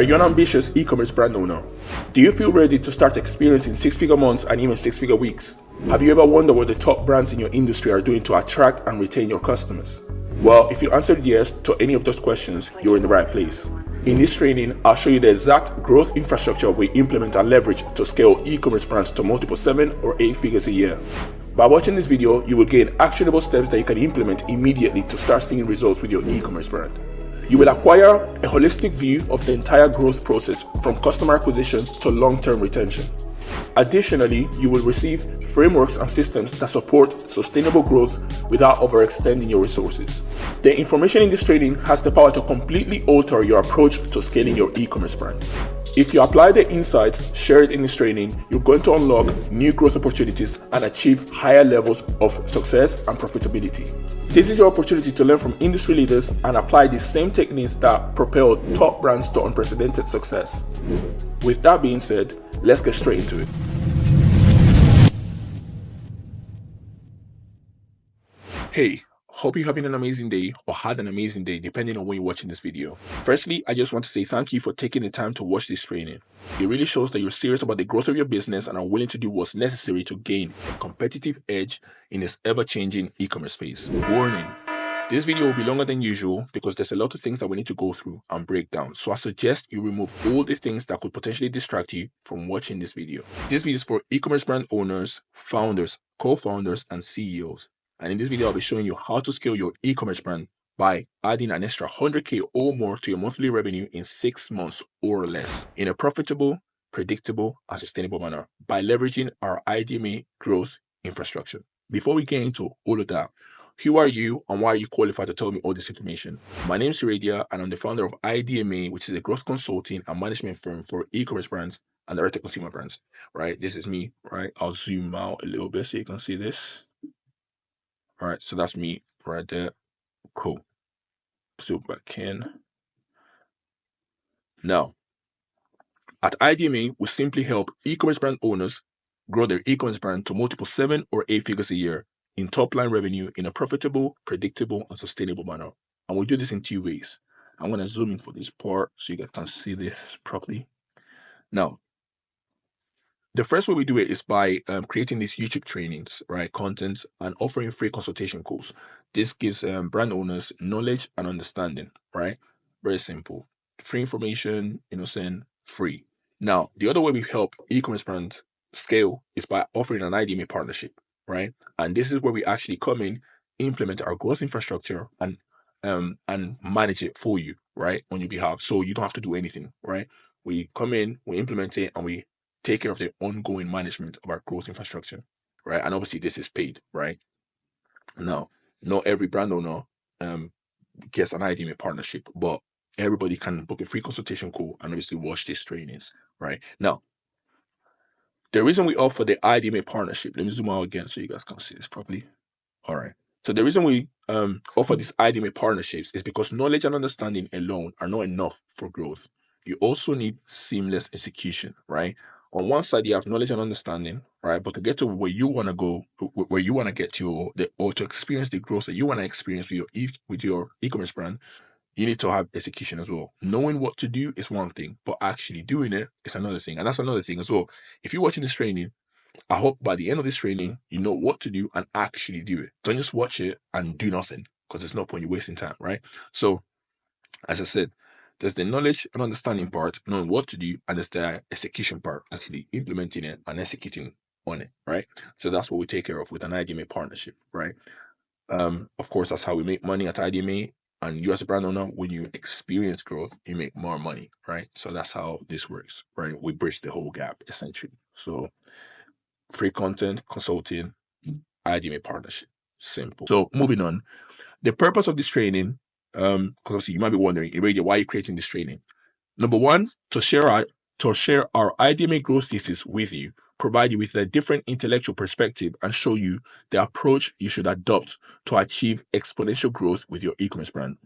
Are you an ambitious e-commerce brand owner? Do you feel ready to start experiencing six-figure months and even six-figure weeks? Have you ever wondered what the top brands in your industry are doing to attract and retain your customers? Well, if you answered yes to any of those questions, you're in the right place. In this training, I'll show you the exact growth infrastructure we implement and leverage to scale e-commerce brands to multiple 7 or 8 figures a year. By watching this video, you will gain actionable steps that you can implement immediately to start seeing results with your e-commerce brand. You will acquire a holistic view of the entire growth process from customer acquisition to long-term retention. Additionally, you will receive frameworks and systems that support sustainable growth without overextending your resources. The information in this training has the power to completely alter your approach to scaling your e-commerce brand. If you apply the insights shared in this training, you're going to unlock new growth opportunities and achieve higher levels of success and profitability. This is your opportunity to learn from industry leaders and apply the same techniques that propel top brands to unprecedented success. With that being said, let's get straight into it. Hey, hope you're having an amazing day or had an amazing day depending on when you're watching this video. Firstly, I just want to say thank you for taking the time to watch this training. It really shows that you're serious about the growth of your business and are willing to do what's necessary to gain a competitive edge in this ever-changing e-commerce space. Warning. This video will be longer than usual because there's a lot of things that we need to go through and break down. So I suggest you remove all the things that could potentially distract you from watching this video. This video is for e-commerce brand owners, founders, co-founders, and CEOs. And in this video, I'll be showing you how to scale your e-commerce brand by adding an extra 100K or more to your monthly revenue in 6 months or less in a profitable, predictable, and sustainable manner by leveraging our IDMA growth infrastructure. Before we get into all of that, who are you and why are you qualified to tell me all this information? My name is Iradia and I'm the founder of IE DMA, which is a growth consulting and management firm for e-commerce brands and direct-to-consumer brands, right? This is me, right? I'll zoom out a little bit so you can see this. All right, so that's me right there. Cool. Zoom back in. Now, at IDMA, we simply help e-commerce brand owners grow their e-commerce brand to multiple 7 or 8 figures a year in top-line revenue in a profitable, predictable, and sustainable manner. And we do this in 2 ways. I'm going to zoom in for this part so you guys can see this properly. Now, the first way we do it is by creating these YouTube trainings, right, content, and offering free consultation calls. This gives brand owners knowledge and understanding, right? Very simple. Free information, free. Now, the other way we help e-commerce brands scale is by offering an IDMA partnership, right? And this is where we actually come in, implement our growth infrastructure, and manage it for you, right, on your behalf. So you don't have to do anything, right? We come in, we implement it, and we take care of the ongoing management of our growth infrastructure, right? And obviously this is paid, right? Now, not every brand owner gets an IDMA partnership, but everybody can book a free consultation call and obviously watch these trainings, right? Now, the reason we offer the IDMA partnership, let me zoom out again so you guys can see this properly. All right. So the reason we offer these IDMA partnerships is because knowledge and understanding alone are not enough for growth. You also need seamless execution, right? On one side, you have knowledge and understanding, right? But to get to where you want to go, where you want to get to, or to experience the growth that you want to experience with your e-commerce brand, you need to have execution as well. Knowing what to do is one thing, but actually doing it is another thing. And that's another thing as well. If you're watching this training, I hope by the end of this training, you know what to do and actually do it. Don't just watch it and do nothing because there's no point, you're wasting time, right? So, as I said, there's the knowledge and understanding part, knowing what to do, and there's the execution part, actually implementing it and executing on it, right? So that's what we take care of with an IDMA partnership, right? Of course, that's how we make money at IDMA. And you as a brand owner, when you experience growth, you make more money, right? So that's how this works, right? We bridge the whole gap, essentially. So free content, consulting, IDMA partnership. Simple. So moving on. The purpose of this training, because obviously you might be wondering, Iradia, why are you creating this training? Number one, to share our IDMA growth thesis with you, provide you with a different intellectual perspective, and show you the approach you should adopt to achieve exponential growth with your e-commerce brand.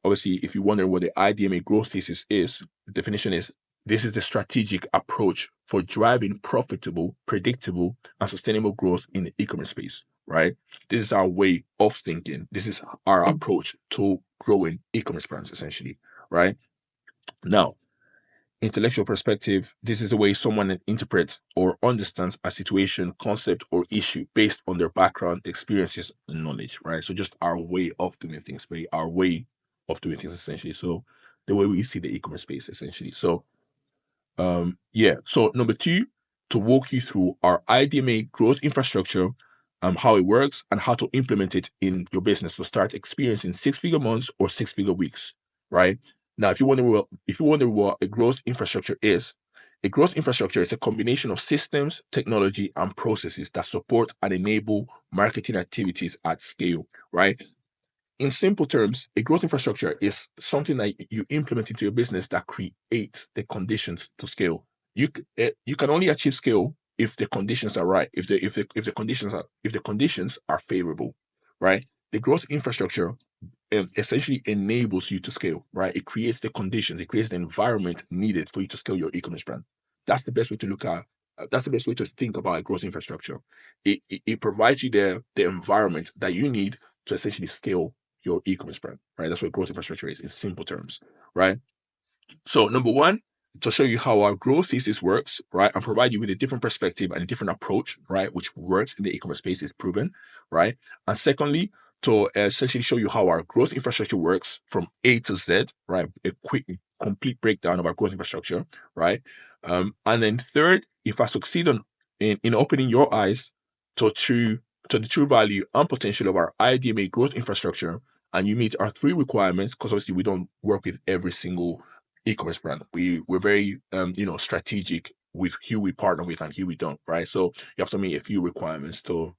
Obviously, if you wonder what the IDMA growth thesis is, the definition is: this is the strategic approach for driving profitable, predictable, and sustainable growth in the e-commerce space, right? This is our way of thinking. This is our approach to growing e-commerce brands, essentially, right? Now, intellectual perspective, this is the way someone interprets or understands a situation, concept, or issue based on their background, experiences, and knowledge, right? So just our way of doing things, right? Our way of doing things, essentially. So the way we see the e-commerce space, essentially. So yeah. So number two, to walk you through our IDMA growth infrastructure, how it works and how to implement it in your business to start experiencing six-figure months or six-figure weeks, right? Now, if you wonder what a growth infrastructure is a combination of systems, technology, and processes that support and enable marketing activities at scale, right? In simple terms, a growth infrastructure is something that you implement into your business that creates the conditions to scale. You can only achieve scale if the conditions are right, if the conditions are favorable, right? The growth infrastructure essentially enables you to scale, right? It creates the conditions, it creates the environment needed for you to scale your e-commerce brand. That's the best way to look at. That's the best way to think about a growth infrastructure. It provides you the environment that you need to essentially scale your e-commerce brand, right? That's what growth infrastructure is in simple terms, right? So number one, to show you how our growth thesis works, right, and provide you with a different perspective and a different approach, right, which works in the e-commerce space is proven, right? And secondly, to essentially show you how our growth infrastructure works from A to Z, right? A quick, complete breakdown of our growth infrastructure, right? And then third, if I succeed in opening your eyes to the true value and potential of our IDMA growth infrastructure, and you meet our three requirements, because obviously we don't work with every single e-commerce brand. We're very strategic with who we partner with and who we don't, right? So you have to meet a few requirements to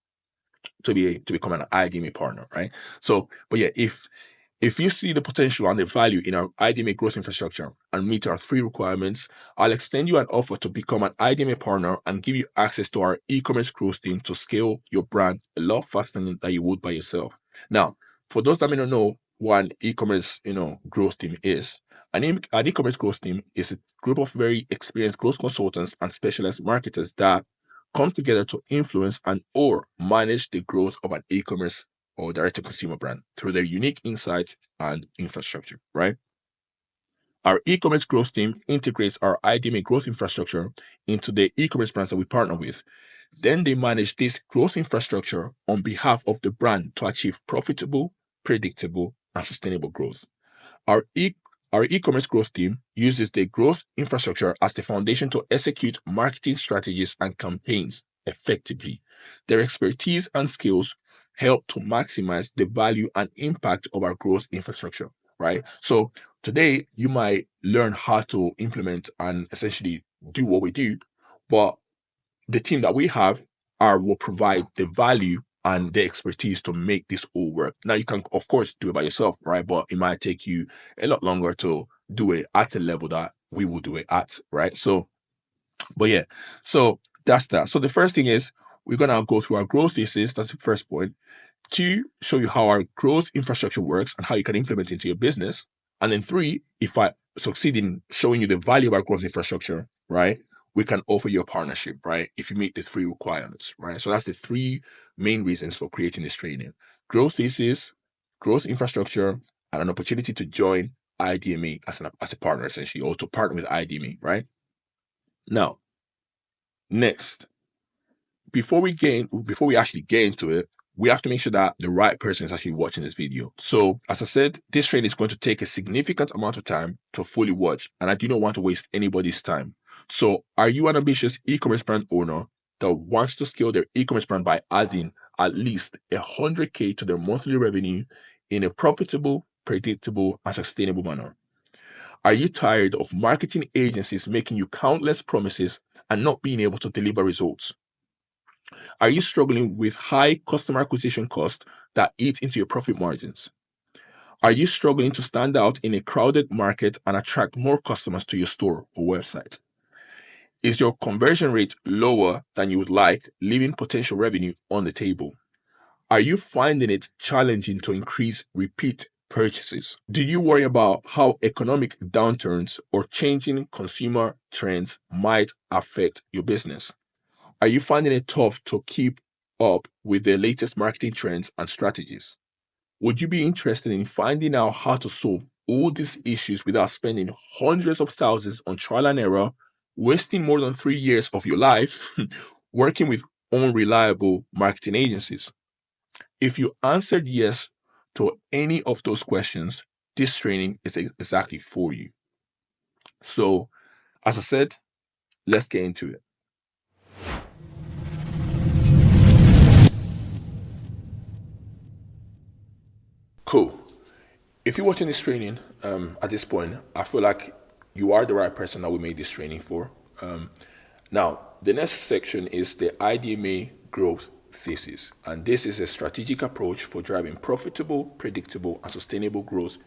become an IDMA partner, right? So, but yeah, if you see the potential and the value in our IDMA growth infrastructure and meet our three requirements, I'll extend you an offer to become an IDMA partner and give you access to our e-commerce growth team to scale your brand a lot faster than you would by yourself. Now, for those that may not know what an e-commerce growth team is, an e-commerce growth team is a group of very experienced growth consultants and specialized marketers that come together to influence and or manage the growth of an e-commerce or direct-to-consumer brand through their unique insights and infrastructure, right? Our e-commerce growth team integrates our IDMA growth infrastructure into the e-commerce brands that we partner with. Then they manage this growth infrastructure on behalf of the brand to achieve profitable, predictable, and sustainable growth. Our e-commerce growth team uses the growth infrastructure as the foundation to execute marketing strategies and campaigns effectively. Their expertise and skills help to maximize the value and impact of our growth infrastructure, right? So today you might learn how to implement and essentially do what we do, but the team that we have will provide the value and the expertise to make this all work. Now you can of course do it by yourself, right? But it might take you a lot longer to do it at the level that we will do it at, right? So, but yeah, so that's that. So the first thing is we're gonna go through our growth thesis. That's the first point. Two, show you how our growth infrastructure works and how you can implement it into your business. And then three, if I succeed in showing you the value of our growth infrastructure, right, we can offer you a partnership, right, if you meet the three requirements, right? So that's the three main reasons for creating this training: growth thesis, growth infrastructure, and an opportunity to join IDMA as a partner, essentially, or to partner with IDMA, right? Now, next, before we actually get into it, we have to make sure that the right person is actually watching this video. So as I said, this training is going to take a significant amount of time to fully watch, and I do not want to waste anybody's time. So are you an ambitious e-commerce brand owner that wants to scale their e-commerce brand by adding at least 100K to their monthly revenue in a profitable, predictable, and sustainable manner? Are you tired of marketing agencies making you countless promises and not being able to deliver results? Are you struggling with high customer acquisition costs that eat into your profit margins? Are you struggling to stand out in a crowded market and attract more customers to your store or website? Is your conversion rate lower than you would like, leaving potential revenue on the table? Are you finding it challenging to increase repeat purchases? Do you worry about how economic downturns or changing consumer trends might affect your business? Are you finding it tough to keep up with the latest marketing trends and strategies? Would you be interested in finding out how to solve all these issues without spending hundreds of thousands on trial and error, wasting more than 3 years of your life working with unreliable marketing agencies? If you answered yes to any of those questions, this training is exactly for you. So, as I said, let's get into it. Cool. If you're watching this training at this point, I feel like you are the right person that we made this training for. Now, the next section is the IDMA Growth Thesis. And this is a strategic approach for driving profitable, predictable, and sustainable growth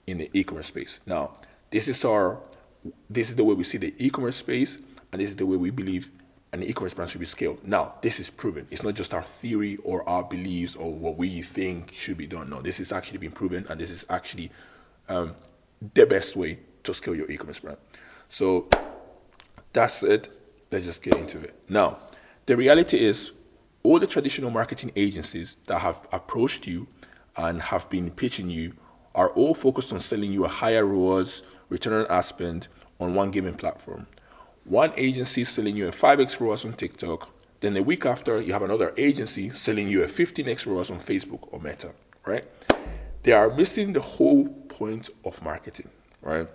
in the e-commerce space. Now, this is the way we see the e-commerce space, and this is the way we believe an e-commerce brand should be scaled. Now, this is proven. It's not just our theory or our beliefs or what we think should be done. No, this is actually been proven, and this is actually the best way to scale your e-commerce brand. So that's it. Let's just get into it. Now, the reality is all the traditional marketing agencies that have approached you and have been pitching you are all focused on selling you a higher rewards, return on ad spend on one given platform. One agency is selling you a 5x ROAS on TikTok. Then the week after, you have another agency selling you a 15x ROAS on Facebook or Meta, right? They are missing the whole point of marketing, right?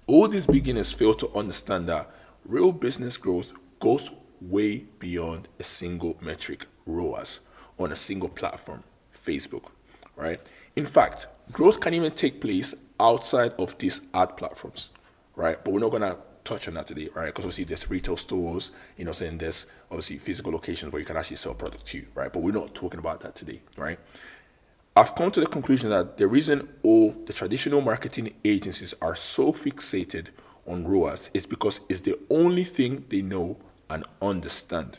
All these beginners fail to understand that real business growth goes way beyond a single metric, ROAS, on a single platform, Facebook, right? In fact, growth can even take place outside of these ad platforms, right? But we're not gonna touch on that today, right? Because obviously there's retail stores, saying there's obviously physical locations where you can actually sell product to, right? But we're not talking about that today, right? I've come to the conclusion that the reason all the traditional marketing agencies are so fixated on ROAS is because it's the only thing they know and understand.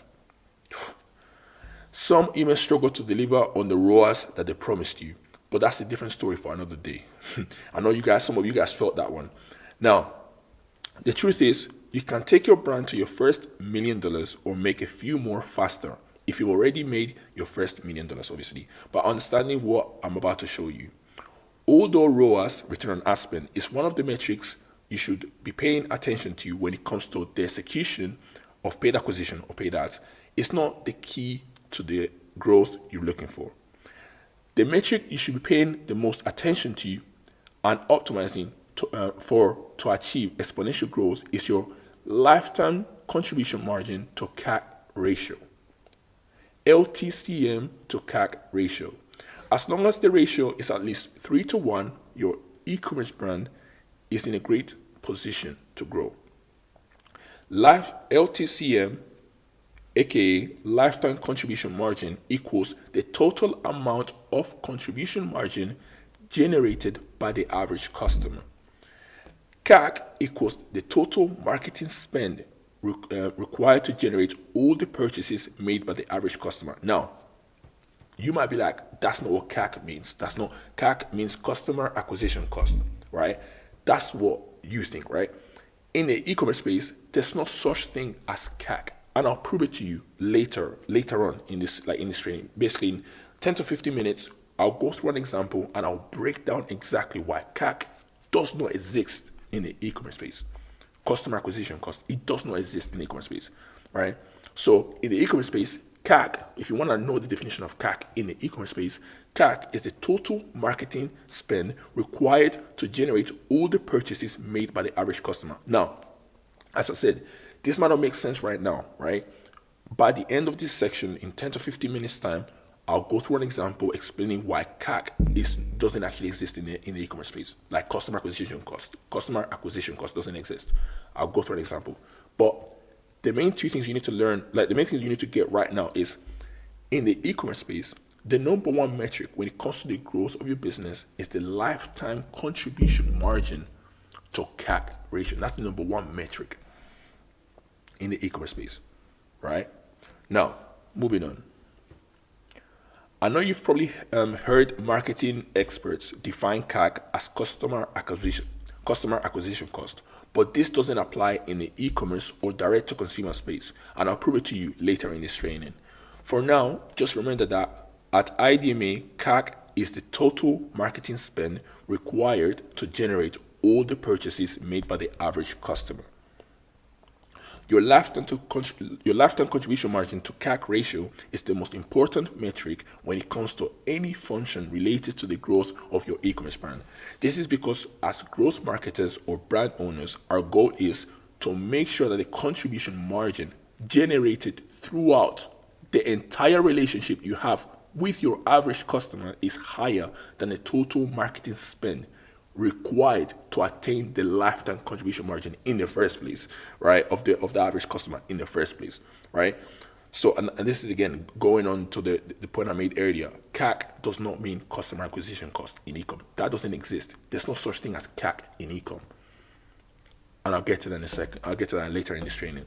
Some even struggle to deliver on the ROAS that they promised you, but that's a different story for another day. I know some of you guys felt that one. Now, the truth is, you can take your brand to your first $1 million or make a few more faster if you've already made your first $1 million, obviously, by understanding what I'm about to show you. Although ROAS, return on ad spend, is one of the metrics you should be paying attention to when it comes to the execution of paid acquisition or paid ads, it's not the key to the growth you're looking for. The metric you should be paying the most attention to and optimizing to achieve exponential growth is your lifetime contribution margin to CAC ratio. LTCM to CAC ratio. As long as the ratio is at least 3-to-1, your e-commerce brand is in a great position to grow. LTCM, aka lifetime contribution margin, equals the total amount of contribution margin generated by the average customer. CAC equals the total marketing spend required to generate all the purchases made by the average customer. Now, you might be like, that's not what CAC means. CAC means customer acquisition cost, right? That's what you think, right? In the e-commerce space, there's no such thing as CAC. And I'll prove it to you later on in this training. Basically, in 10 to 15 minutes, I'll go through an example and I'll break down exactly why CAC does not exist in the e-commerce space. Customer acquisition cost, it does not exist in the e-commerce space, right? So in the e-commerce space, CAC, if you want to know the definition of CAC in the e-commerce space, CAC is the total marketing spend required to generate all the purchases made by the average customer. Now, as I said, this might not make sense right now, right? By the end of this section, in 10 to 15 minutes time, I'll go through an example explaining why CAC doesn't actually exist in the e-commerce space. Like customer acquisition cost. Customer acquisition cost doesn't exist. I'll go through an example. But the main two things you need to learn, the main things you need to get right now is, in the e-commerce space, the number one metric when it comes to the growth of your business is the lifetime contribution margin to CAC ratio. That's the number one metric in the e-commerce space, right? Now, moving on. I know you've probably heard marketing experts define CAC as customer acquisition cost, but this doesn't apply in the e-commerce or direct-to-consumer space, and I'll prove it to you later in this training. For now, just remember that at IDMA, CAC is the total marketing spend required to generate all the purchases made by the average customer. Your lifetime contribution margin to CAC ratio is the most important metric when it comes to any function related to the growth of your e-commerce brand. This is because as growth marketers or brand owners, our goal is to make sure that the contribution margin generated throughout the entire relationship you have with your average customer is higher than the total marketing spend required to attain the lifetime contribution margin in the first place, right? Of the average customer in the first place, right? So, and this is again going on to the point I made earlier. CAC does not mean customer acquisition cost in e-com. That doesn't exist. There's no such thing as CAC in e-com. And I'll get to that in a second. I'll get to that later in this training.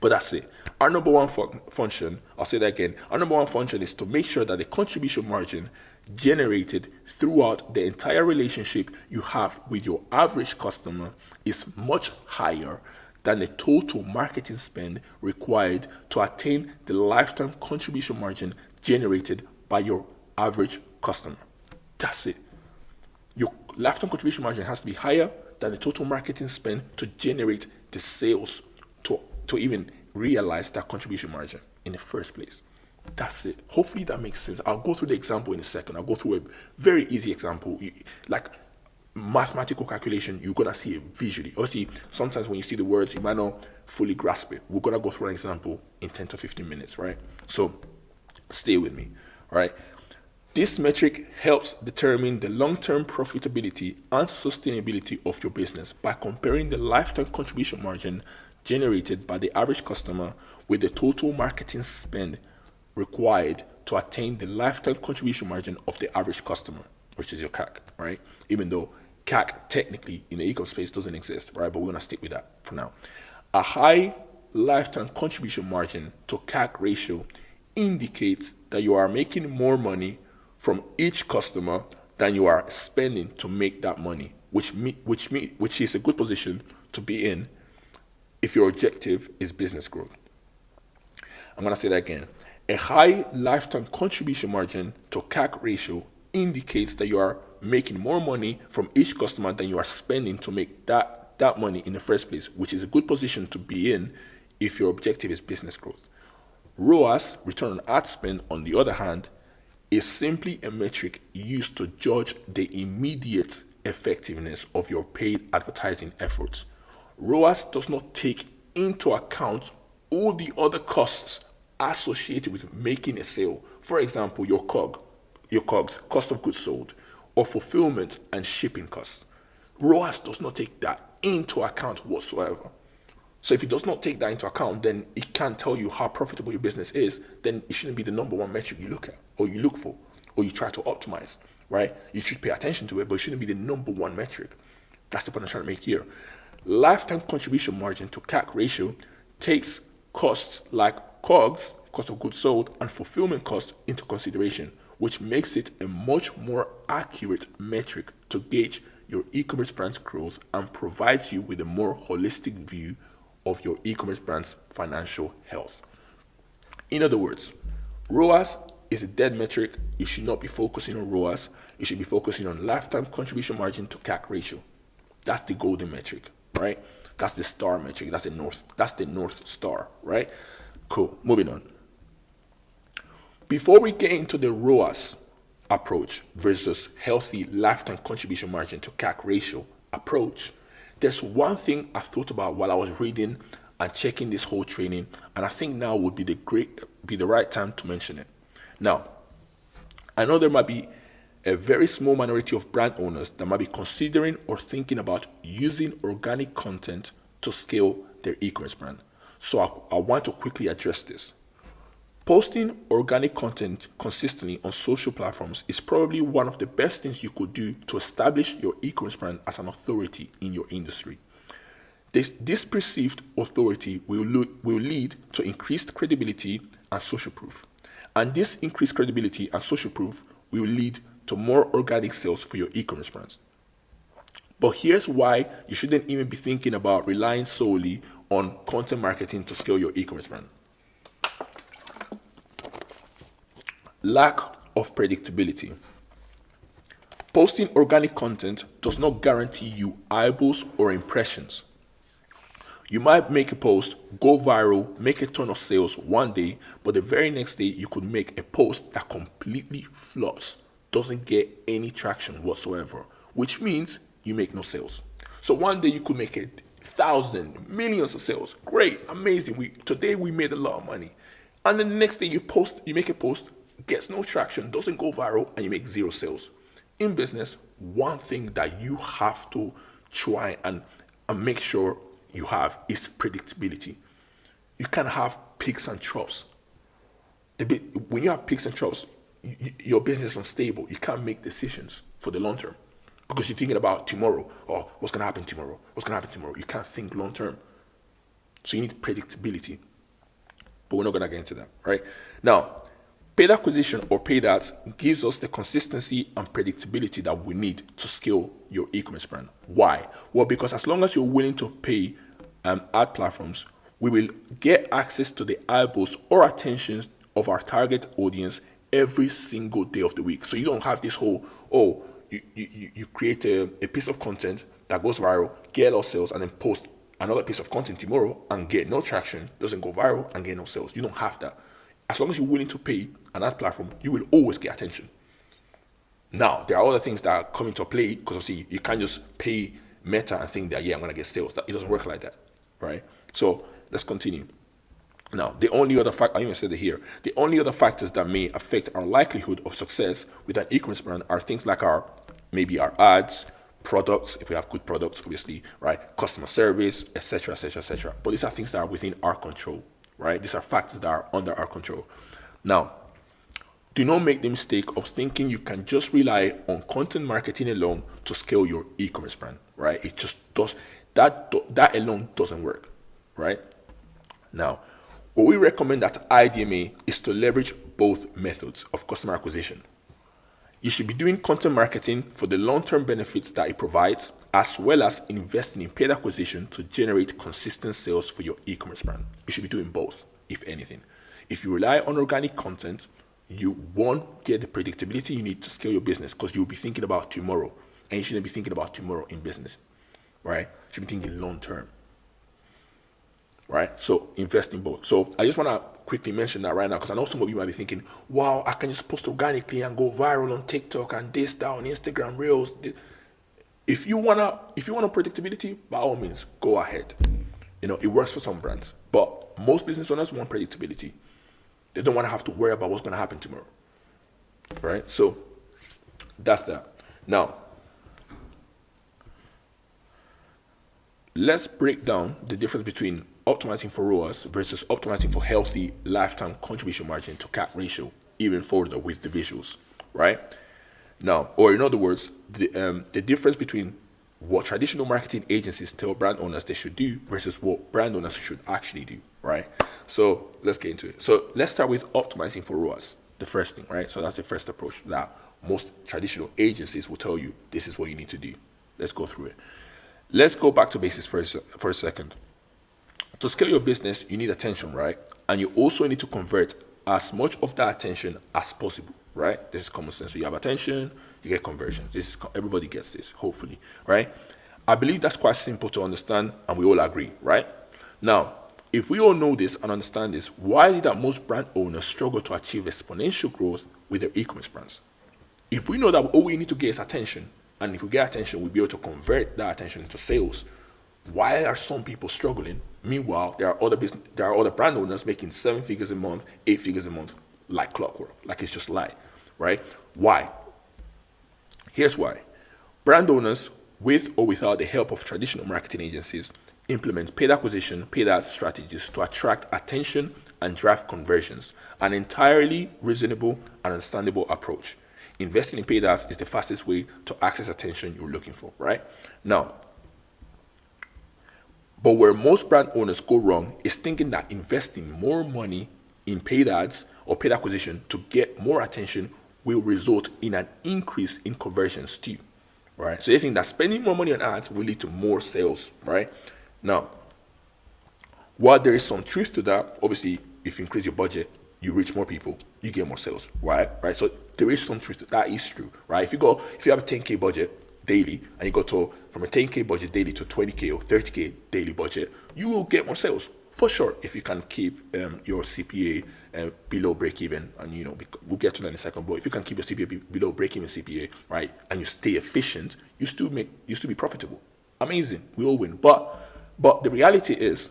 But that's it. Our number one function, I'll say that again, our number one function is to make sure that the contribution margin generated throughout the entire relationship you have with your average customer is much higher than the total marketing spend required to attain the lifetime contribution margin generated by your average customer. That's it. Your lifetime contribution margin has to be higher than the total marketing spend to generate the sales to even realize that contribution margin in the first place. That's it. Hopefully that makes sense. I'll go through the example in a second. I'll go through a very easy example. Like mathematical calculation, you're going to see it visually. Obviously, sometimes when you see the words, you might not fully grasp it. We're going to go through an example in 10 to 15 minutes, right? So stay with me, all right? This metric helps determine the long-term profitability and sustainability of your business by comparing the lifetime contribution margin generated by the average customer with the total marketing spend required to attain the lifetime contribution margin of the average customer, which is your CAC, right? Even though CAC technically in the e-com space doesn't exist, right? But we're going to stick with that for now. A high lifetime contribution margin to CAC ratio indicates that you are making more money from each customer than you are spending to make that money, which is a good position to be in if your objective is business growth. I'm going to say that again. A high lifetime contribution margin to CAC ratio indicates that you are making more money from each customer than you are spending to make that money in the first place, which is a good position to be in if your objective is business growth. ROAS, return on ad spend, on the other hand, is simply a metric used to judge the immediate effectiveness of your paid advertising efforts. ROAS does not take into account all the other costs associated with making a sale. For example, your COGS, cost of goods sold, or fulfillment and shipping costs. ROAS does not take that into account whatsoever. So if it does not take that into account, then it can't tell you how profitable your business is. Then it shouldn't be the number one metric you look at, or you look for, or you try to optimize, right? You should pay attention to it, but it shouldn't be the number one metric. That's the point I'm trying to make here. Lifetime contribution margin to CAC ratio takes costs like COGS, cost of goods sold, and fulfillment costs into consideration, which makes it a much more accurate metric to gauge your e-commerce brand's growth and provides you with a more holistic view of your e-commerce brand's financial health. In other words, ROAS is a dead metric. You should not be focusing on ROAS. You should be focusing on lifetime contribution margin to CAC ratio. That's the golden metric, right? That's the star metric. That's the North Star, right? Cool. Moving on. Before we get into the ROAS approach versus healthy lifetime contribution margin to CAC ratio approach, there's one thing I thought about while I was reading and checking this whole training, and I think now would be the right time to mention it. Now, I know there might be a very small minority of brand owners that might be considering or thinking about using organic content to scale their e-commerce brand. So I want to quickly address this. Posting organic content consistently on social platforms is probably one of the best things you could do to establish your e-commerce brand as an authority in your industry. This perceived authority will lead to increased credibility and social proof. And this increased credibility and social proof will lead to more organic sales for your e-commerce brands. But here's why you shouldn't even be thinking about relying solely on content marketing to scale your e-commerce brand. Lack of predictability. Posting organic content does not guarantee you eyeballs or impressions. You might make a post, go viral, make a ton of sales one day, but the very next day you could make a post that completely flops, doesn't get any traction whatsoever, which means you make no sales. So one day you could make 1,000, millions of sales. Great, amazing. Today we made a lot of money. And then the next day you make a post, gets no traction, doesn't go viral, and you make zero sales. In business, one thing that you have to try and make sure you have is predictability. You can't have peaks and troughs. When you have peaks and troughs, your business is unstable. You can't make decisions for the long term because you're thinking about tomorrow. Oh, what's going to happen tomorrow? What's going to happen tomorrow? You can't think long term. So you need predictability. But we're not going to get into that, right? Now, paid acquisition or paid ads gives us the consistency and predictability that we need to scale your e-commerce brand. Why? Well, because as long as you're willing to pay ad platforms, we will get access to the eyeballs or attentions of our target audience every single day of the week. So you don't have this whole, you create a piece of content that goes viral, get a lot of sales, and then post another piece of content tomorrow and get no traction, doesn't go viral, and get no sales. You don't have that. As long as you're willing to pay an ad platform, you will always get attention. Now, there are other things that come into play because obviously you can't just pay Meta and think that, yeah, I'm going to get sales. It doesn't work like that, right? So let's continue. Now, the only other fact, I even said it here, the only other factors that may affect our likelihood of success with an e-commerce brand are things like maybe our ads, products, if we have good products, obviously, right? Customer service, etc., etc., etc. But these are things that are within our control, right? These are factors that are under our control. Now, do not make the mistake of thinking you can just rely on content marketing alone to scale your e-commerce brand, right? It just does, that alone doesn't work, right? Now, what we recommend at IE DMA is to leverage both methods of customer acquisition. You should be doing content marketing for the long-term benefits that it provides, as well as investing in paid acquisition to generate consistent sales for your e-commerce brand. You should be doing both, if anything. If you rely on organic content, you won't get the predictability you need to scale your business because you'll be thinking about tomorrow, and you shouldn't be thinking about tomorrow in business, right? You should be thinking long-term, right? So invest in both. So I just want to quickly mention that right now because I know some of you might be thinking, wow, I can just post organically and go viral on TikTok and this, that, on Instagram Reels. If you wanna predictability, by all means, go ahead. It works for some brands, but most business owners want predictability. They don't want to have to worry about what's going to happen tomorrow, right? So that's that. Now, let's break down the difference between optimizing for ROAS versus optimizing for healthy lifetime contribution margin to CAC ratio, even further with the visuals, right? Now, or in other words, the difference between what traditional marketing agencies tell brand owners they should do versus what brand owners should actually do, right? So let's get into it. So let's start with optimizing for ROAS, the first thing, right? So that's the first approach that most traditional agencies will tell you this is what you need to do. Let's go through it. Let's go back to basics for a second. To scale your business, you need attention, right? And you also need to convert as much of that attention as possible, right? This is common sense. So you have attention, you get conversions. Everybody gets this, hopefully, right? I believe that's quite simple to understand, and we all agree, right? Now, if we all know this and understand this, why is it that most brand owners struggle to achieve exponential growth with their e-commerce brands? If we know that all we need to get is attention, and if we get attention, we'll be able to convert that attention into sales, why are some people struggling? Meanwhile, there are other brand owners making 7 figures a month, 8 figures a month, like clockwork, like it's just light, right? Why? Here's why. Brand owners, with or without the help of traditional marketing agencies, implement paid acquisition, paid ads strategies to attract attention and drive conversions. An entirely reasonable and understandable approach. Investing in paid ads is the fastest way to access attention you're looking for, right? Now, but where most brand owners go wrong is thinking that investing more money in paid ads or paid acquisition to get more attention will result in an increase in conversions too, right? So they think that spending more money on ads will lead to more sales, right? Now, while there is some truth to that, obviously, if you increase your budget, you reach more people, you get more sales, right? Right. So there is some truth that is true, right? If you have a 10K budget daily and you go to from a 10K budget daily to 20K or 30K daily budget, you will get more sales for sure if you can keep your CPA below break even. And we'll get to that in a second. But if you can keep your CPA below break even CPA, right, and you stay efficient, you still be profitable. Amazing, we all win. But the reality is,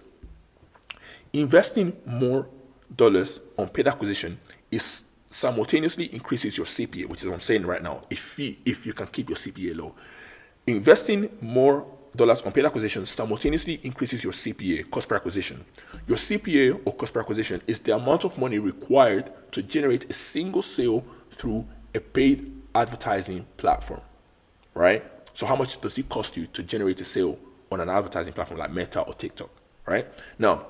investing more dollars on paid acquisition is simultaneously increases your CPA, which is what I'm saying right now. If you can keep your CPA low, investing more dollars on paid acquisition simultaneously increases your CPA, cost per acquisition. Your CPA or cost per acquisition is the amount of money required to generate a single sale through a paid advertising platform, right? So how much does it cost you to generate a sale on an advertising platform like Meta or TikTok, right? Now,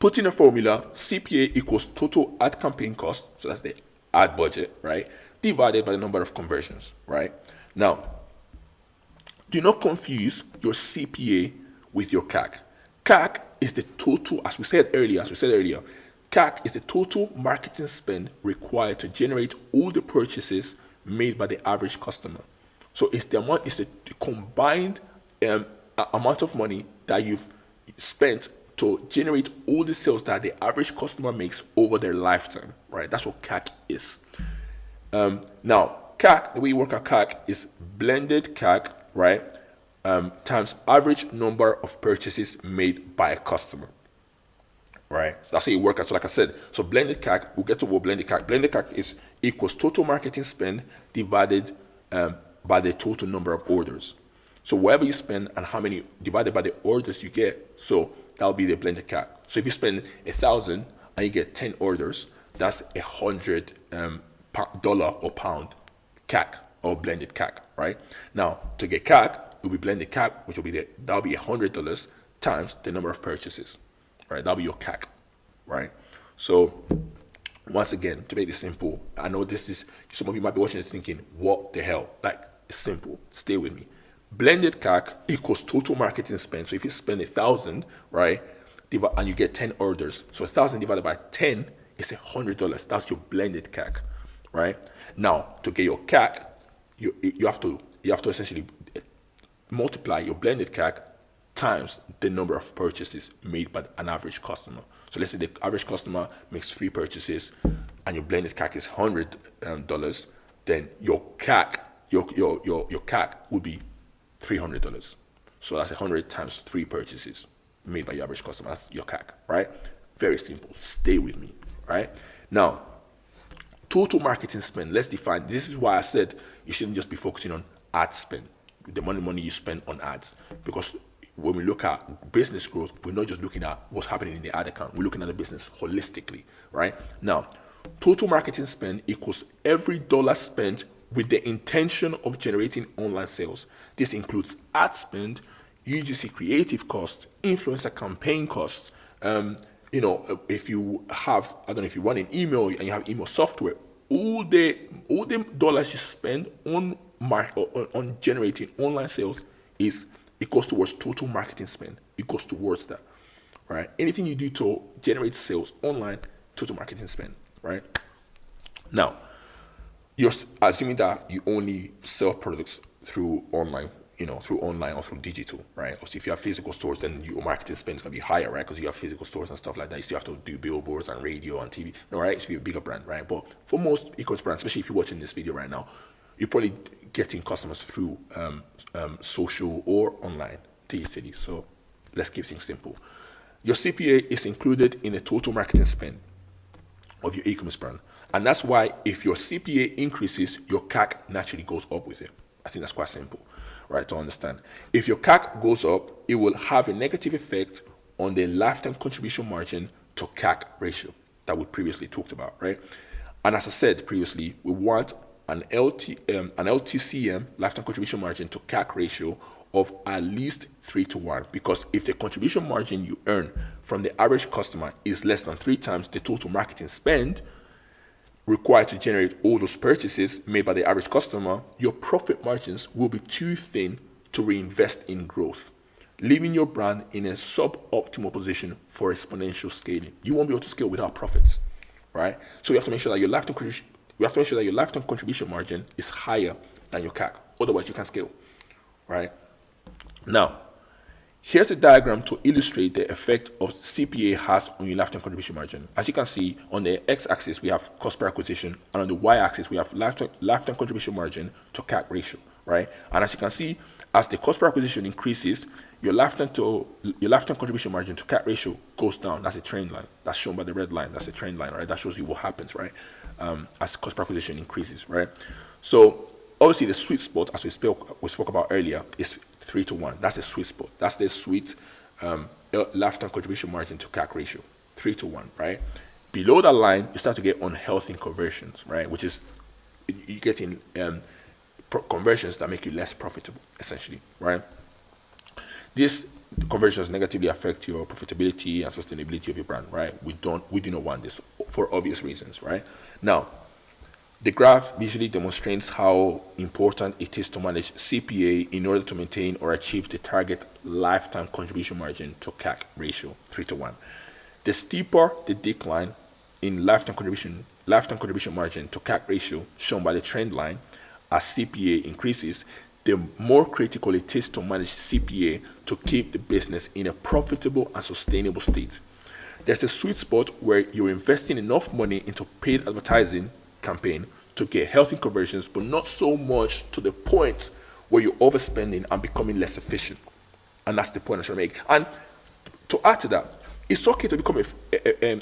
put in a formula, CPA equals total ad campaign cost, so that's the ad budget, right? Divided by the number of conversions, right? Now, do not confuse your CPA with your CAC. CAC is the total, as we said earlier, CAC is the total marketing spend required to generate all the purchases made by the average customer. So it's the combined amount of money that you've spent to generate all the sales that the average customer makes over their lifetime, right? That's what CAC is. Now, CAC, the way you work at CAC is blended CAC, right? Times average number of purchases made by a customer, right? So that's how you work at. So like I said, so blended CAC, we'll get to what blended CAC. Blended CAC is equals total marketing spend divided by the total number of orders. So whatever you spend and how many divided by the orders you get, so that'll be the blended CAC. So if you spend 1,000 and you get 10 orders, that's $100 or pound CAC or blended CAC, right? Now to get CAC, it'll be blended CAC, which will be that'll be $100 times the number of purchases, right? That'll be your CAC, right? So once again, to make this simple, I know this is some of you might be watching this thinking, what the hell? Like, it's simple. Stay with me. Blended CAC equals total marketing spend. So if you spend 1,000, right, and you get 10 orders, so 1,000 divided by 10 is $100. That's your blended CAC, right? Now to get your CAC, you have to essentially multiply your blended CAC times the number of purchases made by an average customer. So let's say the average customer makes 3 purchases, and your blended CAC is $100. Then your CAC, your CAC would be $300. So that's 100 times 3 purchases made by your average customer. That's your CAC, right? Very simple. Stay with me, right? Now, total marketing spend. Let's define. This is why I said you shouldn't just be focusing on ad spend, the money you spend on ads, because when we look at business growth, we're not just looking at what's happening in the ad account. We're looking at the business holistically, right? Now, total marketing spend equals every dollar spent with the intention of generating online sales. This includes ad spend, UGC creative costs, influencer campaign costs. If you have, I don't know, if you run an email and you have email software, all the dollars you spend on generating online sales it goes towards total marketing spend. It goes towards that, right? Anything you do to generate sales online, total marketing spend, right? Now, you're assuming that you only sell products through online, through online or through digital, right? Obviously, if you have physical stores, then your marketing spend is going to be higher, right? Because you have physical stores and stuff like that. You still have to do billboards and radio and TV, right? It should be a bigger brand, right? But for most e-commerce brands, especially if you're watching this video right now, you're probably getting customers through social or online digitally. So let's keep things simple. Your CPA is included in the total marketing spend of your e-commerce brand. And that's why if your CPA increases, your CAC naturally goes up with it. I think that's quite simple, right, to understand. If your CAC goes up, it will have a negative effect on the lifetime contribution margin to CAC ratio that we previously talked about, right? And as I said previously, we want an LTCM, lifetime contribution margin to CAC ratio of at least 3-to-1, because if the contribution margin you earn from the average customer is less than 3 times the total marketing spend required to generate all those purchases made by the average customer, your profit margins will be too thin to reinvest in growth, leaving your brand in a suboptimal position for exponential scaling. You won't be able to scale without profits, right? So you have to make sure that your lifetime contribution margin is higher than your CAC. Otherwise, you can't scale, right? Now, here's a diagram to illustrate the effect of CPA has on your lifetime contribution margin. As you can see, on the x-axis, we have cost per acquisition, and on the y-axis, we have lifetime contribution margin to CAC ratio, right? And as you can see, as the cost per acquisition increases, your lifetime contribution margin to CAC ratio goes down. That's a trend line. That's shown by the red line. That's a trend line, right? That shows you what happens, right? As cost per acquisition increases, right? So obviously, the sweet spot, as we spoke about earlier, is 3-to-1. That's the sweet spot. That's the sweet lifetime contribution margin to CAC ratio, 3-to-1, right? Below that line, you start to get unhealthy conversions, right? Which is you getting conversions that make you less profitable, essentially, right? These conversions negatively affect your profitability and sustainability of your brand, right? We do not want this for obvious reasons, right? Now, the graph visually demonstrates how important it is to manage CPA in order to maintain or achieve the target lifetime contribution margin to CAC ratio, 3-to-1. The steeper the decline in lifetime contribution margin to CAC ratio shown by the trend line as CPA increases, the more critical it is to manage CPA to keep the business in a profitable and sustainable state. There's a sweet spot where you're investing enough money into paid advertising campaign to get healthy conversions, but not so much to the point where you're overspending and becoming less efficient. And that's the point I'm trying to make. And to add to that, it's okay to become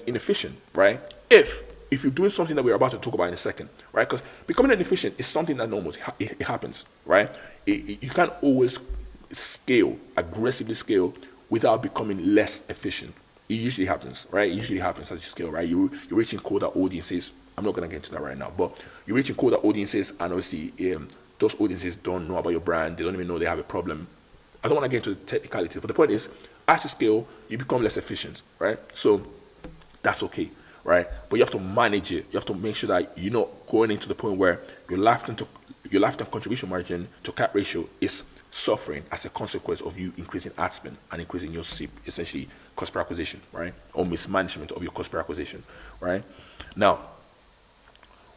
inefficient, right? If you're doing something that we're about to talk about in a second, right? Because becoming inefficient is something that normally it happens, right? You can't always aggressively scale without becoming less efficient. It usually happens, right? It usually happens as you scale, right? You're reaching quota audiences. I'm not going to get into that right now, but you're reaching quota audiences, and obviously those audiences don't know about your brand. They don't even know they have a problem. I don't want to get into the technicalities, but the point is, as you scale, you become less efficient, right? So that's okay, right? But you have to manage it. You have to make sure that you're not going into the point where your lifetime contribution margin to CAC ratio is suffering as a consequence of you increasing ad spend and increasing your essentially cost per acquisition, right? Or mismanagement of your cost per acquisition, right? Now,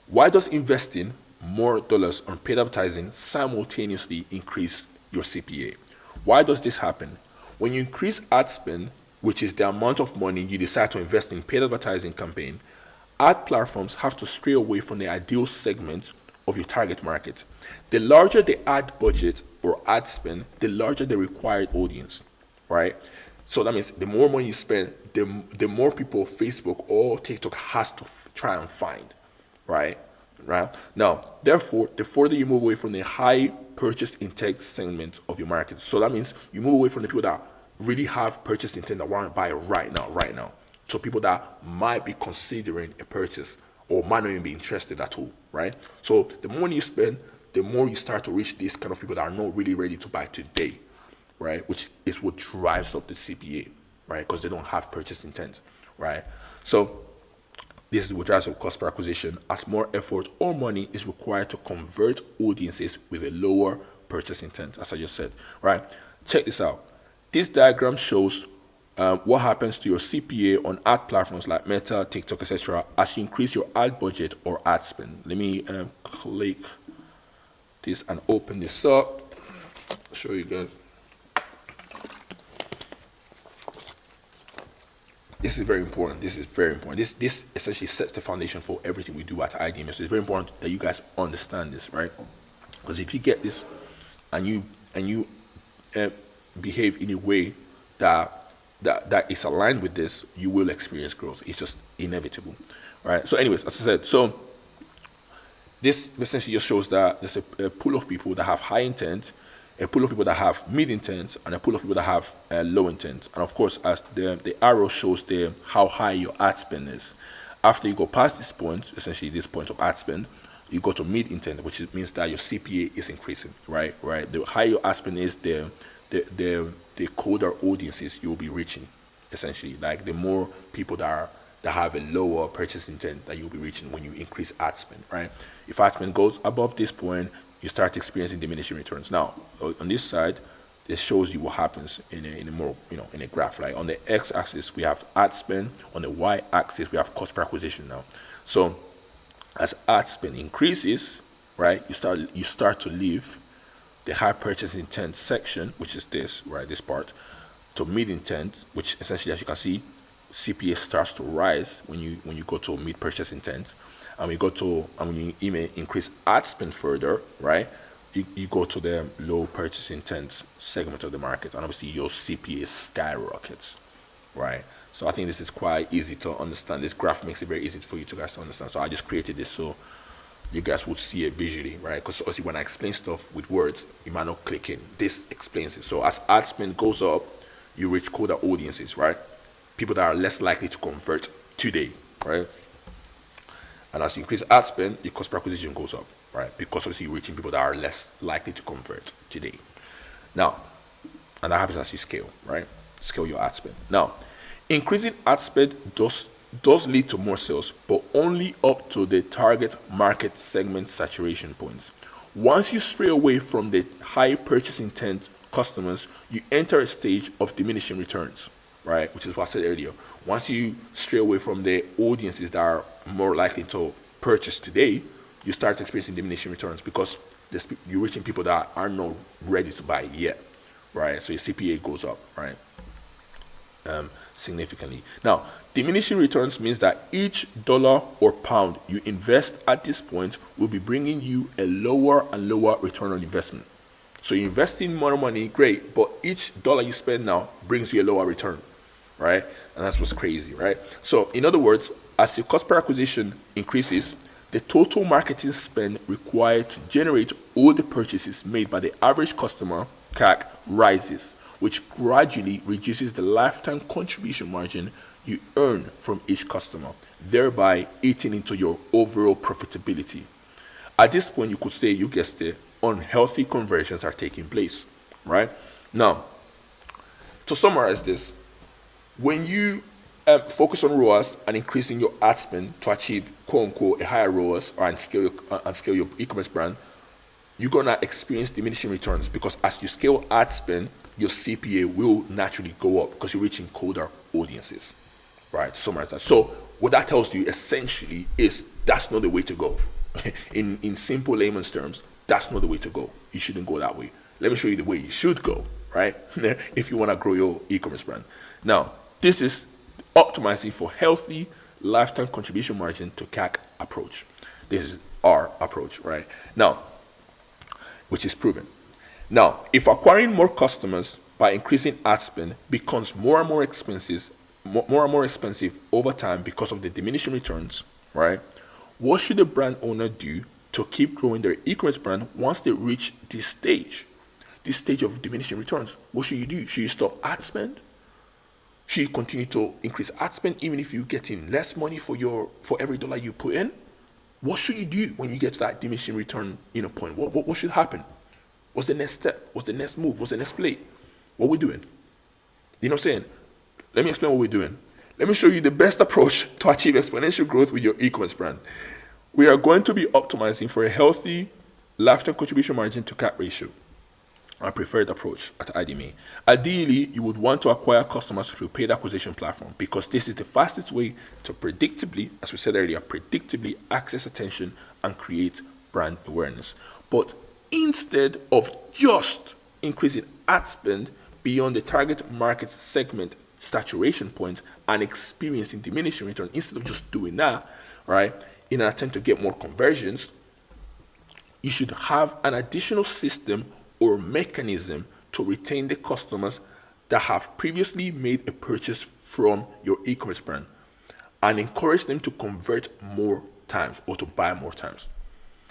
why does investing more dollars on paid advertising simultaneously increase your CPA? Why does this happen? When you increase ad spend, which is the amount of money you decide to invest in paid advertising campaign, ad platforms have to stray away from the ideal segment of your target market. The larger the ad budget or ad spend, the larger the required audience, right? So that means the more money you spend, the more people Facebook or TikTok has to try and find, right? Now, therefore, the further you move away from the high purchase intent segment of your market. So that means you move away from the people that really have purchase intent that want to buy right now. So people that might be considering a purchase or might not even be interested at all, right? So the more money you spend, the more you start to reach these kind of people that are not really ready to buy today, right? Which is what drives up the CPA, right? Because they don't have purchase intent, right? So this is what drives up cost per acquisition, as more effort or money is required to convert audiences with a lower purchase intent, as I just said, right? Check this out. This diagram shows what happens to your CPA on ad platforms like Meta, TikTok, etc. as you increase your ad budget or ad spend. Let me click this and open this up. I'll show you guys. This is very important. This essentially sets the foundation for everything we do at IE DMA. So it's very important that you guys understand this, right? Because if you get this and you behave in a way that is aligned with this, you will experience growth. It's just inevitable, right? So anyways, as I said, so this essentially just shows that there's a pool of people that have high intent, a pool of people that have mid intent, and a pool of people that have low intent. And of course, as the arrow shows how high your ad spend is. After you go past this point, essentially this point of ad spend, you go to mid intent, which means that your CPA is increasing, right? The higher your ad spend is, the colder audiences you'll be reaching, essentially. Like the more people that have a lower purchase intent that you'll be reaching when you increase ad spend, right? If ad spend goes above this point, you start experiencing diminishing returns. Now, on this side, this shows you what happens in a more, in a graph. Like on the x-axis we have ad spend, on the y-axis we have cost per acquisition now. So as ad spend increases, right, you start to leave the high purchase intent section, which is this, right, this part, to mid intent, which essentially, as you can see, CPA starts to rise when you go to mid purchase intent, and when you even increase ad spend further, right, you go to the low purchase intent segment of the market, and obviously your CPA skyrockets, right? So I think this is quite easy to understand. This graph makes it very easy for you guys to understand. So I just created this so you guys would see it visually, right? Because obviously when I explain stuff with words, you might not click in. This explains it. So as ad spend goes up, you reach colder audiences, right? People that are less likely to convert today, right? And as you increase ad spend, your cost per acquisition goes up, right? Because obviously you're reaching people that are less likely to convert today. Now, and that happens as you scale, right? Scale your ad spend. Now, increasing ad spend does lead to more sales, but only up to the target market segment saturation points. Once you stray away from the high purchase intent customers, you enter a stage of diminishing returns, right? Which is what I said earlier. Once you stray away from the audiences that are more likely to purchase today, you start experiencing diminishing returns because you're reaching people that are not ready to buy yet, right? So your CPA goes up, right? Significantly. Now, diminishing returns means that each dollar or pound you invest at this point will be bringing you a lower and lower return on investment. So you're investing more money, great, but each dollar you spend now brings you a lower return, right? And that's what's crazy, right? So in other words, as your cost per acquisition increases, the total marketing spend required to generate all the purchases made by the average customer, CAC, rises, which gradually reduces the lifetime contribution margin you earn from each customer, thereby eating into your overall profitability. At this point, you could say, you guessed it, unhealthy conversions are taking place, right? Now, to summarize this, when you focus on ROAS and increasing your ad spend to achieve quote unquote a higher ROAS and scale your e-commerce brand, you're gonna experience diminishing returns because as you scale ad spend, your CPA will naturally go up because you're reaching colder audiences, right? To summarize that. So what that tells you essentially is that's not the way to go. in simple layman's terms, that's not the way to go. You shouldn't go that way. Let me show you the way you should go, right? If you want to grow your e-commerce brand. Now, this is optimizing for healthy lifetime contribution margin to CAC approach. This is our approach, right? Now, which is proven. Now, if acquiring more customers by increasing ad spend becomes more and more expensive over time because of the diminishing returns, right? What should a brand owner do to keep growing their e-commerce brand once they reach this stage of diminishing returns? What should you do? Should you stop ad spend? Should you continue to increase ad spend even if you're getting less money for every dollar you put in? What should you do when you get to that diminishing return point? What should happen? What's the next step? What's the next move? What's the next play? What we're doing? You know what I'm saying? Let me explain what we're doing. Let me show you the best approach to achieve exponential growth with your e-commerce brand. We are going to be optimizing for a healthy lifetime contribution margin to CAC ratio, our preferred approach at IE DMA. Ideally, you would want to acquire customers through paid acquisition platform because this is the fastest way to predictably, as we said earlier, access attention and create brand awareness. But instead of just increasing ad spend beyond the target market segment saturation point and experiencing diminishing return, instead of just doing that, right, in an attempt to get more conversions, you should have an additional system or mechanism to retain the customers that have previously made a purchase from your e-commerce brand and encourage them to convert more times or to buy more times.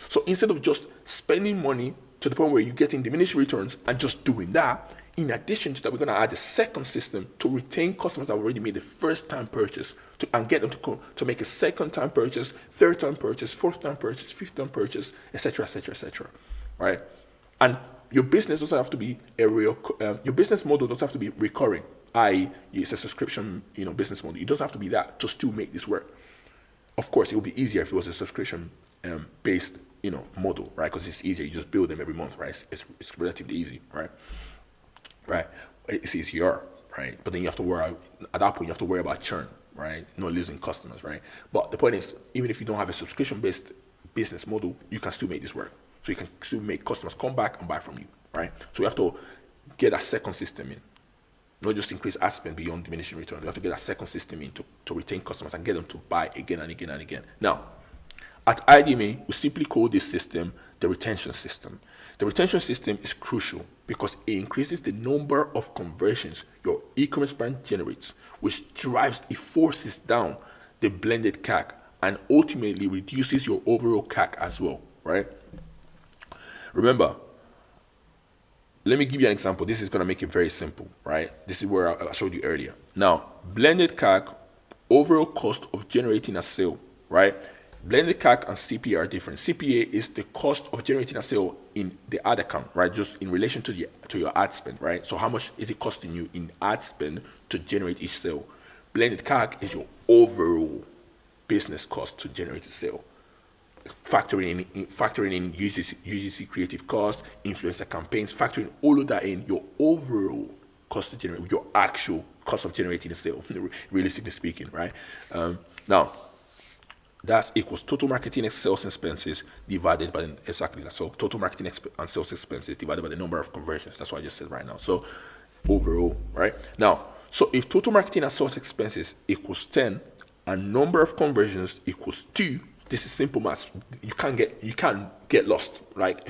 So instead of just spending money to the point where you're getting diminished returns and just doing that, in addition to that, we're going to add a second system to retain customers that have already made the first time purchase and get them to make a second time purchase, third time purchase, fourth time purchase, fifth time purchase, etc., etc., etc. Right? And your business doesn't have to be your business model doesn't have to be recurring, i.e., it's a subscription, business model. It doesn't have to be that to still make this work. Of course, it would be easier if it was a subscription based, model, right? Because it's easier. You just bill them every month, right? It's relatively easy, right? right? It's easier, right? But then you have to worry, at that point, you have to worry about churn, right? Not losing customers, right? But the point is, even if you don't have a subscription-based business model, you can still make this work. So you can still make customers come back and buy from you, right? So you have to get a second system in, not just increase ad spend beyond diminishing returns. You have to get a second system in to retain customers and get them to buy again and again and again. Now, at IDMA, we simply call this system the retention system. The retention system is crucial because it increases the number of conversions your e-commerce brand generates, which forces down the blended CAC and ultimately reduces your overall CAC as well, right? Remember, let me give you an example. This is going to make it very simple, right? This is where I showed you earlier. Now, blended CAC, overall cost of generating a sale, right? Blended CAC and CPA are different. CPA is the cost of generating a sale in the ad account, right? Just in relation to your ad spend, right? So how much is it costing you in ad spend to generate each sale? Blended CAC is your overall business cost to generate a sale. Factoring in UGC creative costs, influencer campaigns, factoring all of that in, your overall cost to generate, your actual cost of generating a sale, realistically speaking, right? Now, that equals total marketing and sales expenses divided by exactly that. So total marketing and sales expenses divided by the number of conversions. That's what I just said right now. So overall, right? Now, so if total marketing and sales expenses equals 10 and number of conversions equals 2, this is simple math. You can't get lost, right?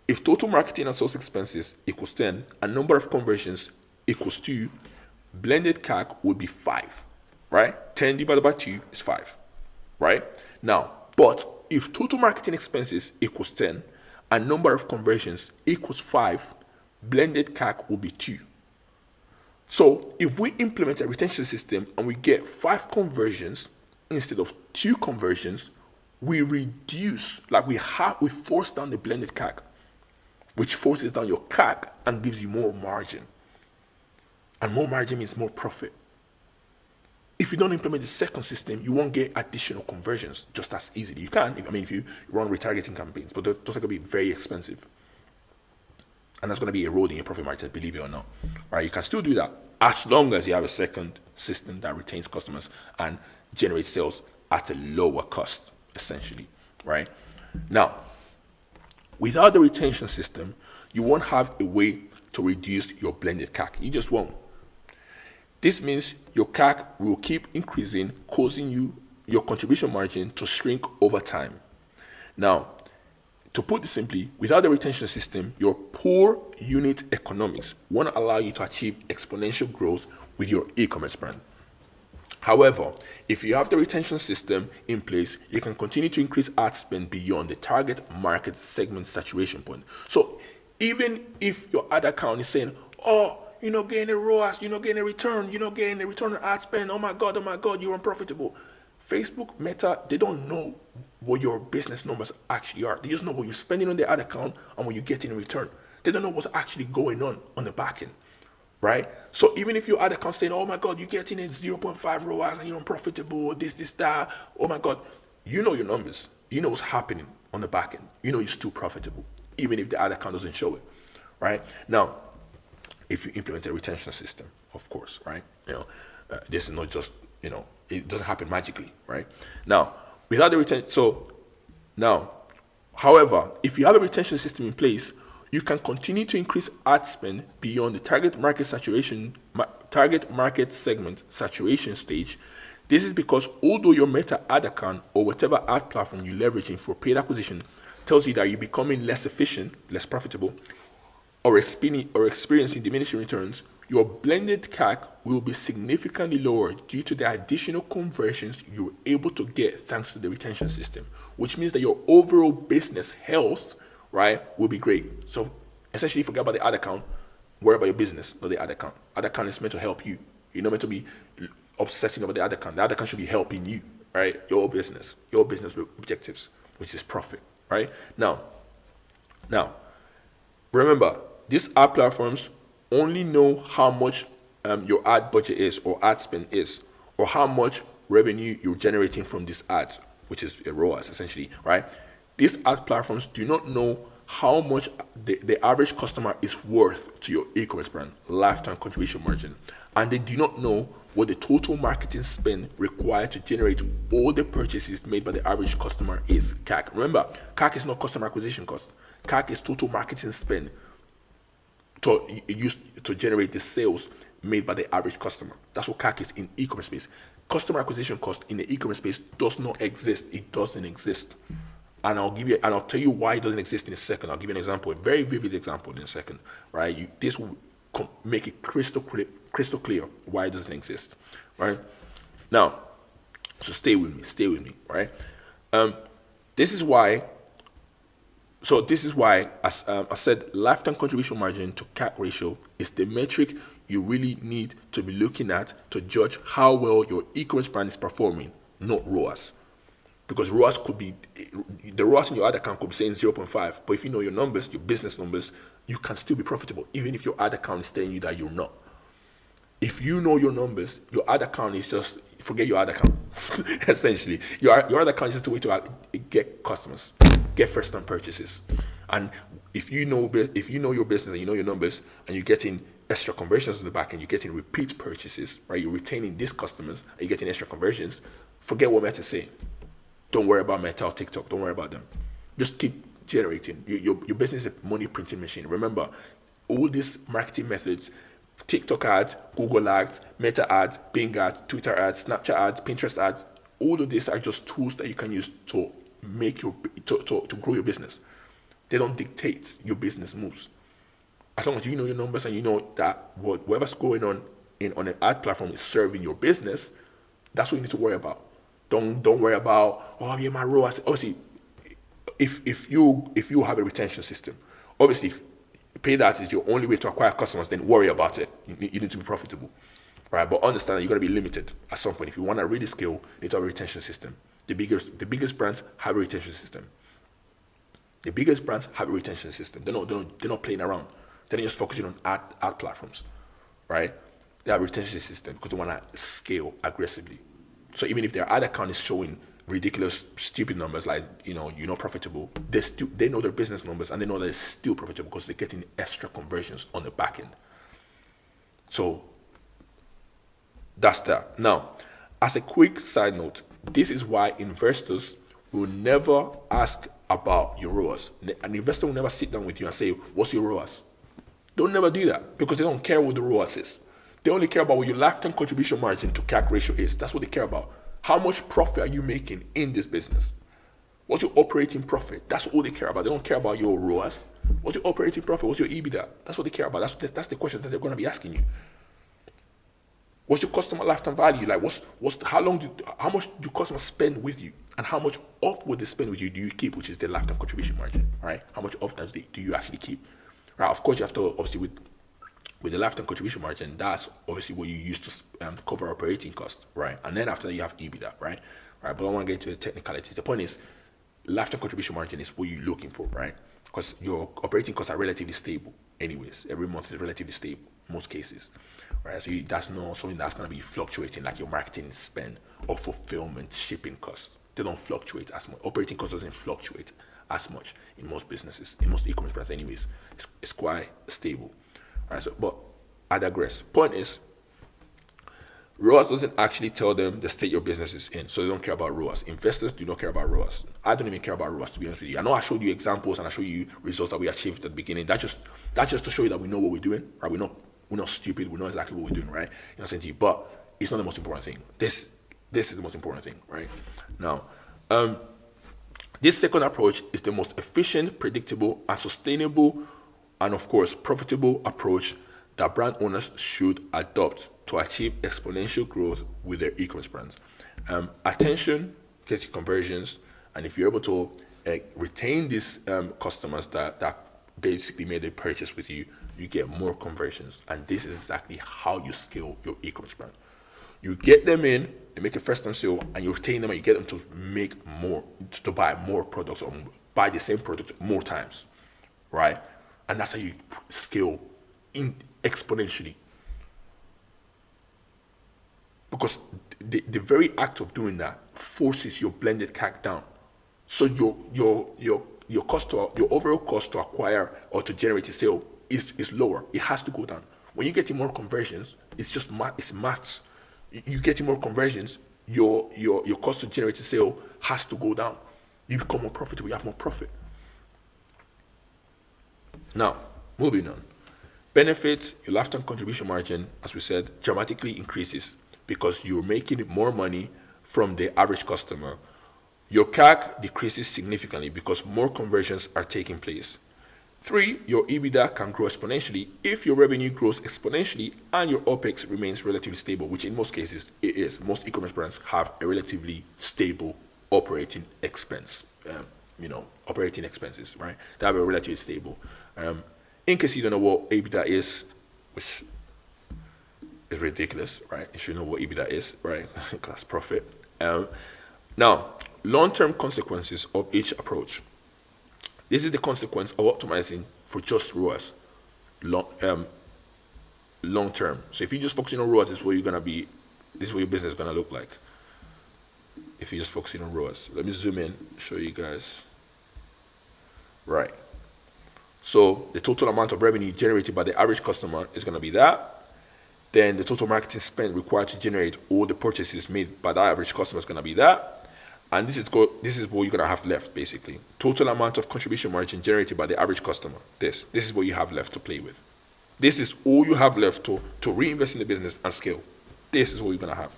If total marketing and sales expenses equals 10 and number of conversions equals 2, blended CAC would be 5, right? 10 divided by 2 is 5. Right? Now, but if total marketing expenses equals 10 and number of conversions equals 5, blended CAC will be 2. So if we implement a retention system and we get 5 conversions instead of 2 conversions, we reduce, we force down the blended CAC, which forces down your CAC and gives you more margin. And more margin means more profit. If you don't implement the second system, you won't get additional conversions just as easily. You can, if you run retargeting campaigns, but those are going to be very expensive. And that's going to be eroding your profit margin, believe it or not. Right? You can still do that as long as you have a second system that retains customers and generates sales at a lower cost, essentially. Right? Now, without the retention system, you won't have a way to reduce your blended CAC. You just won't. This means your CAC will keep increasing, causing your contribution margin to shrink over time. Now, to put it simply, without the retention system, your poor unit economics won't allow you to achieve exponential growth with your e-commerce brand. However, if you have the retention system in place, you can continue to increase ad spend beyond the target market segment saturation point. So even if your ad account is saying, oh, you're not getting a ROAS, you're not getting a return, you're not getting a return on ad spend, oh my God, you're unprofitable. Facebook, Meta, they don't know what your business numbers actually are. They just know what you're spending on the ad account and what you're getting in return. They don't know what's actually going on the back end, right? So even if your ad account saying, oh my God, you're getting a 0.5 ROAS and you're unprofitable, this, that, oh my God, you know your numbers. You know what's happening on the back end. You know you're still profitable, even if the ad account doesn't show it, right? Now, if you implement a retention system, of course, right? This is not just, it doesn't happen magically, right? Now, without the retention, however, if you have a retention system in place, you can continue to increase ad spend beyond the target market segment saturation stage. This is because although your Meta ad account or whatever ad platform you're leveraging for paid acquisition tells you that you're becoming less efficient, less profitable, or experiencing diminishing returns, your blended CAC will be significantly lower due to the additional conversions you're able to get thanks to the retention system, which means that your overall business health, right, will be great. So essentially, forget about the ad account, worry about your business, not the ad account. Ad account is meant to help you. You're not meant to be obsessing over the ad account. The ad account should be helping you, right? Your business objectives, which is profit, right? Now, remember, these ad platforms only know how much your ad budget is or ad spend is, or how much revenue you're generating from these ads, which is a ROAS essentially, right? These ad platforms do not know how much the average customer is worth to your e-commerce brand, lifetime contribution margin, and they do not know what the total marketing spend required to generate all the purchases made by the average customer is. CAC. Remember, CAC is not customer acquisition cost. CAC is total marketing spend to generate the sales made by the average customer. That's what CAC is in e-commerce space. Customer acquisition cost in the e-commerce space does not exist. It doesn't exist. And I'll tell you why it doesn't exist in a second. I'll give you an example, a very vivid example in a second, right? This will make it crystal clear why it doesn't exist, right? Now, so stay with me, right? This is why, as I said, lifetime contribution margin to CAC ratio is the metric you really need to be looking at to judge how well your e-commerce brand is performing, not ROAS. Because ROAS could be, the ROAS in your ad account could be saying 0.5, but if you know your numbers, your business numbers, you can still be profitable, even if your ad account is telling you that you're not. If you know your numbers, your ad account is just, forget your ad account, essentially. Your ad account is just a way to get customers, get first-time purchases. And if you know your business and you know your numbers, and you're getting extra conversions in the back end, you're getting repeat purchases, right? You're retaining these customers, and you're getting extra conversions, forget what Meta say. Don't worry about Meta or TikTok. Don't worry about them. Just keep generating. Your business is a money printing machine. Remember, all these marketing methods, TikTok ads, Google ads, Meta ads, Bing ads, Twitter ads, Snapchat ads, Pinterest ads, all of these are just tools that you can use to make to grow your business. They don't dictate your business moves. As long as you know your numbers and you know that whatever's going on on an ad platform is serving your business, that's what you need to worry about. Don't worry about, oh yeah, my ROAS. Obviously, if you have a retention system, obviously if paid ads is your only way to acquire customers, then worry about it. You need to be profitable, right? But understand that you're going to be limited at some point. If you want to really scale, you need to have a retention system. The biggest brands have a retention system. The biggest brands have a retention system. They're not playing around. They're just focusing on ad platforms, right? They have a retention system because they want to scale aggressively. So even if their ad account is showing ridiculous, stupid numbers like, you're not profitable, they know their business numbers and they know that it's still profitable because they're getting extra conversions on the back end. So that's that. Now, as a quick side note, this is why investors will never ask about your ROAS. An investor will never sit down with you and say, what's your ROAS? They'll never do that because they don't care what the ROAS is. They only care about what your lifetime contribution margin to CAC ratio is. That's what they care about. How much profit are you making in this business? What's your operating profit? That's all they care about. They don't care about your ROAS. What's your operating profit? What's your EBITDA? That's what they care about. That's the question that they're going to be asking you. What's your customer lifetime value? Like how much do customers spend with you? And how much of what they spend with you do you keep, which is the lifetime contribution margin, right? How much of that do you actually keep? Right? Of course, you have to, obviously, with the lifetime contribution margin, that's obviously what you use to cover operating costs, right? And then after that, you have EBITDA, right? But I don't want to get into the technicalities. The point is, lifetime contribution margin is what you're looking for, right? Because your operating costs are relatively stable anyways. Every month is relatively stable, most cases, right? So that's not something that's going to be fluctuating like your marketing spend or fulfillment, shipping costs. They don't fluctuate as much. Operating costs doesn't fluctuate as much in most businesses, in most e-commerce brands anyways. It's quite stable. All right, so, but I digress. Point is, ROAS doesn't actually tell them the state your business is in, so they don't care about ROAS. Investors do not care about ROAS. I don't even care about ROAS, to be honest with you. I know I showed you examples and I showed you results that we achieved at the beginning. That's just to show you that we know what we're doing, right? We're not stupid. We know exactly what we're doing, right? You know, saying to you, but it's not the most important thing. This is the most important thing, right? Now, this second approach is the most efficient, predictable, and sustainable, and of course, profitable approach that brand owners should adopt to achieve exponential growth with their e-commerce brands. Attention gets you conversions, and if you're able to retain these customers that basically made a purchase with you, you get more conversions. And this is exactly how you scale your e-commerce brand. You get them in, they make a first-time sale, and you retain them, and you get them to make more, to buy more products or buy the same product more times, right? And that's how you scale exponentially. Because the very act of doing that forces your blended CAC down. So your your overall cost to acquire or to generate a sale is lower. It has to go down. When you're getting more conversions, it's just it's maths. You're getting more conversions, your cost to generate a sale has to go down. You become more profitable. You have more profit. Now, moving on. Benefits, your lifetime contribution margin, as we said, dramatically increases because you're making more money from the average customer. Your CAC decreases significantly because more conversions are taking place. 3, your EBITDA can grow exponentially if your revenue grows exponentially and your OPEX remains relatively stable, which in most cases it is. Most e-commerce brands have a relatively stable operating expense. Operating expenses, right? They have a relatively stable. In case you don't know what EBITDA is, which is ridiculous, right? You should know what EBITDA is, right? Class profit. Now, long-term consequences of each approach. This is the consequence of optimizing for just ROAS, long term. So if you just focusing on ROAS, this is where you're gonna be. This is what your business is gonna look like. If you're just focusing on ROAS, let me zoom in, show you guys. Right. So the total amount of revenue generated by the average customer is gonna be that. Then the total marketing spend required to generate all the purchases made by the average customer is gonna be that. And this is what you're gonna have left, basically. Total amount of contribution margin generated by the average customer. This is what you have left to play with. This is all you have left to reinvest in the business and scale. This is what you're gonna have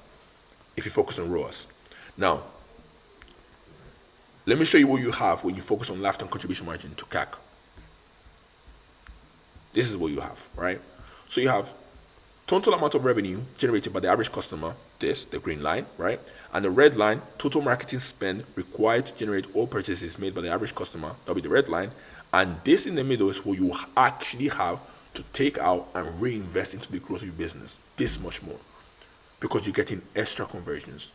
if you focus on ROAS. Now, let me show you what you have when you focus on lifetime contribution margin to CAC. This is what you have, right? So you have total amount of revenue generated by the average customer, the green line, right? And the red line, total marketing spend required to generate all purchases made by the average customer, that'll be the red line. And this in the middle is what you actually have to take out and reinvest into the growth of your business. This much more. Because you're getting extra conversions.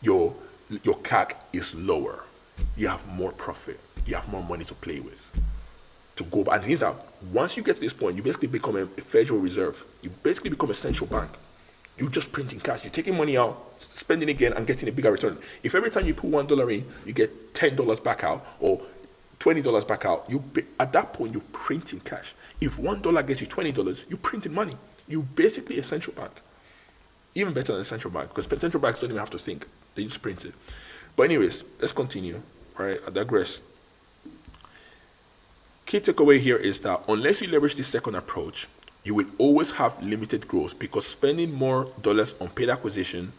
Your CAC is lower. You have more profit. You have more money to play with. To go back. And things are, once you get to this point, you basically become a Federal Reserve. You basically become a central bank. You're just printing cash. You're taking money out, spending again, and getting a bigger return. If every time you put $1 in, you get $10 back out or $20 back out, at that point you're printing cash. If $1 gets you $20, you're printing money. You're basically a central bank. Even better than a central bank, because central banks don't even have to think. They just print it. But anyways, let's continue. All right, I digress. Key takeaway here is that unless you leverage this second approach, you will always have limited growth because spending more dollars on paid acquisition,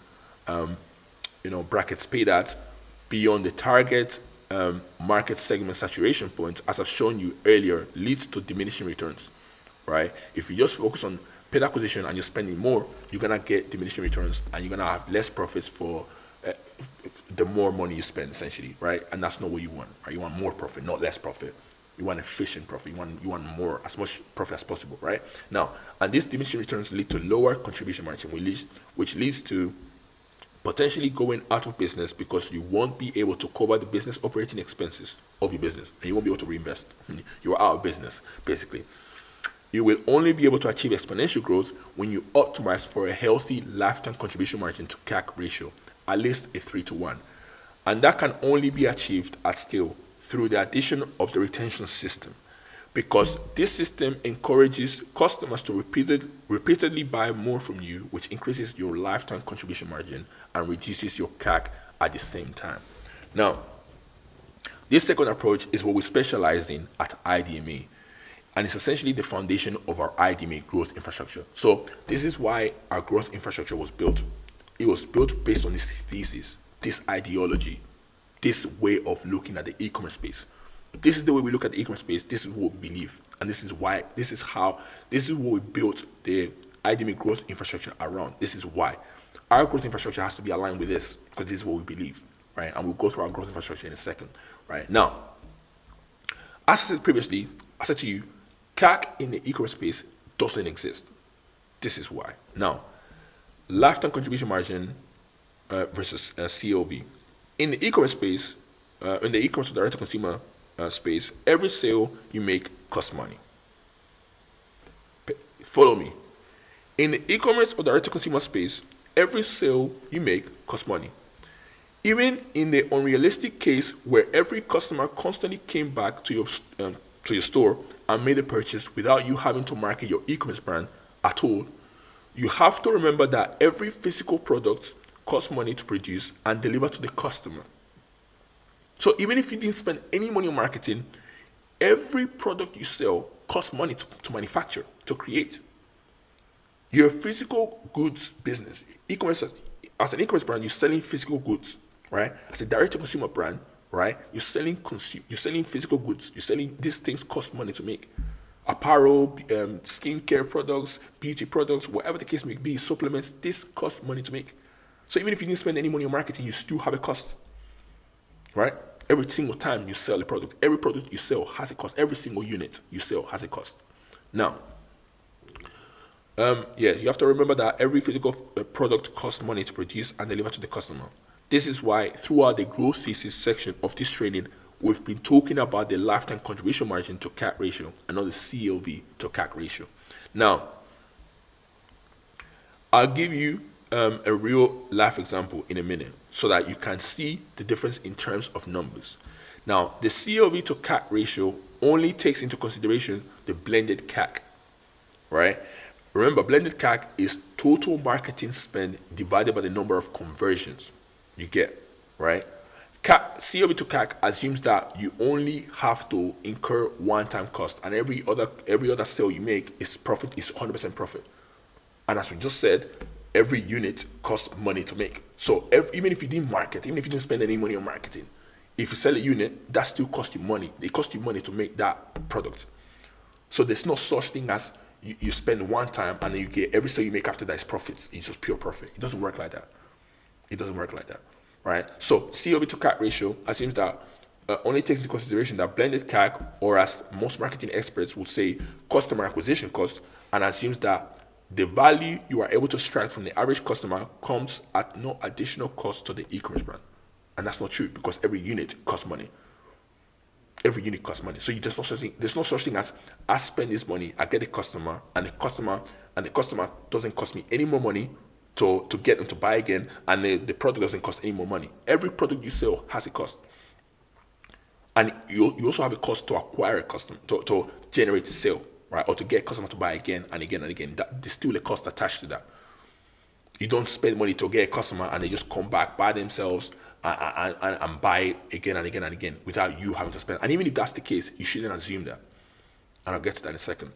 brackets paid at, beyond the target market segment saturation point, as I've shown you earlier, leads to diminishing returns, right? If you just focus on paid acquisition and you're spending more, you're gonna get diminishing returns and you're gonna have less profits for the more money you spend, essentially, right? And that's not what you want, right? You want more profit, not less profit. You want efficient profit. You want more, as much profit as possible, right? Now, and these diminishing returns lead to lower contribution margin, which leads to potentially going out of business because you won't be able to cover the business operating expenses of your business, and you won't be able to reinvest. You're out of business, basically. You will only be able to achieve exponential growth when you optimize for a healthy lifetime contribution margin to CAC ratio, at least a 3-to-1, and that can only be achieved at scale through the addition of the retention system, because this system encourages customers to repeatedly buy more from you, which increases your lifetime contribution margin and reduces your CAC at the same time. Now, this second approach is what we specialize in at IE DMA, and it's essentially the foundation of our IE DMA growth infrastructure. So this is why our growth infrastructure was built. It was built based on this thesis, this ideology, this way of looking at the e-commerce space. This is the way we look at the e-commerce space. This is what we believe, and this is what we built the IE DMA growth infrastructure around. This is why our growth infrastructure has to be aligned with this, because this is what we believe, right? And we'll go through our growth infrastructure in a second, right? Now, as I said previously, I said to you, CAC in the e-commerce space doesn't exist. This is why. Now, lifetime contribution margin versus COV. In the e-commerce space, in the e-commerce direct-to-consumer space, every sale you make costs money. Follow me. In the e-commerce or direct-to-consumer space, every sale you make costs money. Even in the unrealistic case where every customer constantly came back to your store and made a purchase without you having to market your e-commerce brand at all, you have to remember that every physical product costs money to produce and deliver to the customer. So even if you didn't spend any money on marketing, every product you sell costs money to manufacture, to create. You're a physical goods business. E-commerce, as an e-commerce brand, you're selling physical goods, right? As a direct-to-consumer brand, right? You're selling physical goods. You're selling these things cost money to make. Apparel, skincare products, beauty products, whatever the case may be, supplements, this costs money to make. So even if you didn't spend any money on marketing, you still have a cost, right? Every single time you sell a product, every product you sell has a cost. Every single unit you sell has a cost. Now, you have to remember that every physical product costs money to produce and deliver to the customer. This is why throughout the growth thesis section of this training, we've been talking about the lifetime contribution margin to CAC ratio and not the CLV to CAC ratio. Now, I'll give you a real life example in a minute so that you can see the difference in terms of numbers. Now, the CLV to CAC ratio only takes into consideration the blended CAC, right? Remember, blended CAC is total marketing spend divided by the number of conversions you get, right? CLV to CAC assumes that you only have to incur one-time cost, and every other sale you make is 100% profit. And as we just said, every unit costs money to make. So even if you didn't market, even if you didn't spend any money on marketing, if you sell a unit, that still costs you money. It costs you money to make that product. So there's no such thing as you spend one time and then you get every sale you make after that is profits. It's just pure profit. It doesn't work like that. It doesn't work like that, right? So CLV to CAC ratio assumes that only takes into consideration that blended CAC, or as most marketing experts would say, customer acquisition cost, and assumes that the value you are able to extract from the average customer comes at no additional cost to the e-commerce brand. And that's not true, because every unit costs money. Every unit costs money. So there's no such thing as I spend this money, I get a customer, and the customer doesn't cost me any more money to get them to buy again, and the product doesn't cost any more money. Every product you sell has a cost. And you also have a cost to acquire a customer, to generate a sale, right? Or to get a customer to buy again and again and again. There's still a cost attached to that. You don't spend money to get a customer and they just come back by themselves and buy again and again and again without you having to spend. And even if that's the case, you shouldn't assume that. And I'll get to that in a second.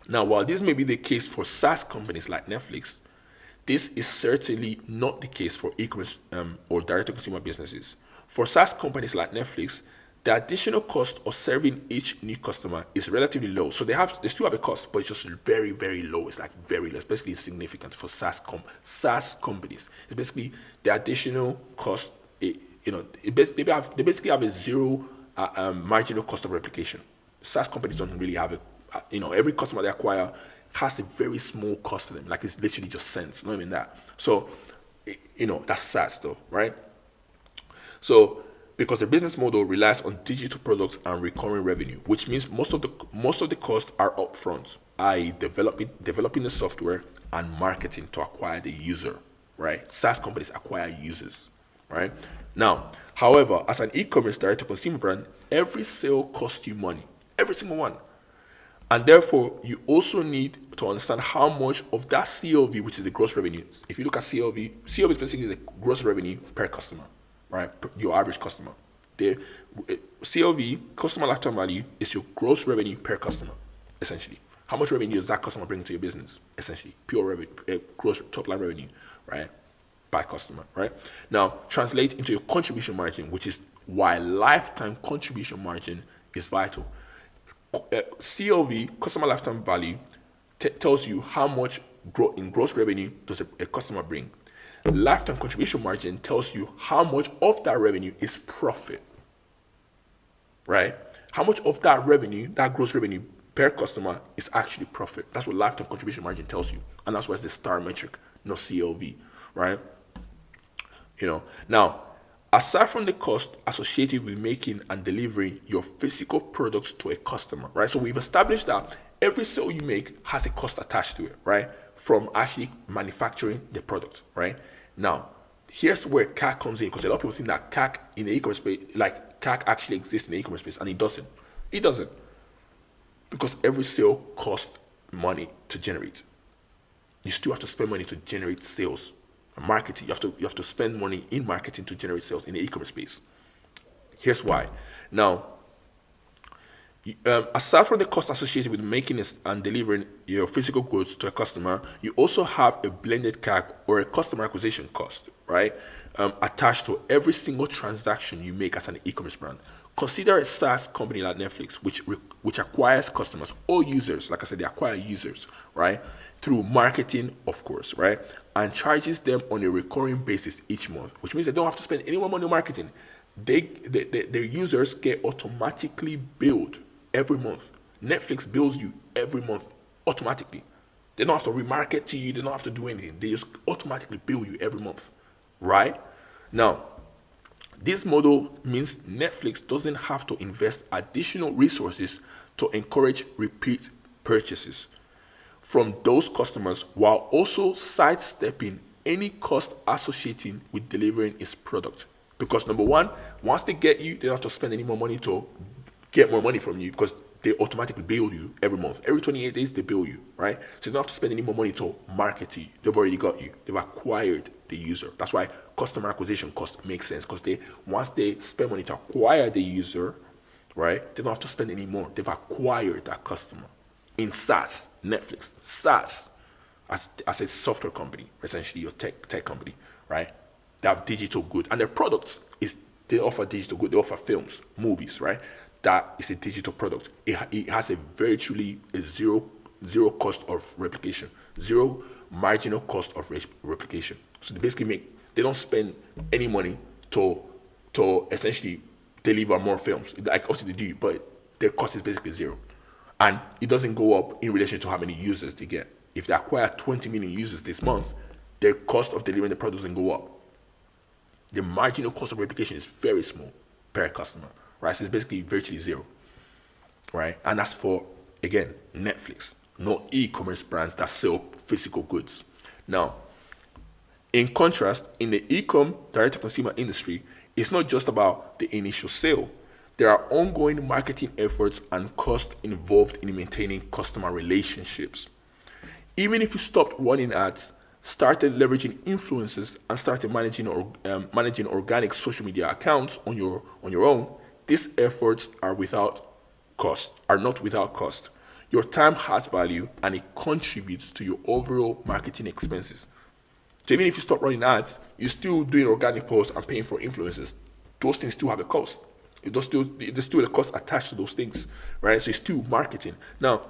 Now, while this may be the case for SaaS companies like Netflix, this is certainly not the case for e-commerce or direct-to-consumer businesses. For SaaS companies like Netflix, the additional cost of serving each new customer is relatively low. So they still have a cost, but it's just very, very low. It's like very low. It's basically insignificant for SaaS companies. It's basically the additional cost. They basically have a zero marginal cost of replication. SaaS companies don't really have every customer they acquire has a very small cost to them. Like it's literally just cents, not even that. So, that's SaaS though, right? So, because the business model relies on digital products and recurring revenue, which means most of the costs are upfront, i.e. developing the software and marketing to acquire the user, right? SaaS companies acquire users, right? Now, however, as an e-commerce direct-to-consumer brand, every sale costs you money, every single one. And therefore, you also need to understand how much of that CLV, which is the gross revenue. If you look at CLV is basically the gross revenue per customer, right? Your average customer. The CLV, customer lifetime value, is your gross revenue per customer, essentially. How much revenue does that customer bring to your business? Essentially, pure revenue, gross top line revenue, right? By customer, right? Now, translate into your contribution margin, which is why lifetime contribution margin is vital. CLV, customer lifetime value, tells you how much in gross revenue does a customer bring. Lifetime contribution margin tells you how much of that revenue is profit, right? How much of that revenue, that gross revenue per customer, is actually profit. That's what lifetime contribution margin tells you. And that's why it's the star metric, not CLV, right? Now, aside from the cost associated with making and delivering your physical products to a customer, right? So we've established that every sale you make has a cost attached to it, right? From actually manufacturing the product, right? Now, Here's where CAC comes in, because a lot of people think that CAC in the e-commerce space, like CAC actually exists in the e-commerce space, and it doesn't. It doesn't, because every sale costs money to generate. You still have to spend money to generate sales. Marketing, you have to spend money in marketing to generate sales in the e-commerce space. Here's why. Now, aside from the cost associated with making and delivering your physical goods to a customer, you also have a blended CAC, or a customer acquisition cost, right? Attached to every single transaction you make as an e-commerce brand. Consider a SaaS company like Netflix, which acquires customers or users. Like I said, they acquire users, right? Through marketing, of course, right? And charges them on a recurring basis each month, which means they don't have to spend any more money on marketing. Their users get automatically billed every month. Netflix bills you every month automatically. They don't have to remarket to you. They don't have to do anything. They just automatically bill you every month, right? Now, this model means Netflix doesn't have to invest additional resources to encourage repeat purchases from those customers, while also sidestepping any cost associated with delivering its product. Because number one, once they get you, they don't have to spend any more money to get more money from you, because they automatically bill you every month. Every 28 days, they bill you, right? So you don't have to spend any more money to market to you. They've already got you. They've acquired the user. That's why customer acquisition cost makes sense, because once they spend money to acquire the user, right, they don't have to spend any more. They've acquired that customer. In SaaS, Netflix, SaaS, as a software company, essentially your tech company, right? They have digital goods, and their products they offer digital goods. They offer films, movies, right? That is a digital product. It has virtually a zero cost of replication, zero marginal cost of replication. So they don't spend any money to essentially deliver more films. Like obviously they do, but their cost is basically zero, and it doesn't go up in relation to how many users they get. If they acquire 20 million users this month, their cost of delivering the product doesn't go up. The marginal cost of replication is very small per customer, right? So it's basically virtually zero, right? And that's for, again, Netflix, not e-commerce brands that sell physical goods. Now, in contrast, in the e-com direct-to-consumer industry, it's not just about the initial sale. There are ongoing marketing efforts and costs involved in maintaining customer relationships. Even if you stopped running ads, started leveraging influencers, and started managing organic social media accounts on your own, these efforts are not without cost. Your time has value, and it contributes to your overall marketing expenses. So even if you stop running ads, you're still doing organic posts and paying for influencers. Those things still have a cost. There's still a cost attached to those things, right? So it's still marketing. Now,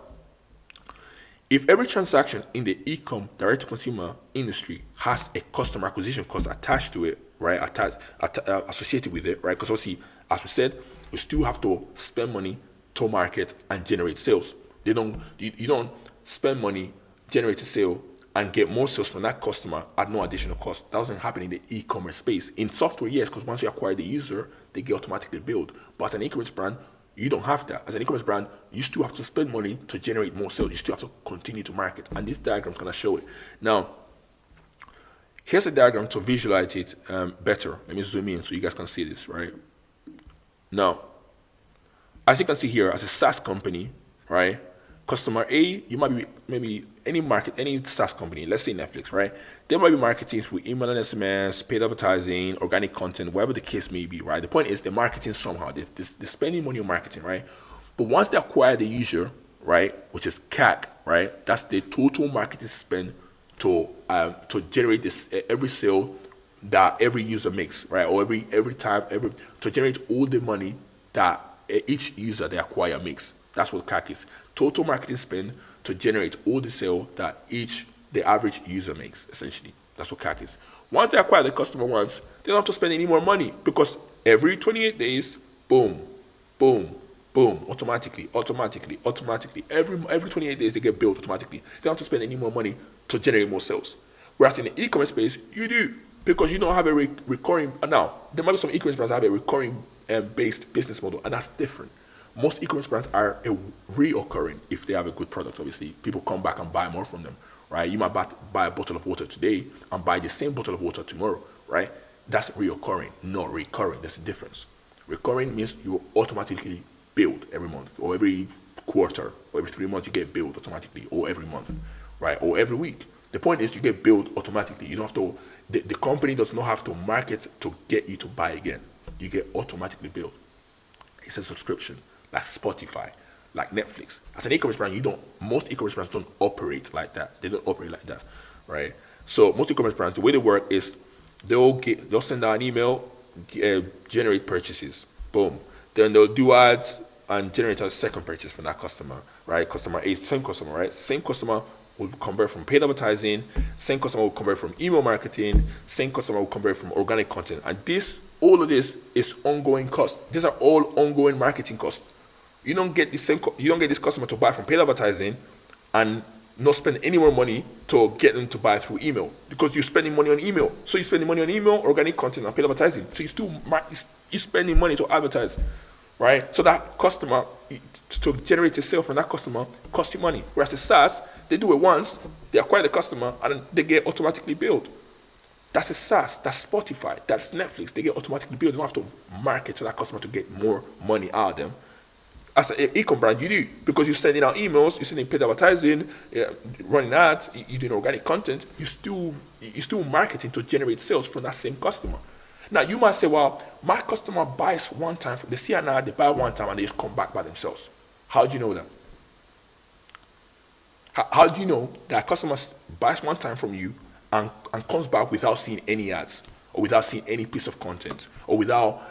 if every transaction in the e-com direct-to-consumer industry has a customer acquisition cost attached to it, right, associated with it, right, because obviously, as we said, you still have to spend money to market and generate sales. You don't spend money, generate a sale, and get more sales from that customer at no additional cost. That doesn't happen in the e-commerce space. In software, yes, because once you acquire the user, they get automatically billed. But as an e-commerce brand, you don't have that. As an e-commerce brand, you still have to spend money to generate more sales. You still have to continue to market. And this diagram is going to show it. Now, here's a diagram to visualize it better. Let me zoom in so you guys can see this, right? Now, as you can see here, as a SaaS company, right? Customer A, you might be maybe any SaaS company, let's say Netflix, right? They might be marketing through email and SMS, paid advertising, organic content, whatever the case may be, right? The point is they're marketing somehow. They're spending money on marketing, right? But once they acquire the user, right, which is CAC, right? That's the total marketing spend to generate this every sale that every user makes, right? Or every time to generate all the money that each user they acquire makes. That's what CAC is. Total marketing spend to generate all the sale that the average user makes, essentially. That's what CAC is. Once they acquire the customer once, they don't have to spend any more money, because every 28 days, boom, boom, boom, automatically. Every 28 days they get billed automatically. They don't have to spend any more money to generate more sales. Whereas in the e-commerce space, you do, because you don't have a recurring. Now, there might be some e-commerce brands that have a recurring based business model, and that's different. Most e-commerce brands are reoccurring if they have a good product. Obviously, people come back and buy more from them, right? You might buy a bottle of water today and buy the same bottle of water tomorrow, right? That's reoccurring, not recurring. There's a difference. Recurring means you automatically build every month or every quarter or every 3 months you get billed automatically, or every month, right? Or every week. The point is you get billed automatically. You don't have to, the company does not have to market to get you to buy again. You get automatically billed. It's a subscription, like Spotify, like Netflix. As an e-commerce brand, most e-commerce brands don't operate like that. They don't operate like that, right? So most e-commerce brands, the way they work is they'll send out an email, generate purchases, boom. Then they'll do ads and generate a second purchase from that customer, right? Customer A, same customer, right? Same customer will convert from paid advertising, same customer will convert from email marketing, same customer will convert from organic content. And all of this is ongoing cost. These are all ongoing marketing costs. You don't get this customer to buy from paid advertising and not spend any more money to get them to buy through email, because you're spending money on email. So you're spending money on email, organic content, and paid advertising. So you're spending money to advertise, right? So that customer, to generate a sale from that customer, costs you money. Whereas the SaaS, they do it once, they acquire the customer, and they get automatically billed. That's a SaaS, that's Spotify, that's Netflix. They get automatically billed. You don't have to market to that customer to get more money out of them. As an e-com brand, you do, because you're sending out emails, you're sending paid advertising, running ads, you're doing organic content. You're still marketing to generate sales from that same customer. Now you might say, well, my customer buys one time, they see an ad, they buy one time, and they just come back by themselves. How do you know that? How do you know that customer buys one time from you and comes back without seeing any ads, or without seeing any piece of content, or without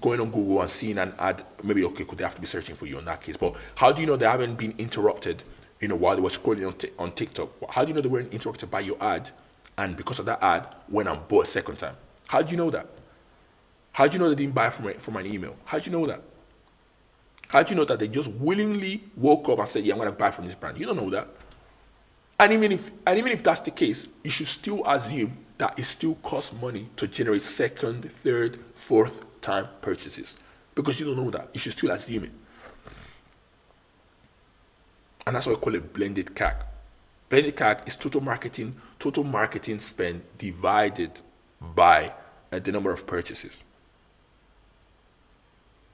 going on Google and seeing an ad? Maybe, okay, could they have to be searching for you in that case? But how do you know they haven't been interrupted, while they were scrolling on TikTok? How do you know they weren't interrupted by your ad, and because of that ad, went and bought a second time? How do you know that? How do you know they didn't buy from an email? How do you know that? How do you know that they just willingly woke up and said, yeah, I'm going to buy from this brand? You don't know that. And even if that's the case, you should still assume that it still costs money to generate second, third, fourth time purchases, because you don't know that. You should still assume it. And that's why we call it blended CAC. Blended CAC is total marketing spend divided by the number of purchases.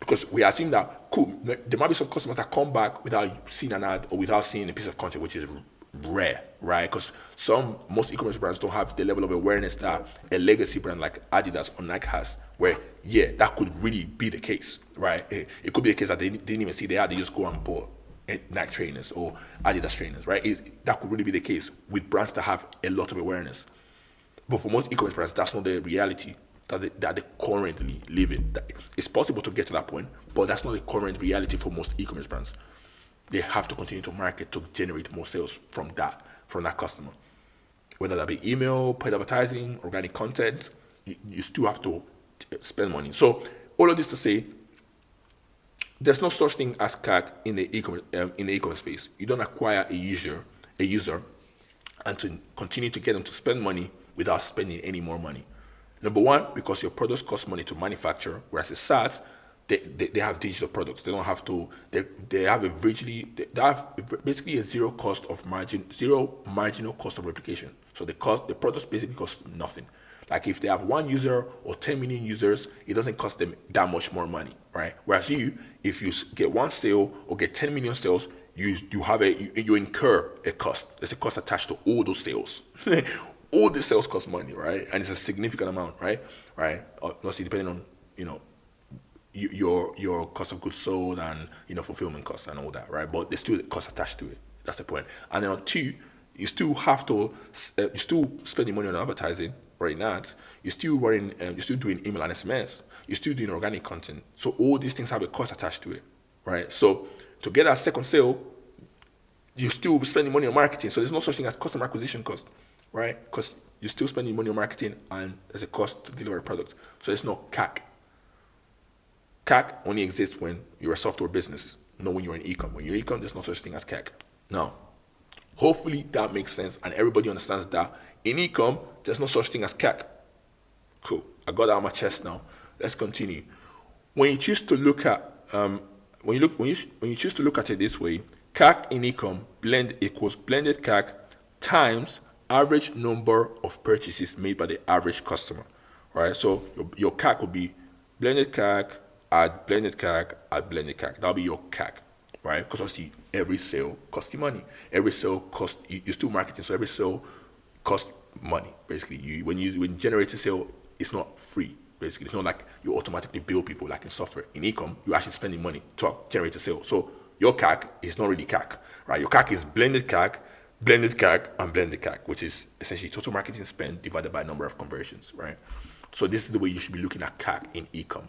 Because we assume that, cool, there might be some customers that come back without seeing an ad or without seeing a piece of content, which is rare, right? Because most e-commerce brands don't have the level of awareness that a legacy brand like Adidas or Nike has, where, yeah, that could really be the case, right? It could be the case that they didn't even see the ad, they just go and bought Nike trainers or Adidas trainers, right? That could really be the case with brands that have a lot of awareness. But for most e-commerce brands, that's not the reality that they currently live in. It's possible to get to that point, but that's not the current reality for most e-commerce brands. They have to continue to market to generate more sales from that customer. Whether that be email, paid advertising, organic content, you still have to spend money. So all of this to say, there's no such thing as CAC in the e-commerce space. You don't acquire a user, and to continue to get them to spend money without spending any more money. Number one, because your products cost money to manufacture, whereas a SaaS, they have digital products. They don't have to. They have basically a zero marginal cost of replication. So the products basically cost nothing. Like if they have 1 user or 10 million users, it doesn't cost them that much more money, right? Whereas if you get 1 sale or get 10 million sales, you incur a cost. There's a cost attached to all those sales. All the sales cost money, right? And it's a significant amount, right? Obviously, depending on your cost of goods sold and fulfillment costs and all that, right? But there's still a cost attached to it. That's the point. And then on 2, you still have to you're still spending money on advertising, right? Ads. You're still doing email and SMS. You're still doing organic content. So all these things have a cost attached to it, right? So to get that second sale, you're still spending money on marketing. So there's no such thing as customer acquisition cost, right? Because you're still spending money on marketing and there's a cost to deliver a product. So there's no CAC. CAC only exists when you're a software business, not when you're an e-com. When you're e-com, there's no such thing as CAC. Now, hopefully that makes sense and everybody understands that in e-com, there's no such thing as CAC. Cool. I got that on my chest now. Let's continue. When you choose to look at when you choose to look at it this way, CAC in e-com equals blended CAC times average number of purchases made by the average customer. right? So your CAC would be blended CAC, add blended CAC, add blended CAC. That'll be your CAC, right? Because obviously every sale costs you money. Every sale costs, you're still marketing, so every sale costs money, basically. When you generate a sale, it's not free. Basically, it's not like you automatically bill people like in software. In e-com, you're actually spending money to generate a sale. So your CAC is not really CAC, right? Your CAC is blended CAC, and blended CAC, which is essentially total marketing spend divided by number of conversions, right? So this is the way you should be looking at CAC in e-com,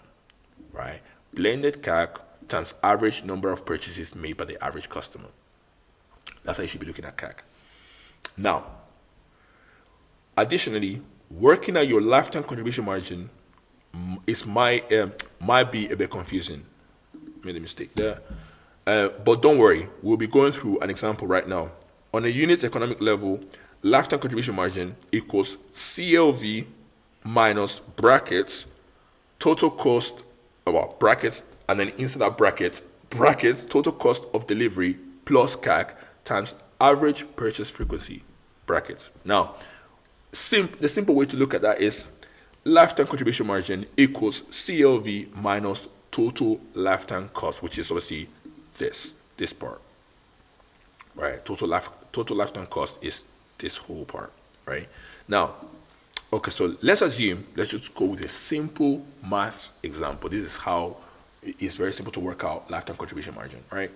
right? Blended CAC times average number of purchases made by the average customer. That's how you should be looking at CAC. Now, additionally, working at your lifetime contribution margin might be a bit confusing. Made a mistake there. But don't worry, we'll be going through an example right now. On a unit economic level, lifetime contribution margin equals CLV minus brackets, total cost, brackets, and then inside that brackets, total cost of delivery plus CAC times average purchase frequency, brackets. Now, the simple way to look at that is lifetime contribution margin equals CLV minus total lifetime cost, which is obviously this part, right? Total lifetime cost is this whole part, right? Now, okay, so let's just go with a simple maths example. This is how it's very simple to work out lifetime contribution margin, right?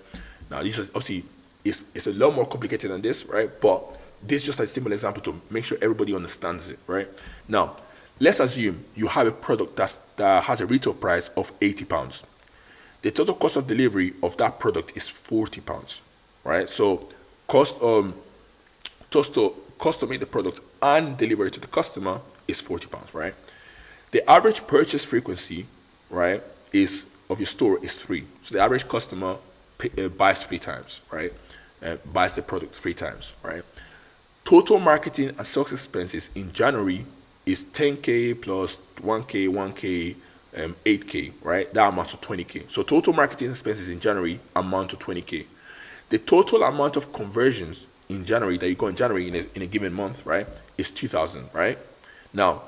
Now, this is obviously it's a lot more complicated than this, right? But this is just a simple example to make sure everybody understands it, right? Now, let's assume you have a product that has a retail price of £80. The total cost of delivery of that product is £40, right? So cost to make the product and deliver it to the customer is £40, right? The average purchase frequency, right, of your store is 3. So the average customer buys 3 times, right? Buys the product 3 times, right? Total marketing and sales expenses in January is 10K plus 1K, 8K, right? That amounts to 20K. So total marketing expenses in January amount to 20K. The total amount of conversions in January that you got in January in a given month, right, is 2,000, right? Now,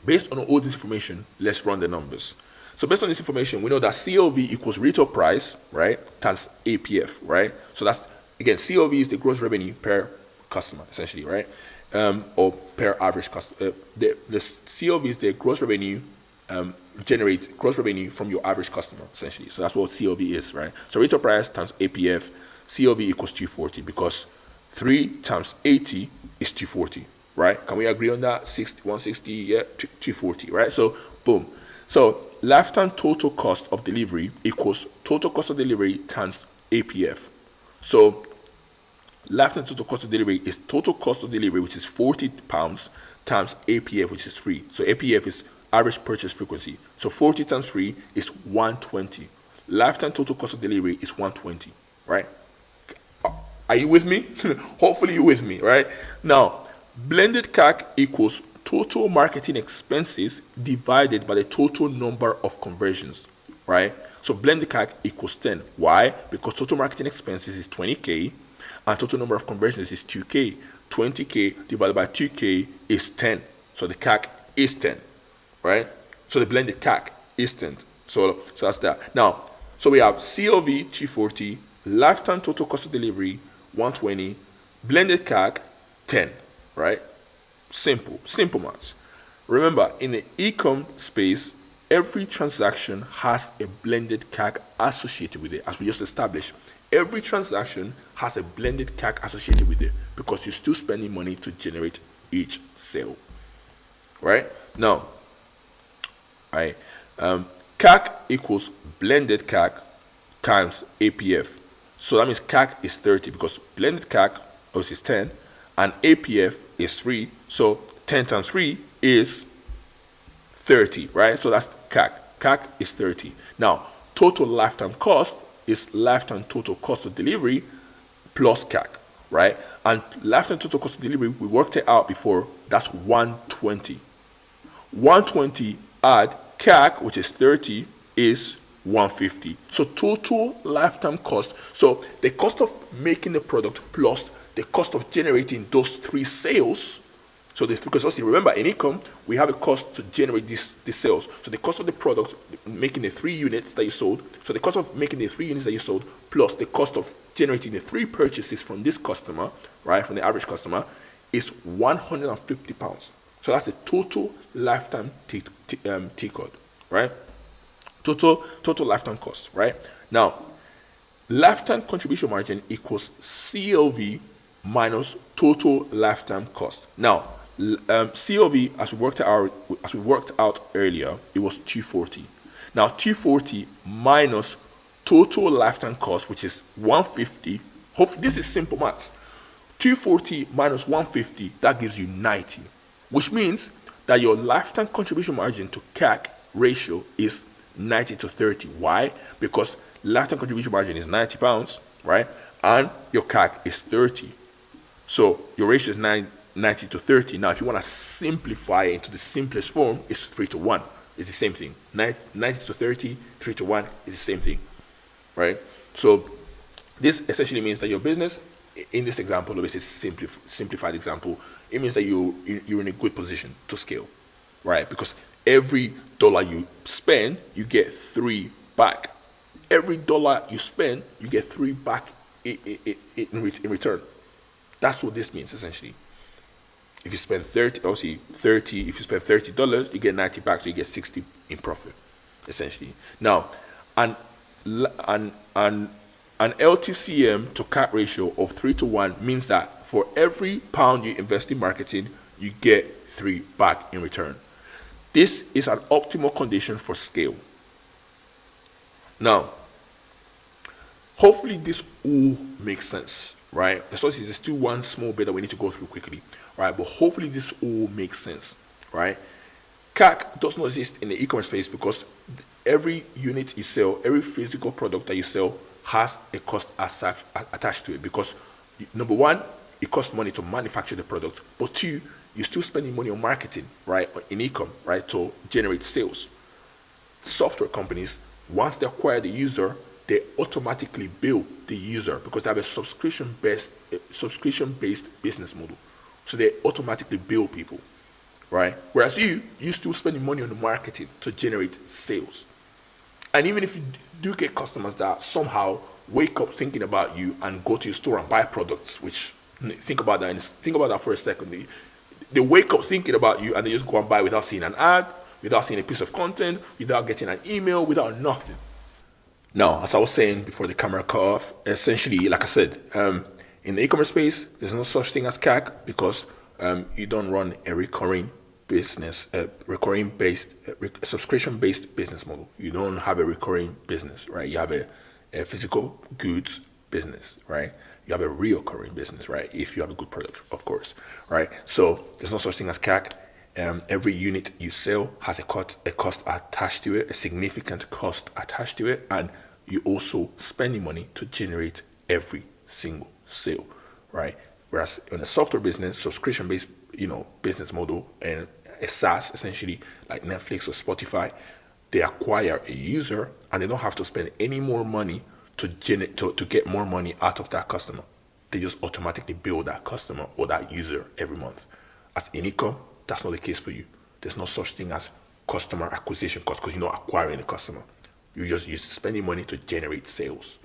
based on all this information, let's run the numbers. So based on this information, we know that CLV equals retail price, right, times APF, right? So that's, again, CLV is the gross revenue per customer, essentially, right? Or per average customer. The CLV is the gross revenue, generate gross revenue from your average customer, essentially. So that's what CLV is, right? So retail price times APF, CLV equals 240 because 3 times 80 is 240, right? Can we agree on that? 160, yeah, 240, right? So boom. So lifetime total cost of delivery equals total cost of delivery times APF. So lifetime total cost of delivery is total cost of delivery, which is £40, times APF, which is 3. So APF is average purchase frequency. So 40 times 3 is 120. Lifetime total cost of delivery is 120, right? Are you with me? Hopefully you're with me, right? Now, blended CAC equals total marketing expenses divided by the total number of conversions, right? So blended CAC equals 10. Why? Because total marketing expenses is 20K and total number of conversions is 2K. 20K divided by 2K is 10. So the CAC is 10, right? So the blended CAC is 10. So that's that. Now, so we have CLV 240, lifetime total cost of delivery 120, blended CAC 10, right? Simple maths. Remember, in the e-com space, every transaction has a blended CAC associated with it, as we just established. Every transaction has a blended CAC associated with it because you're still spending money to generate each sale, right? Now, right, CAC equals blended CAC times APF. So that means CAC is 30 because blended CAC obviously is 10 and APF is 3. So 10 times 3 is 30, right? So that's CAC. CAC is 30. Now, total lifetime cost is lifetime total cost of delivery plus CAC, right? And lifetime total cost of delivery, we worked it out before, that's 120. 120 add CAC, which is 30, is 150. So total lifetime cost, so the cost of making the product plus the cost of generating those 3 sales So this, because also remember in income, we have a cost to generate this sales. So the cost of the product, making the 3 units that you sold. So the cost of making the 3 units that you sold, plus the cost of generating the 3 purchases from this customer, right, from the average customer, is £150. So that's the total lifetime T code, right? Total lifetime cost, right? Now, lifetime contribution margin equals CLV minus total lifetime cost. Now, CLV, as we worked out earlier, it was 240. Now, 240 minus total lifetime cost, which is 150. Hopefully, this is simple maths. 240 minus 150, that gives you 90, which means that your lifetime contribution margin to CAC ratio is 90 to 30. Why? Because lifetime contribution margin is £90, right? And your CAC is 30. So your ratio is 90 to 30. Now, if you want to simplify it into the simplest form, it's 3 to 1. It's the same thing. 90 to 30, 3 to 1 is the same thing, right? So this essentially means that your business, in this example, this is simplified example, it means that you're in a good position to scale, right? Because every dollar you spend, you get 3 back. Every dollar you spend, you get 3 back in return. That's what this means essentially. If you spend 30, obviously 30, if you spend $30, you get 90 back, so you get 60 in profit, essentially. Now, an LTCM to CAC ratio of 3 to 1 means that for every pound you invest in marketing, you get 3 back in return. This is an optimal condition for scale. Now, hopefully this all makes sense, right? There's still one small bit that we need to go through quickly, right? But hopefully this all makes sense, right? CAC does not exist in the e-commerce space because every unit you sell, every physical product that you sell has a cost attached to it, because number one, it costs money to manufacture the product, but two, you're still spending money on marketing, right, in e-com, right, to generate sales. Software companies, once they acquire the user, they automatically bill the user because they have a subscription-based business model. So they automatically bill people, right? Whereas you're still spending money on the marketing to generate sales. And even if you do get customers that somehow wake up thinking about you and go to your store and buy products, which think about that for a second. They wake up thinking about you and they just go and buy without seeing an ad, without seeing a piece of content, without getting an email, without nothing. Now, as I was saying before the camera cut off, essentially, like I said, in the e-commerce space, there's no such thing as CAC because you don't run a recurring business, subscription-based business model. You don't have a recurring business, right? You have a physical goods business, right? You have a reoccurring business, right? If you have a good product, of course, right? So there's no such thing as CAC. Every unit you sell has a cost attached to it, a significant cost attached to it, and you also spending money to generate every single sale, right? Whereas in a software business, subscription-based, business model, and a SaaS, essentially like Netflix or Spotify, they acquire a user and they don't have to spend any more money to get more money out of that customer. They just automatically bill that customer or that user every month. As in e-com, that's not the case for you. There's no such thing as customer acquisition cost because you're not acquiring the customer. You're spending money to generate sales,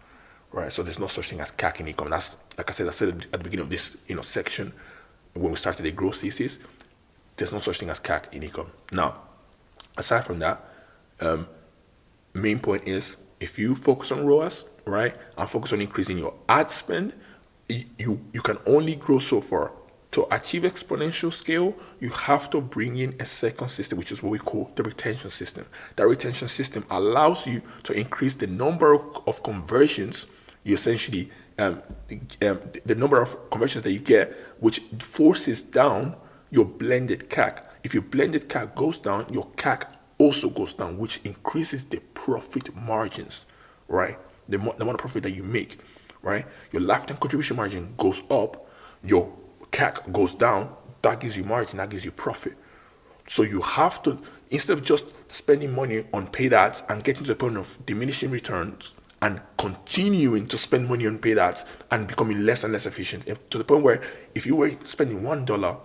right? So there's no such thing as CAC in e-com. That's, like I said at the beginning of this section when we started the growth thesis. There's no such thing as CAC in e-com. Now, aside from that, main point is if you focus on ROAS, right, and focus on increasing your ad spend, you can only grow so far. To achieve exponential scale, you have to bring in a second system, which is what we call the retention system. That retention system allows you to increase the number of conversions you essentially, the number of conversions that you get, which forces down your blended CAC. If your blended CAC goes down, your CAC also goes down, which increases the profit margins, right? The amount of profit that you make, right? Your lifetime contribution margin goes up, your CAC goes down, that gives you margin, that gives you profit. So you have to, instead of just spending money on paid ads and getting to the point of diminishing returns and continuing to spend money on paid ads and becoming less and less efficient, to the point where if you were spending $1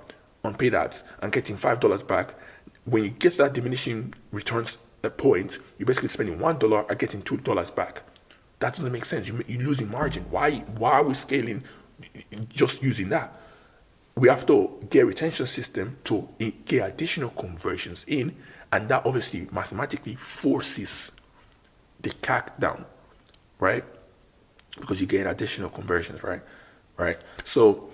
on paid ads and getting $5 back, when you get to that diminishing returns point, you're basically spending $1 and getting $2 back. That doesn't make sense. You're losing margin. Why are we scaling just using that? We have to get a retention system to get additional conversions in, and that obviously mathematically forces the CAC down, right? Because you get additional conversions, right? So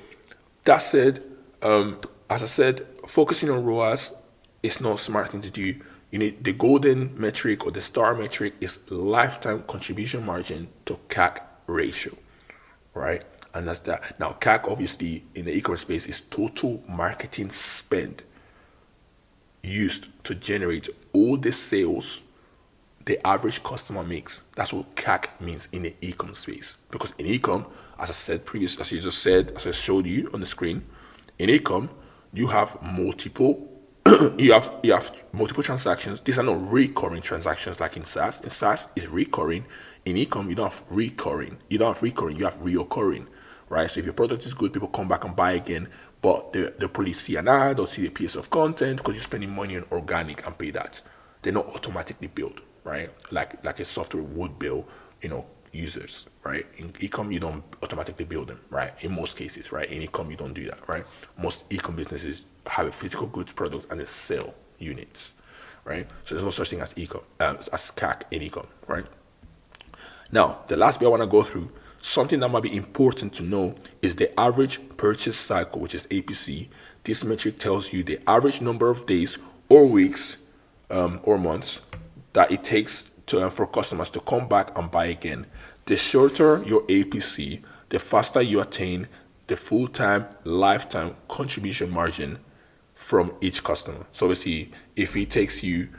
that said, as I said, focusing on ROAS is not a smart thing to do. You need the golden metric or the star metric is lifetime contribution margin to CAC ratio, right? And that's that. Now, CAC obviously in the e-commerce space is total marketing spend used to generate all the sales the average customer makes. That's what CAC means in the e-com space. Because in e-com, as I said previously, as you just said, as I showed you on the screen, in e-com, you have multiple you have multiple transactions. These are not recurring transactions like in SaaS. In SaaS, it's recurring. In e-com, you don't have recurring. You have reoccurring, right? So if your product is good, people come back and buy again, but they'll probably see an ad or see a piece of content because you're spending money on organic and paid ads. They're not automatically built, right? Like a software would build, users, right? In e-com, you don't automatically build them, right? In most cases, right? In e-com, you don't do that, right? Most e-com businesses have a physical goods product and they sell units, right? So there's no such thing as e-com, as CAC in e-com, right? Now, the last bit I want to go through, something that might be important to know is the average purchase cycle, which is APC. This metric tells you the average number of days or weeks or months that it takes for customers to come back and buy again. The shorter your APC, the faster you attain the full-time lifetime contribution margin from each customer. So obviously, if it takes you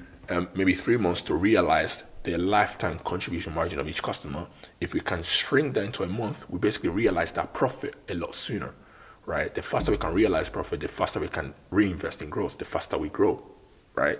maybe 3 months to realize the lifetime contribution margin of each customer, if we can shrink that into a month, we basically realize that profit a lot sooner, right? The faster we can realize profit, the faster we can reinvest in growth, the faster we grow, right?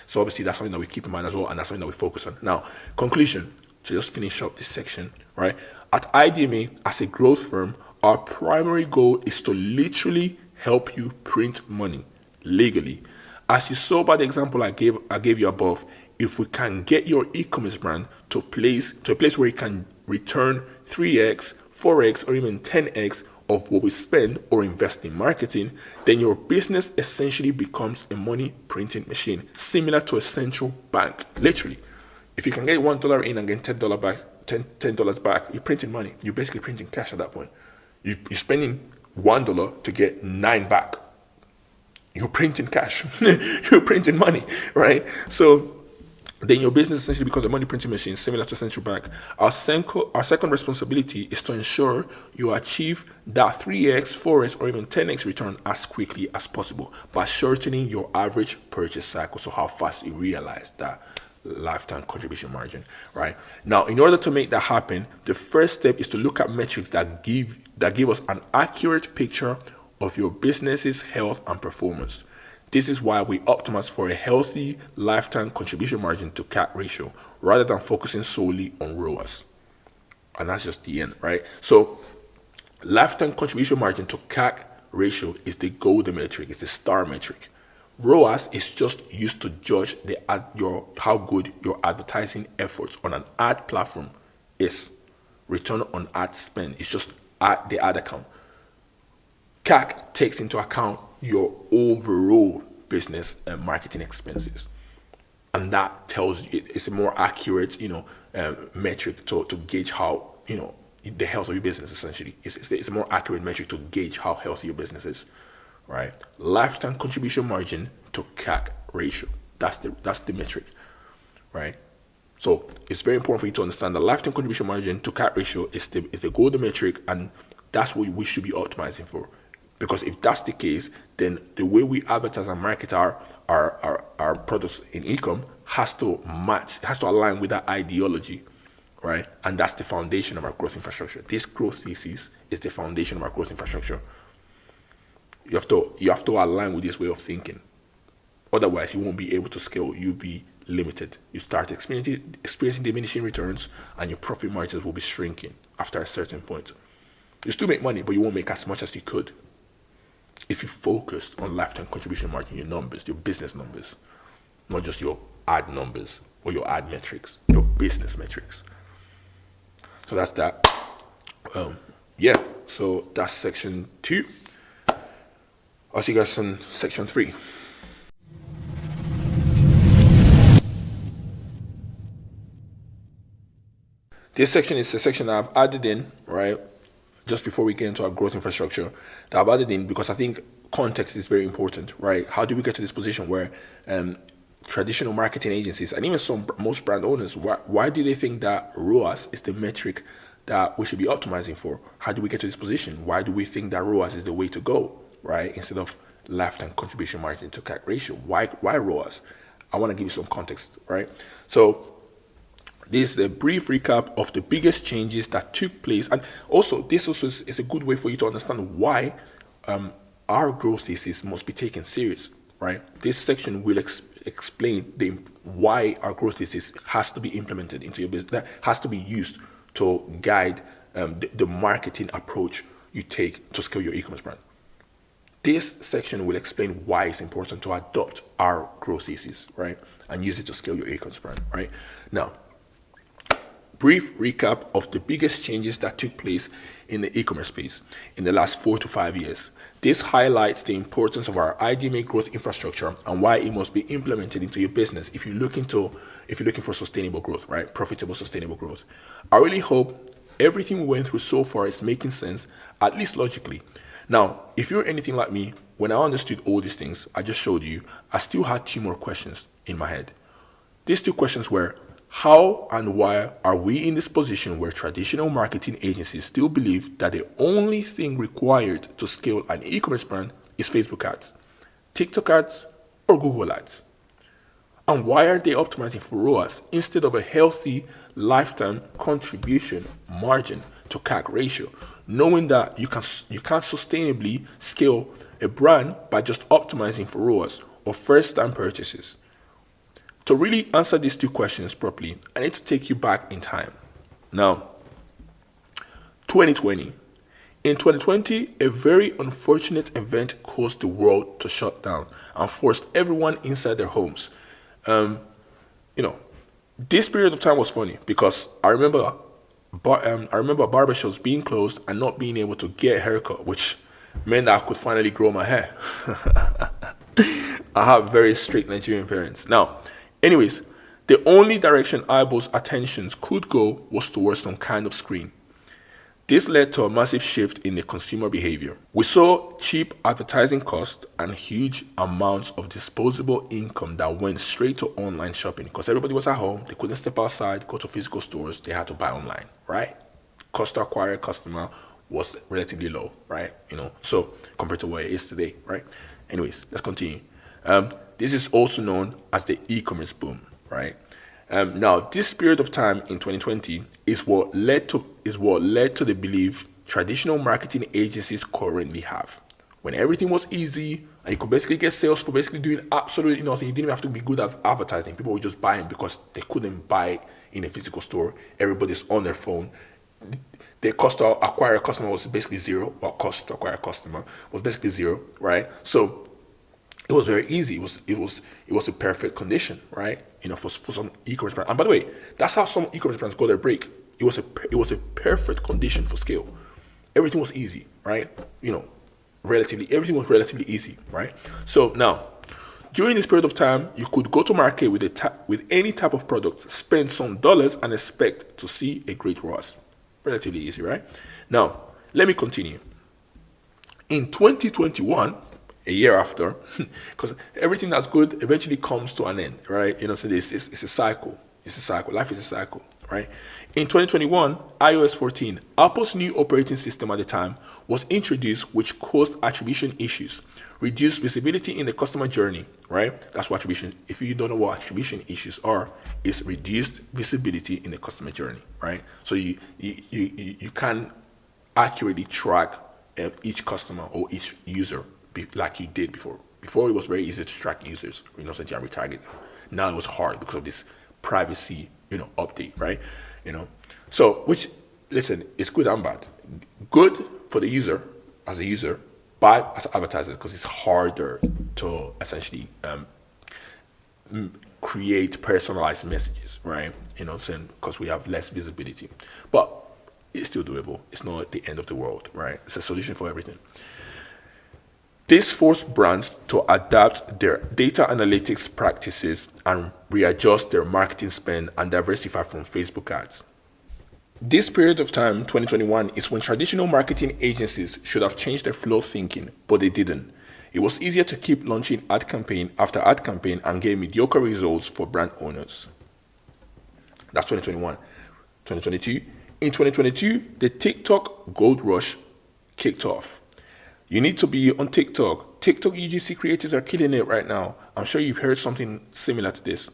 So obviously that's something that we keep in mind as well, and that's something that we focus on. Now, conclusion, to just finish up this section, right? At IDMA, as a growth firm, our primary goal is to literally help you print money legally. As you saw by the example I gave you above, if we can get your e-commerce brand to a place where it can return 3x, 4x, or even 10x of what we spend or invest in marketing, then your business essentially becomes a money printing machine, similar to a central bank. Literally, if you can get $1 in and get $10 back, $10 back, you're printing money. You're basically printing cash at that point. You're spending $1 to get 9 back. You're printing cash. You're printing money, right? So then your business essentially becomes a money printing machine, similar to a central bank. Our second responsibility is to ensure you achieve that 3x, 4x, or even 10x return as quickly as possible by shortening your average purchase cycle, so how fast you realize that lifetime contribution margin, right? Now, in order to make that happen, the first step is to look at metrics that give us an accurate picture of your business's health and performance. This is why we optimize for a healthy lifetime contribution margin to CAC ratio rather than focusing solely on ROAS. And that's just the end, right? So lifetime contribution margin to CAC ratio is the golden metric, it's the star metric. ROAS is just used to judge how good your advertising efforts on an ad platform is. Return on ad spend is just the ad account. CAC takes into account your overall business and marketing expenses, and that tells you it's a more accurate, metric to gauge how the health of your business. Essentially, it's a more accurate metric to gauge how healthy your business is, right? Lifetime contribution margin to CAC ratio. That's the metric, right? So it's very important for you to understand the lifetime contribution margin to CAC ratio is the golden metric, and that's what we should be optimizing for. Because if that's the case, then the way we advertise and market our products in e-com has to align with that ideology, right? And that's the foundation of our growth infrastructure. This growth thesis is the foundation of our growth infrastructure. You have to align with this way of thinking. Otherwise, you won't be able to scale. You'll be limited. You start experiencing diminishing returns, and your profit margins will be shrinking after a certain point. You still make money, but you won't make as much as you could. if you focused on lifetime contribution margin, your numbers, your business numbers, not just your ad numbers or your ad metrics, your business metrics. So that's that. Yeah, so that's section 2. I'll see you guys in section 3. This section is a section that I've added in, right, just before we get into our growth infrastructure, that I've added in because I think context is very important, right? How do we get to this position where traditional marketing agencies and even most brand owners, why do they think that ROAS is the metric that we should be optimizing for? How do we get to this position? Why do we think that ROAS is the way to go, right? Instead of lifetime contribution margin to CAC ratio. Why ROAS? I want to give you some context, right? So this is a brief recap of the biggest changes that took place. And also, this also is a good way for you to understand why our growth thesis must be taken serious, right? This section will explain why our growth thesis has to be implemented into your business, that has to be used to guide the marketing approach you take to scale your e-commerce brand. This section will explain why it's important to adopt our growth thesis, right? And use it to scale your e-commerce brand, right? Now, brief recap of the biggest changes that took place in the e-commerce space in the last 4 to 5 years. This highlights the importance of our IE DMA growth infrastructure and why it must be implemented into your business if you're looking for sustainable growth, right? Profitable, sustainable growth. I really hope everything we went through so far is making sense, at least logically. Now, if you're anything like me, when I understood all these things I just showed you, I still had 2 more questions in my head. These 2 questions were, how and why are we in this position where traditional marketing agencies still believe that the only thing required to scale an e-commerce brand is Facebook ads, TikTok ads, or Google ads? And why are they optimizing for ROAS instead of a healthy lifetime contribution margin to CAC ratio, knowing that you can't sustainably scale a brand by just optimizing for ROAS or first-time purchases? To really answer these 2 questions properly, I need to take you back in time. Now, 2020. In 2020, a very unfortunate event caused the world to shut down and forced everyone inside their homes. This period of time was funny because I remember barbershops being closed and not being able to get a haircut, which meant that I could finally grow my hair. I have very strict Nigerian parents. Now, anyways, the only direction eyeballs' attentions could go was towards some kind of screen. This led to a massive shift in the consumer behavior. We saw cheap advertising costs and huge amounts of disposable income that went straight to online shopping because everybody was at home. They couldn't step outside, go to physical stores. They had to buy online, right? Cost to acquire a customer was relatively low, right? So compared to where it is today, right? Anyways, let's continue. This is also known as the e-commerce boom, right? Now, this period of time in 2020 is what led to the belief traditional marketing agencies currently have. When everything was easy and you could basically get sales for basically doing absolutely nothing, you didn't have to be good at advertising. People were just buying because they couldn't buy in a physical store. Everybody's on their phone. The cost to acquire a customer was basically zero, or cost to acquire a customer was basically zero, right? So it was very easy. It was a perfect condition, right? For some e-commerce brand. And by the way, that's how some e-commerce brands got their break. It was a perfect condition for scale. Everything was easy, right? Everything was relatively easy, right? So now, during this period of time, you could go to market with any type of product, spend some dollars, and expect to see a great ROAS. Relatively easy, right? Now, let me continue. In 2021, a year after, because everything that's good eventually comes to an end, right? So it's a cycle. It's a cycle. Life is a cycle, right? In 2021, iOS 14, Apple's new operating system at the time, was introduced, which caused attribution issues, reduced visibility in the customer journey, right? That's what attribution, if you don't know what attribution issues are, it's reduced visibility in the customer journey, right? So you can accurately track each customer or each user like you did before. Before it was very easy to track users, since you retarget them. Now it was hard because of this privacy, update, right? So which, listen, it's good and bad. Good for the user as a user, buy as advertisers because it's harder to essentially create personalized messages, right? You know what I'm saying? Because we have less visibility. But it's still doable. It's not the end of the world, right? It's a solution for everything. This forced brands to adapt their data analytics practices and readjust their marketing spend and diversify from Facebook ads. This period of time, 2021, is when traditional marketing agencies should have changed their flow of thinking, but they didn't. It was easier to keep launching ad campaign after ad campaign and get mediocre results for brand owners. That's 2021. 2022. In 2022, the TikTok gold rush kicked off. You need to be on TikTok. TikTok UGC creators are killing it right now. I'm sure you've heard something similar to this.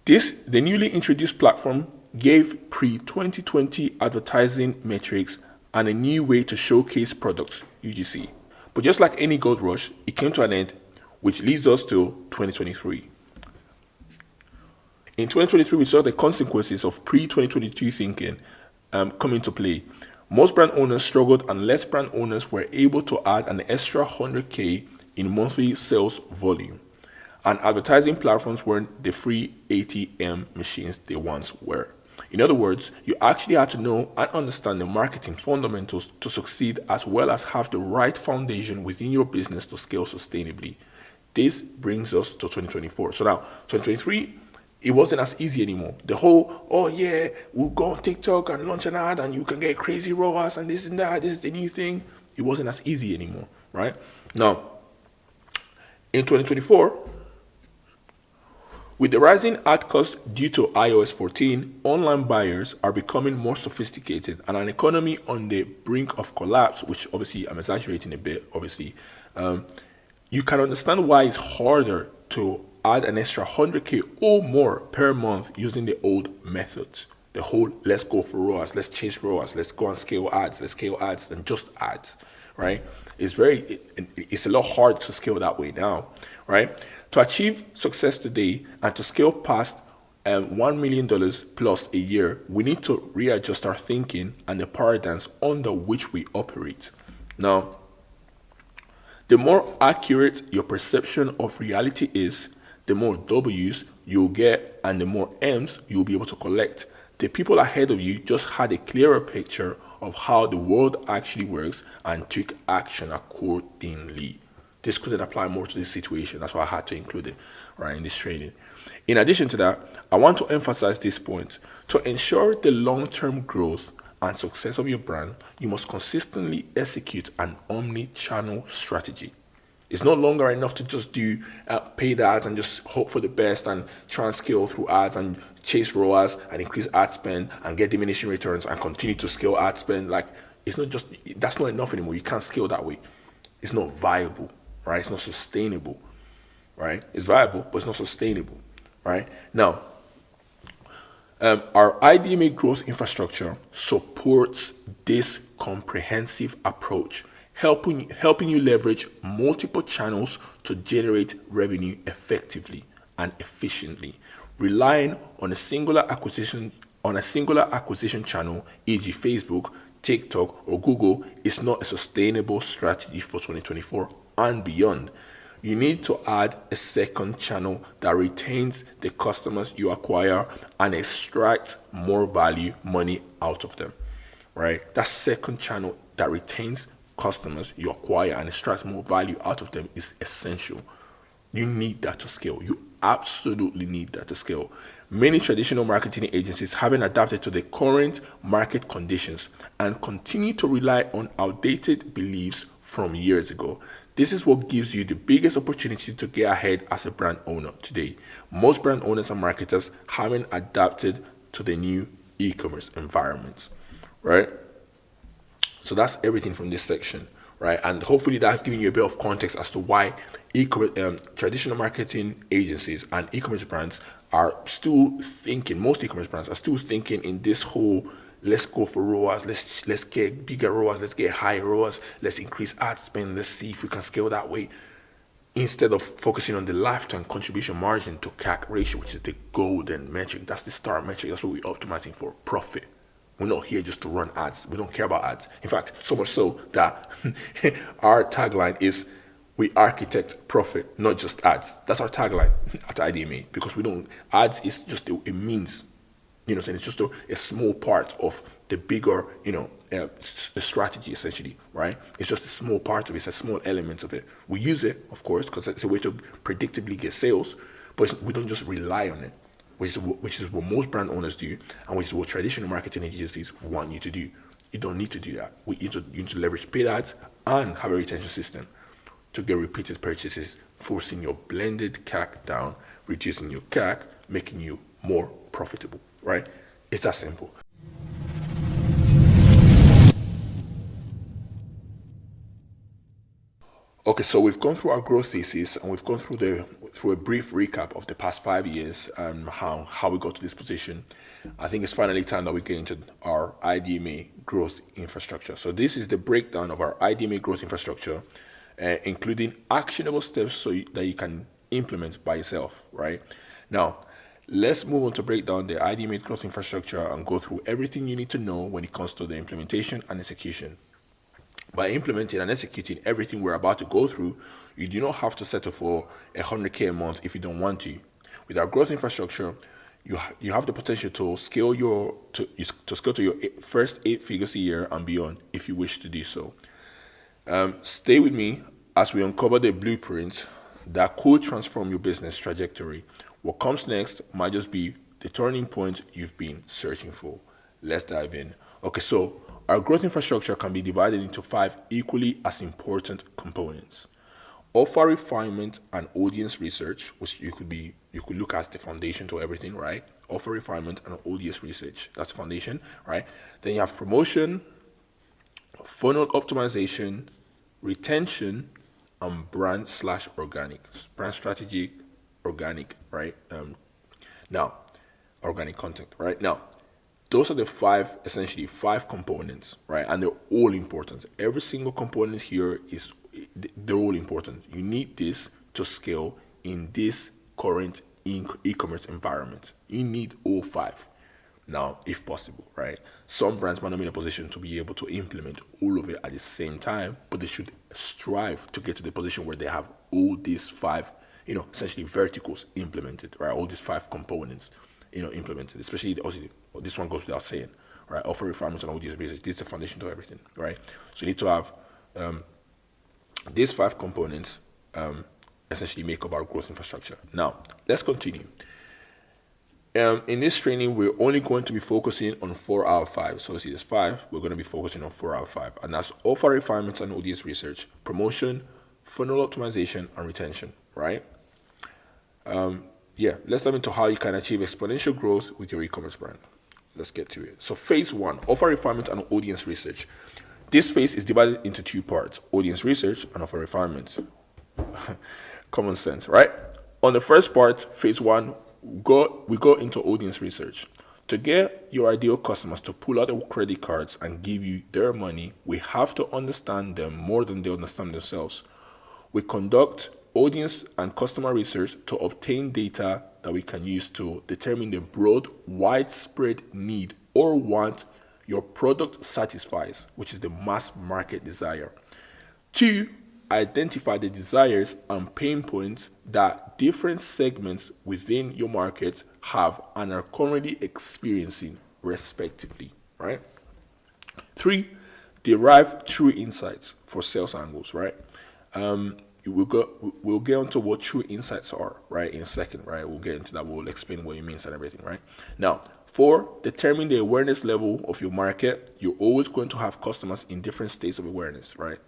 The newly introduced platform gave pre-2020 advertising metrics and a new way to showcase products, UGC. But just like any gold rush, it came to an end, which leads us to 2023. In 2023, we saw the consequences of pre-2022 thinking come into play. Most brand owners struggled unless brand owners were able to add an extra 100K in monthly sales volume. And advertising platforms weren't the free ATM machines they once were. In other words, you actually had to know and understand the marketing fundamentals to succeed, as well as have the right foundation within your business to scale sustainably. This brings us to 2024. So now, 2023, it wasn't as easy anymore. The whole, oh yeah, we'll go on TikTok and launch an ad and you can get crazy ROAS and this and that, this is the new thing. It wasn't as easy anymore, right? Now, in 2024, with the rising ad costs due to iOS 14, online buyers are becoming more sophisticated and an economy on the brink of collapse, which obviously I'm exaggerating a bit, obviously. You can understand why it's harder to add an extra 100K or more per month using the old methods. The whole let's go for ROAS, let's chase ROAS, let's go and scale ads, let's scale ads and just ads, right? It's a lot hard to scale that way now, right? To achieve success today and to scale past $1 million plus a year, we need to readjust our thinking and the paradigms under which we operate. Now, the more accurate your perception of reality is, the more W's you'll get and the more M's you'll be able to collect. The people ahead of you just had a clearer picture of how the world actually works and took action accordingly. This couldn't apply more to this situation. That's why I had to include it right in this training. In addition to that, I want to emphasize this point. To ensure the long-term growth and success of your brand, you must consistently execute an omni-channel strategy. It's no longer enough to just do paid ads and just hope for the best and try and scale through ads and chase ROAS and increase ad spend and get diminishing returns and continue to scale ad spend. Like, that's not enough anymore. You can't scale that way. It's not viable, right? It's not sustainable, right? It's viable, but it's not sustainable, right? Now, our IE DMA growth infrastructure supports this comprehensive approach, helping you leverage multiple channels to generate revenue effectively and efficiently. Relying on a singular acquisition channel, e.g. Facebook, TikTok, or Google, is not a sustainable strategy for 2024 and beyond. You need to add a second channel that retains the customers you acquire and extract more value, money out of them, right? That second channel that retains customers you acquire and extracts more value out of them is essential. You need that to scale. You absolutely need that to scale. Many traditional marketing agencies haven't adapted to the current market conditions and continue to rely on outdated beliefs from years ago. This is what gives you the biggest opportunity to get ahead as a brand owner today. Most brand owners and marketers haven't adapted to the new e-commerce environment, right? So that's everything from this section, right? And hopefully that's giving you a bit of context as to why traditional marketing agencies and e-commerce brands are still thinking, most e-commerce brands are still thinking in this whole, let's go for ROAS, let's get bigger ROAS, let's get higher ROAS, let's increase ad spend, let's see if we can scale that way, instead of focusing on the lifetime contribution margin to CAC ratio, which is the golden metric. That's the star metric. That's what we're optimizing for, profit, We're not here just to run ads. We don't care about ads. In fact, so much so that our tagline is we architect profit, not just ads. That's our tagline at IDMA, because we don't, ads is just a means, saying it's just a small part of the bigger, the strategy essentially, right? It's just a small part of it, it's a small element of it. We use it, of course, because it's a way to predictably get sales, but we don't just rely on it, which is what most brand owners do, and which is what traditional marketing agencies want you to do. You don't need to do that. You need to leverage paid ads and have a retention system to get repeated purchases, forcing your blended CAC down, reducing your CAC, making you more profitable, right? It's that simple. Okay, so we've gone through our growth thesis and we've gone through a brief recap of the past 5 years and how we got to this position. I think it's finally time that we get into our IDMA growth infrastructure. So this is the breakdown of our IDMA growth infrastructure, including actionable steps that you can implement by yourself, right? Now, let's move on to break down the IDMA growth infrastructure and go through everything you need to know when it comes to the implementation and execution. By implementing and executing everything we're about to go through, you do not have to settle for 100K a month if you don't want to. With our growth infrastructure, you have the potential to scale to your first 8 figures a year and beyond if you wish to do so. Stay with me as we uncover the blueprint that could transform your business trajectory. What comes next might just be the turning point you've been searching for. Let's dive in. Okay, so our growth infrastructure can be divided into 5 equally as important components. Offer refinement and audience research, which you could look as the foundation to everything, right? Offer refinement and audience research, that's the foundation, right? Then you have promotion, funnel optimization, retention, and brand/organic. Brand strategic, organic, right? Now, organic content, right? Now, those are the 5 components, right? And they're all important. Every single component here they're all important. You need this to scale in this current e-commerce environment. You need all 5 now, if possible, right? Some brands might not be in a position to be able to implement all of it at the same time, but they should strive to get to the position where they have all these 5, essentially verticals implemented, right? All these 5 components, implemented, especially this one goes without saying, right? Offer refinements and all these research. This is the foundation to everything, right? So you need to have these 5 components essentially make up our growth infrastructure. Now, let's continue. In this training, we're only going to be focusing on 4 out of 5. So see, there's 5. We're going to be focusing on 4 out of 5, and that's offer refinements and audience research, promotion, funnel optimization, and retention, right? Let's dive into how you can achieve exponential growth with your e-commerce brand. Let's get to it. So phase 1, offer refinement and audience research. This phase is divided into 2 parts, audience research and offer refinement. Common sense, right? On the first part, phase 1, we go into audience research. To get your ideal customers to pull out their credit cards and give you their money, we have to understand them more than they understand themselves. We conduct audience and customer research to obtain data that we can use to determine the broad, widespread need or want your product satisfies, which is the mass market desire. 2, identify the desires and pain points that different segments within your market have and are currently experiencing, respectively, right? 3, derive true insights for sales angles, right? We'll get onto what true insights are, right, in a second, right? We'll get into that. We'll explain what it means and everything, right? Now, 4, determine the awareness level of your market. You're always going to have customers in different states of awareness, right?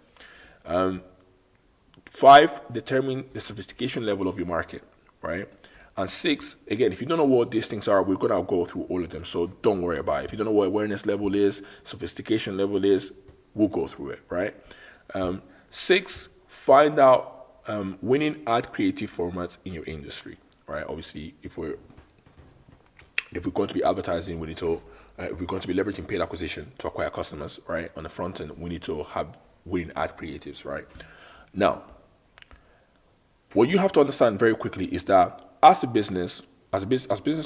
5, determine the sophistication level of your market, right? And 6, again, if you don't know what these things are, we're going to go through all of them, so don't worry about it. If you don't know what awareness level is, sophistication level is, we'll go through it, right? 6, find out winning ad creative formats in your industry, right? Obviously, if we're going to be advertising, we need to, if we're going to be leveraging paid acquisition to acquire customers, right? On the front end, we need to have winning ad creatives, right? Now, what you have to understand very quickly is that as business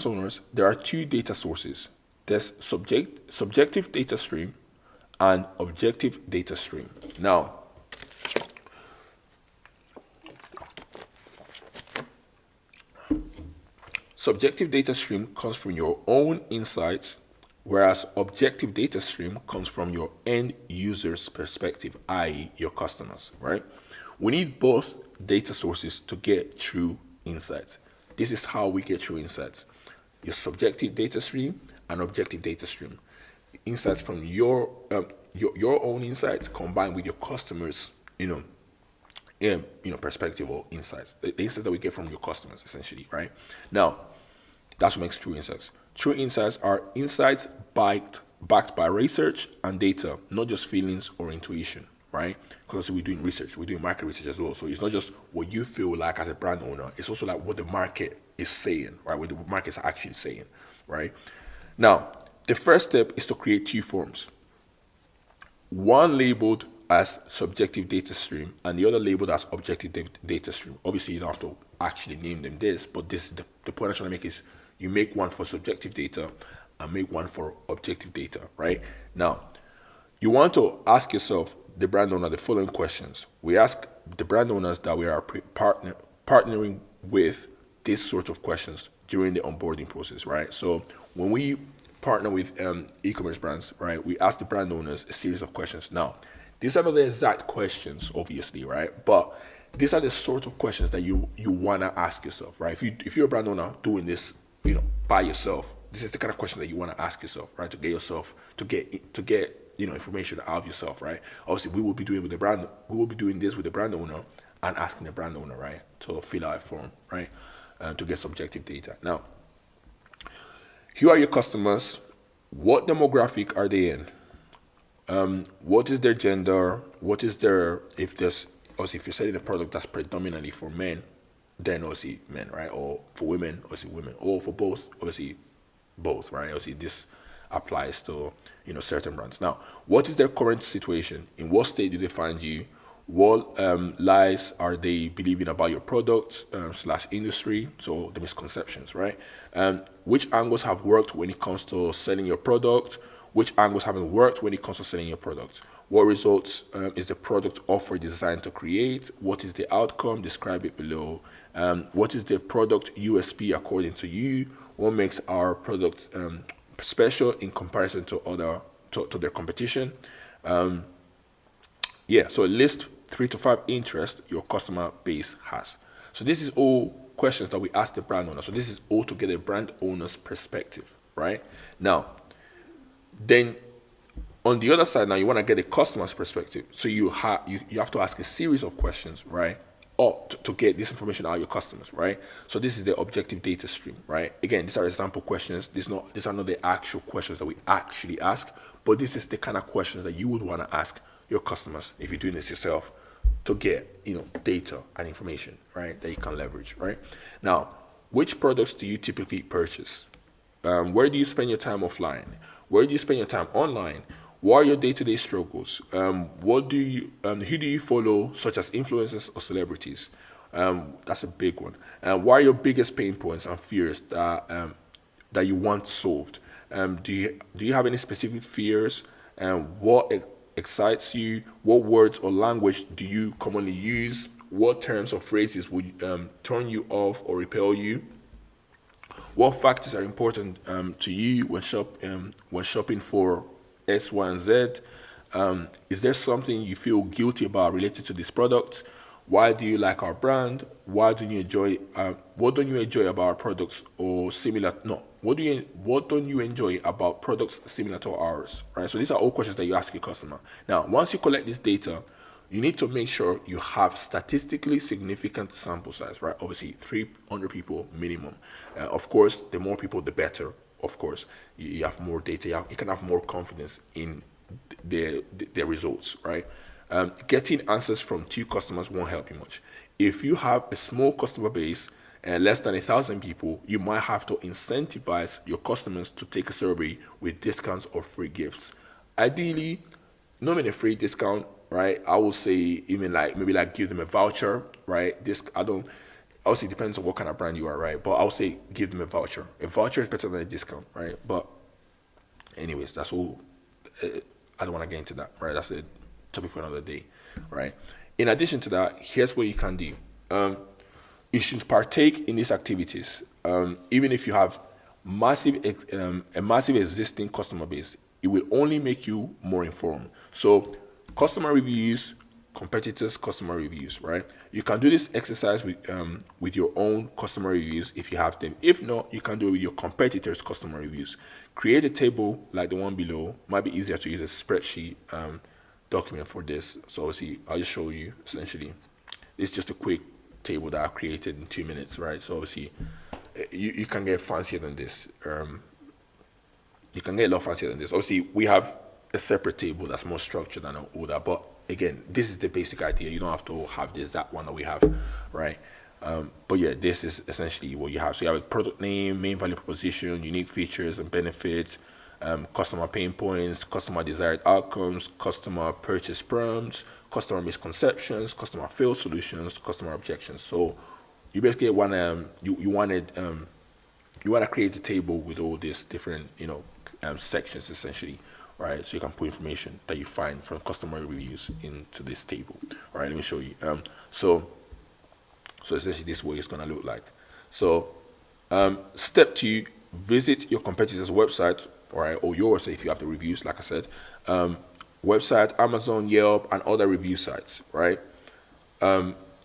owners, there are 2 data sources There's subjective data stream and objective data stream. Now, subjective data stream comes from your own insights, whereas objective data stream comes from your end user's perspective, i.e., your customers, right? We need both data sources to get true insights. This is how we get true insights: your subjective data stream and objective data stream. Insights from your own insights combined with your customers, perspective or insights. The insights that we get from your customers, essentially, right? Now, that's what makes true insights. True insights are insights backed by research and data, not just feelings or intuition, right? Because we're doing research, we're doing market research as well. So it's not just what you feel like as a brand owner, it's also like what the market is saying, right? What the market is actually saying, right? Now, the first step is to create two forms. One labeled as subjective data stream and the other labeled as objective data stream. Obviously, you don't have to actually name them this, but this is the point I'm trying to make is you make one for subjective data and make one for objective data, right? Now, you want to ask yourself, the brand owner, the following questions. We ask the brand owners that we are partnering with these sort of questions during the onboarding process, right? So when we partner with e-commerce brands, right, we ask the brand owners a series of questions. Now, these are not the exact questions, obviously, right? But these are the sort of questions that you wanna ask yourself, right? If you're a brand owner doing this, by yourself, this is the kind of question that you wanna ask yourself, right? To get information out of yourself, right? Obviously, we will be doing this with the brand owner and asking the brand owner, right, to fill out a form, right, to get subjective data. Now, who are your customers? What demographic are they in? What is their gender? What is their, if you're selling a product that's predominantly for men, then obviously men, right? Or for women, obviously women. Or for both, obviously both, right? Obviously this applies to certain brands. Now, what is their current situation? In what state do they find you? What lies are they believing about your product slash industry? So the misconceptions, right? Which angles have worked when it comes to selling your product? Which angles haven't worked when it comes to selling your product? What results is the product offer designed to create? What is the outcome? Describe it below. What is the product USP according to you? What makes our product special in comparison to their competition? So list 3 to 5 interests your customer base has. So this is all questions that we ask the brand owner. So this is all to get a brand owner's perspective, right? Now, then on the other side, now you want to get a customer's perspective. So you have to ask a series of questions, right? Or to get this information out of your customers, right? So this is the objective data stream, right? Again, these are example questions. These are not the actual questions that we actually ask, but this is the kind of questions that you would want to ask your customers if you're doing this yourself to get data and information, right, that you can leverage, right? Now, which products do you typically purchase? Where do you spend your time offline? Where do you spend your time online? What are your day-to-day struggles? Who do you follow, such as influencers or celebrities? That's a big one. What are your biggest pain points and fears that you want solved? Do you have any specific fears? What excites you? What words or language do you commonly use? What terms or phrases would turn you off or repel you? What factors are important to you when shopping for X, Y, and Z? Is there something you feel guilty about related to this product? Why do you like our brand? What don't you enjoy about our products or similar? No, what don't you enjoy about products similar to ours? Right. So these are all questions that you ask your customer. Now, once you collect this data, you need to make sure you have statistically significant sample size, right? Obviously, 300 people minimum. Of course, the more people, the better. Of course, you have more data. You can have more confidence in the results, right? Getting answers from 2 customers won't help you much. If you have a small customer base and less than 1,000 people, you might have to incentivize your customers to take a survey with discounts or free gifts. Ideally, not in a free discount, right? I would say even maybe give them a voucher, right? Obviously, it depends on what kind of brand you are, right? But I would say give them a voucher. A voucher is better than a discount, right? But Anyways, that's all. I don't want to get into that, right? That's a topic for another day, right? In addition to that, here's what you can do. You should partake in these activities, even if you have a massive existing customer base. It will only make you more informed. So, customer reviews, competitors' customer reviews, right? You can do this exercise with your own customer reviews if you have them. If not, you can do it with your competitors' customer reviews. Create a table like the one below. Might be easier to use a spreadsheet document for this. So obviously, I'll just show you essentially. It's just a quick table that I created in 2 minutes, right? So obviously, you can get fancier than this. You can get a lot fancier than this. Obviously, we have a separate table that's more structured and all that. But again, this is the basic idea. You don't have to have the exact one that we have, right? But yeah, this is essentially what you have. So you have a product name, main value proposition, unique features and benefits, customer pain points, customer desired outcomes, customer purchase prompts, customer misconceptions, customer failed solutions, customer objections. So you basically want you want to create a table with all these different sections essentially, right? So you can put information that you find from customer reviews into this table. All right, let me show you. So essentially this way it's gonna look like. So step 2, visit your competitor's website, all right, or yours if you have the reviews, like I said, website, Amazon, Yelp, and other review sites, right?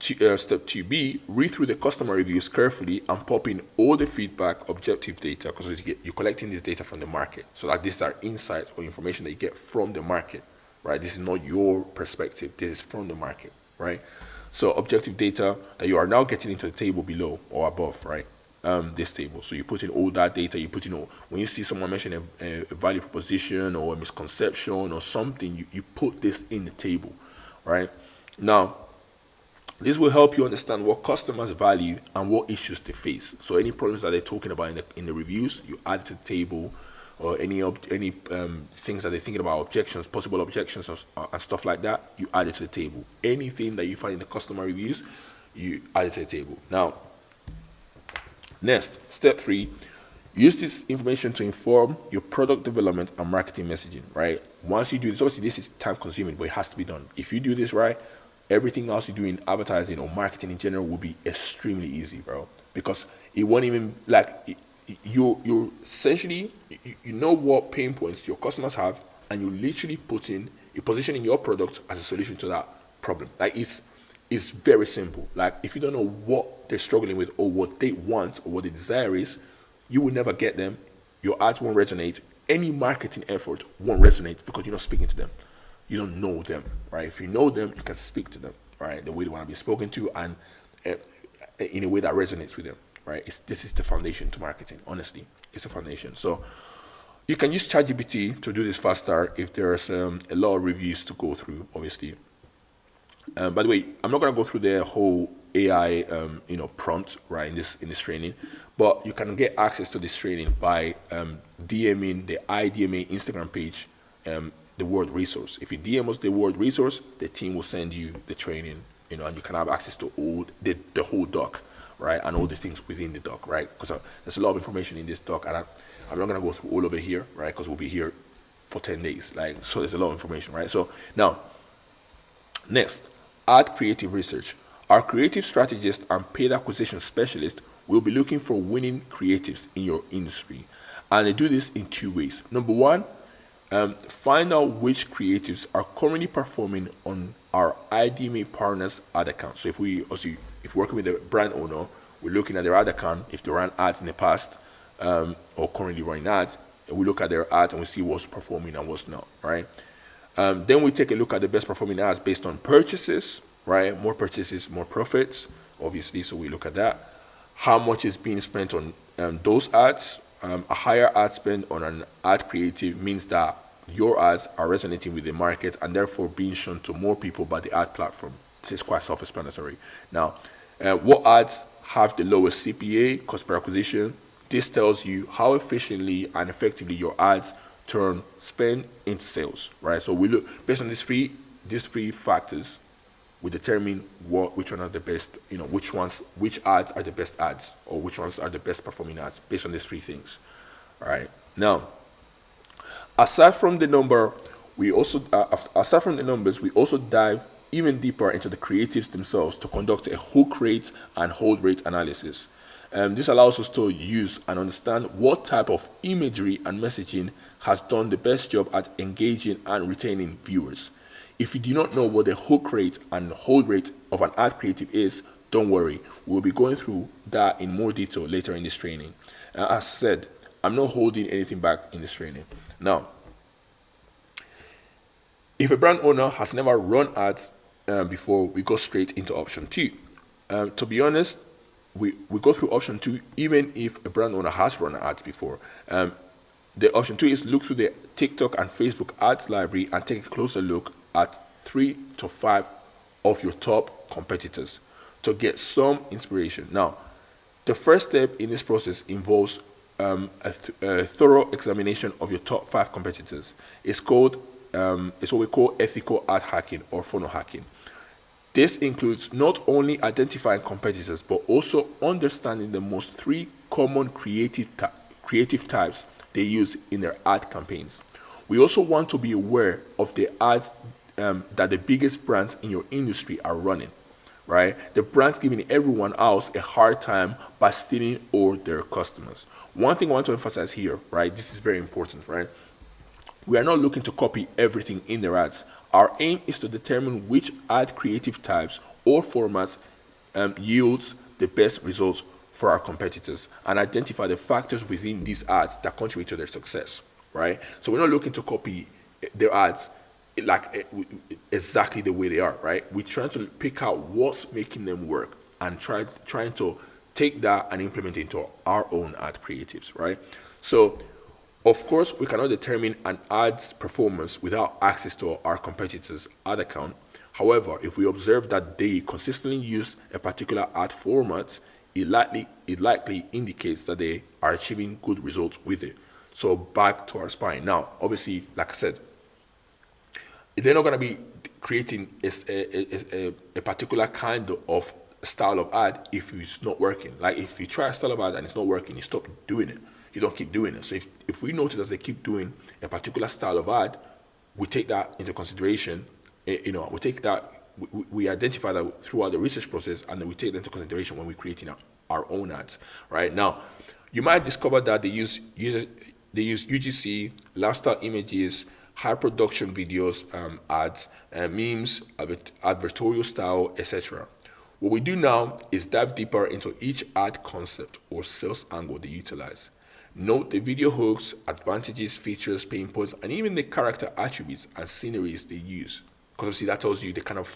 Step 2B, read through the customer reviews carefully and pop in all the feedback, objective data, because you're collecting this data from the market. So like these are insights or information that you get from the market, right? This is not your perspective. This is from the market, right? So objective data that you are now getting into the table below or above, right? This table. So you put in all that data. You put in when you see someone mention a value proposition or a misconception or something, you put this in the table, right? Now, this will help you understand what customers value and what issues they face. So any problems that they're talking about in the reviews, you add to the table, or any things that they're thinking about, objections, possible objections, and stuff like that, you add it to the table. Anything that you find in the customer reviews, you add it to the table. Now, next, step 3, use this information to inform your product development and marketing messaging, right? Once you do this, obviously this is time consuming, but it has to be done. If you do this right, everything else you do in advertising or marketing in general will be extremely easy, bro. Because it won't even you're essentially you know what pain points your customers have, and you literally you're positioning your product as a solution to that problem. Like it's very simple. Like if you don't know what they're struggling with or what they want or what the desire is, you will never get them. Your ads won't resonate. Any marketing effort won't resonate because you're not speaking to them. You don't know them, right? If you know them, you can speak to them, right? The way they want to be spoken to, and in a way that resonates with them, right? This is the foundation to marketing. Honestly, it's a foundation. So you can use ChatGPT to do this faster if there's a lot of reviews to go through, obviously. By the way, I'm not gonna go through the whole AI, prompt, right, in this training, but you can get access to this training by DMing the IE DMA Instagram page. The word resource. If you DM us the word resource, the team will send you the training, and you can have access to all the whole doc, right, and all the things within the doc, right? Because there's a lot of information in this doc, and I'm not gonna go through all of it here, right? Because we'll be here for 10 days, so there's a lot of information, right? So now, next, add creative research. Our creative strategist and paid acquisition specialist will be looking for winning creatives in your industry, and they do this in 2 ways. Number one, find out which creatives are currently performing on our IE DMA partners ad account. So if we're working with a brand owner, we're looking at their ad account. If they ran ads in the past or currently running ads, we look at their ads and we see what's performing and what's not, right? Then we take a look at the best performing ads based on purchases, right? More purchases, more profits, obviously. So we look at that. How much is being spent on those ads? A higher ad spend on an ad creative means that your ads are resonating with the market and therefore being shown to more people by the ad platform. This is quite self-explanatory. Now, what ads have the lowest CPA, cost per acquisition? This tells you how efficiently and effectively your ads turn spend into sales, right? So we look based on these three factors. We determine which one are the best, which ads are the best ads, or which ones are the best performing ads based on these 3 things. All right. Now, Aside from the number, aside from the numbers, we also dive even deeper into the creatives themselves to conduct a hook rate and hold rate analysis. This allows us to use and understand what type of imagery and messaging has done the best job at engaging and retaining viewers. If you do not know what the hook rate and hold rate of an ad creative is, don't worry, we'll be going through that in more detail later in this training. As I said, I'm not holding anything back in this training. Now, if a brand owner has never run ads before, we go straight into option 2. To be honest, we go through option 2 even if a brand owner has run ads before. The option 2 is look through the TikTok and Facebook ads library and take a closer look at 3 to 5 of your top competitors to get some inspiration. Now, the first step in this process involves a thorough examination of your top 5 competitors. It's what we call ethical ad hacking or funnel hacking. This includes not only identifying competitors but also understanding the most 3 common creative types they use in their ad campaigns. We also want to be aware of the ads that the biggest brands in your industry are running, right? The brands giving everyone else a hard time by stealing all their customers. One thing I want to emphasize here, right? This is very important, right? We are not looking to copy everything in their ads. Our aim is to determine which ad creative types or formats yields the best results for our competitors and identify the factors within these ads that contribute to their success, right? So we're not looking to copy their ads like exactly the way they are, right? We're trying to pick out what's making them work and trying to take that and implement it into our own ad creatives, right? So of course, we cannot determine an ad's performance without access to our competitors' ad account. However, if we observe that they consistently use a particular ad format, it likely indicates that they are achieving good results with it. So back to our spine. Now, obviously, like I said, they're not going to be creating a particular kind of style of ad if it's not working. Like if you try a style of ad and it's not working, you stop doing it. You don't keep doing it. So if we notice that they keep doing a particular style of ad, we take that into consideration. We identify that throughout the research process, and then we take that into consideration when we're creating our own ads. Right now, you might discover that they use UGC, lifestyle images, high production videos, ads, memes, advertorial style, etc. What we do now is dive deeper into each ad concept or sales angle they utilize. Note the video hooks, advantages, features, pain points, and even the character attributes and sceneries they use. Because obviously that tells you the kind of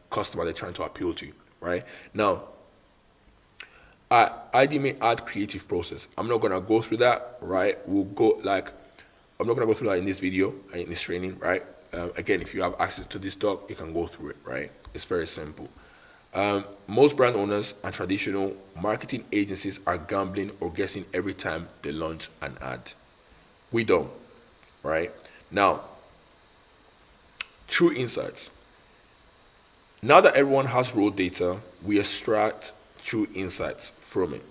customer they're trying to appeal to, right? Now, IE DMA ad creative process. I'm not gonna go through that, right? I'm not gonna go through that in this video, in this training, right? Again, if you have access to this doc, you can go through it, right? It's very simple. Most brand owners and traditional marketing agencies are gambling or guessing every time they launch an ad. We don't, right? Now, true insights. Now that everyone has raw data, we extract true insights from it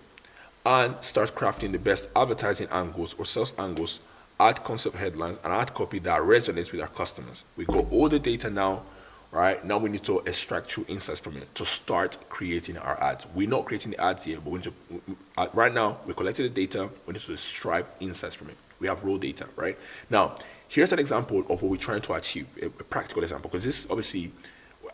and start crafting the best advertising angles or sales angles, ad concept headlines, and ad copy that resonates with our customers. We got all the data now. Right now, we need to extract true insights from it to start creating our ads. We're not creating the ads here, but we need to, right now, we collected the data. We need to extract insights from it. We have raw data, right? Now, here's an example of what we're trying to achieve, a practical example, because this obviously,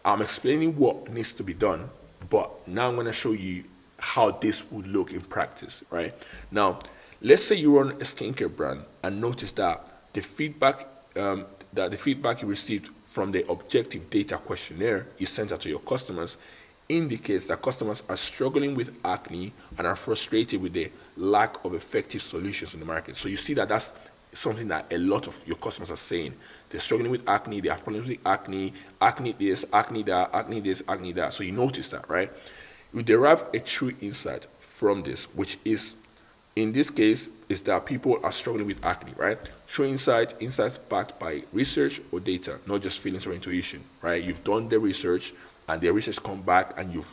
I'm explaining what needs to be done, but now I'm going to show you how this would look in practice, right? Now, let's say you run a skincare brand and notice that the feedback you received from the objective data questionnaire you sent out to your customers indicates that customers are struggling with acne and are frustrated with the lack of effective solutions in the market. So you see that that's something that a lot of your customers are saying. They're struggling with acne, they have problems with acne this, acne that, acne this, acne that. So you notice that, right? You derive a true insight from this, which is, in this case, is that people are struggling with acne, right? True insights backed by research or data, not just feelings or intuition, right? You've done the research and the research come back and you've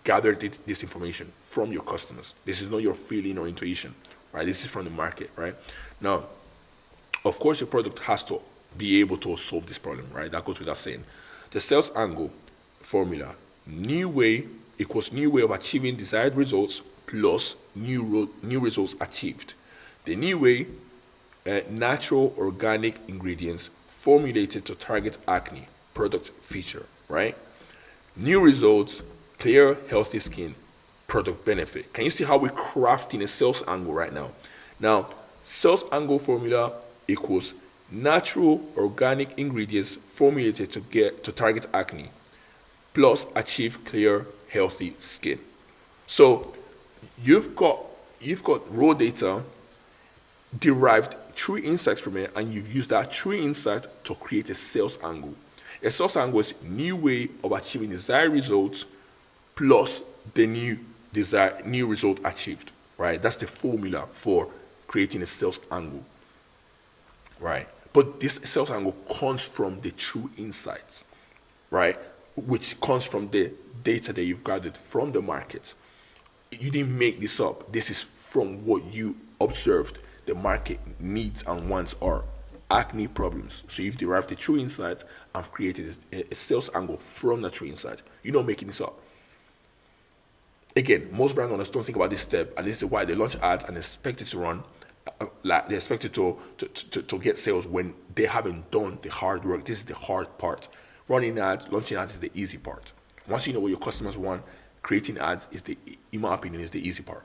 gathered this information from your customers. This is not your feeling or intuition, right? This is from the market, right? Now, Of course, your product has to be able to solve this problem, right? That goes without saying. The sales angle formula: new way equals new way of achieving desired results plus new results achieved. The new way, natural organic ingredients formulated to target acne, product feature, right? New results, clear, healthy skin, product benefit. Can you see how we're crafting a sales angle right now? Now, sales angle formula equals natural organic ingredients formulated to target acne plus achieve clear, healthy skin. So you've got raw data derived true insights from it, and you've used that true insight to create a sales angle. A sales angle is a new way of achieving desired results plus the new result achieved, right? That's the formula for creating a sales angle, right? But this sales angle comes from the true insights, right? Which comes from the data that you've gathered from the market. You didn't make this up. This is from what you observed the market needs and wants are. Acne problems. So you've derived the true insight and created a sales angle from the true insight. You're not making this up. Again, most brand owners don't think about this step, and this is why they launch ads and expect it to run, like they expect it to get sales when they haven't done the hard work. This is the hard part. Running ads, launching ads is the easy part. Once you know what your customers want, creating ads is in my opinion, is the easy part.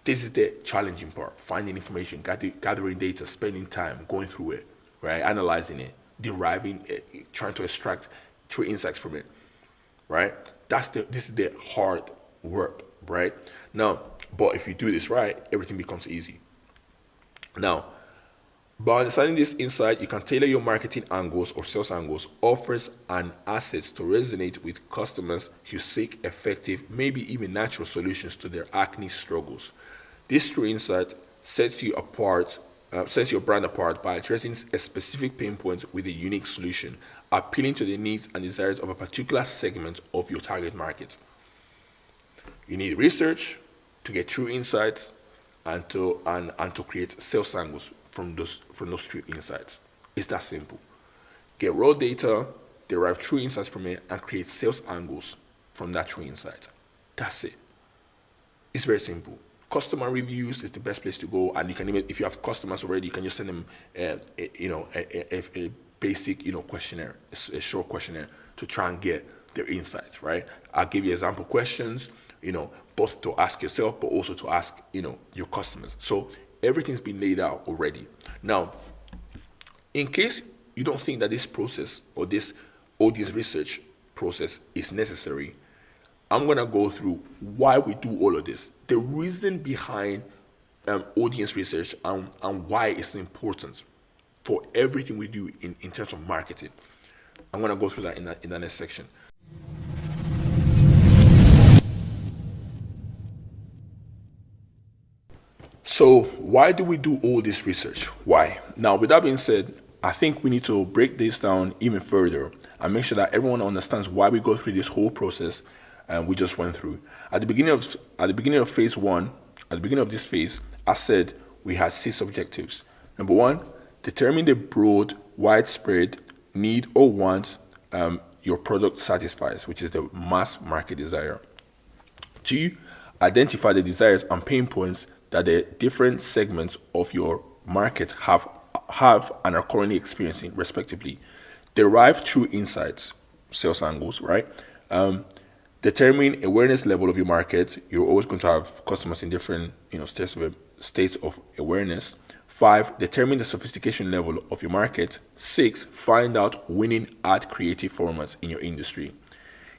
This is the challenging part: finding information, gathering data, spending time going through it, right? Analyzing it, deriving it, trying to extract true insights from it, right? This is the hard work, right? Now, but if you do this right, everything becomes easy. Now, by understanding this insight, you can tailor your marketing angles or sales angles, offers, and assets to resonate with customers who seek effective, maybe even natural solutions to their acne struggles. This true insight sets your brand apart by addressing a specific pain point with a unique solution, appealing to the needs and desires of a particular segment of your target market. You need research to get true insights and to create sales angles from those true insights. It's that simple. Get raw data, derive true insights from it, and create sales angles from that true insight. That's it. It's very simple. Customer reviews is the best place to go, and you can even, if you have customers already, you can just send them a basic questionnaire, a short questionnaire to try and get their insights, right? I'll give you example questions, both to ask yourself but also to ask your customers. So everything's been laid out already. Now, in case you don't think that this process or this audience research process is necessary, I'm going to go through why we do all of this, the reason behind audience research, and why it's important for everything we do in terms of marketing. I'm going to go through that in the next section. So why do we do all this research? Why? Now, with that being said, I think we need to break this down even further and make sure that everyone understands why we go through this whole process we just went through. At the beginning of phase one, at the beginning of this phase, I said we had 6 objectives. Number 1, determine the broad, widespread need or want your product satisfies, which is the mass market desire. 2, identify the desires and pain points that the different segments of your market have and are currently experiencing, respectively. Derive true insights, sales angles, right? Determine awareness level of your market. You're always going to have customers in different states of awareness. 5, determine the sophistication level of your market. 6, find out winning ad creative formats in your industry.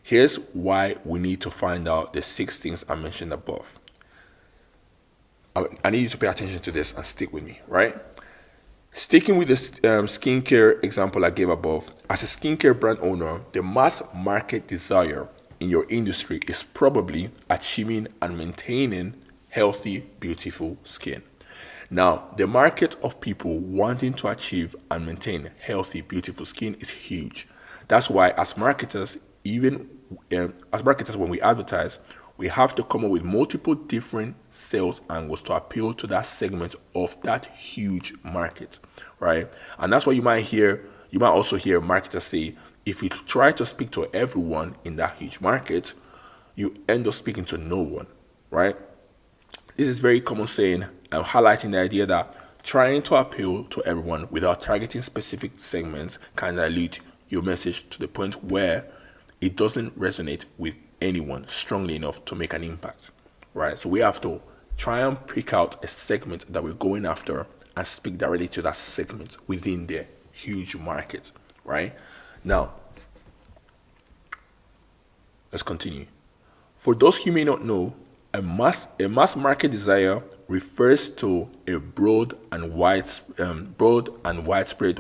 Here's why we need to find out the 6 things I mentioned above. I need you to pay attention to this and stick with me, right? Sticking with the skincare example I gave above, as a skincare brand owner, the mass market desire in your industry is probably achieving and maintaining healthy, beautiful skin. Now, the market of people wanting to achieve and maintain healthy, beautiful skin is huge. That's why as marketers, when we advertise, We have to come up with multiple different sales angles to appeal to that segment of that huge market, right? And that's why you might also hear marketers say, if you try to speak to everyone in that huge market, you end up speaking to no one, right? This is very common saying, highlighting the idea that trying to appeal to everyone without targeting specific segments can dilute your message to the point where it doesn't resonate with anyone strongly enough to make an impact, right? So we have to try and pick out a segment that we're going after and speak directly to that segment within the huge market, right? Now, let's continue. For those who may not know, a mass market desire refers to a broad and widespread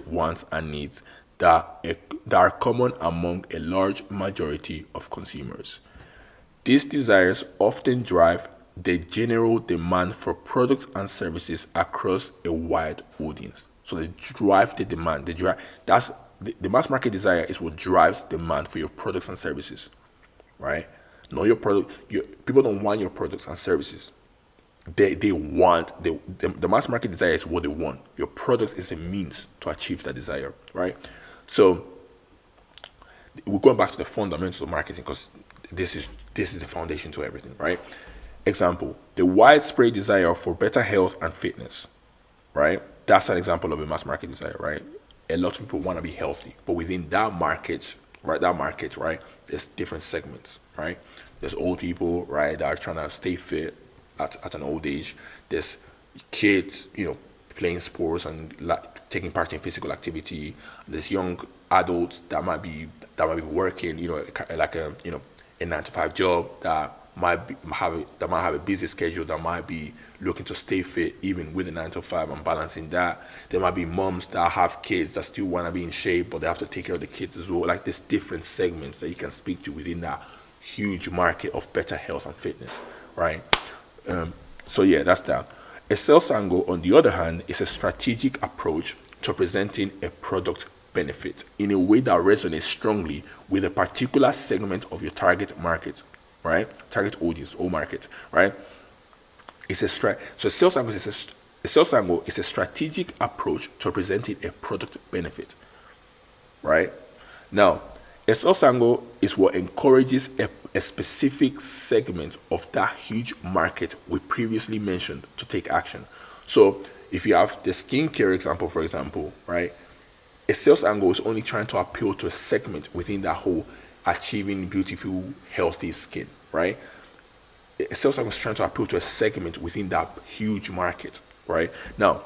wants and needs that are common among a large majority of consumers. These desires often drive the general demand for products and services across a wide audience. So they drive the demand. That's the mass market desire is what drives demand for your products and services, right? Not your product. People don't want your products and services. They want the mass market desire is what they want. Your products is a means to achieve that desire, right? So we're going back to the fundamentals of marketing because this is the foundation to everything, right? Example: the widespread desire for better health and fitness, right? That's an example of a mass market desire, right? A lot of people want to be healthy, but within that market, right, there's different segments, right? There's old people, right, that are trying to stay fit at an old age. There's kids, playing sports and taking part in physical activity. There's young adults that might be working, like a 9-to-5 job that might have a busy schedule, that might be looking to stay fit even with a 9-to-5 and balancing that. There might be moms that have kids that still want to be in shape, but they have to take care of the kids as well. Like, there's different segments that you can speak to within that huge market of better health and fitness, right? So yeah, that's that. A sales angle, on the other hand, is a strategic approach to presenting a product benefit in a way that resonates strongly with a particular segment of your target market, right? Target audience or market, right? So a sales angle is a strategic approach to presenting a product benefit, right? Now, a sales angle is what encourages a specific segment of that huge market we previously mentioned to take action. So if you have the skincare example, for example, right? A sales angle is only trying to appeal to a segment within that whole achieving beautiful, healthy skin, right? A sales angle is trying to appeal to a segment within that huge market, right? Now,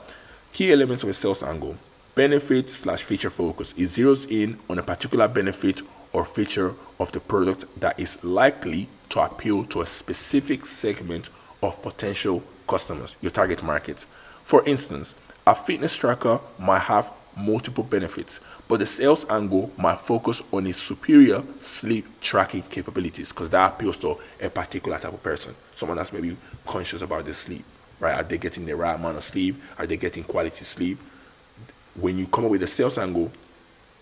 key elements of a sales angle: benefit/feature focus. It zeroes in on a particular benefit or feature of the product that is likely to appeal to a specific segment of potential customers, your target market. For instance, a fitness tracker might have multiple benefits, but the sales angle might focus on its superior sleep tracking capabilities because that appeals to a particular type of person, someone that's maybe conscious about their sleep, right? Are they getting the right amount of sleep? Are they getting quality sleep? When you come up with a sales angle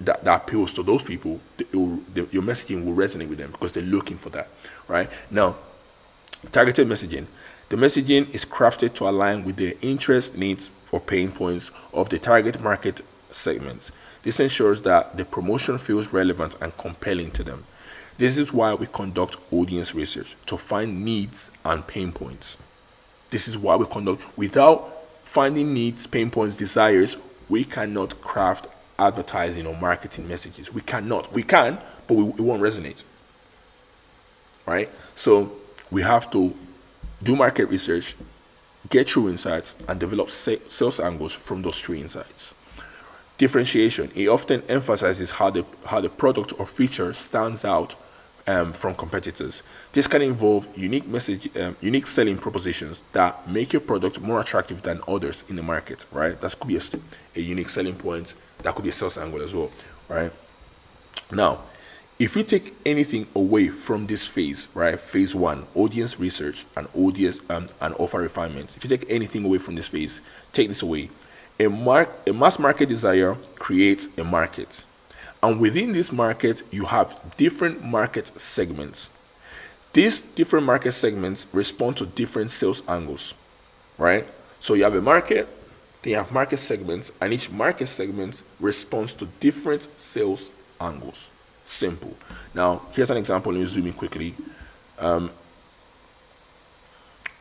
that appeals to those people, your messaging will resonate with them because they're looking for that, right? Now, targeted messaging. The messaging is crafted to align with the interests, needs, or pain points of the target market segments. This ensures that the promotion feels relevant and compelling to them. This is why we conduct audience research, to find needs and pain points. This is why we conduct. Without finding needs, pain points, desires, we cannot craft advertising or marketing messages. We cannot. We can, but it won't resonate. Right? So we have to do market research, get true insights, and develop sales angles from those true insights. Differentiation. It often emphasizes how the product or feature stands out from competitors. This can involve unique selling propositions that make your product more attractive than others in the market, right? That could be a unique selling point. That could be a sales angle as well, right? Now, if we take anything away from this phase, right? Phase 1, audience research and offer refinement. If you take anything away from this phase, take this away. A mass market desire creates a market. And within this market, you have different market segments. These different market segments respond to different sales angles, right? So you have a market, they have market segments, and each market segment responds to different sales angles. Simple. Now, here's an example. Let me zoom in quickly.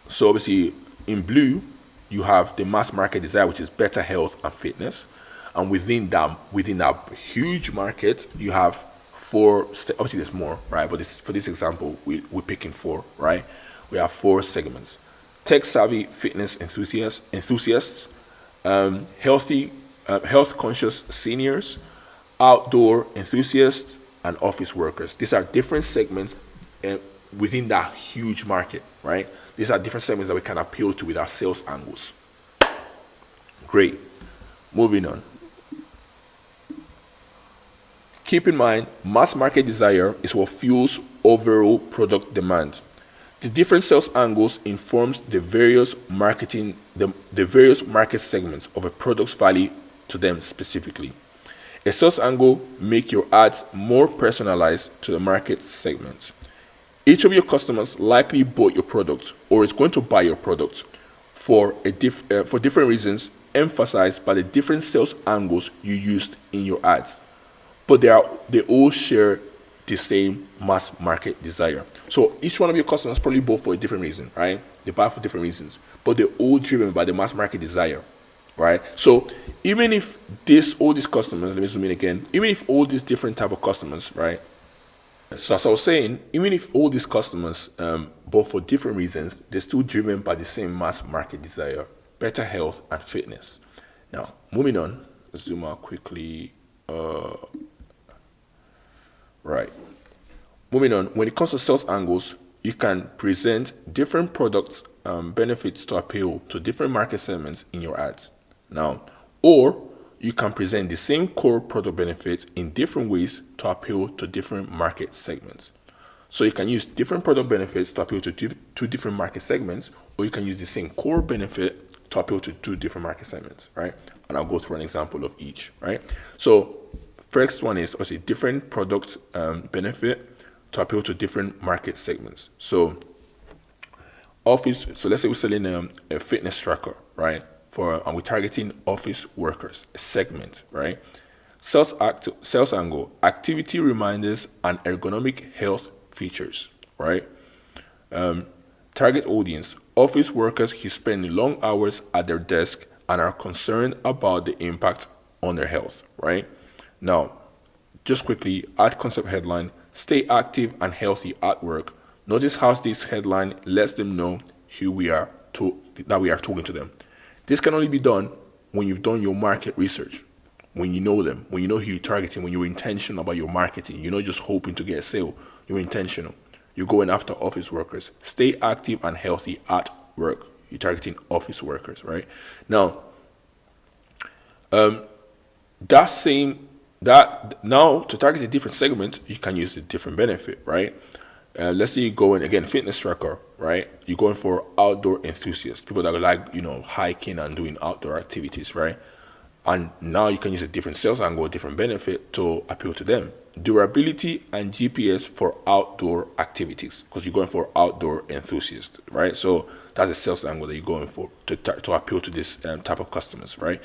So obviously, in blue, you have the mass market desire, which is better health and fitness. And within that huge market, you have four. Obviously, there's more, right? But for this example, we're picking four, right? We have four segments: tech savvy fitness enthusiasts, health conscious seniors, outdoor enthusiasts, and office workers. These are different segments within that huge market, right? These are different segments that we can appeal to with our sales angles. Great. Moving on. Keep in mind, mass market desire is what fuels overall product demand. The different sales angles informs the various market segments of a product's value to them specifically. A sales angle make your ads more personalized to the market segments. Each of your customers likely bought your product or is going to buy your product for different reasons emphasized by the different sales angles you used in your ads. But they all share the same mass market desire. So each one of your customers probably bought for a different reason, right? They buy for different reasons, but they're all driven by the mass market desire, right? So even if all these customers, let me zoom in again, even if all these different type of customers, right? So as I was saying, even if all these customers bought for different reasons, they're still driven by the same mass market desire, better health and fitness. Now, moving on, let's zoom out quickly. Right. Moving on, when it comes to sales angles, you can present different products benefits to appeal to different market segments in your ads. Now, or you can present the same core product benefits in different ways to appeal to different market segments. So you can use different product benefits to appeal to two different market segments, or you can use the same core benefit to appeal to two different market segments, right? And I'll go through an example of each, right? So first one is obviously different product benefit to appeal to different market segments. So let's say we're selling a fitness tracker, right? And we're targeting office workers, a segment, right? Sales angle, activity reminders and ergonomic health features, right? Target audience, office workers who spend long hours at their desk and are concerned about the impact on their health, right? Now, just quickly, ad concept headline, stay active and healthy at work. Notice how this headline lets them know who that we are talking to them. This can only be done when you've done your market research, when you know them, when you know who you're targeting, when you're intentional about your marketing. You're not just hoping to get a sale, you're intentional. You're going after office workers. Stay active and healthy at work. You're targeting office workers, right? Now, now to target a different segment, you can use a different benefit, right? Let's say you go in again, fitness tracker, right? You're going for outdoor enthusiasts, people that like, hiking and doing outdoor activities, right? And now you can use a different sales angle, a different benefit to appeal to them. Durability and GPS for outdoor activities, because you're going for outdoor enthusiasts, right? So that's a sales angle that you're going for to appeal to this type of customers, right?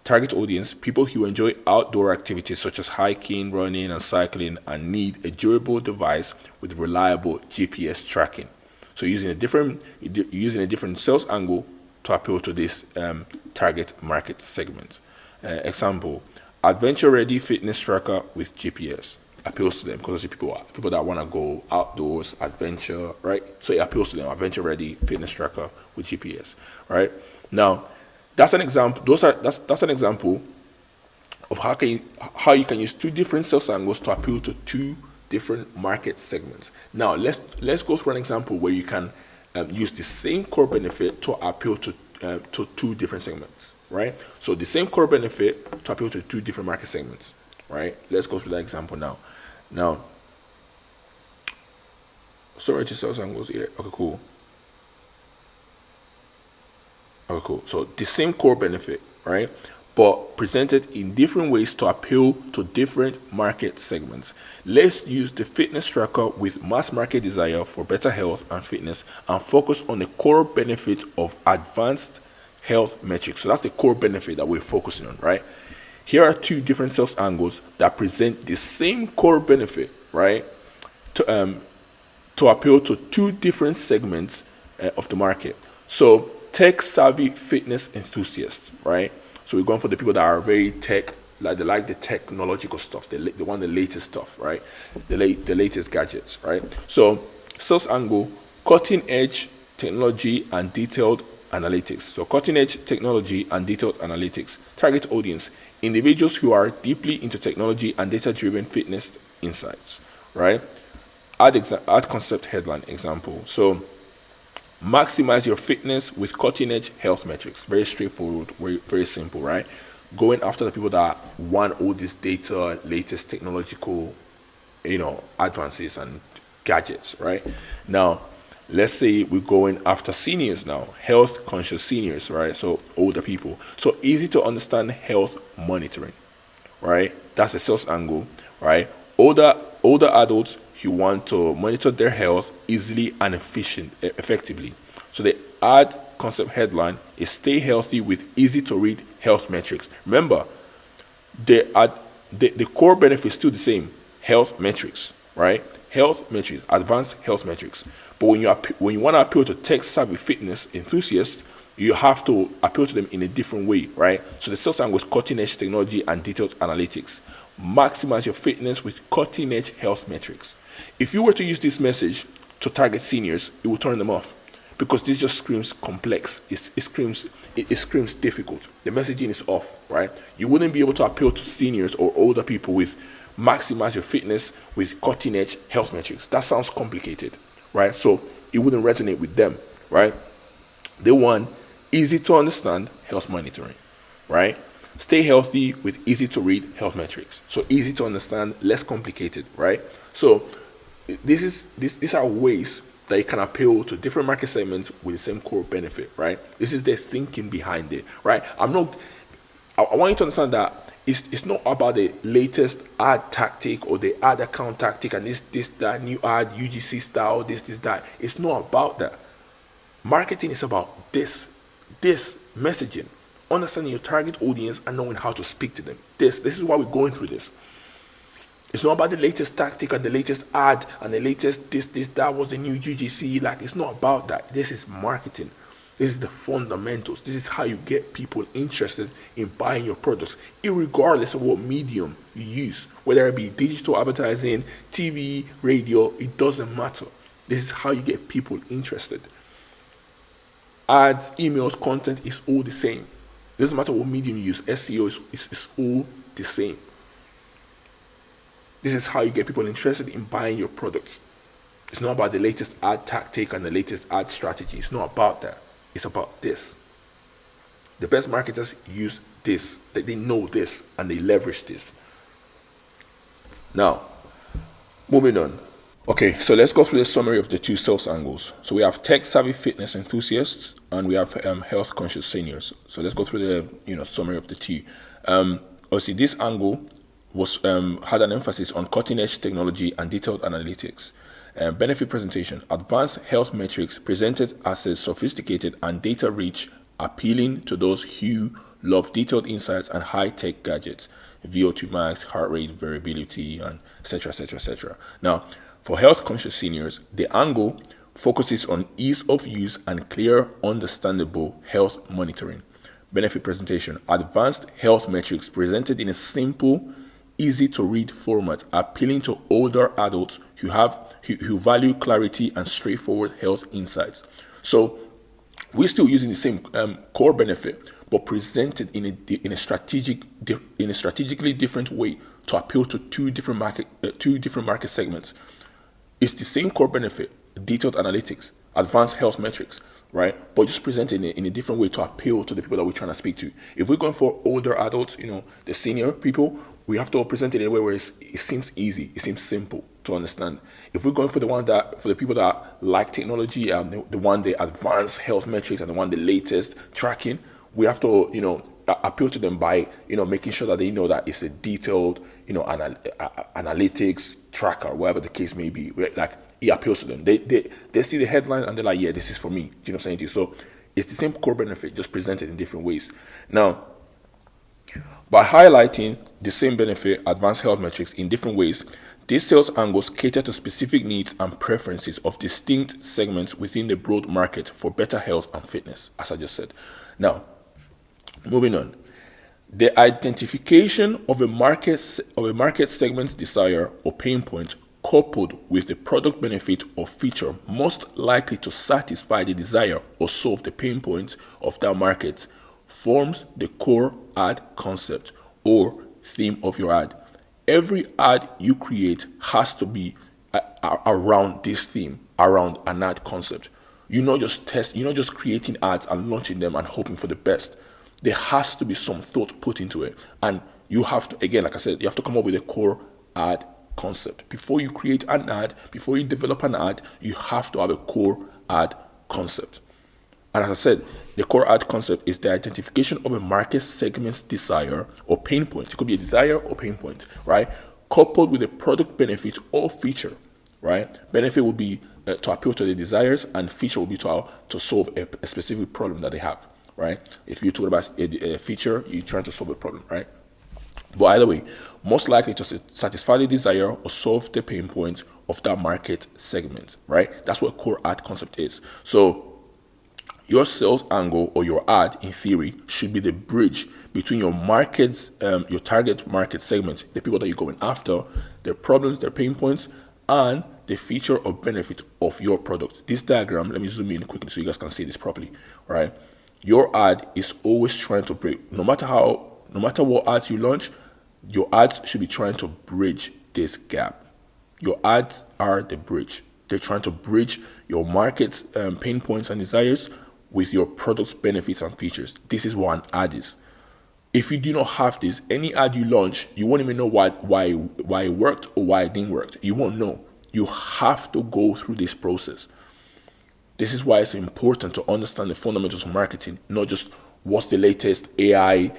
Target audience, people who enjoy outdoor activities such as hiking, running, and cycling and need a durable device with reliable GPS tracking. So using a different sales angle to appeal to this target market segment. Example, adventure-ready fitness tracker with GPS appeals to them because people that want to go outdoors, adventure, right? So it appeals to them, adventure-ready fitness tracker with GPS, right? Now, that's an example. That's an example of how you can use two different sales angles to appeal to two different market segments. Now let's go through an example where you can use the same core benefit to appeal to two different segments, right? So the same core benefit to appeal to two different market segments, right? Let's go through that example now. Sorry to sales angles here. Okay, cool. Okay, cool. So the same core benefit, right? but presented in different ways to appeal to different market segments. Let's use the fitness tracker with mass market desire for better health and fitness and focus on the core benefit of advanced health metrics. So that's the core benefit that we're focusing on, right? Here are two different sales angles that present the same core benefit, right? To appeal to two different segments of the market. So tech savvy fitness enthusiasts, right? So we're going for the people that are very tech, like they like the technological stuff, they want the latest stuff, right? The latest gadgets, right? So sales angle, cutting edge technology and detailed analytics. So cutting edge technology and detailed analytics. Target audience, individuals who are deeply into technology and data driven fitness insights, right? Add concept headline example. So maximize your fitness with cutting edge health metrics. Very straightforward, very simple, right? Going after the people that want all this data, latest technological, advances and gadgets, right? Now, let's say we're going after seniors now, health conscious seniors, right? So older people. So easy to understand health monitoring, right? That's a sales angle, right? Older adults who want to monitor their health easily and effectively. So the ad concept headline is stay healthy with easy to read health metrics. Remember, the core benefit is still the same, health metrics, right? Health metrics, advanced health metrics. But when you want to appeal to tech savvy fitness enthusiasts, you have to appeal to them in a different way, right? So the sales angle is cutting edge technology and detailed analytics. Maximize your fitness with cutting edge health metrics. If you were to use this message to target seniors, it will turn them off because this just screams complex. It screams difficult. The messaging is off, right? You wouldn't be able to appeal to seniors or older people with maximize your fitness with cutting edge health metrics. That sounds complicated, right? So it wouldn't resonate with them, right? They want easy to understand health monitoring, right? Stay healthy with easy to read health metrics. So easy to understand, less complicated, right? So these are ways that you can appeal to different market segments with the same core benefit, right? This is the thinking behind it, right? I want you to understand that it's not about the latest ad tactic or the ad account tactic and that new ad UGC style, this that. It's not about that. Marketing is about this messaging, understanding your target audience and knowing how to speak to them. This is why we're going through this. It's not about the latest tactic and the latest ad and the latest this that was the new UGC. Like, it's not about that. This is marketing. This is the fundamentals. This is how you get people interested in buying your products, irregardless of what medium you use, whether it be digital advertising, TV, radio. It doesn't matter. This is how you get people interested. Ads, emails, content is all the same. It doesn't matter what medium you use. SEO is all the same. This is how you get people interested in buying your products. It's not about the latest ad tactic and the latest ad strategy. It's not about that. It's about this. The best marketers use this. They know this and they leverage this. Now, moving on. Okay, so let's go through the summary of the two sales angles. So we have tech-savvy fitness enthusiasts and we have health-conscious seniors. So let's go through the summary of the two. Obviously, this angle was had an emphasis on cutting-edge technology and detailed analytics. Benefit presentation: advanced health metrics presented as a sophisticated and data-rich, appealing to those who love detailed insights and high-tech gadgets, VO2 max, heart rate variability, and etc., etc., etc. Now, for health-conscious seniors, the angle focuses on ease of use and clear, understandable health monitoring. Benefit presentation: advanced health metrics presented in a simple, easy-to-read format, appealing to older adults who value clarity and straightforward health insights. So we're still using the same core benefit, but presented in a strategically different way to appeal to two different market segments. It's the same core benefit, detailed analytics, advanced health metrics, right? But just presented in a different way to appeal to the people that we're trying to speak to. If we're going for older adults, the senior people, we have to present it in a way where it seems easy, it seems simple to understand. If we're going for the people that like technology and the advanced health metrics and the latest tracking, we have to, appeal to them by, making sure that they know that it's a detailed, analytics tracker, whatever the case may be. Like, it appeals to them. They see the headline and they're like, yeah, this is for me. Do you know what I'm saying to you? So it's the same core benefit, just presented in different ways. Now, by highlighting the same benefit, advanced health metrics, in different ways, these sales angles cater to specific needs and preferences of distinct segments within the broad market for better health and fitness, as I just said. Now, moving on. The identification of a market segment's desire or pain point, coupled with the product benefit or feature most likely to satisfy the desire or solve the pain point of that market, forms the core ad concept or theme of your ad. Every ad you create has to be around this theme, around an ad concept. You're not just creating ads and launching them and hoping for the best. There has to be some thought put into it. And you have to, again, like I said, you have to come up with a core ad concept. Before you create an ad, before you develop an ad, you have to have a core ad concept. And as I said, the core ad concept is the identification of a market segment's desire or pain point. It could be a desire or pain point, right? Coupled with a product benefit or feature, right? Benefit will be to appeal to the desires, and feature will be to solve a specific problem that they have, right? If you're talking about a feature, you're trying to solve a problem, right? But either way, most likely to satisfy the desire or solve the pain point of that market segment, right? That's what core ad concept is. So your sales angle or your ad, in theory, should be the bridge between your markets, your target market segment, the people that you're going after, their problems, their pain points, and the feature or benefit of your product. This diagram, let me zoom in quickly so you guys can see this properly, right? Your ad is always trying to break, no matter what ads you launch, your ads should be trying to bridge this gap. Your ads are the bridge. They're trying to bridge your market's pain points and desires with your product's benefits and features. This is what an ad is. If you do not have this, any ad you launch, you won't even know why it worked or why it didn't work. You won't know. You have to go through this process. This is why it's important to understand the fundamentals of marketing, not just what's the latest AI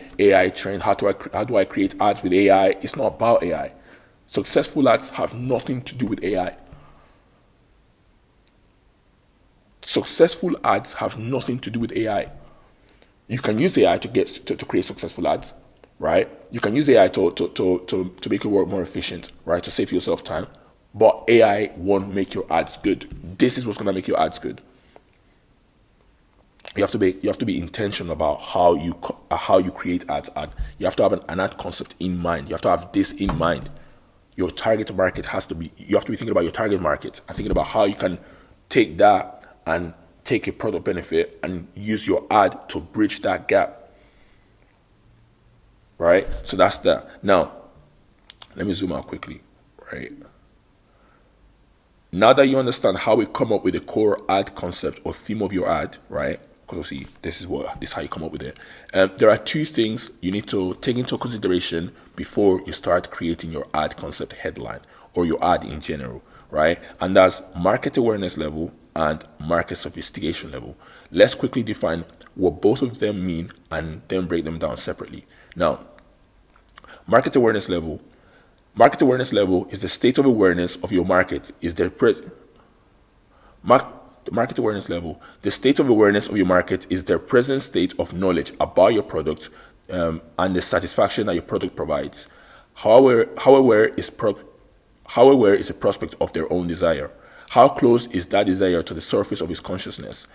trend. How do I create ads with AI? It's not about AI. Successful ads have nothing to do with AI. Successful ads have nothing to do with AI. You can use AI to create successful ads, right? You can use AI to make your work more efficient, right? To save yourself time. But AI won't make your ads good. This is what's gonna make your ads good. You have to be intentional about how you create ads, and you have to have an ad concept in mind. You have to have this in mind. Your target market you have to be thinking about your target market and thinking about how you can take that and take a product benefit and use your ad to bridge that gap, right? So that's that. Now, let me zoom out quickly, right? Now that you understand how we come up with the core ad concept or theme of your ad, right? Because see, this is how you come up with it. There are two things you need to take into consideration before you start creating your ad concept headline or your ad in general, right? And that's market awareness level and market sophistication level. Let's quickly define what both of them mean and then break them down separately. Now, market awareness level is the state of awareness of your market. Market awareness level, the state of awareness of your market is their present state of knowledge about your product and the satisfaction that your product provides. How aware is a prospect of their own desire? How close is that desire to the surface of his consciousness?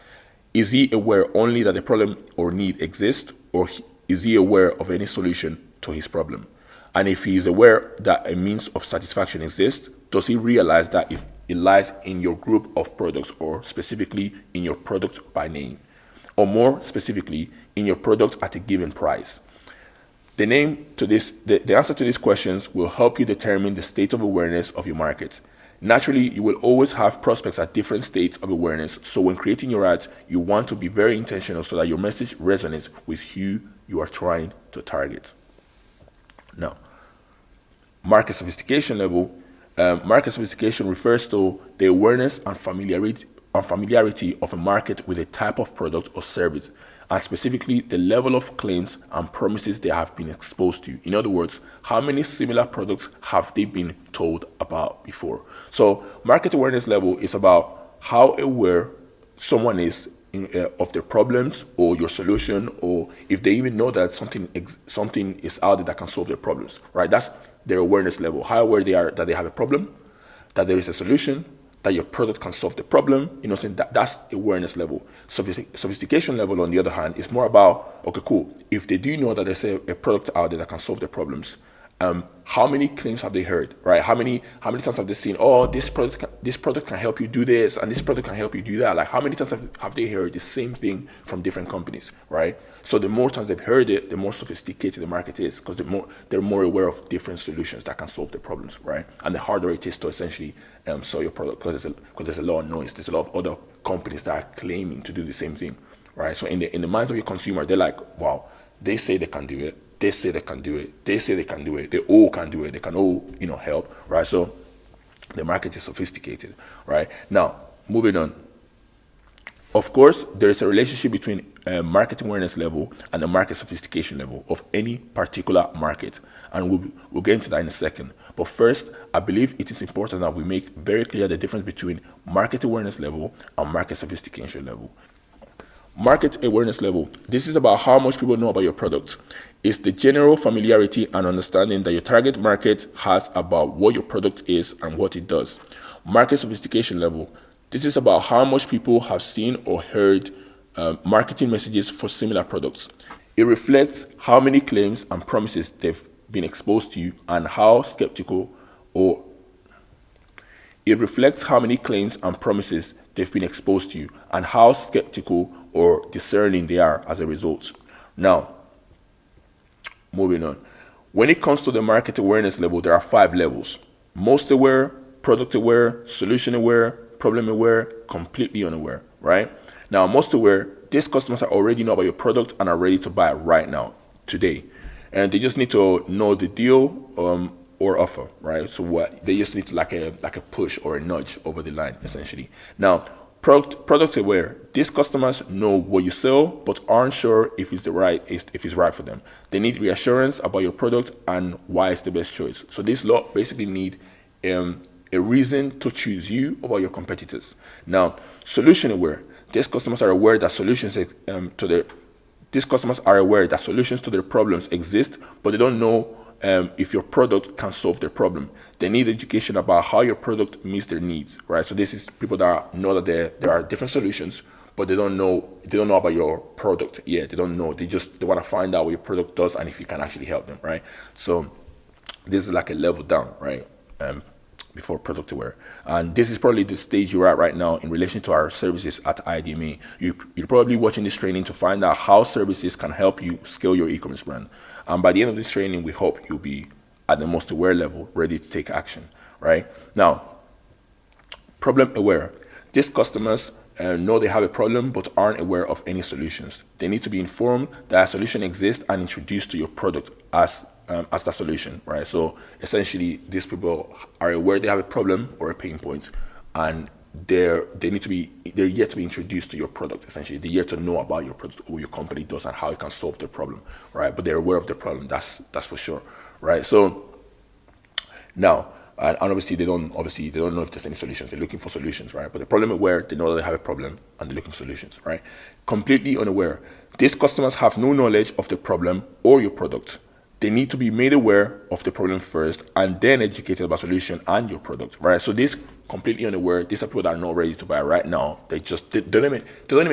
Is he aware only that the problem or need exists, or is he aware of any solution to his problem? And if he is aware that a means of satisfaction exists, does he realize that it lies in your group of products, or specifically in your product by name, or more specifically in your product at a given price? The answer to these questions will help you determine the state of awareness of your market. Naturally, you will always have prospects at different states of awareness, so when creating your ads, you want to be very intentional so that your message resonates with who you are trying to target. Now, market sophistication level. Market sophistication refers to the awareness and and familiarity of a market with a type of product or service, and specifically the level of claims and promises they have been exposed to. In other words, how many similar products have they been told about before? So market awareness level is about how aware someone is of their problems or your solution, or if they even know that something is out there that can solve their problems, right? That's their awareness level, how aware they are that they have a problem, that there is a solution, that your product can solve the problem. Saying that's awareness level. Sophistication level, on the other hand, is more about, okay, cool, if they do know that there's a product out there that can solve their problems, how many claims have they heard, right? How many times have they seen, oh, this product can help you do this, and this product can help you do that? Like, how many times have they heard the same thing from different companies, right? So the more times they've heard it, the more sophisticated the market is, because they're more aware of different solutions that can solve their problems, right? And the harder it is to essentially sell your product, because there's a lot of noise. There's a lot of other companies that are claiming to do the same thing, right? So in the minds of your consumer, they're like, wow, they say they can do it. They say they can do it. They say they can do it. They all can do it. They can all, help, right? So the market is sophisticated, right? Now, moving on. Of course, there is a relationship between market awareness level and the market sophistication level of any particular market. And we'll get into that in a second. But first, I believe it is important that we make very clear the difference between market awareness level and market sophistication level. Market awareness level. This is about how much people know about your product. It's the general familiarity and understanding that your target market has about what your product is and what it does. Market sophistication level. This is about how much people have seen or heard marketing messages for similar products. It reflects how many claims and promises they've been exposed to and how skeptical or It reflects how many claims and promises they've been exposed to and how skeptical or discerning they are as a result. Now, moving on. When it comes to the market awareness level, there are 5 levels: most aware, product aware, solution aware, problem aware, completely unaware, right? Now, most aware, these customers are already know about your product and are ready to buy right now, today. And they just need to know the deal or offer, right? So what they just need to like a push or a nudge over the line, essentially. Now, product aware, these customers know what you sell but aren't sure if it's right for them. They need reassurance about your product and why it's the best choice. So these lot basically need a reason to choose you over your competitors. Now, solution aware, these customers are aware that solutions to their problems exist, but they don't know if your product can solve their problem. They need education about how your product meets their needs, right? So this is people that know that there are different solutions, but they don't know about your product yet. They don't know. They want to find out what your product does and if you can actually help them, right? So this is like a level down, right? Before product aware. And this is probably the stage you're at right now in relation to our services at IE DMA. You're probably watching this training to find out how services can help you scale your e-commerce brand. And by the end of this training, we hope you'll be at the most aware level, ready to take action, right? Now, problem aware. These customers know they have a problem but aren't aware of any solutions. They need to be informed that a solution exists and introduced to your product as that solution, right? So essentially, these people are aware they have a problem or a pain point, and they're yet to be introduced to your product. Essentially, they're yet to know about your product or your company does and how it can solve their problem, right? But they're aware of the problem. That's for sure, right? So now, and obviously they don't know if there's any solutions. They're looking for solutions, right? But the problem aware, they know that they have a problem and they're looking for solutions, right? Completely unaware. These customers have no knowledge of the problem or your product. They need to be made aware of the problem first and then educated about solution and your product, right? So this completely unaware, these are people that are not ready to buy right now. They don't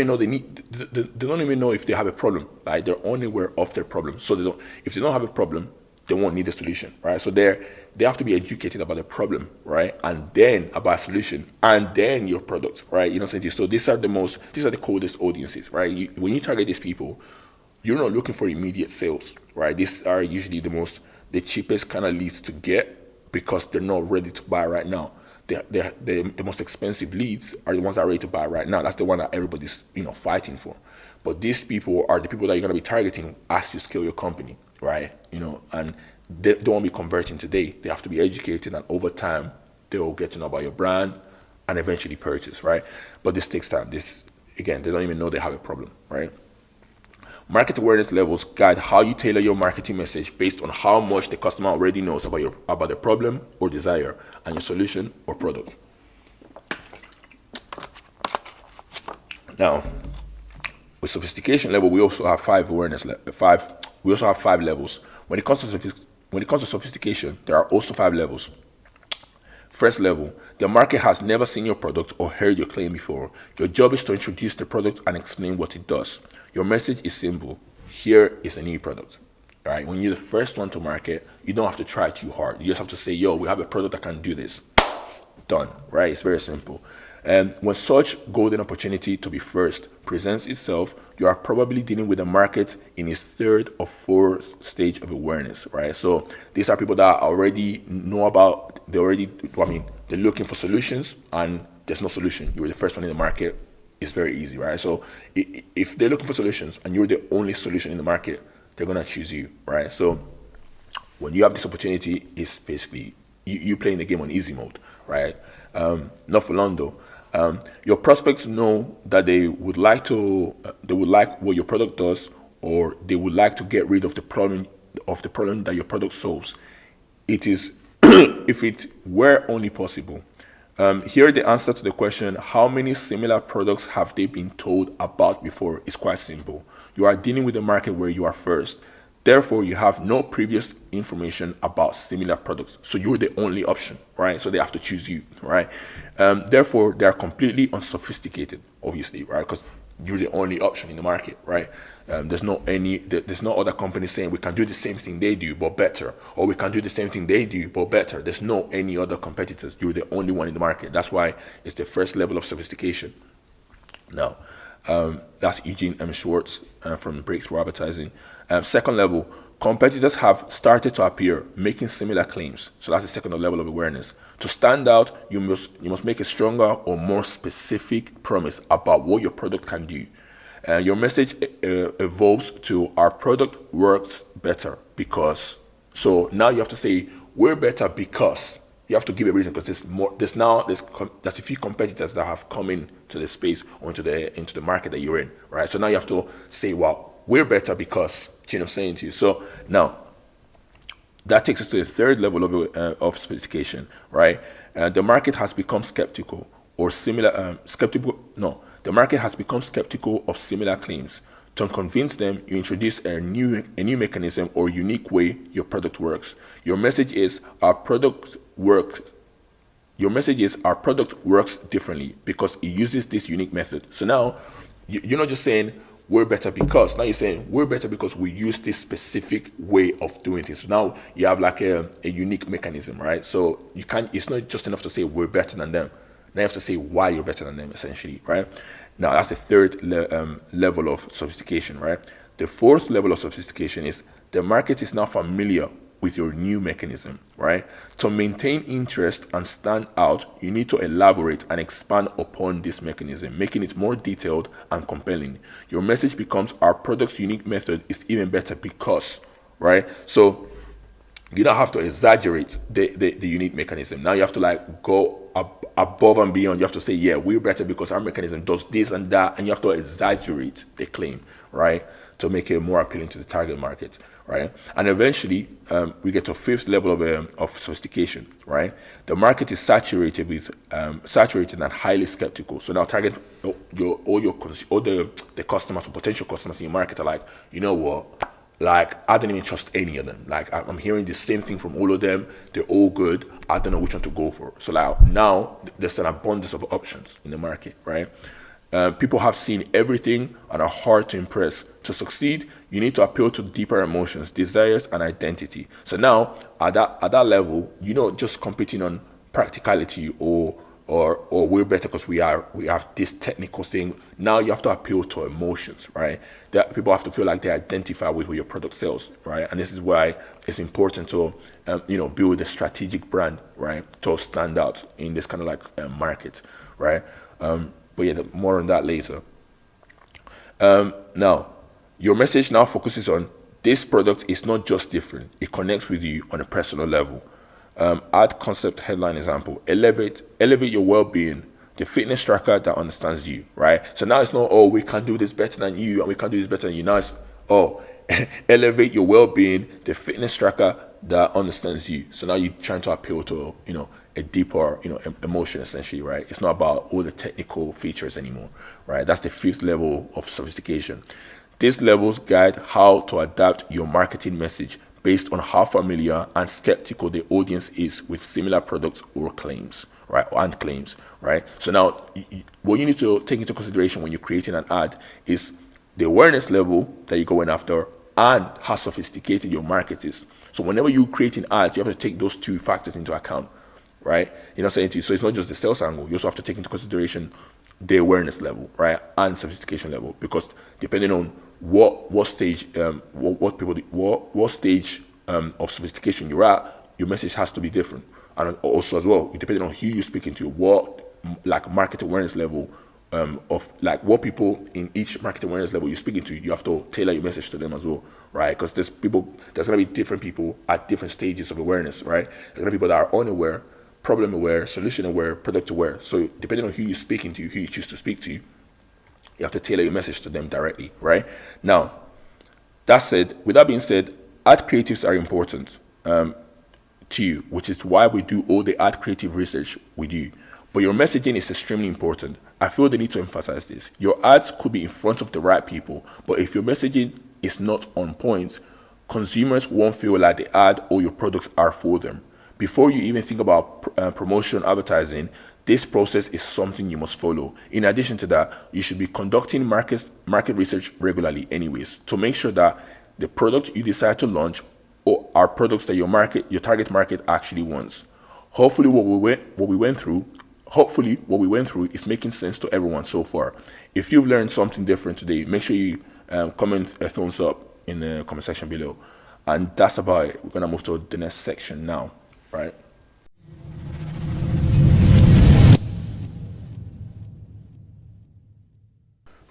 even know if they have a problem, right? They're only aware of their problem. So if they don't have a problem, they won't need a solution, right? So they have to be educated about the problem, right? And then about a solution and then your product, right? You know what I'm saying? So these are the coldest audiences, right? When you target these people, you're not looking for immediate sales, right? These are usually the cheapest kind of leads to get because they're not ready to buy right now. The most expensive leads are the ones that are ready to buy right now. That's the one that everybody's fighting for. But these people are the people that you're going to be targeting as you scale your company, right? And they don't want to be converting today. They have to be educated, and over time they will get to know about your brand, and eventually purchase, right? But this takes time. This, again, they don't even know they have a problem, right? Market awareness levels guide how you tailor your marketing message based on how much the customer already knows about the problem or desire and your solution or product. Now, with sophistication level, we also have five levels. When it comes to sophistication, there are also 5 levels. First level, the market has never seen your product or heard your claim before. Your job is to introduce the product and explain what it does. Your message is simple. Here is a new product. All right? When you're the first one to market, you don't have to try too hard. You just have to say, yo, we have a product that can do this. Done, right? It's very simple. And when such golden opportunity to be first presents itself, you are probably dealing with the market in its 3rd or 4th stage of awareness, right? So these are people that already know about, they're looking for solutions and there's no solution. You're the first one in the market. It's very easy, right? So if they're looking for solutions and you're the only solution in the market, they're going to choose you, right? So when you have this opportunity, it's basically you playing the game on easy mode, right? Not for long though. Your prospects know that they would like what your product does, or they would like to get rid of the problem that your product solves. It is if it were only possible. Here the answer to the question, how many similar products have they been told about before, is quite simple. You are dealing with a market where you are first. Therefore, you have no previous information about similar products. So you're the only option, right? So they have to choose you, right? Therefore, they are completely unsophisticated, obviously, right? Because you're the only option in the market, right? There's no other company saying we can do the same thing they do, but better. Or we can do the same thing they do, but better. There's no any other competitors. You're the only one in the market. That's why it's the first level of sophistication. Now, that's Eugene M. Schwartz from Breakthrough Advertising. Second level, competitors have started to appear, making similar claims. So that's the second level of awareness. To stand out, you must make a stronger or more specific promise about what your product can do. Your message evolves to our product works better because. So now you have to say we're better because. You have to give a reason because there's a few competitors that have come into the space or into the market that you're in, right? So now you have to say, well, we're better because. You know what I'm saying to you? So now that takes us to the 3rd level of sophistication, right? The market has become skeptical or similar The market has become skeptical of similar claims. To convince them, you introduce a new mechanism or unique way your product works. Your message is our product works differently because it uses this unique method. So now you're not just saying we're better because. Now you're saying we're better because we use this specific way of doing this. So now you have like a unique mechanism, right? So it's not just enough to say we're better than them. Now you have to say why you're better than them, essentially, right? Now that's the 3rd level of sophistication, right? The 4th level of sophistication is the market is now familiar with your new mechanism, right? To maintain interest and stand out, you need to elaborate and expand upon this mechanism, making it more detailed and compelling. Your message becomes our product's unique method is even better because, right? So you don't have to exaggerate the unique mechanism. Now you have to like go above and beyond. You have to say, yeah, we're better because our mechanism does this and that, and you have to exaggerate the claim, right, to make it more appealing to the target market, right? And eventually, we get to 5th level of sophistication, right? The market is saturated and highly skeptical. So now all the customers or potential customers in your market are like, you know what? Like, I don't even trust any of them. Like, I'm hearing the same thing from all of them. They're all good. I don't know which one to go for. So like, now there's an abundance of options in the market, right? People have seen everything and are hard to impress. To succeed, you need to appeal to deeper emotions, desires, and identity. So now, at that level, you're not just competing on practicality or we're better because we have this technical thing. Now you have to appeal to emotions, right? That people have to feel like they identify with what your product sells, right? And this is why it's important to build a strategic brand, right, to stand out in this kind of like market, right? But yeah, more on that later. Now, your message now focuses on this product is not just different; it connects with you on a personal level. Add concept headline example. Elevate your well-being. the fitness tracker that understands you, right? So now it's not, oh, we can do this better than you and we can do this better than you. Now it's, oh, elevate your well-being, the fitness tracker that understands you. So now you're trying to appeal to, a deeper, emotion essentially, right? It's not about all the technical features anymore, right? That's the fifth level of sophistication. These levels guide how to adapt your marketing message based on how familiar and skeptical the audience is with similar products or claims, right? And claims, right? So now, what you need to take into consideration when you're creating an ad is the awareness level that you're going after and how sophisticated your market is. So whenever you're creating ads, you have to take those two factors into account, right? You know what I'm saying to you? So it's not just the sales angle. You also have to take into consideration the awareness level, right, and sophistication level, because depending on what stage what stage of sophistication you're at, your message has to be different. And also as well, depending on who you're speaking to, what like market awareness level of like what people in each market awareness level you're speaking to, you have to tailor your message to them as well, right? Because there's gonna be different people at different stages of awareness, right? There's gonna be people that are unaware, problem aware, solution aware, product aware. So depending on who you're speaking to, who you choose to speak to, you have to tailor your message to them directly, right? Now, with that being said, ad creatives are important to you, which is why we do all the ad creative research with you. But your messaging is extremely important. I feel the need to emphasize this. Your ads could be in front of the right people, but if your messaging is not on point, consumers won't feel like the ad or your products are for them. Before you even think about promotion advertising, this process is something you must follow. In addition to that, you should be conducting market research regularly anyways, to make sure that the product you decide to launch or are products that your target market actually wants. Hopefully what we went through is making sense to everyone so far. If you've learned something different today, make sure you comment a thumbs up in the comment section below. And that's about it. We're gonna move to the next section now, right?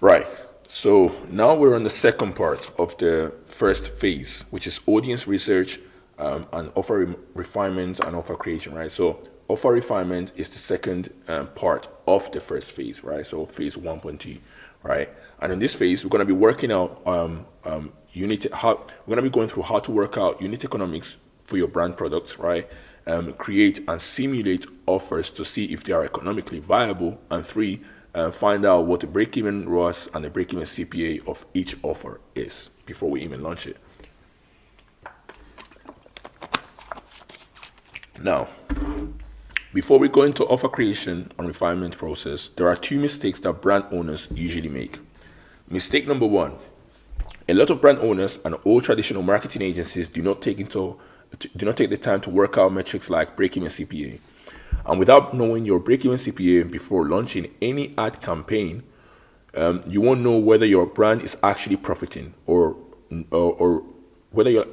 Right. So now we're on the second part of the first phase, which is audience research and offer refinement and offer creation, right? So offer refinement is the second part of the first phase, right? So phase 1.2, right? And in this phase, we're going to be working out we're going to be going through how to work out unit economics for your brand products, right? Create and simulate offers to see if they are economically viable, and three, find out what the break-even ROAS and the break-even CPA of each offer is before we even launch it. Now, before we go into offer creation and refinement process, there are two mistakes that brand owners usually make. Mistake number one: a lot of brand owners and all traditional marketing agencies do not take the time to work out metrics like break-even CPA. And without knowing your break-even CPA before launching any ad campaign, you won't know whether your brand is actually profiting or whether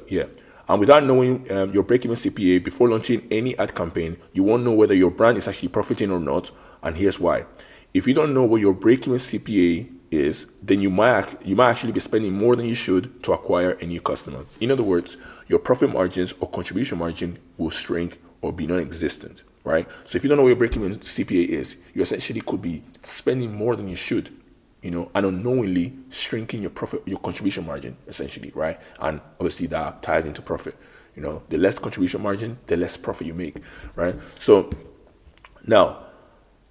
And without knowing your break-even CPA before launching any ad campaign, you won't know whether your brand is actually profiting or not. And here's why: if you don't know what your break-even CPA is, then you might actually be spending more than you should to acquire a new customer. In other words, your profit margins or contribution margin will shrink or be non-existent, right? So if you don't know what your break-even CPA is, you essentially could be spending more than you should, and unknowingly shrinking your contribution margin, essentially, right? And obviously that ties into profit. The less contribution margin, the less profit you make, right? So now,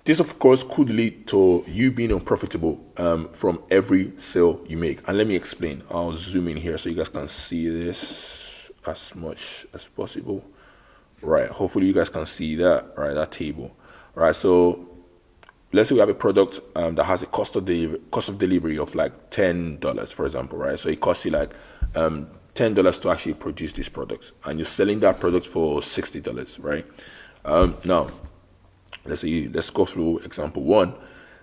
this of course could lead to you being unprofitable from every sale you make. And let me explain. I'll zoom in here so you guys can see this as much as possible. Right, hopefully you guys can see that, right, that table. Right, so let's say we have a product that has a cost of delivery of like $10, for example, right? So it costs you like $10 to actually produce this product, and you're selling that product for $60, right? Now, let's go through example one.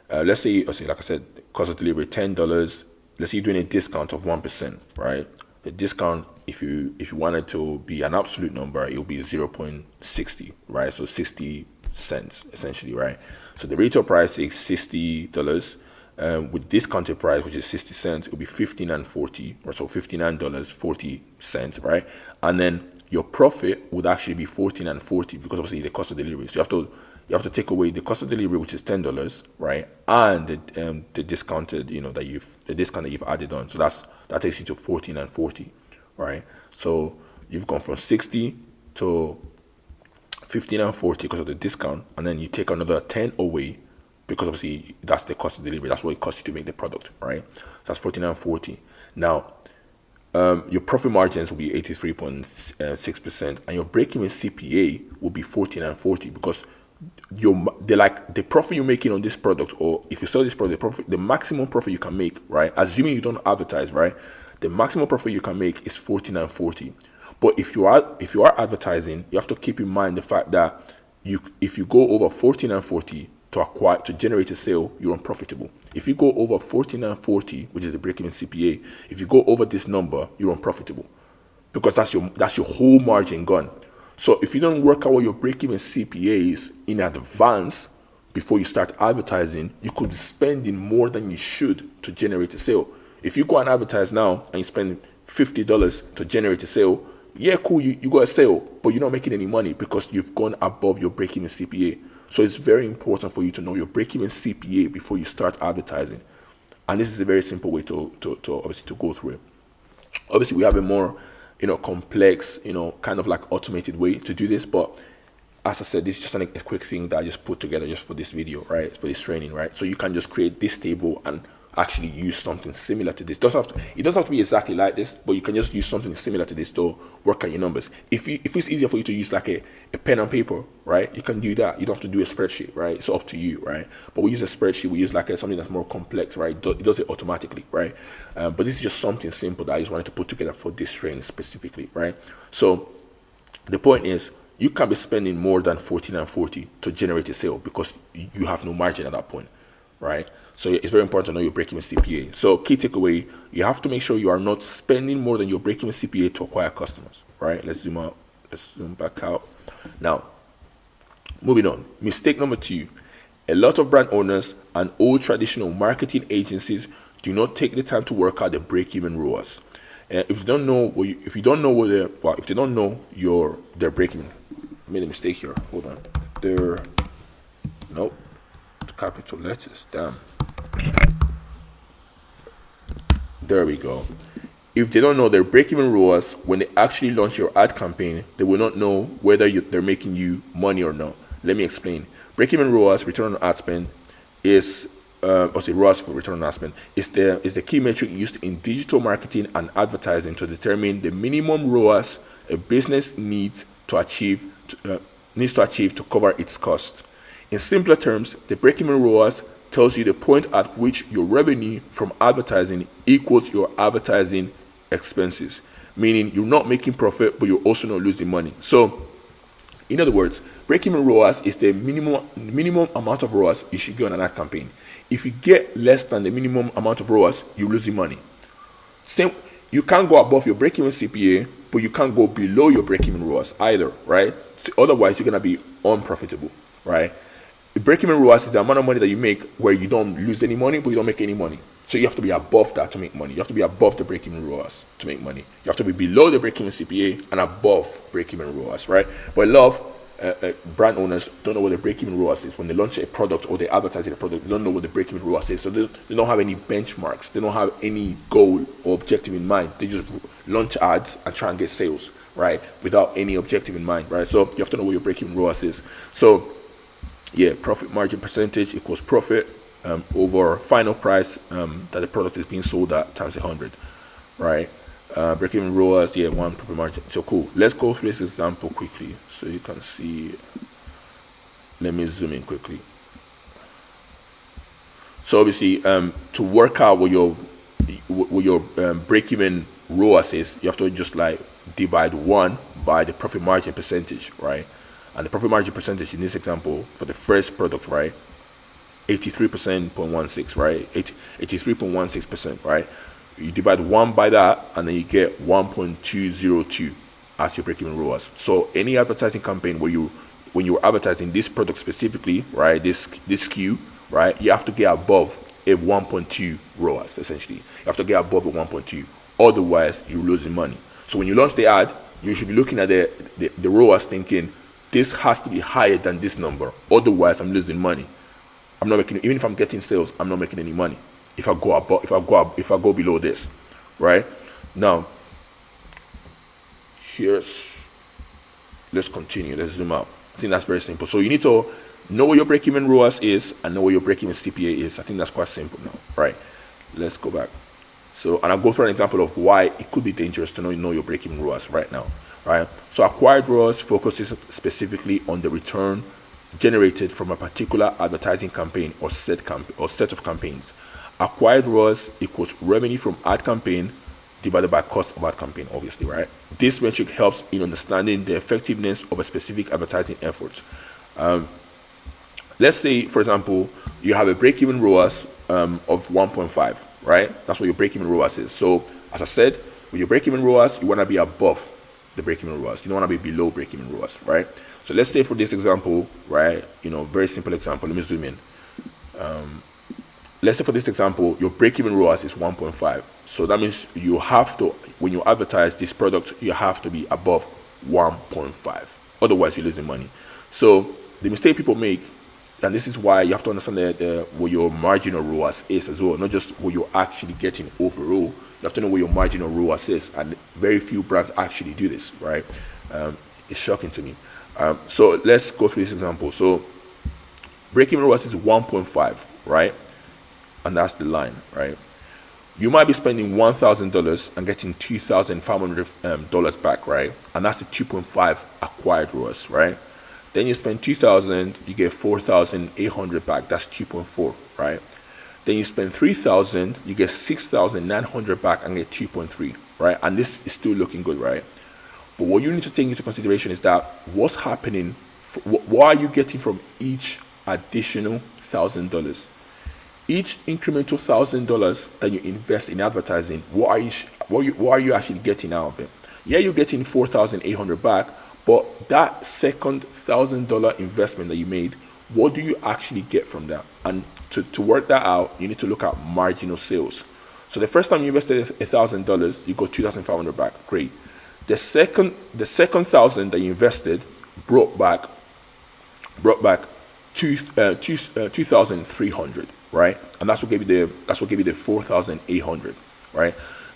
Let's say, like I said, cost of delivery $10. Let's say you're doing a discount of 1%, right? The discount, if you wanted to be an absolute number, it will be 0.60, right? So 60 cents essentially, right? So the retail price is $60. With discounted price, which is 60 cents, it will be $59.40, or so $59.40, right? And then your profit would actually be $14.40 because obviously the cost of delivery. So you have to take away the cost of delivery, which is $10, right, and the discounted, the discount that you've added on. So that takes you to 14 and 40, right? So you've gone from 60 to 15 and 40 because of the discount, and then you take another 10 away because obviously that's the cost of delivery. That's what it costs you to make the product, right? So that's 14 and 40. Now, your profit margins will be 83.6%, and your break-even CPA will be 14 and 40 because the profit you're making on this product, or if you sell this product, the maximum profit you can make, right? Assuming you don't advertise, right? The maximum profit you can make is 14 and 40. But if you are advertising, you have to keep in mind the fact that if you go over 14 and 40 to generate a sale, you're unprofitable. If you go over 14 and 40, which is the break-even CPA, if you go over this number, you're unprofitable because that's your whole margin gone. So if you don't work out what your break-even CPA is in advance before you start advertising, you could be spending more than you should to generate a sale. If you go and advertise now and you spend $50 to generate a sale, yeah, cool, you got a sale, but you're not making any money because you've gone above your break-even CPA. So it's very important for you to know your break-even CPA before you start advertising. And this is a very simple way to obviously to go through it. Obviously, we have a more complex, kind of like automated way to do this. But as I said, this is just a quick thing that I just put together just for this video, right? For this training, right? So you can just create this table and actually use something similar to this. It doesn't have to be exactly like this, but you can just use something similar to this to work out your numbers. If it's easier for you to use like a pen and paper, right, you can do that. You don't have to do a spreadsheet, right? It's up to you, right? But we use a spreadsheet. We use like something that's more complex, right? It does it automatically, right? But this is just something simple that I just wanted to put together for this training specifically, right? So the point is, you can be spending more than 14 and 40 to generate a sale because you have no margin at that point, right? So it's very important to know your break-even CPA. So key takeaway, you have to make sure you are not spending more than your break-even CPA to acquire customers, right? Let's zoom out. Let's zoom back out. Now, moving on. Mistake number 2. A lot of brand owners and old traditional marketing agencies do not take the time to work out the break-even ROAS. If they don't know their break-even, I made a mistake here. Hold on. Nope. Capital letters. Damn. There we go. If they don't know their break-even ROAS when they actually launch your ad campaign, they will not know whether they're making you money or not. Let me explain. Break-even ROAS, return on ad spend, is ROAS for return on ad spend, is the key metric used in digital marketing and advertising to determine the minimum ROAS a business needs to achieve to cover its costs. In simpler terms, the break-even ROAS tells you the point at which your revenue from advertising equals your advertising expenses, meaning you're not making profit, but you're also not losing money. So, in other words, break-even ROAS is the minimum amount of ROAS you should get on an ad campaign. If you get less than the minimum amount of ROAS, you're losing money. Same, you can't go above your break-even CPA, but you can't go below your break-even ROAS either, right? So otherwise, you're gonna be unprofitable, right? The break-even ROAS is the amount of money that you make where you don't lose any money, but you don't make any money. So you have to be above that to make money. You have to be above the break-even ROAS to make money. You have to be below the break-even CPA and above break-even ROAS, right? But a lot of brand owners don't know what the break-even ROAS is. When they launch a product or they advertise a product, they don't know what the break-even ROAS is. So they don't have any benchmarks. They don't have any goal or objective in mind. They just launch ads and try and get sales, right? Without any objective in mind, right? So you have to know what your break-even ROAS is. So yeah, profit margin percentage equals profit over final price that the product is being sold at times 100, right? Break-even ROAS, yeah, 1 profit margin. So cool. Let's go through this example quickly so you can see. Let me zoom in quickly. So obviously, to work out what your break-even ROAS is, you have to just like divide 1 by the profit margin percentage, right? And the profit margin percentage in this example for the first product, right, 83.16%, right, 83.16%, right. You divide 1 by that, and then you get 1.202 as your break-even ROAS. So any advertising campaign when you're advertising this product specifically, right, this SKU, right, you have to get above a 1.2 ROAS. Essentially, you have to get above a 1.2. Otherwise, you're losing money. So when you launch the ad, you should be looking at the ROAS, thinking, this has to be higher than this number. Otherwise, I'm losing money. I'm not making, even if I'm getting sales, I'm not making any money. If I go below this, right? Now, let's continue. Let's zoom out. I think that's very simple. So you need to know what your break-even ROAS is and know what your break-even CPA is. I think that's quite simple now, right? Let's go back. So, and I'll go through an example of why it could be dangerous to know your break-even ROAS right now, right? So acquired ROAS focuses specifically on the return generated from a particular advertising campaign or set of campaigns. Acquired ROAS equals revenue from ad campaign divided by cost of ad campaign, obviously, right? This metric helps in understanding the effectiveness of a specific advertising effort. Let's say, for example, you have a break-even ROAS of 1.5, right? That's what your break-even ROAS is. So, as I said, with your break-even ROAS, you want to be above the break-even ROAS. You don't want to be below break-even ROAS, right? So let's say for this example, right? Very simple example. Let me zoom in. Let's say for this example, your break-even ROAS is 1.5. So that means you have to, when you advertise this product, you have to be above 1.5. Otherwise, you're losing money. So the mistake people make, and this is why you have to understand what your marginal ROAS is as well, not just what you're actually getting overall. You have to know what your marginal ROAS is, and very few brands actually do this, right? It's shocking to me. So let's go through this example. So break-even ROAS is 1.5, right? And that's the line, right? You might be spending $1,000 and getting $2,500 back, right? And that's the 2.5 acquired ROAS, right? Then you spend $2,000, you get $4,800 back. That's 2.4, right? Then you spend $3,000, you get $6,900 back and get 2.3, right? And this is still looking good, right? But what you need to take into consideration is that what's happening, what are you getting from each additional $1,000? Each incremental $1,000 that you invest in advertising, what are you actually getting out of it? Yeah, you're getting $4,800 back, but that second $1,000 investment that you made, what do you actually get from that? And to work that out, you need to look at marginal sales. So the first time you invested $1,000, you got $2,500 back. Great. The second $1,000 that you invested brought back 2,300, right? And that's what gave you the 4,800, right?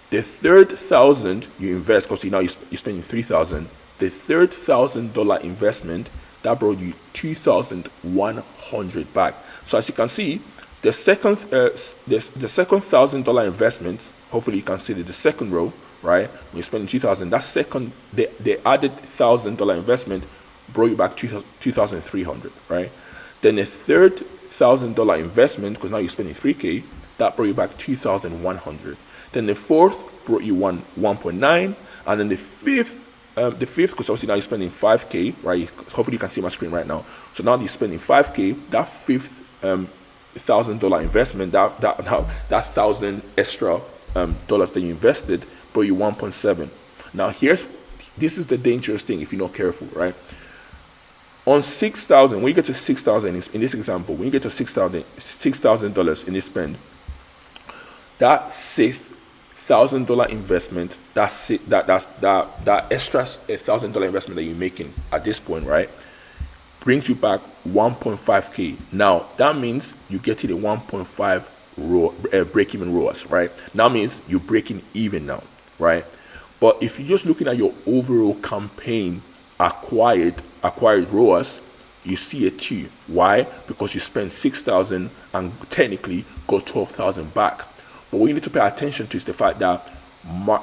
The third $1,000 you invest, because you're spending 3,000. The third $1,000 investment that brought you 2,100 back. So as you can see, the second $1,000 investment, hopefully you can see the second row, right? When you're spending 2,000, that second the added $1,000 investment brought you back 2,300, right? Then the third $1,000 investment, because now you're spending 3K, that brought you back 2,100. Then the fourth brought you 1.9, and then the fifth, because obviously now you're spending 5K, right? Hopefully you can see my screen right now. So now you're spending 5K. That fifth $1,000 investment, that 1,000 extra dollars that you invested, brought you 1.7. Now this is the dangerous thing if you're not careful, right? On 6,000, when you get to 6,000 in this example, when you get to $6,000 in this spend, that $6,000 investment, that extra $1,000 investment that you're making at this point, right, brings you back 1.5K. Now that means you're getting a 1.5 break-even ROAS, right? Now means you're breaking even now, right? But if you're just looking at your overall campaign acquired ROAS, you see a 2. Why? Because you spent 6,000 and technically got 12,000 back. But what you need to pay attention to is the fact that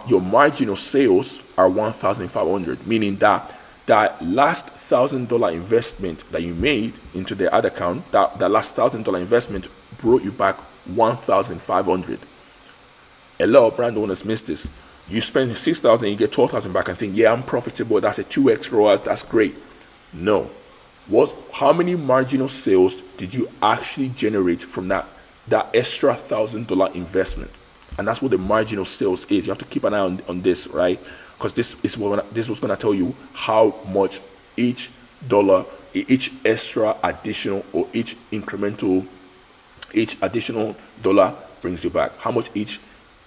your marginal sales are 1,500, meaning that last $1,000 investment that you made into the ad account, that last $1,000 investment brought you back 1,500. A lot of brand owners miss this. You spend 6,000 and you get 12,000 back and think, yeah, I'm profitable. That's a 2x ROAS. That's great. No. How many marginal sales did you actually generate from that extra $1,000 investment? And that's what the marginal sales is. You have to keep an eye on this, right? Because this was going to tell you how much each extra additional or each additional dollar brings you back. How much each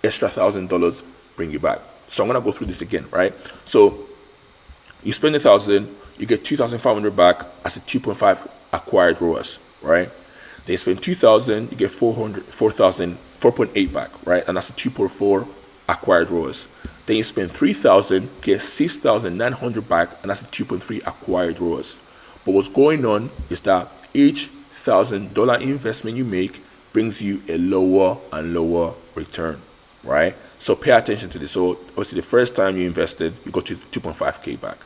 extra $1,000 bring you back. So I'm going to go through this again, right? So you spend 1,000, you get 2,500 back as a 2.5 acquired ROAS, right? Then you spend 2,000, you get 4,8 back, right? And that's a 2.4 acquired ROAS. Then you spend 3,000, get 6,900 back, and that's a 2.3 acquired ROAS. But what's going on is that each $1,000 investment you make brings you a lower and lower return, right? So pay attention to this. So obviously the first time you invested, you got to 2.5K back.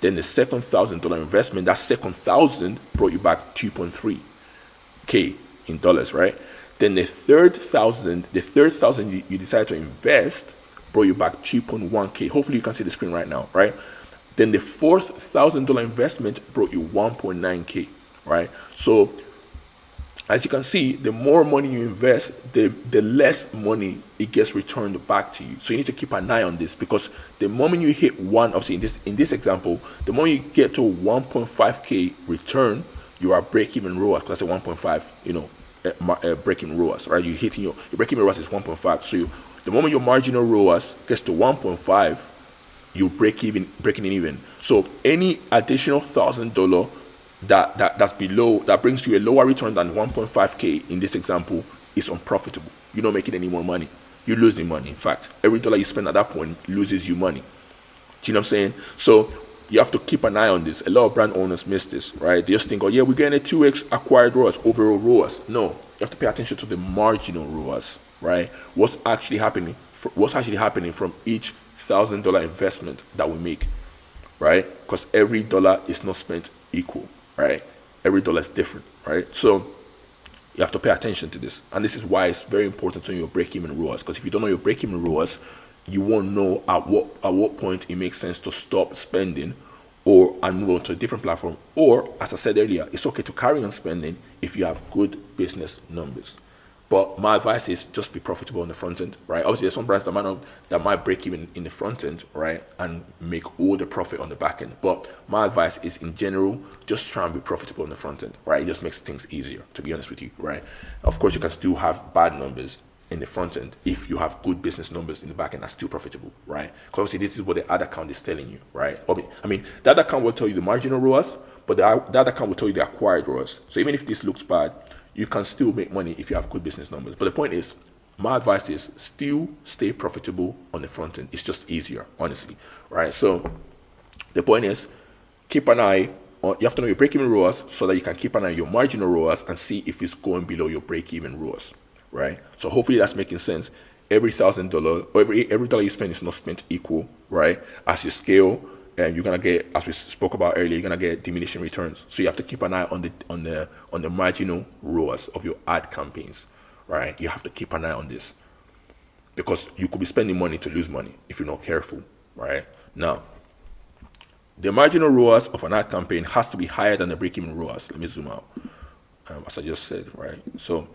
Then the second $1,000 investment, that second 1,000 brought you back 2.3K in dollars, right? Then the third thousand you decide to invest brought you back 2.1K. Hopefully you can see the screen right now, right? Then the fourth $1,000 investment brought you 1.9K, right? So as you can see, the more money you invest, the less money it gets returned back to you. So you need to keep an eye on this, because the moment you hit one, obviously in this example, the moment you get to 1.5K return, you are break-even ROAS. That's a 1.5, break-even ROAS, right? You're hitting your break-even ROAS is 1.5. So the moment your marginal ROAS gets to 1.5, you breaking even. So any additional $1,000 that's below, that brings you a lower return than 1.5K in this example, is unprofitable. You're not making any more money. You're losing money. In fact, every dollar you spend at that point loses you money. Do you know what I'm saying? So you have to keep an eye on this. A lot of brand owners miss this, right? They just think, oh yeah, we're getting a 2x acquired ROAS, overall ROAS. No, you have to pay attention to the marginal ROAS, right? What's actually happening from each $1,000 investment that we make, right? Because every dollar is not spent equal, right? Every dollar is different, right? So you have to pay attention to this. And this is why it's very important to know your break-even ROAS, because if you don't know your break-even ROAS, you won't know at what point it makes sense to stop spending and move on to a different platform. Or, as I said earlier, it's okay to carry on spending if you have good business numbers. But my advice is just be profitable on the front end, right? Obviously, there's some brands that might break even in the front end, right, and make all the profit on the back end. But my advice is, in general, just try and be profitable on the front end, right? It just makes things easier, to be honest with you, right? Of course, you can still have bad numbers in the front end if you have good business numbers in the back end that's still profitable, right? Because obviously, this is what the ad account is telling you, right? I mean, that account will tell you the marginal ROAS, but that account will tell you the acquired ROAS. So even if this looks bad, you can still make money if you have good business numbers. But the point is, my advice is still stay profitable on the front end. It's just easier, honestly, right? So the point is, keep an eye on, you have to know your break-even ROAS so that you can keep an eye on your marginal ROAS and see if it's going below your break-even ROAS, right? So hopefully that's making sense. Every $1,000 or every dollar you spend is not spent equal, right? As you scale, and you're gonna get, as we spoke about earlier, you're gonna get diminishing returns. So you have to keep an eye on the marginal ROAS of your ad campaigns, right? You have to keep an eye on this, because you could be spending money to lose money if you're not careful, right? Now, the marginal ROAS of an ad campaign has to be higher than the break-even ROAS. Let me zoom out, as I just said, right? So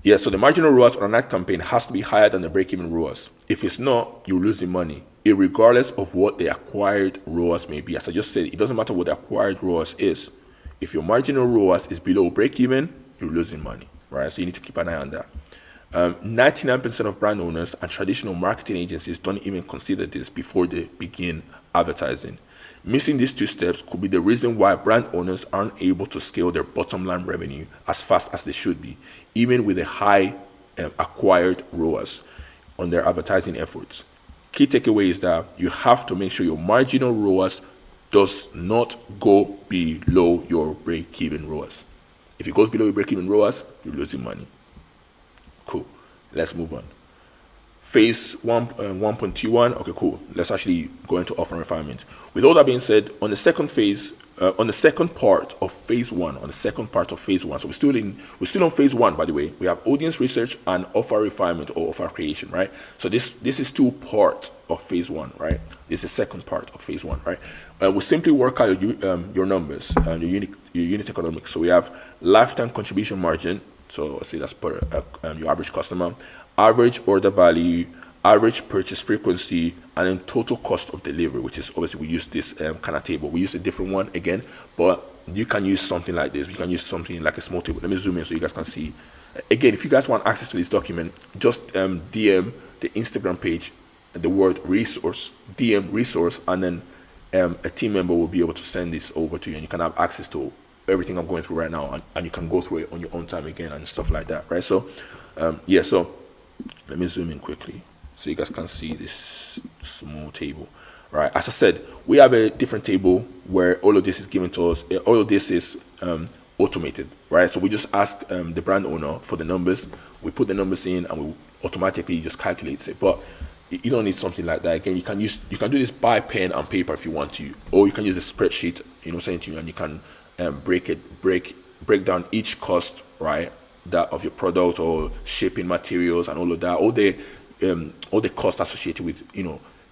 yeah, so the marginal ROAS on an ad campaign has to be higher than the break-even ROAS. If it's not, you're losing money, regardless of what the acquired ROAS may be. As I just said, it doesn't matter what the acquired ROAS is. If your marginal ROAS is below break-even, you're losing money, right? So you need to keep an eye on that. 99% of brand owners and traditional marketing agencies don't even consider this before they begin advertising. Missing these two steps could be the reason why brand owners aren't able to scale their bottom line revenue as fast as they should be, even with a high acquired ROAS on their advertising efforts. Key takeaway is that you have to make sure your marginal ROAS does not go below your break-even ROAS. If it goes below your break-even ROAS, you're losing money. Cool. Let's move on. Phase 1.21. Okay, cool. Let's actually go into offer refinement. With all that being said, on the second part of phase one. So we're still on phase one, by the way. We have audience research and offer refinement or offer creation, right? So this is still part of phase one, right? This is the second part of phase one, right? We simply work out your numbers and your unit economics. So we have lifetime contribution margin. So let's say that's per your average customer, average order value, average purchase frequency, and then total cost of delivery, which is obviously we use this kind of table. We use a different one again, but you can use something like this. You can use something like a small table. Let me zoom in so you guys can see. Again, if you guys want access to this document, just DM the Instagram page, the word resource, DM resource, and then a team member will be able to send this over to you, and you can have access to everything I'm going through right now, and you can go through it on your own time again and stuff like that, right? So, so let me zoom in quickly so you guys can see this small table, right? As I said, we have a different table where all of this is given to us. All of this is automated, right? So we just ask the brand owner for the numbers. We put the numbers in, and we automatically just calculates it. But you don't need something like that. Again, you can do this by pen and paper if you want to, or you can use a spreadsheet. Saying to you, and you can break down each cost, right? That of your product, or shipping materials and all of that, all the costs associated with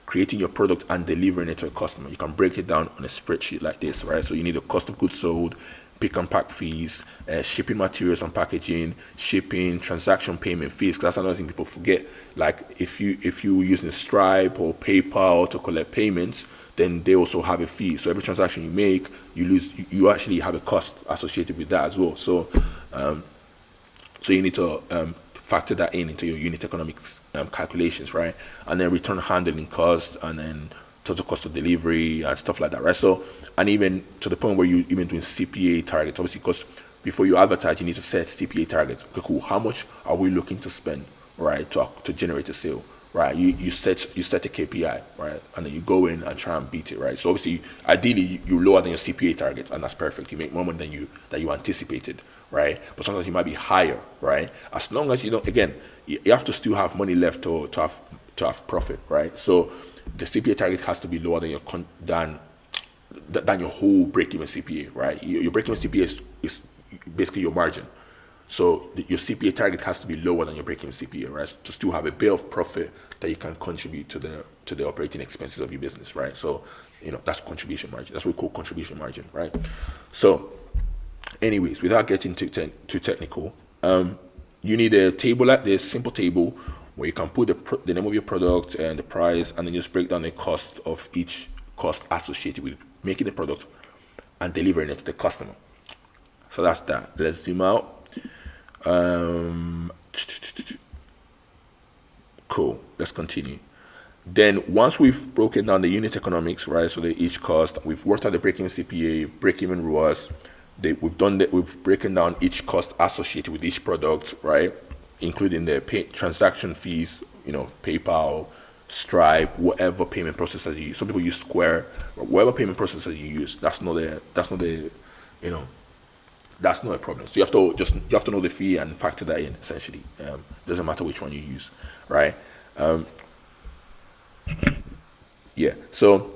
creating your product and delivering it to a customer. You can break it down on a spreadsheet like this, right? So you need a cost of goods sold, pick and pack fees, shipping materials and packaging, shipping, transaction payment fees. Because that's another thing people forget. Like if you using Stripe or PayPal to collect payments, then they also have a fee. So every transaction you make, you actually have a cost associated with that as well. So you need to factor that into your unit economics calculations, right? And then return handling costs, and then total cost of delivery and stuff like that, right? So, and even to the point where you even doing CPA targets, obviously, because before you advertise, you need to set CPA targets. Okay, cool. How much are we looking to spend, right, to generate a sale, right? You set a KPI, right, and then you go in and try and beat it, right? So obviously, ideally, you lower than your CPA target, and that's perfect. You make more money than you anticipated, right? But sometimes you might be higher, right? As long as you don't, again, you have to still have money left to have profit, right? So the CPA target has to be lower than your whole break-even CPA, right? Your break-even CPA is basically your margin. So your CPA target has to be lower than your break-even CPA, right? To still have a bit of profit that you can contribute to the operating expenses of your business, right? So that's contribution margin. That's what we call contribution margin, right? So, anyways, without getting too technical, you need a table like this, simple table, where you can put the name of your product and the price, and then just break down the cost of each cost associated with making the product and delivering it to the customer. So that's that. Let's zoom out. Cool. Let's continue. Then once we've broken down the unit economics, right? So each cost, we've worked out the break-even CPA, break-even ROAS. We've broken down each cost associated with each product, right? Including the transaction fees, PayPal, Stripe, whatever payment processors you use. Some people use Square, but whatever payment processor you use, that's not a problem. So you have to know the fee and factor that in. Essentially, doesn't matter which one you use, right? So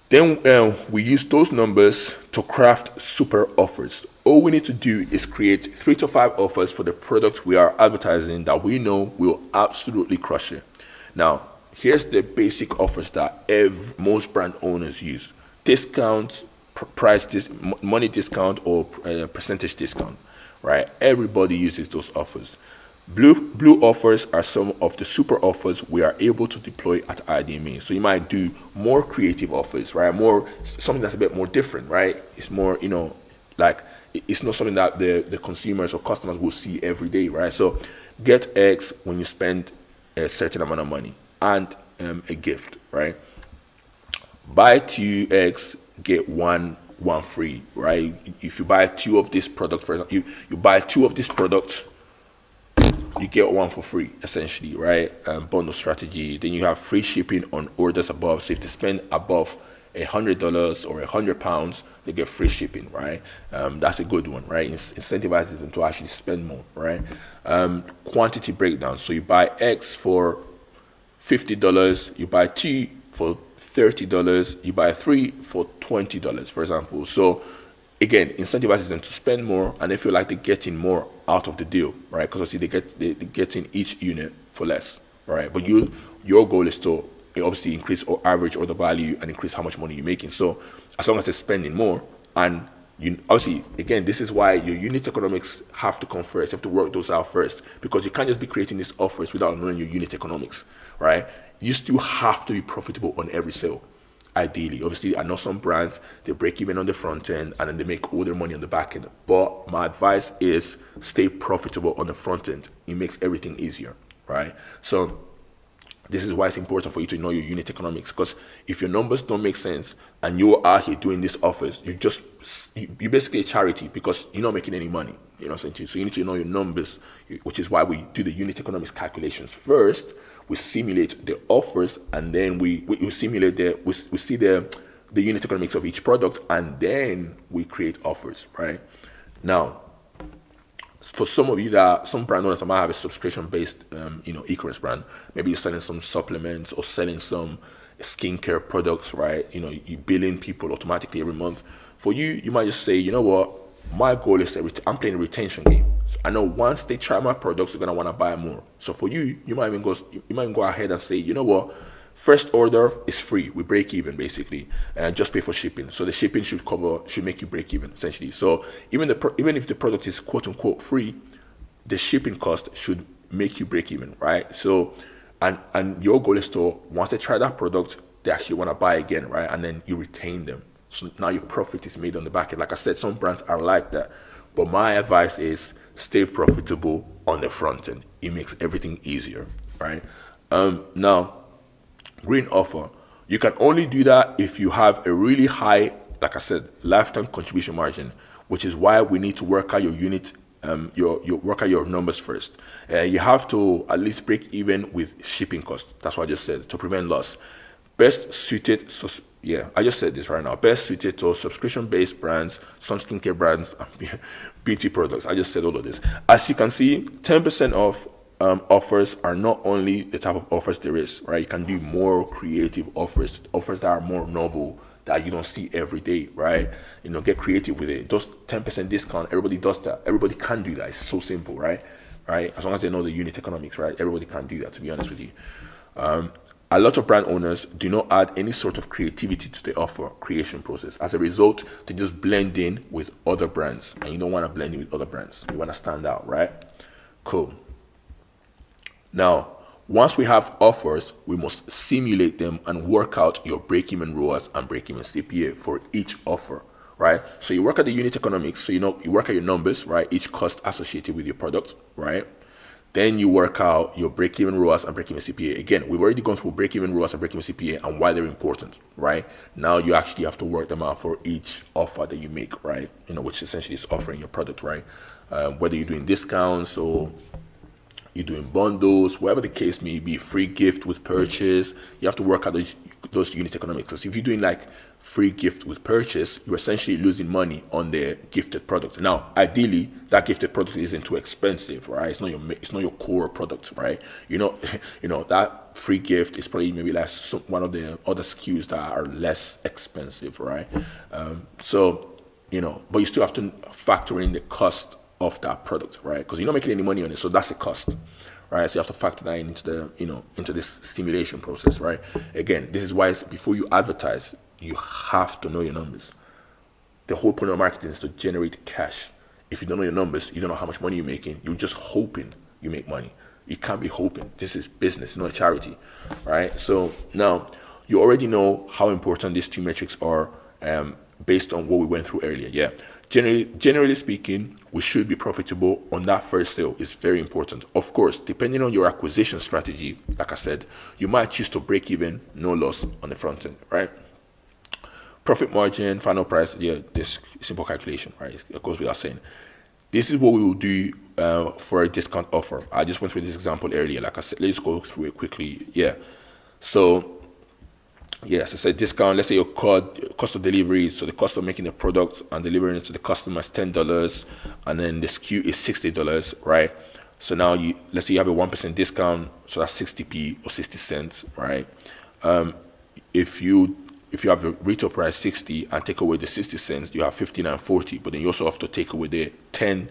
then we use those numbers to craft super offers. All we need to do is create 3 to 5 offers for the product we are advertising that we know will absolutely crush it. Now, here's the basic offers that most brand owners use: discount, money discount, or percentage discount, right? Everybody uses those offers. Blue offers are some of the super offers we are able to deploy at IE DMA. So you might do more creative offers, right? Something that's a bit more different, right? It's more, like it's not something that the consumers or customers will see every day, right? So get X when you spend a certain amount of money, and a gift, right? Buy 2X, get one free, right? If you buy 2 of this product, for example, you buy 2 of this product, you get 1 for free, essentially, right? Bundle strategy. Then you have free shipping on orders above. So if they spend above $100 or £100, they get free shipping, right? That's a good one, right? Incentivizes them to actually spend more, right? Quantity breakdown. So you buy X for $50, you buy 2 for $30, you buy 3 for $20, for example. So again, incentivizes them to spend more, and they feel like they're getting more out of the deal, right? Because obviously they're getting each unit for less, right? But your goal is to obviously increase or average order value and increase how much money you're making. So as long as they're spending more, and you obviously, again, this is why your unit economics have to come first. You have to work those out first, because you can't just be creating these offers without knowing your unit economics, right? You still have to be profitable on every sale. Ideally, obviously, I know some brands, they break even on the front end and then they make all their money on the back end. But my advice is stay profitable on the front end. It makes everything easier, right? So This is why it's important for you to know your unit economics, because if your numbers don't make sense and you're out here doing these offers, you're basically a charity because you're not making any money. You know what I'm saying? So you need to know your numbers, which is why we do the unit economics calculations first. We simulate the offers, and then we simulate we see the unit economics of each product, and then we create offers. Right now, for some of you some brand owners that might have a subscription-based, e-commerce brand, maybe you're selling some supplements or selling some skincare products, right? You're billing people automatically every month. For you, you might just say, you know what, my goal is I'm playing a retention game. So I know once they try my products, they're gonna want to buy more. So for you, you might even go ahead and say, you know what, first order is free. We break even basically, and just pay for shipping. So the shipping should make you break even essentially. So even if the product is quote unquote free, the shipping cost should make you break even, right? So, and your goal is to, once they try that product, they actually want to buy again, right? And then you retain them. So now your profit is made on the back end. Like I said, some brands are like that, but my advice is stay profitable on the front end. It makes everything easier, right? Now, green offer, you can only do that if you have a really high, like I said, lifetime contribution margin, which is why we need to work out your unit, work out your numbers first. You have to at least break even with shipping costs. That's what I just said, to prevent loss. Best suited, I just said this right now. Best suited to subscription-based brands, some skincare brands, beauty products. I just said all of this. As you can see, 10% off offers are not only the type of offers there is, right? You can do more creative offers that are more novel, that you don't see every day, right? Get creative with it. Just 10% discount, everybody does that. Everybody can do that. It's so simple, right? As long as they know the unit economics, right? Everybody can do that, to be honest with you. A lot of brand owners do not add any sort of creativity to the offer creation process. As a result, they just blend in with other brands, and you don't want to blend in with other brands. You want to stand out, right? Cool. Now, once we have offers, we must simulate them and work out your break-even ROAS and break-even CPA for each offer, right? So you work at the unit economics, so you work out your numbers, right? Each cost associated with your product, right? Then you work out your break-even ROAS and break-even CPA. Again, we've already gone through break-even ROAS and break-even CPA and why they're important, right? Now you actually have to work them out for each offer that you make, right? Which essentially is offering your product, right? Whether you're doing discounts or you're doing bundles, whatever the case may be, free gift with purchase, you have to work out those unit economics. Because if you're doing like free gift with purchase, you're essentially losing money on the gifted product. Now, ideally, that gifted product isn't too expensive, right? It's not your core product, right? That free gift is probably maybe like one of the other SKUs that are less expensive, right? But you still have to factor in the cost of that product, right? Because you're not making any money on it, so that's a cost, right? So you have to factor that into this simulation process, right? Again, this is why before you advertise, you have to know your numbers. The whole point of marketing is to generate cash. If you don't know your numbers, you don't know how much money you're making. You're just hoping you make money. You can't be hoping. This is business, not a charity, right? So now you already know how important these two metrics are, based on what we went through earlier. Yeah. Generally speaking, we should be profitable on that first sale. Is very important. Of course, depending on your acquisition strategy, like I said, you might choose to break even, no loss on the front end, right? Profit margin, final price, yeah, this simple calculation, right? It goes without saying. This is what we will do for a discount offer. I just went through this example earlier. Like I said, let's go through it quickly. Yeah. So, yes, I said discount. Let's say your cost of delivery, so the cost of making the product and delivering it to the customer is $10, and then the SKU is $60, right? So now let's say you have a 1% discount, so that's 60p or 60 cents, right? If you have the retail price 60 and take away the 60 cents, you have 59.40. But then you also have to take away the $10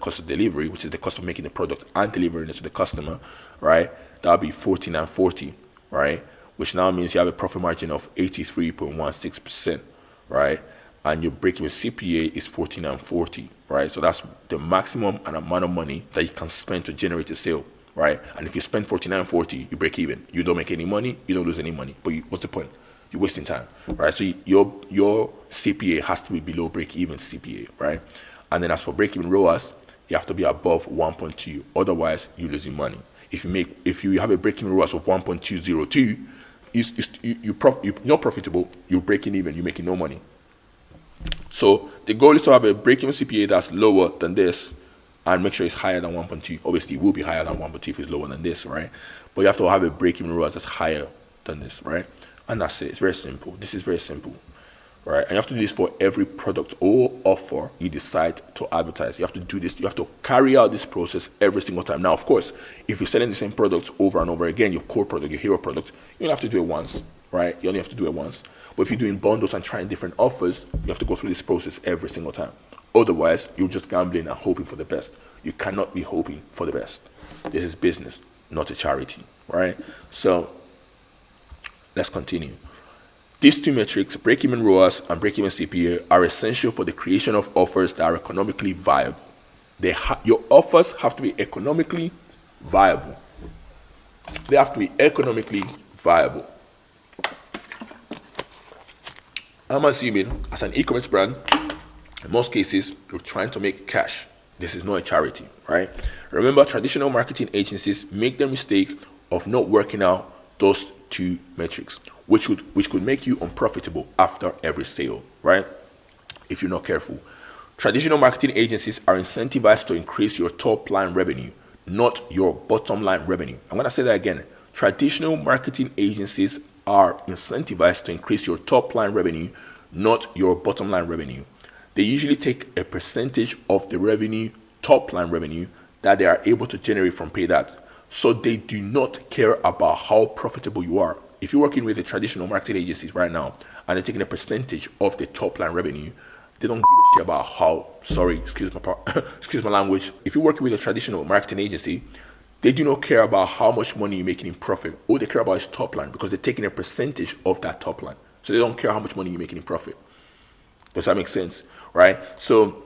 cost of delivery, which is the cost of making the product and delivering it to the customer, right? That'll be 49.40, right? Which now means you have a profit margin of 83.16%, right? And your break-even CPA is 49.40, right? So that's the maximum amount of money that you can spend to generate a sale, right? And if you spend 49.40, you break even. You don't make any money, you don't lose any money. But what's the point? You're wasting time, right? So your CPA has to be below break-even CPA, right? And then as for break-even ROAS, you have to be above 1.2. Otherwise, you're losing money. if you have a break-even ROAS of 1.202, you're not profitable, you're breaking even, you're making no money. So the goal is to have a break-even CPA that's lower than this and make sure it's higher than 1.2. Obviously, it will be higher than 1.2 if it's lower than this, right? But you have to have a break-even ROAS that's higher than this, right? And that's it. It's very simple. This is very simple, right? And you have to do this for every product or offer you decide to advertise. You have to do this. You have to carry out this process every single time. Now, of course, if you're selling the same product over and over again, your core product, your hero product, you only have to do it once, right? You only have to do it once. But if you're doing bundles and trying different offers, you have to go through this process every single time. Otherwise, you're just gambling and hoping for the best. You cannot be hoping for the best. This is business, not a charity, right? So let's continue. These two metrics, break-even ROAS and break-even CPA, are essential for the creation of offers that are economically viable. Your offers have to be economically viable. They have to be economically viable. I'm assuming as an e-commerce brand, in most cases, you're trying to make cash. This is not a charity, right? Remember, traditional marketing agencies make the mistake of not working out those two metrics, which could make you unprofitable after every sale, right? If you're not careful. Traditional marketing agencies are incentivized to increase your top line revenue, not your bottom line revenue. I'm gonna say that again. Traditional marketing agencies are incentivized to increase your top line revenue, not your bottom line revenue. They usually take a percentage of the revenue, top line revenue, that they are able to generate from paid ads. So they do not care about how profitable you are. If you're working with the traditional marketing agencies right now and they're taking a percentage of the top line revenue, they don't give a shit about how, excuse my language. If you're working with a traditional marketing agency, they do not care about how much money you're making in profit. All they care about is top line because they're taking a percentage of that top line. So they don't care how much money you're making in profit. Does that make sense? Right? So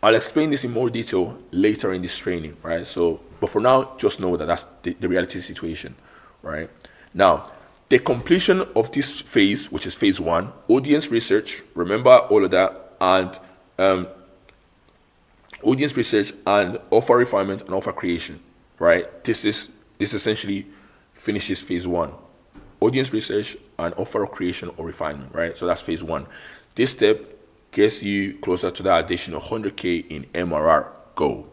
I'll explain this in more detail later in this training, right? So, but for now, just know that that's the reality situation, right? Now, the completion of this phase, which is phase one, audience research, remember all of that, and audience research and offer refinement and offer creation, right? This essentially finishes phase one. Audience research and offer creation or refinement, right? So that's phase one. This step gets you closer to that additional 100K in MRR goal,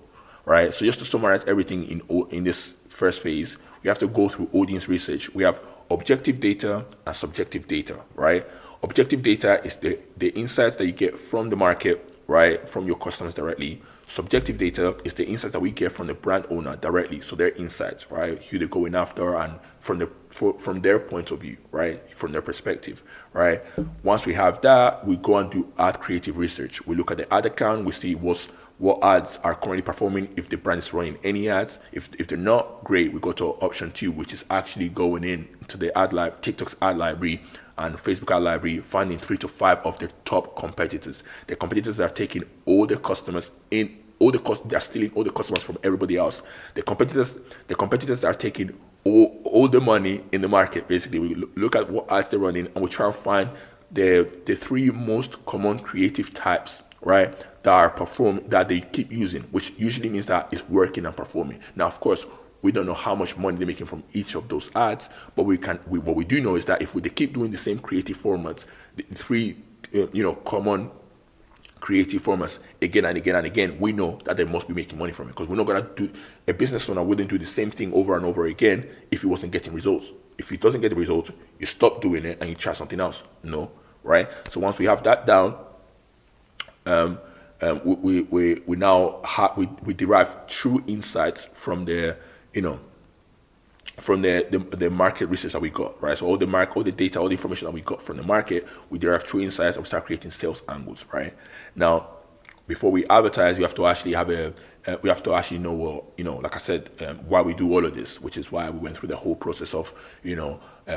right? So just to summarize everything in this first phase, we have to go through audience research. We have objective data and subjective data, right? Objective data is the insights that you get from the market, right? From your customers directly. Subjective data is the insights that we get from the brand owner directly. So their insights, right? Who they're going after and from their point of view, right? From their perspective, right? Once we have that, we go and do ad creative research. We look at the ad account, we see what ads are currently performing, if the brand is running any ads. If they're not, great, we go to option 2, which is actually going into the TikTok's ad library and Facebook ad library, finding 3 to 5 of the top competitors. The competitors are taking all the customers in, they're stealing all the customers from everybody else. The competitors are taking all the money in the market. Basically, we look at what ads they're running and we try and find the 3 most common creative types, right, that they keep using, which usually means that it's working and performing. Now, of course, we don't know how much money they're making from each of those ads, but what we do know is that if they keep doing the same creative formats, the 3 common creative formats again and again and again, we know that they must be making money from it, because we're not going to do, a business owner wouldn't do the same thing over and over again if he wasn't getting results. If he doesn't get the results, you stop doing it and you try something else. No, right? So once we have that down, we now we derive true insights from the market research that we got, right? So all the data, all the information that we got from the market, we derive true insights and we start creating sales angles, right? Now, before we advertise, we have to actually know, well, like I said, why we do all of this, which is why we went through the whole process of,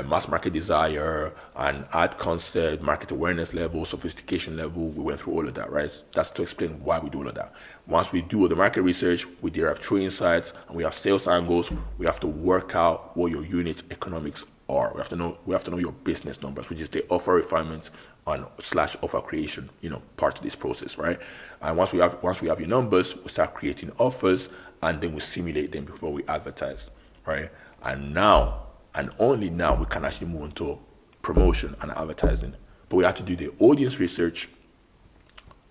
mass market desire and ad concept, market awareness level, sophistication level. We went through all of that, right? That's to explain why we do all of that. Once we do all the market research, we derive true insights and we have sales angles. We have to work out what your unit economics are. We have to know your business numbers, which is the offer refinement and slash offer creation, part of this process, right? And once we have your numbers, we start creating offers, and then we simulate them before we advertise, right? And now, and only now, we can actually move on to promotion and advertising. But we have to do the audience research,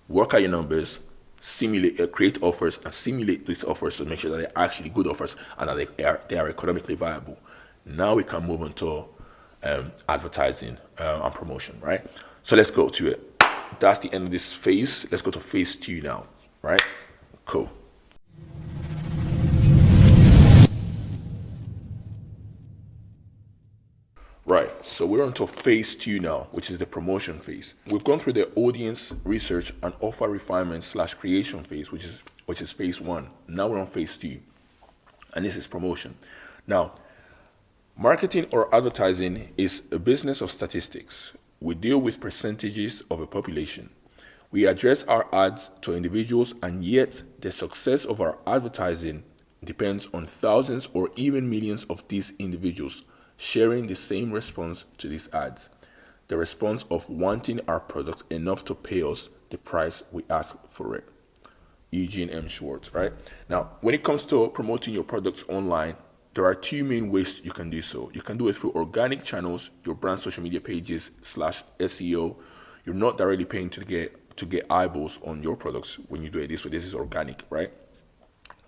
work out your numbers, simulate, create offers, and simulate these offers to make sure that they're actually good offers and that they are economically viable. Now we can move on to advertising and promotion, right? So let's go to it. That's the end of this phase. Let's go to phase 2 now, right? Cool. Right, so we're on to phase 2 now, which is the promotion phase. We've gone through the audience research and offer refinement slash creation phase, which is phase 1. Now we're on phase 2, and this is promotion. Now, marketing or advertising is a business of statistics. We deal with percentages of a population. We address our ads to individuals, and yet the success of our advertising depends on thousands or even millions of these individuals sharing the same response to these ads. The response of wanting our product enough to pay us the price we ask for it. Eugene M. Schwartz, right? Now, when it comes to promoting your products online, there are 2 main ways you can do so. You can do it through organic channels, your brand social media pages slash SEO. You're not directly paying to get eyeballs on your products when you do it this way. This is organic, right?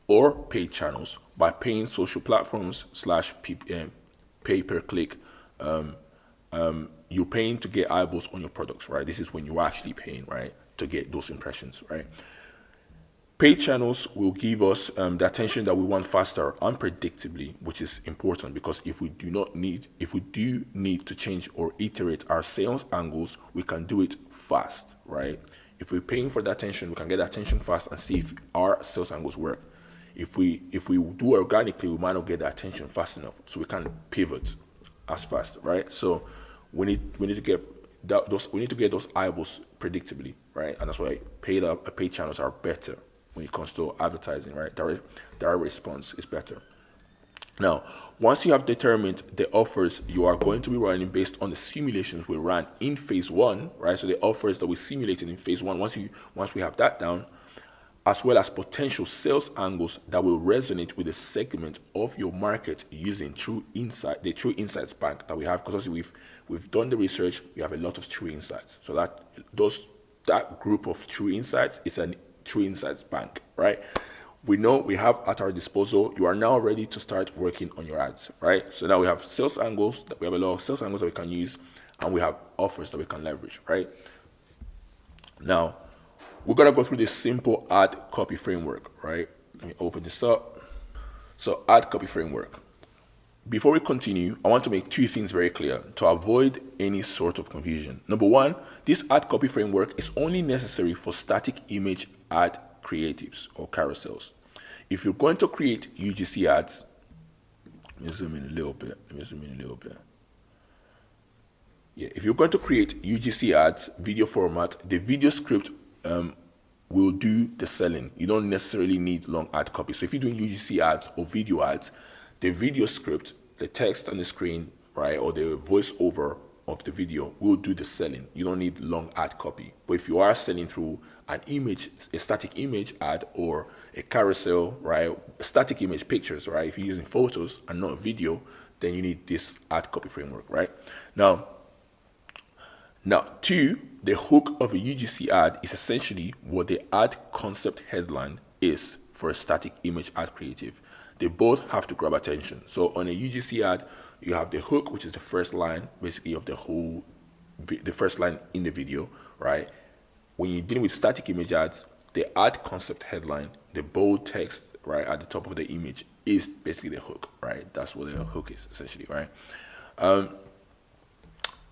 Or paid channels by paying social platforms slash pay per click. You're paying to get eyeballs on your products, right? This is when you're actually paying, right, to get those impressions, right? Paid channels will give us the attention that we want faster and predictably, which is important because if we do need to change or iterate our sales angles, we can do it fast, right? If we're paying for the attention, we can get the attention fast and see if our sales angles work. If we do organically, we might not get the attention fast enough, so we can pivot as fast, right? So we need to get those eyeballs predictably, right? And that's why paid channels are better when it comes to advertising, right? Direct response is better. Now, once you have determined the offers you are going to be running based on the simulations we ran in phase 1, right? So the offers that we simulated in phase 1, once we have that down, as well as potential sales angles that will resonate with the segment of your market using the True Insights bank that we have, because we've done the research, we have a lot of True Insights. So that group of True Insights is a True Insights bank, right? We know we have at our disposal. You are now ready to start working on your ads, right? So now we have sales angles, we have a lot of sales angles that we can use, and we have offers that we can leverage, right? Now, we're going to go through this simple ad copy framework, right? Let me open this up. So ad copy framework. Before we continue, I want to make 2 things very clear to avoid any sort of confusion. Number 1, this ad copy framework is only necessary for static image ad creatives or carousels. If you're going to create UGC ads, let me zoom in a little bit. Yeah, if you're going to create UGC ads, video format, the video script will do the selling. You don't necessarily need long ad copy. So if you're doing UGC ads or video ads, the video script, the text on the screen, right, or the voiceover of the video will do the selling. You don't need long ad copy. But if you are selling through an image, a static image ad or a carousel, right, static image pictures, right, if you're using photos and not video, then you need this ad copy framework, right? Now, 2, the hook of a UGC ad is essentially what the ad concept headline is for a static image ad creative. They both have to grab attention. So on a UGC ad, you have the hook, which is the first line, basically of the first line in the video, right? When you're dealing with static image ads, the ad concept headline, the bold text, right, at the top of the image is basically the hook, right? That's what the hook is essentially, right?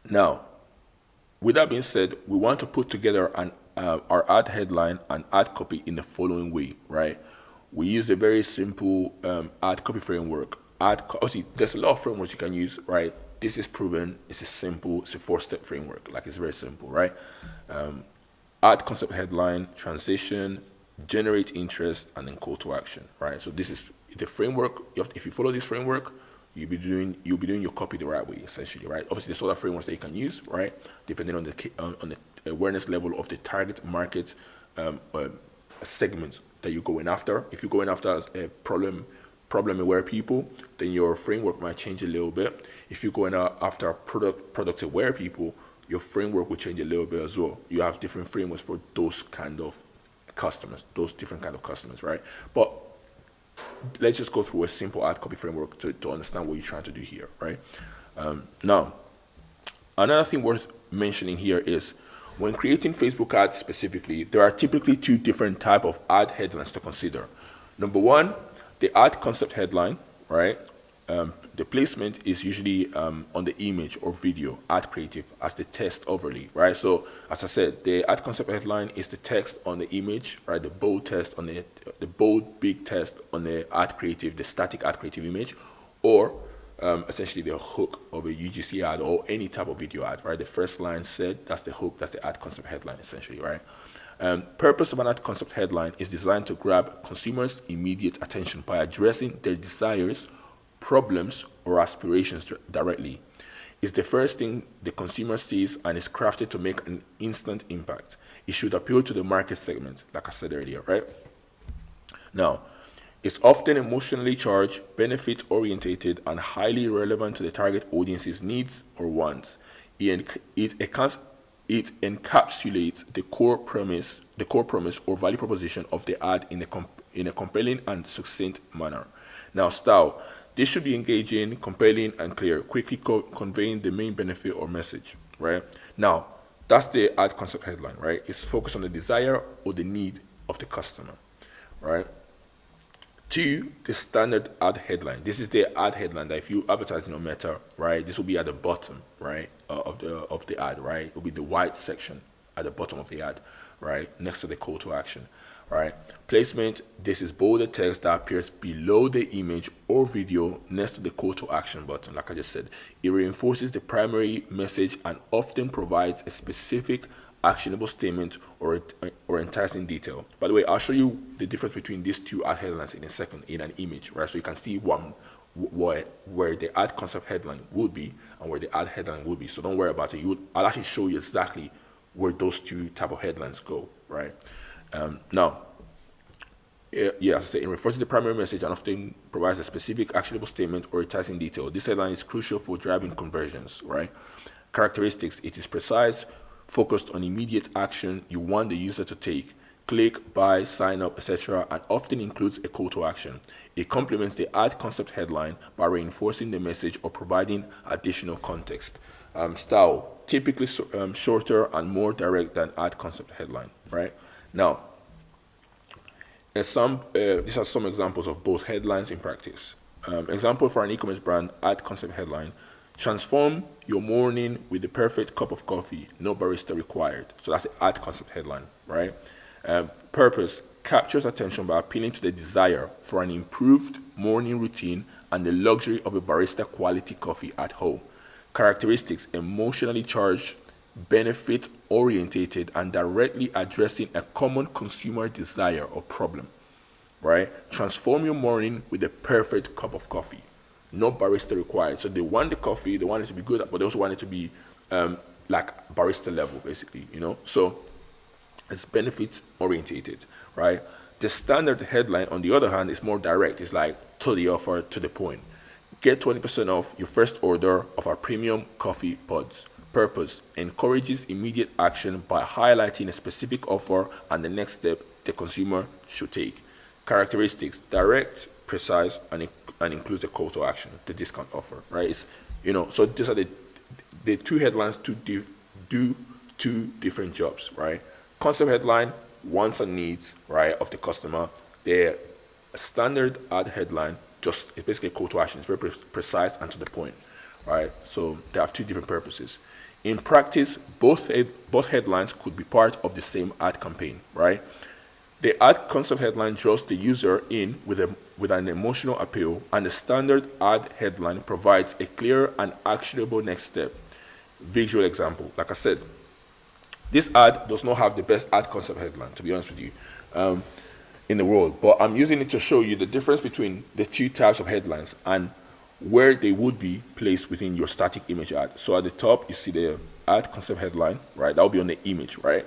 Now, with that being said, we want to put together our ad headline and ad copy in the following way, right? We use a very simple ad copy framework. Obviously, there's a lot of frameworks you can use, right? This is proven. It's a 4-step framework. Like, it's very simple, right? Ad concept headline, transition, generate interest, and then call to action, right? So this is the framework. If you follow this framework, you'll be doing your copy the right way, essentially, right? Obviously, there's other frameworks that you can use, right, depending on the awareness level of the target market segments that you're going after. If you're going after a problem aware people, then your framework might change a little bit. If you're going after product aware people, your framework will change a little bit as well. You have different frameworks for those kind of customers, right? But let's just go through a simple ad copy framework to understand what you're trying to do here, right? Now, another thing worth mentioning here is when creating Facebook ads specifically, there are typically two different type of ad headlines to consider. Number one, the ad concept headline, right? The placement is usually on the image or video ad creative as the text overlay, right? So as I said, the ad concept headline is the text on the image, right? The bold text on the bold big text on the ad creative, the static ad creative image, or essentially the hook of a UGC ad or any type of video ad, right? The first line said, that's the hook, that's the ad concept headline, essentially, right? Purpose of an ad concept headline is designed to grab consumers' immediate attention by addressing their desires, problems, or aspirations directly. It's the first thing the consumer sees and is crafted to make an instant impact. It should appeal to the market segment, like I said earlier, right? Now, it's often emotionally charged, benefit-orientated, and highly relevant to the target audience's needs or wants. It encapsulates the core premise or value proposition of the ad in a compelling and succinct manner. Now, style. This should be engaging, compelling, and clear, quickly conveying the main benefit or message, right? Now, that's the ad concept headline, right? It's focused on the desire or the need of the customer, right? Two, the standard ad headline. This is the ad headline that if you advertise on Meta, right, this will be at the bottom, right, of the ad, right? It will be the white section at the bottom of the ad, right, next to the call to action, right? Placement. This is bolded text that appears below the image or video next to the call to action button. Like I just said, it reinforces the primary message and often provides a specific actionable statement or enticing detail. By the way, I'll show you the difference between these two ad headlines in a second in an image, right? So you can see where the ad concept headline would be and where the ad headline would be. So don't worry about it. I'll actually show you exactly where those two type of headlines go, right? Now, as I say, it reinforces the primary message and often provides a specific actionable statement or enticing detail. This headline is crucial for driving conversions, right? Characteristics: it is precise, focused on immediate action you want the user to take, click, buy, sign up, etc., and often includes a call to action. It complements the ad concept headline by reinforcing the message or providing additional context. Style: typically shorter and more direct than ad concept headline, right? Now, these are some examples of both headlines in practice. Example for an e-commerce brand ad concept headline: transform your morning with the perfect cup of coffee, no barista required. So that's the ad concept headline, right? Purpose: captures attention by appealing to the desire for an improved morning routine and the luxury of a barista quality coffee at home. Characteristics: emotionally charged, benefit orientated, and directly addressing a common consumer desire or problem, right? Transform your morning with the perfect cup of coffee, no barista required. So they want the coffee, they want it to be good, but they also want it to be like barista level, basically, So it's benefit orientated, right? The standard headline, on the other hand, is more direct. It's like to the offer, to the point. Get 20% off your first order of our premium coffee pods. Purpose: encourages immediate action by highlighting a specific offer and the next step the consumer should take. Characteristics: direct, precise, and includes a call to action, the discount offer, right? It's, so these are the two headlines to do two different jobs, right? Concept headline, wants and needs, right, of the customer. The standard ad headline, it's basically a call to action. It's very precise and to the point, right? So they have two different purposes. In practice, both headlines could be part of the same ad campaign, right? The ad concept headline draws the user in with an emotional appeal, and the standard ad headline provides a clear and actionable next step. Visual example: like I said, this ad does not have the best ad concept headline, to be honest with you, in the world, but I'm using it to show you the difference between the two types of headlines and where they would be placed within your static image ad. So at the top, you see the ad concept headline, right? That will be on the image, right?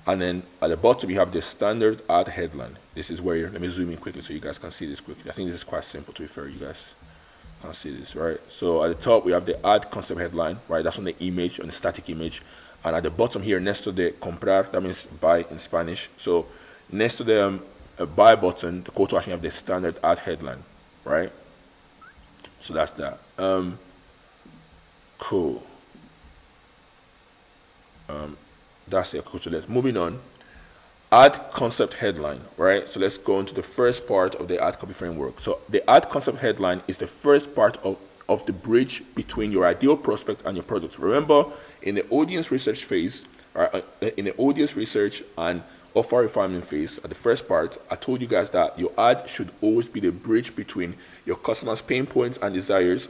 And then at the bottom, you have the standard ad headline. This is where let me zoom in quickly so you guys can see this quickly. I think this is quite simple to be fair. You guys can see this, right? So at the top, we have the ad concept headline, right? That's on the image, on the static image. And at the bottom here, next to the comprar, that means buy in Spanish. So next to the buy button, the call to action, you have the standard ad headline, right? So that's that. Cool. That's it. Cool. So let's moving on. Ad concept headline, right? So let's go into the first part of the ad copy framework. So the ad concept headline is the first part of the bridge between your ideal prospect and your product. Remember, in the audience research phase, or in the audience research and offer refinement phase, at the first part, I told you guys that your ad should always be the bridge between your customers' pain points and desires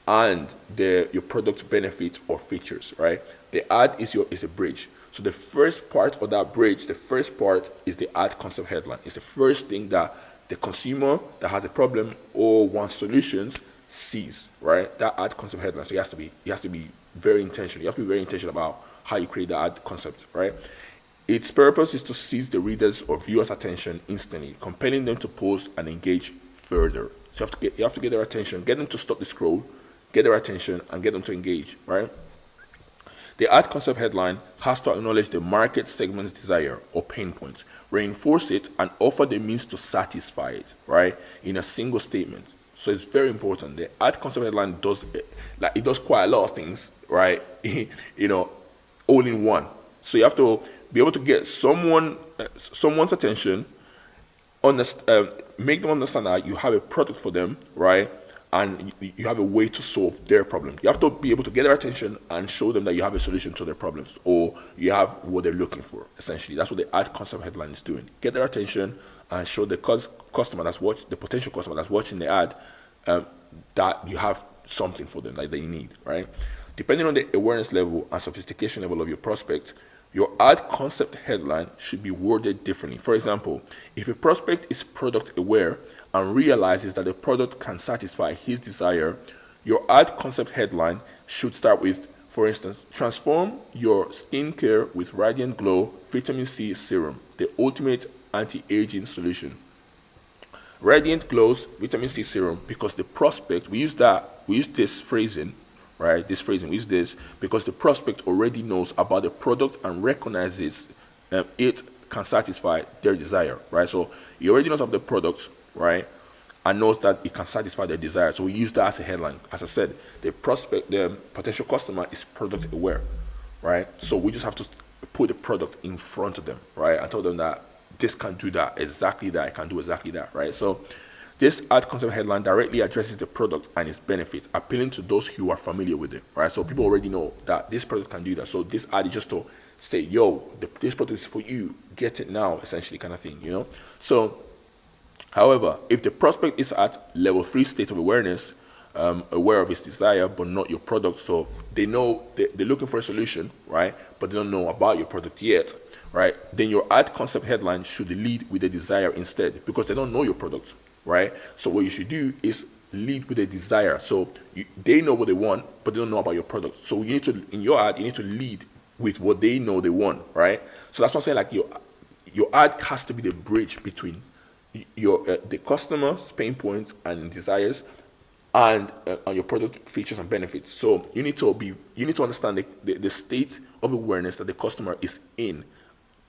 and your product benefits or features, right? The ad is a bridge. So the first part of that bridge, the first part is the ad concept headline. It's the first thing that the consumer that has a problem or wants solutions sees, right? That ad concept headline. So you have to be very intentional. You have to be very intentional about how you create the ad concept, right? Its purpose is to seize the readers or viewers' attention instantly, compelling them to pause and engage further. So you have to get their attention, get them to stop the scroll, get their attention, and get them to engage, right? The ad concept headline has to acknowledge the market segment's desire or pain points, reinforce it, and offer the means to satisfy it, right, in a single statement. So it's very important. The ad concept headline does quite a lot of things, right? All in one. So you have to be able to get someone's attention, make them understand that you have a product for them, right? And you have a way to solve their problem. You have to be able to get their attention and show them that you have a solution to their problems, or you have what they're looking for. Essentially, that's what the ad concept headline is doing. Get their attention and show the customer the potential customer that's watching the ad, that you have something for them that they need, right? Depending on the awareness level and sophistication level of your prospect, your ad concept headline should be worded differently. For example, if a prospect is product aware and realizes that the product can satisfy his desire, your ad concept headline should start with, for instance, transform your skincare with Radiant Glow Vitamin C Serum, the ultimate anti-aging solution. Radiant Glow's Vitamin C Serum, because the prospect, we use this phrasing, right? This phrasing, we use this because the prospect already knows about the product and recognizes it can satisfy their desire, right? So he already knows about the product, right? And knows that it can satisfy their desire. So we use that as a headline. As I said, the potential customer is product aware, right? So we just have to put the product in front of them, right? And tell them that this can do that, exactly that, it can do exactly that, right? So this ad concept headline directly addresses the product and its benefits, appealing to those who are familiar with it, right? So people already know that this product can do that. So this ad is just to say, yo, this product is for you, get it now, essentially, kind of thing, So, however, if the prospect is at level 3 state of awareness, aware of his desire, but not your product, so they know they're looking for a solution, right? But they don't know about your product yet, right? Then your ad concept headline should lead with a desire instead, because they don't know your product, right? So what you should do is lead with a desire. So they know what they want, but they don't know about your product. So you need to, in your ad, you need to lead with what they know they want, right? So that's what I'm saying, like your ad has to be the bridge between the customer's pain points and desires and your product features and benefits. So you need to understand the state of awareness that the customer is in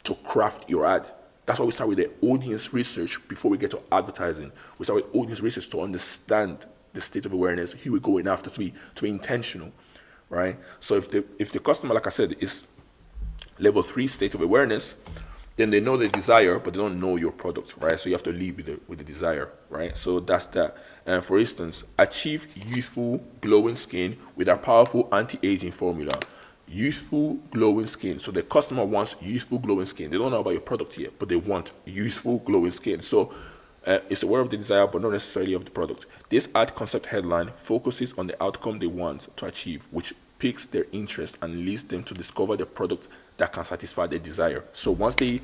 to craft your ad. That's why we start with the audience research before we get to advertising. We start with audience research to understand the state of awareness, who we're going after, to be intentional, right? So if the customer, like I said, is level 3 state of awareness, then they know the desire, but they don't know your product, right? So you have to lead with the desire, right? So that's that. And for instance, achieve youthful, glowing skin with our powerful anti-aging formula. Youthful, glowing skin. So the customer wants youthful, glowing skin. They don't know about your product yet, but they want youthful, glowing skin. So it's aware of the desire, but not necessarily of the product. This ad concept headline focuses on the outcome they want to achieve, which piques their interest and leads them to discover the product that can satisfy their desire. So once they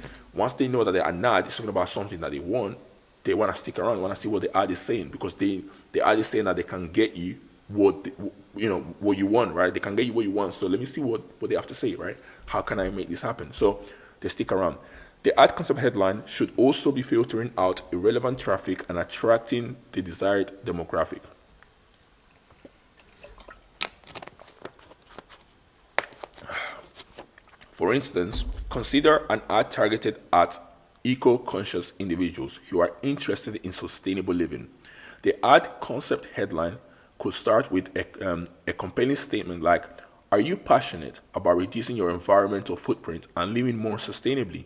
know that an ad is talking about something that they want, they want to stick around, want to see what the ad is saying, because the ad is saying that they can get you what what you want, right? They can get you what you want. So let me see what they have to say, right? How can I make this happen? So they stick around. The ad concept headline should also be filtering out irrelevant traffic and attracting the desired demographic. For instance, consider an ad targeted at eco-conscious individuals who are interested in sustainable living. The ad concept headline could start with a compelling statement like, "Are you passionate about reducing your environmental footprint and living more sustainably?"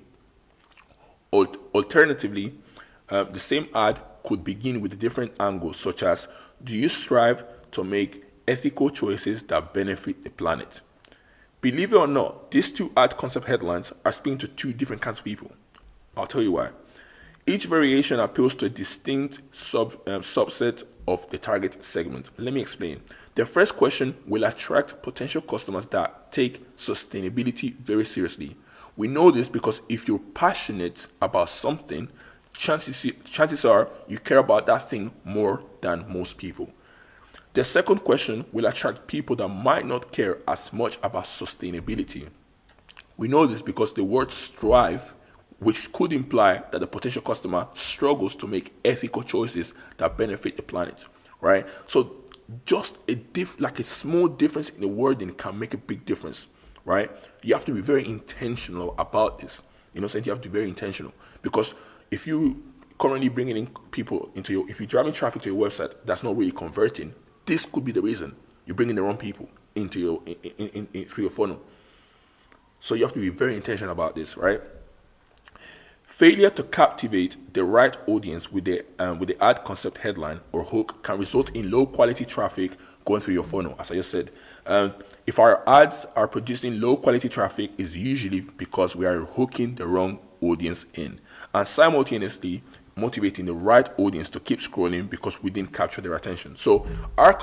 Alternatively, the same ad could begin with a different angle, such as, "Do you strive to make ethical choices that benefit the planet?" Believe it or not, these two ad concept headlines are speaking to two different kinds of people. I'll tell you why. Each variation appeals to a distinct subset of the target segment. Let me explain. The first question will attract potential customers that take sustainability very seriously. We know this because if you're passionate about something, chances are you care about that thing more than most people. The second question will attract people that might not care as much about sustainability. We know this because the word strive, which could imply that the potential customer struggles to make ethical choices that benefit the planet, right? So just like a small difference in the wording can make a big difference, right? You have to be very intentional about this. You know, you have to be very intentional, because if you currently bringing in people into if you're driving traffic to your website that's not really converting, this could be the reason you're bringing the wrong people into your through your funnel. So you have to be very intentional about this, right? Failure to captivate the right audience with the ad concept headline or hook can result in low quality traffic going through your funnel. As I just said, if our ads are producing low quality traffic, it's usually because we are hooking the wrong audience in, and simultaneously motivating the right audience to keep scrolling because we didn't capture their attention. So our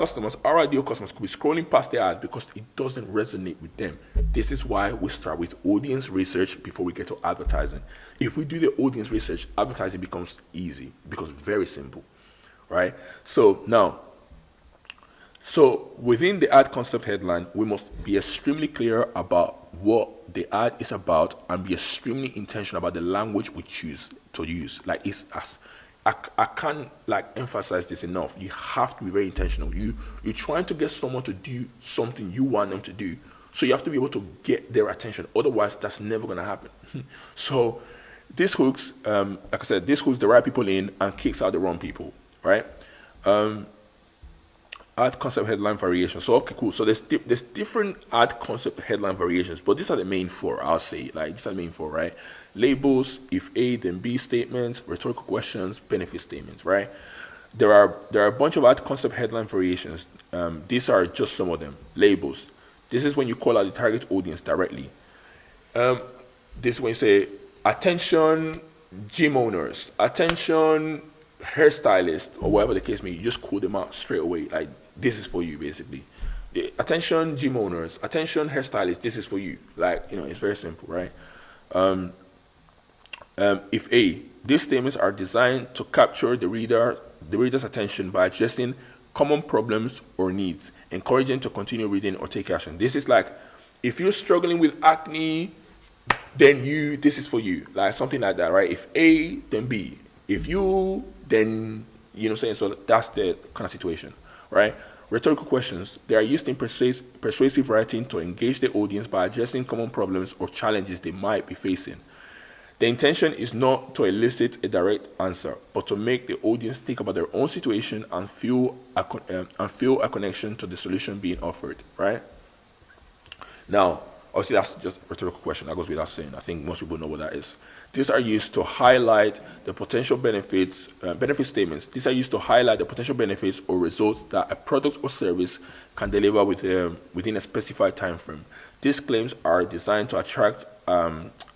ideal customers could be scrolling past the ad because it doesn't resonate with them. This is why we start with audience research before we get to advertising. If we do the audience research, advertising becomes easy, becomes very simple, right? So within the ad concept headline, we must be extremely clear about what the ad is about and be extremely intentional about the language we choose to use. Like I can't emphasize this enough. You have to be very intentional. You're trying to get someone to do something you want them to do, so you have to be able to get their attention. Otherwise, that's never gonna happen. So this hooks, like I said, this hooks the right people in and kicks out the wrong people, right? Ad concept headline variations. So okay, cool. So there's different ad concept headline variations, but these are the main four. I'll say, like, these are the main four, right? Labels, if A then B statements, rhetorical questions, benefit statements, right? There are a bunch of ad concept headline variations. These are just some of them. Labels. This is when you call out the target audience directly. This is when you say, "Attention gym owners, attention hairstylist," or whatever the case may be. You just call them out straight away. Like, this is for you, basically. Attention gym owners, attention hairstylists, this is for you. Like, it's very simple, right? If A, these statements are designed to capture the reader's attention by addressing common problems or needs, encouraging to continue reading or take action. This is like, if you're struggling with acne, then this is for you. Like, something like that, right? If A, then B. If you, then, so that's the kind of situation, right? Rhetorical questions. They are used in persuasive writing to engage the audience by addressing common problems or challenges they might be facing. The intention is not to elicit a direct answer, but to make the audience think about their own situation and feel a connection to the solution being offered, right? Now, obviously, that's just a rhetorical question. That goes without saying. I think most people know what that is. These are used to highlight the potential benefit statements. These are used to highlight the potential benefits or results that a product or service can deliver within a specified time frame. These claims are designed to attract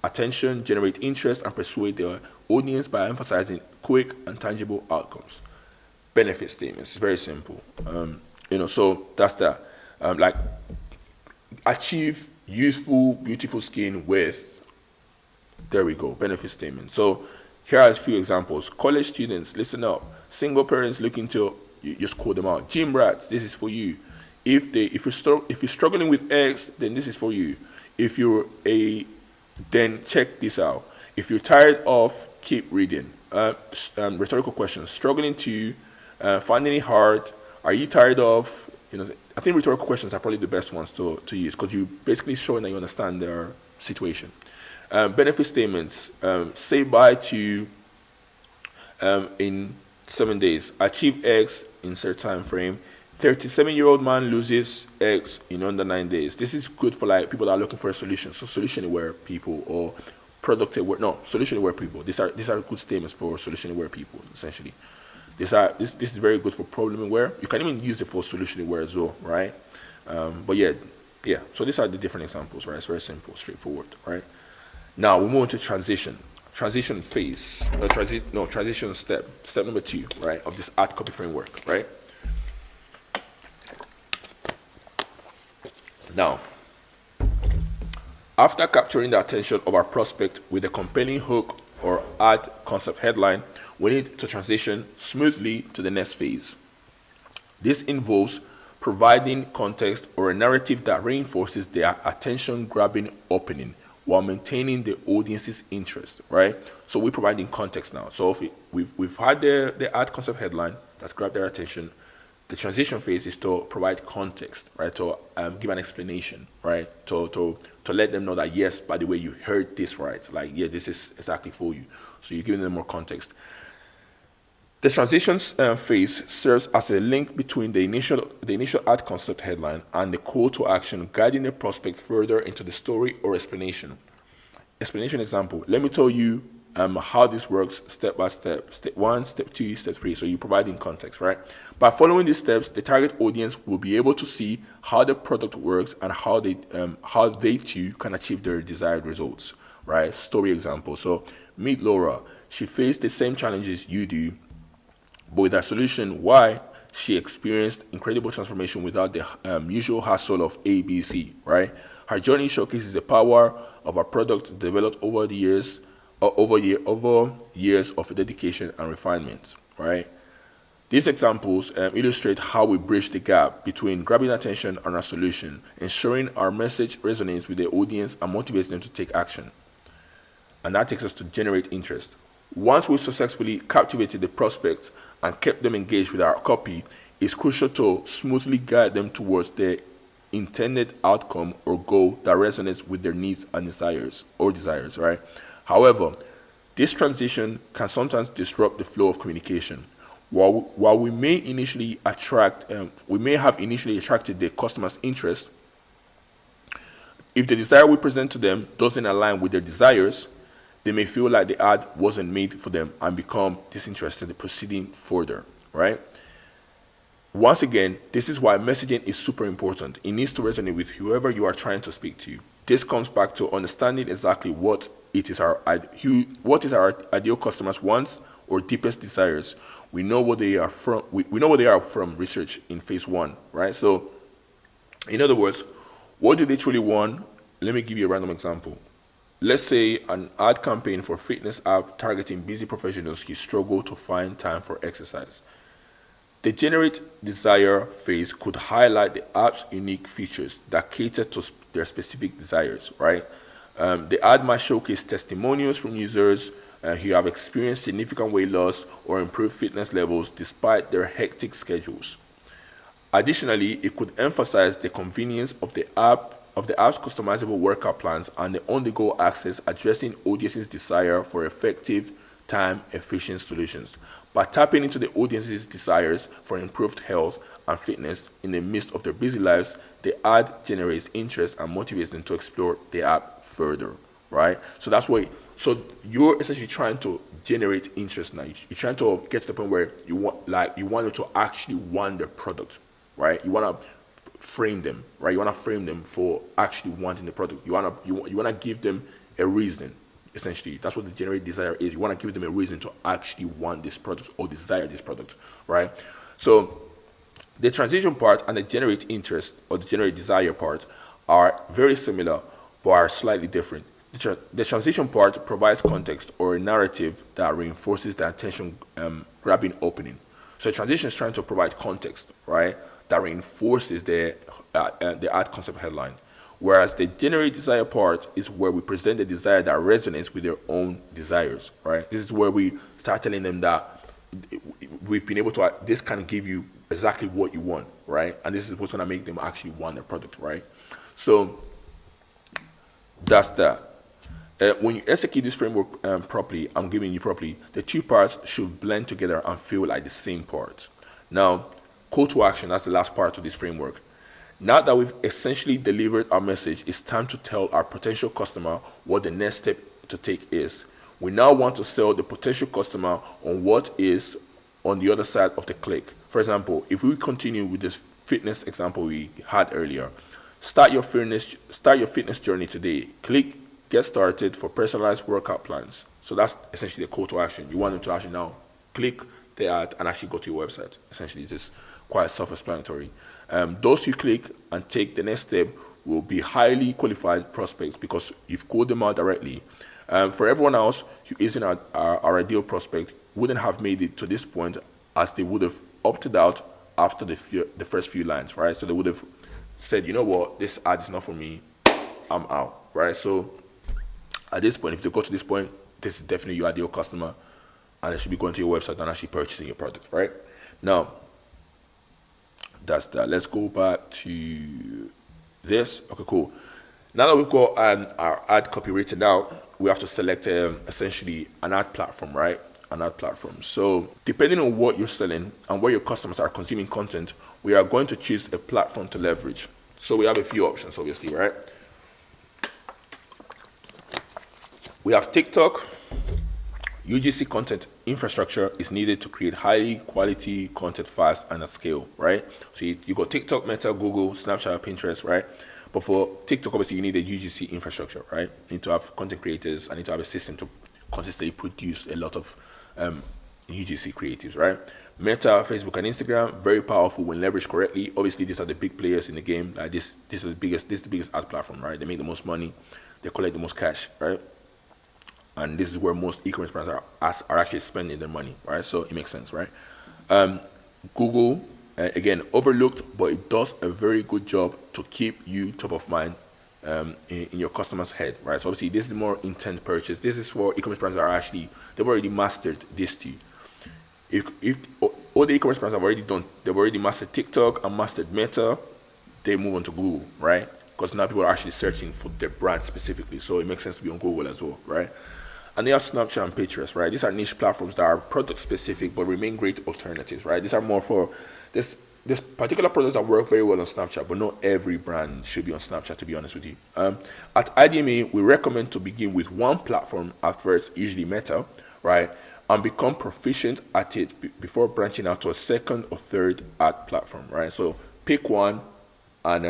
attention, generate interest, and persuade the audience by emphasizing quick and tangible outcomes. Benefit statements. It's very simple. So that's that. Like, achieve useful, beautiful skin with, there we go, benefit statement. So Here are a few examples. College students, listen up. Single parents looking to, you just call them out. Gym rats, this is for you. If you're struggling with X, then this is for you. If you're a, then check this out. If you're tired of, keep reading. Rhetorical questions. Struggling to, finding it hard. Are you tired of? I think rhetorical questions are probably the best ones to use, because you basically showing that you understand their situation. Benefit statements. Say bye to, in 7 days. Achieve X, insert time frame. 37-year-old man loses X in under 9 days. This is good for like people that are looking for a solution. So solution aware people, or product aware, no, solution aware people. These are good statements for solution aware people, essentially. This is very good for problem aware. You can even use it for solution aware as well, right? But yeah. So these are the different examples, right? It's very simple, straightforward, right? Now we move on to transition phase. Transition step number 2, right, of this ad copy framework, right? Now, after capturing the attention of our prospect with a compelling hook or ad concept headline, we need to transition smoothly to the next phase. This involves providing context or a narrative that reinforces their attention-grabbing opening while maintaining the audience's interest, right? So we're providing context now. So if we've had the ad concept headline that's grabbed their attention. The transition phase is to provide context, right? To give an explanation, right? To let them know that, yes, by the way, you heard this right. Like, yeah, this is exactly for you. So you're giving them more context. The transition phase serves as a link between the initial ad concept headline and the call to action, guiding the prospect further into the story or explanation. Explanation example. Let me tell you how this works step by step. Step 1, step 2, step 3. So you're providing context, right? By following these steps, the target audience will be able to see how the product works and how they too can achieve their desired results, right? Story example. So meet Laura. She faced the same challenges you do, but with her solution, why she experienced incredible transformation without the usual hassle of ABC, right? Her journey showcases the power of our product developed over years of dedication and refinement, right? These examples illustrate how we bridge the gap between grabbing attention and our solution, ensuring our message resonates with the audience and motivates them to take action. And that takes us to generate interest. Once we've successfully captivated the prospects and kept them engaged with our copy, it's crucial to smoothly guide them towards the intended outcome or goal that resonates with their needs and desires, right? However, this transition can sometimes disrupt the flow of communication. While we may have initially attracted the customer's interest, if the desire we present to them doesn't align with their desires, they may feel like the ad wasn't made for them and become disinterested in proceeding further, right? Once again, this is why messaging is super important. It needs to resonate with whoever you are trying to speak to. This comes back to understanding exactly what our ideal customers wants or deepest desires. We know what they are from. We know what they are from research in phase 1, right? So, in other words, what do they truly want? Let me give you a random example. Let's say an ad campaign for fitness app targeting busy professionals who struggle to find time for exercise. The generate desire phase could highlight the app's unique features that cater to their specific desires, right? The ad might showcase testimonials from users who have experienced significant weight loss or improved fitness levels despite their hectic schedules. Additionally, it could emphasize the convenience of the app's customizable workout plans and the on-the-go access, addressing audience's desire for effective, time-efficient solutions. By tapping into the audience's desires for improved health and fitness in the midst of their busy lives, the ad generates interest and motivates them to explore the app further, right? So that's why. So you're essentially trying to generate interest now. You're trying to get to the point where you want them to actually want the product, right? You want to frame them, right? You want to frame them for actually wanting the product. You want to give them a reason. Essentially, that's what the generate desire is. You want to give them a reason to actually want this product or desire this product, right? So the transition part and the generate interest or the generate desire part are very similar but are slightly different. The transition part provides context or a narrative that reinforces the attention grabbing opening. So transition is trying to provide context, right, that reinforces the ad concept headline. Whereas the generate desire part is where we present the desire that resonates with their own desires, right? This is where we start telling them that we've been able to, this can give you exactly what you want, right? And this is what's going to make them actually want the product, right? So that's that. When you execute this framework properly, I'm giving you properly, the two parts should blend together and feel like the same part. Now, call to action, that's the last part of this framework. Now that we've essentially delivered our message, it's time to tell our potential customer what the next step to take is. We now want to sell the potential customer on what is on the other side of the click. For example, if we continue with this fitness example we had earlier, start your fitness journey today. Click get started for personalized workout plans. So that's essentially the call to action. You want them to actually now click the ad and actually go to your website. Essentially, it's just quite self-explanatory. Those who click and take the next step will be highly qualified prospects because you've called them out directly. For everyone else who isn't our ideal prospect, wouldn't have made it to this point as they would have opted out after the first few lines, right? So they would have said, you know what, this ad is not for me, I'm out, right? So at this point, if they go to this point, this is definitely your ideal customer and they should be going to your website and actually purchasing your product, right? Now, that's that. Let's go back to this. Okay, cool. Now that we've got our ad copy written out, we have to select essentially an ad platform, right? An ad platform. So depending on what you're selling and where your customers are consuming content, we are going to choose a platform to leverage. So we have a few options, obviously, right? We have TikTok. UGC content infrastructure is needed to create high quality content fast and at scale, right? So you got TikTok, Meta, Google, Snapchat, Pinterest, right? But for TikTok, obviously, you need a UGC infrastructure, right? You need to have content creators. I need to have a system to consistently produce a lot of UGC creatives, right? Meta, Facebook, and Instagram, very powerful when leveraged correctly. Obviously, these are the big players in the game. Like this is the biggest ad platform, right? They make the most money, they collect the most cash, right? And this is where most e-commerce brands are actually spending their money, right? So it makes sense, right? Google, again, overlooked, but it does a very good job to keep you top of mind in your customer's head, right? So obviously, this is more intent purchase. This is for e-commerce brands that are actually, they've already mastered this too. If all the e-commerce brands they've already mastered TikTok and mastered Meta, they move on to Google, right? Because now people are actually searching for their brand specifically. So it makes sense to be on Google as well, right? And they have Snapchat and Pinterest, right? These are niche platforms that are product specific but remain great alternatives, right? These are more for this particular products that work very well on Snapchat, but not every brand should be on Snapchat, to be honest with you. At IDMA, we recommend to begin with one platform at first, usually Meta, right? And become proficient at it before branching out to a second or third ad platform, right? So pick one, and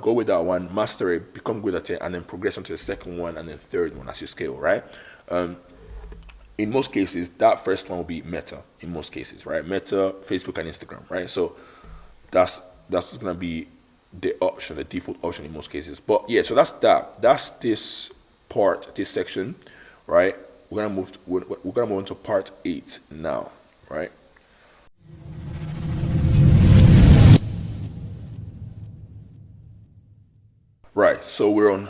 go with that one, master it, become good at it, and then progress on to the second one and then third one as you scale, right? In most cases, that first one will be Meta. In most cases, right? Meta, Facebook, and Instagram, right? So that's gonna be the option, the default option in most cases. But yeah, so that's that. That's this part, this section, right? We're gonna move on to part 8 now, right? Right, so we're on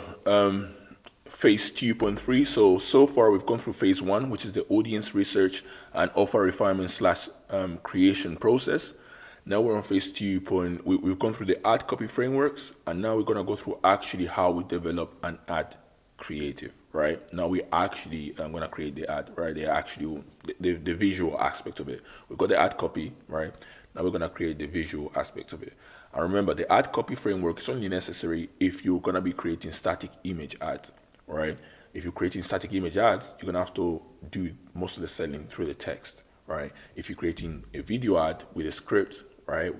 phase 2.3. So far we've gone through phase 1, which is the audience research and offer refinement slash creation process. Now we're on phase 2. We've gone through the ad copy frameworks, and now we're gonna go through actually how we develop an ad creative. Right now we actually I'm gonna create the ad, right? The visual aspect of it. We've got the ad copy, right? Now we're gonna create the visual aspect of it. And remember, the ad copy framework is only necessary if you're gonna be creating static image ads, right? If you're creating static image ads, you're gonna have to do most of the selling through the text, right? If you're creating a video ad with a script, right,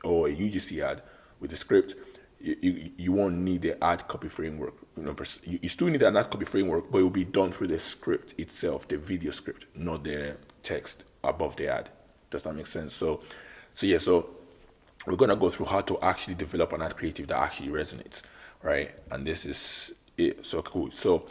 or a UGC ad with a script, you won't need the ad copy framework. You still need an ad copy framework, but it will be done through the script itself, the video script, not the text above the ad. Does that make sense? So we're gonna go through how to actually develop an ad creative that actually resonates, right? And this is So cool. So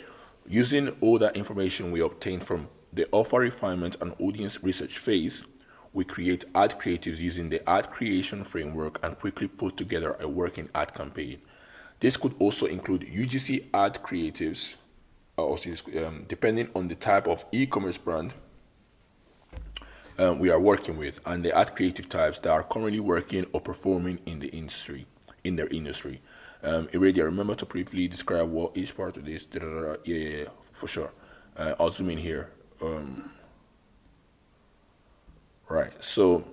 using all that information we obtained from the offer refinement and audience research phase, we create ad creatives using the ad creation framework and quickly put together a working ad campaign. This could also include UGC ad creatives, depending on the type of e-commerce brand we are working with and the ad creative types that are currently working or performing in their industry. Iradia, remember to briefly describe what each part of this. Yeah, for sure. I'll zoom in here. Right. So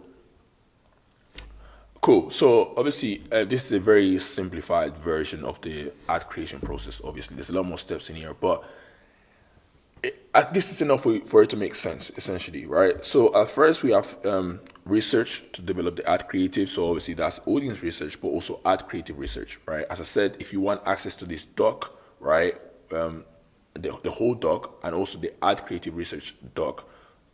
cool. So obviously, this is a very simplified version of the ad creation process. Obviously, there's a lot more steps in here, but this is enough for it to make sense, essentially, right? So at first, we have research to develop the ad creative. So obviously, that's audience research, but also ad creative research, right? As I said, if you want access to this doc, right, the whole doc and also the ad creative research doc,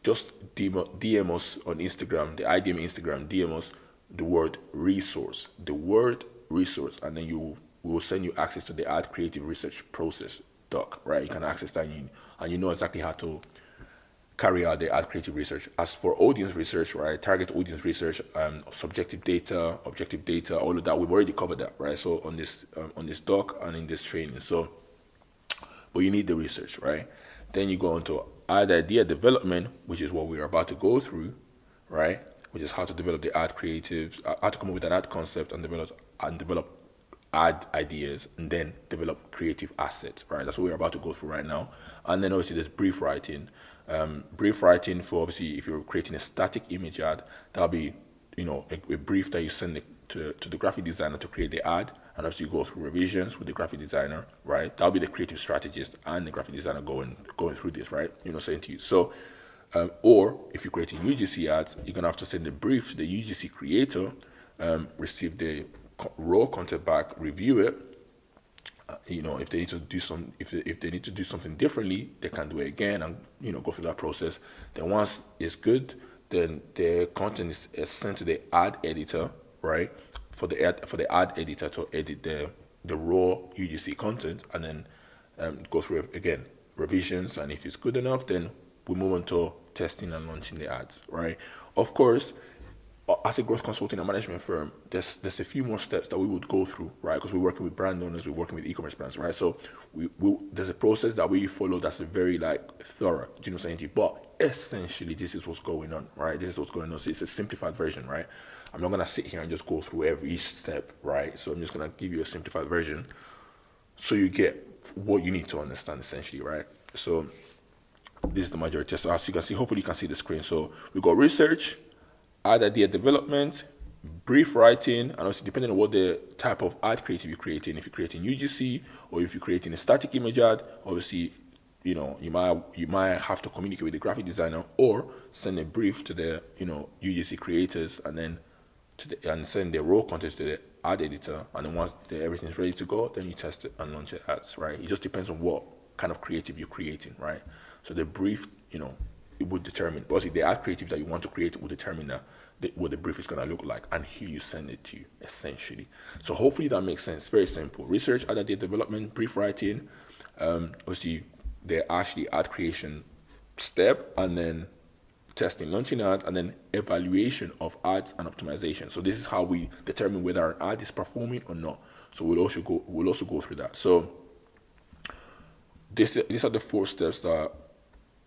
just DM us on Instagram, the IDMA Instagram, DM us the word resource, and then we will send you access to the ad creative research process doc, right? You can access that and you know exactly how to carry out the ad creative research. As for audience research, right, target audience research, subjective data, objective data, all of that, we've already covered that, right? So on this doc and in this training. So, but you need the research, right? Then you go into ad idea development, which is what we're about to go through, right? Which is how to develop the ad creatives, how to come up with an ad concept and develop ad ideas, and then develop creative assets, right? That's what we're about to go through right now. And then obviously there's brief writing. Brief writing for, obviously, if you're creating a static image ad, that'll be, a brief that you send to the graphic designer to create the ad, and obviously you go through revisions with the graphic designer, right? That'll be the creative strategist and the graphic designer going through this, right? Saying to you. So, or if you're creating UGC ads, you're gonna have to send the brief to the UGC creator, receive the raw content back, review it. If they need to do if they need to do something differently, they can do it again and go through that process. Then once it's good, then the content is sent to the ad editor, right? For the ad editor to edit the raw UGC content, and then go through it again, revisions, and if it's good enough, then we move on to testing and launching the ads, right? Of course, as a growth consulting and management firm, there's a few more steps that we would go through, right? Because we're working with brand owners, we're working with e-commerce brands, right? So there's a process that we follow that's a very thorough, do you know what I'm saying? But essentially, this is what's going on, right? This is what's going on. So it's a simplified version, right? I'm not gonna sit here and just go through each step, right? So I'm just gonna give you a simplified version, so you get what you need to understand, essentially, right? So this is the majority. So as you can see, hopefully you can see the screen. So we got research, ad idea development, brief writing, and also depending on what the type of ad creative you're creating, if you're creating UGC or if you're creating a static image ad, obviously, you might have to communicate with the graphic designer or send a brief to the UGC creators, and then and send the raw content to the ad editor, and then once everything's ready to go, then you test it and launch the ads, right? It just depends on what kind of creative you're creating, right? So the brief, it would determine, also the ad creative that you want to create will determine what the brief is going to look like and who you send it to, essentially. So hopefully that makes sense. Very simple. Research, ad idea development, brief writing, obviously the actually ad creation step, and then testing, launching ads, and then evaluation of ads and optimization. So this is how we determine whether an ad is performing or not. So we'll also go through that. So these are the 4 steps that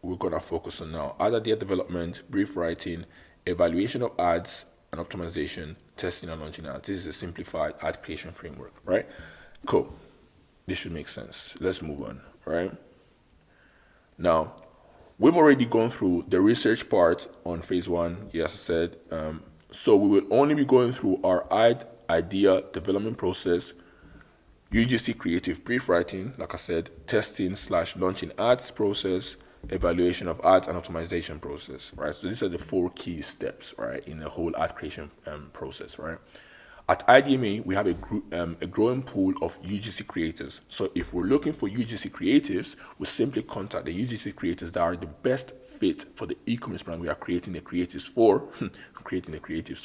we're gonna focus on now: ad idea development, brief writing, evaluation of ads and optimization, testing and launching ads. This is a simplified ad creation framework, right? Cool. This should make sense. Let's move on, right? Now, we've already gone through the research part on phase 1, yes, I said. So we will only be going through our ad idea development process, UGC creative brief writing, like I said, testing / launching ads process, evaluation of ads and optimization process, right? So these are the 4 key steps, right, in the whole ad creation process, right? At IDMA, we have a growing pool of UGC creators. So if we're looking for UGC creatives, we simply contact the UGC creators that are the best fit for the e-commerce brand we are creating the creatives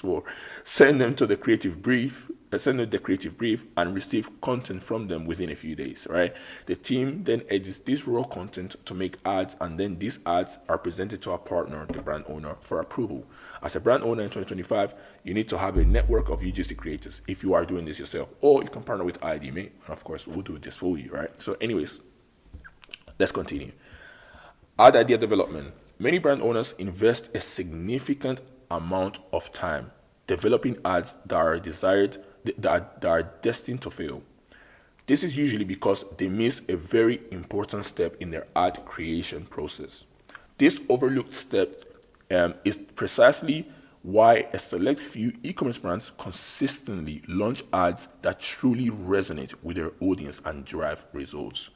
for. Send them to the creative brief, send out the creative brief, and receive content from them within a few days, right? The team then edits this raw content to make ads, and then these ads are presented to our partner, the brand owner, for approval. As a brand owner in 2025, you need to have a network of UGC creators if you are doing this yourself, or you can partner with IE DMA, and of course, we'll do this for you, right? So anyways, let's continue. Ad idea development. Many brand owners invest a significant amount of time developing ads that are destined to fail. This is usually because they miss a very important step in their ad creation process. This overlooked step is precisely why a select few e-commerce brands consistently launch ads that truly resonate with their audience and drive results.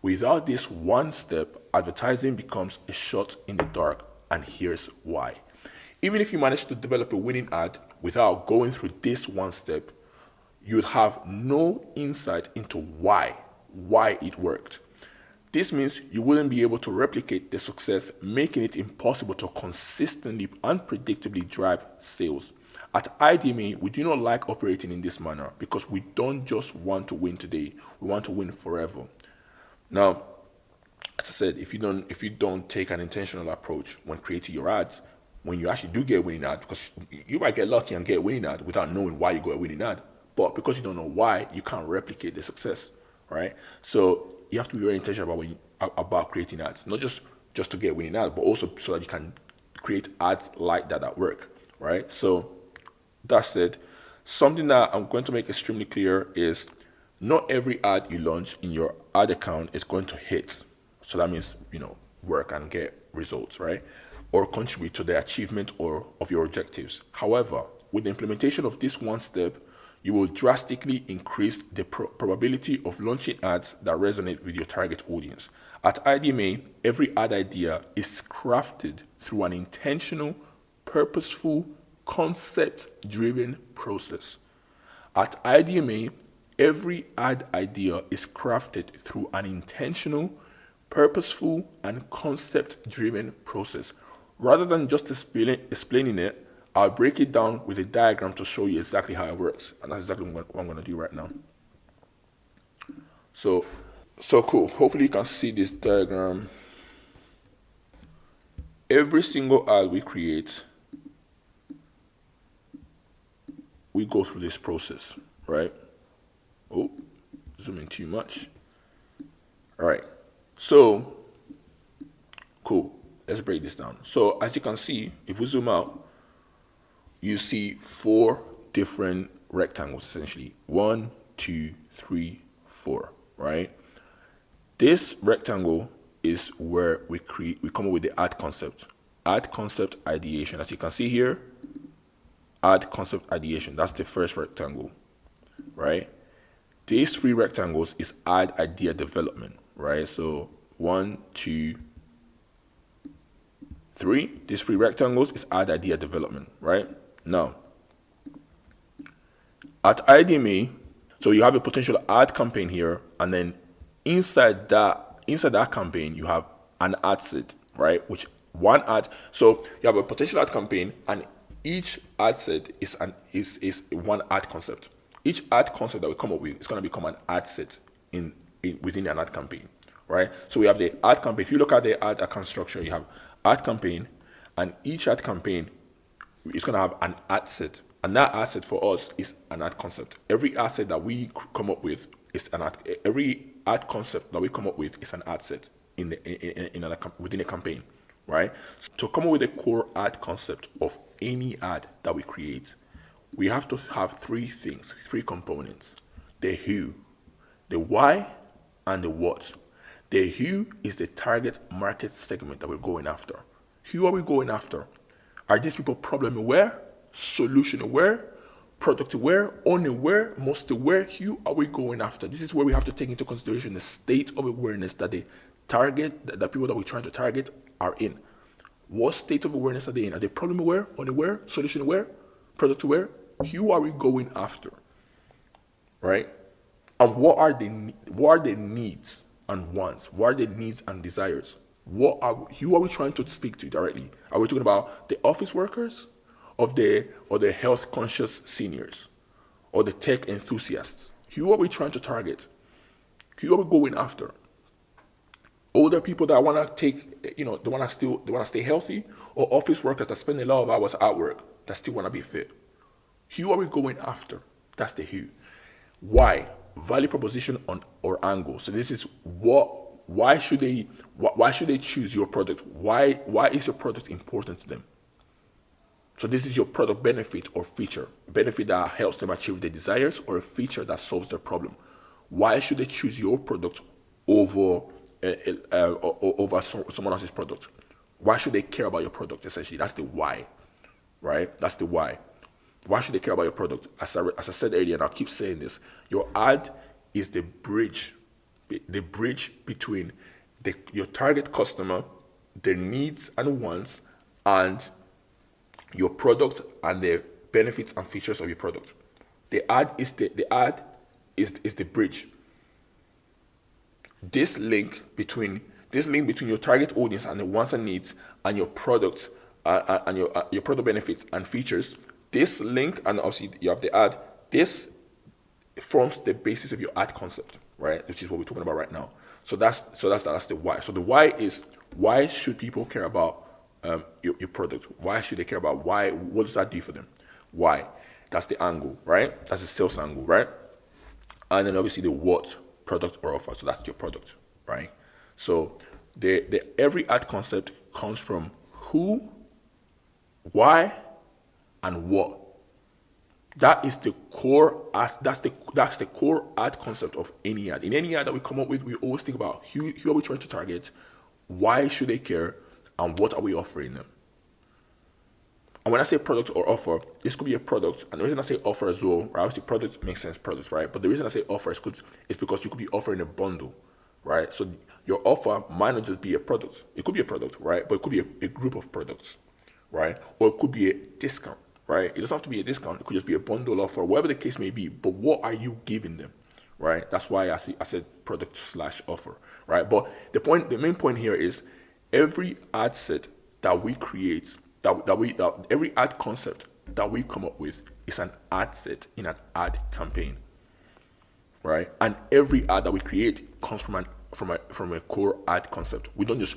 Without this one step, advertising becomes a shot in the dark, and here's why. Even if you manage to develop a winning ad without going through this one step, you'd have no insight into why it worked. This means you wouldn't be able to replicate the success, making it impossible to consistently and predictably drive sales. At IDMA, we do not like operating in this manner because we don't just want to win today, we want to win forever. Now, as I said, if you don't take an intentional approach when creating your ads, when you actually do get a winning ad, because you might get lucky and get a winning ad without knowing why you got a winning ad, but because you don't know why, you can't replicate the success, right? So you have to be very intentional about creating ads, not just to get a winning ad, but also so that you can create ads like that work, right? So that said, something that I'm going to make extremely clear is not every ad you launch in your ad account is going to hit. So that means, work and get results, right? Or contribute to the achievement of your objectives. However, with the implementation of this one step, you will drastically increase the probability of launching ads that resonate with your target audience. At IDMA, every ad idea is crafted through an intentional, purposeful, concept-driven process. At IDMA, every ad idea is crafted through an intentional, purposeful, and concept-driven process. Rather than just explaining it, I'll break it down with a diagram to show you exactly how it works. And that's exactly what I'm going to do right now. So cool. Hopefully you can see this diagram. Every single ad we create, we go through this process, right? Oh, zooming too much. All right. So, cool. Let's break this down. So as you can see, if we zoom out, you see 4 different rectangles essentially. 1, 2, 3, 4, right? This rectangle is where we come up with the ad concept. Ad concept ideation. As you can see here, ad concept ideation. That's the first rectangle, right? These 3 rectangles is ad idea development, right? So 1, 2, 3. These 3 rectangles is ad idea development, right? Now, at IDMA, so you have a potential ad campaign here, and then inside that campaign, you have an ad set, right? Which one ad. So you have a potential ad campaign, and each ad set is one ad concept. Each ad concept that we come up with is going to become an ad set within an ad campaign, right? So we have the ad campaign. If you look at the ad account structure, you have ad campaign, and each ad campaign is going to have an ad set, and that ad set for us is an ad concept. Every ad set that we come up with is an ad. Every ad concept that we come up with is an ad set within a campaign, right? So to come up with a core ad concept of any ad that we create, we have to have 3 things, 3 components: the who, the why, and the what. The who is the target market segment that we're going after. Who are we going after? Are these people problem aware, solution aware, product aware, unaware, most aware? Who are we going after? This is where we have to take into consideration the state of awareness that the people that we're trying to target are in. What state of awareness are they in? Are they problem aware, unaware, solution aware, product aware? Who are we going after? Right? And what are the needs and wants? What are the needs and desires? Who are we trying to speak to directly? Are we talking about the office workers or the health conscious seniors? or the tech enthusiasts? Who are we trying to target? Who are we going after? Older people that want to take, they want to stay healthy, or office workers that spend a lot of hours at work that still want to be fit? Who are we going after? That's the who. Why? Value proposition on or angle. So this is why should they choose your product? Why is your product important to them? So this is your product benefit or feature. Benefit that helps them achieve their desires, or a feature that solves their problem. Why should they choose your product over someone else's product? Why should they care about your product? Essentially, that's the why, right? That's the why. Why should they care about your product? As I said earlier, and I'll keep saying this, your ad is the bridge between your target customer, their needs and wants, and your product and the benefits and features of your product. The ad is the bridge. This link between your target audience and the wants and needs, and your product and your product benefits and features. This link, and obviously you have the ad. This forms the basis of your ad concept, right? Which is what we're talking about right now. So that's the why. So the why is, why should people care about your product? Why should they care about why? What does that do for them? Why? That's the angle, right? That's the sales angle, right? And then obviously the what, product or offer. So that's your product, right? So the every ad concept comes from who, why, and what. That is the core. That's the core ad concept of any ad. In any ad that we come up with, we always think about who are we trying to target, why should they care, and what are we offering them. And when I say product or offer, this could be a product. And the reason I say offer as well, right? Obviously product makes sense, products, right? But the reason I say offer is because you could be offering a bundle, right? So your offer might not just be a product. It could be a product, right? But it could be a group of products, right? Or it could be a discount, right? It doesn't have to be a discount. It could just be a bundle offer, whatever the case may be. But what are you giving them, right? That's why I said product/offer, right? But the main point here is every ad set that we create, that every ad concept that we come up with is an ad set in an ad campaign, right? And every ad that we create comes from a core ad concept. We don't just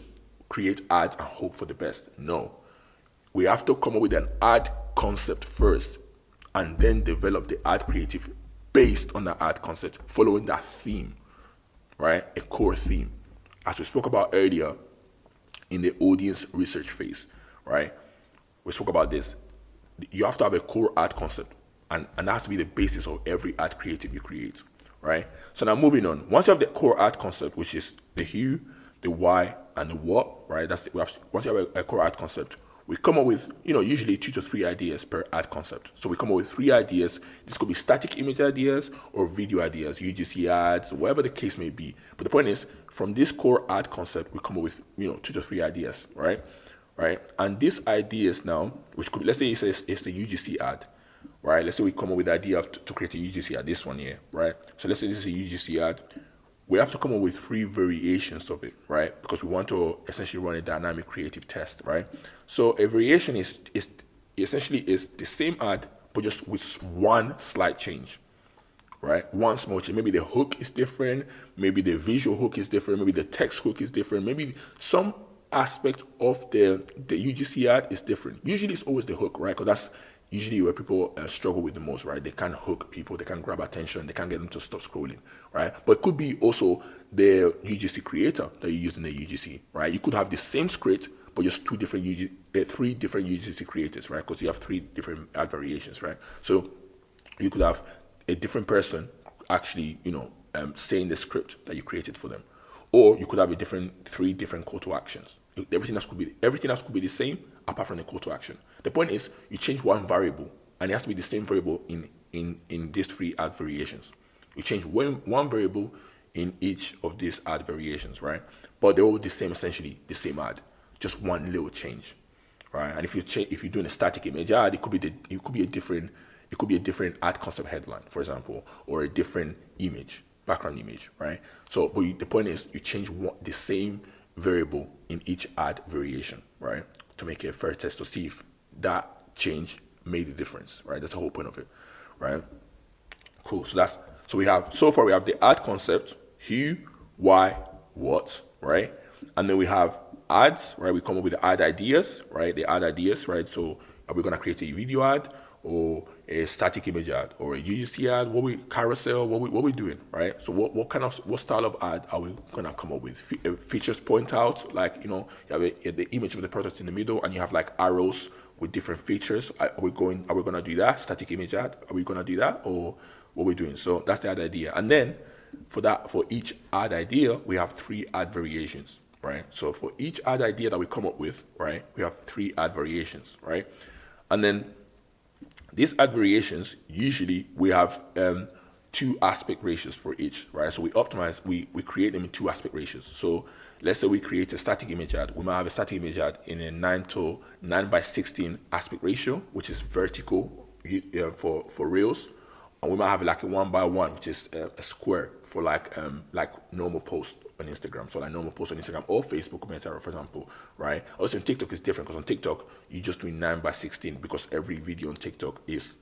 create ads and hope for the best. No, we have to come up with an ad concept first, and then develop the ad creative based on that ad concept, following that theme, right? A core theme, as we spoke about earlier in the audience research phase, right? We spoke about this. You have to have a core ad concept, and that has to be the basis of every ad creative you create, right? So now moving on. Once you have the core ad concept, which is the who, the why, and the what, right? Once you have a core ad concept, we come up with, usually 2 to 3 ideas per ad concept. So we come up with 3 ideas. This could be static image ideas or video ideas, UGC ads, whatever the case may be. But the point is, from this core ad concept, we come up with, 2 to 3 ideas, right? Right? And these ideas now, which could, let's say it's a UGC ad, right? Let's say we come up with the idea to create a UGC ad, this one here, right? So let's say this is a UGC ad. We have to come up with 3 variations of it, right? Because we want to essentially run a dynamic creative test, right? So a variation is essentially the same ad, but just with one slight change, right? One small change. Maybe the hook is different. Maybe the visual hook is different. Maybe the text hook is different. Maybe some aspect of the UGC ad is different. Usually it's always the hook, right? Because that's usually where people struggle with the most, right? They can't hook people, they can't grab attention, they can't get them to stop scrolling, right? But it could be also the UGC creator that you use in the UGC, right? You could have the same script, but just 3 different UGC creators, right? Because you have 3 different ad variations, right? So you could have a different person actually, saying the script that you created for them. Or you could have 3 different call to actions. Everything else could be the same apart from the call to action. The point is, you change one variable, and it has to be the same variable in these 3 ad variations. You change one variable in each of these ad variations, right? But they're all the same, essentially the same ad, just one little change, right? And if you're doing a static image ad, it could be a different ad concept headline, for example, or a different background image, right? So, but the point is, you change the same variable in each ad variation, right? To make a fair test to see if that change made a difference, right? That's the whole point of it, right? Cool. So so far we have the ad concept, who, why, what, right? And then we have ads, right? We come up with the ad ideas, right? The ad ideas, right? So are we gonna create a video ad or a static image ad or a UGC ad? Carousel? What we doing, right? So what style of ad are we gonna come up with? Features point out, like you have the image of the product in the middle, and you have like arrows with different features. Are we gonna do that static image ad? Are we gonna do that, or what we're doing? So that's the ad idea, and then for each ad idea we have 3 ad variations, right? So for each ad idea that we come up with, right, we have 3 ad variations, right? And then these ad variations, usually we have 2 aspect ratios for each, right? So we create them in 2 aspect ratios. So let's say we create a static image ad. We might have a static image ad in a 9:16 aspect ratio, which is vertical for reels. And we might have like a 1:1, which is a square for like normal post on Instagram. So like normal post on Instagram or Facebook, Meta, for example, right? Also on TikTok is different, because on TikTok you're just doing 9:16, because every video on TikTok is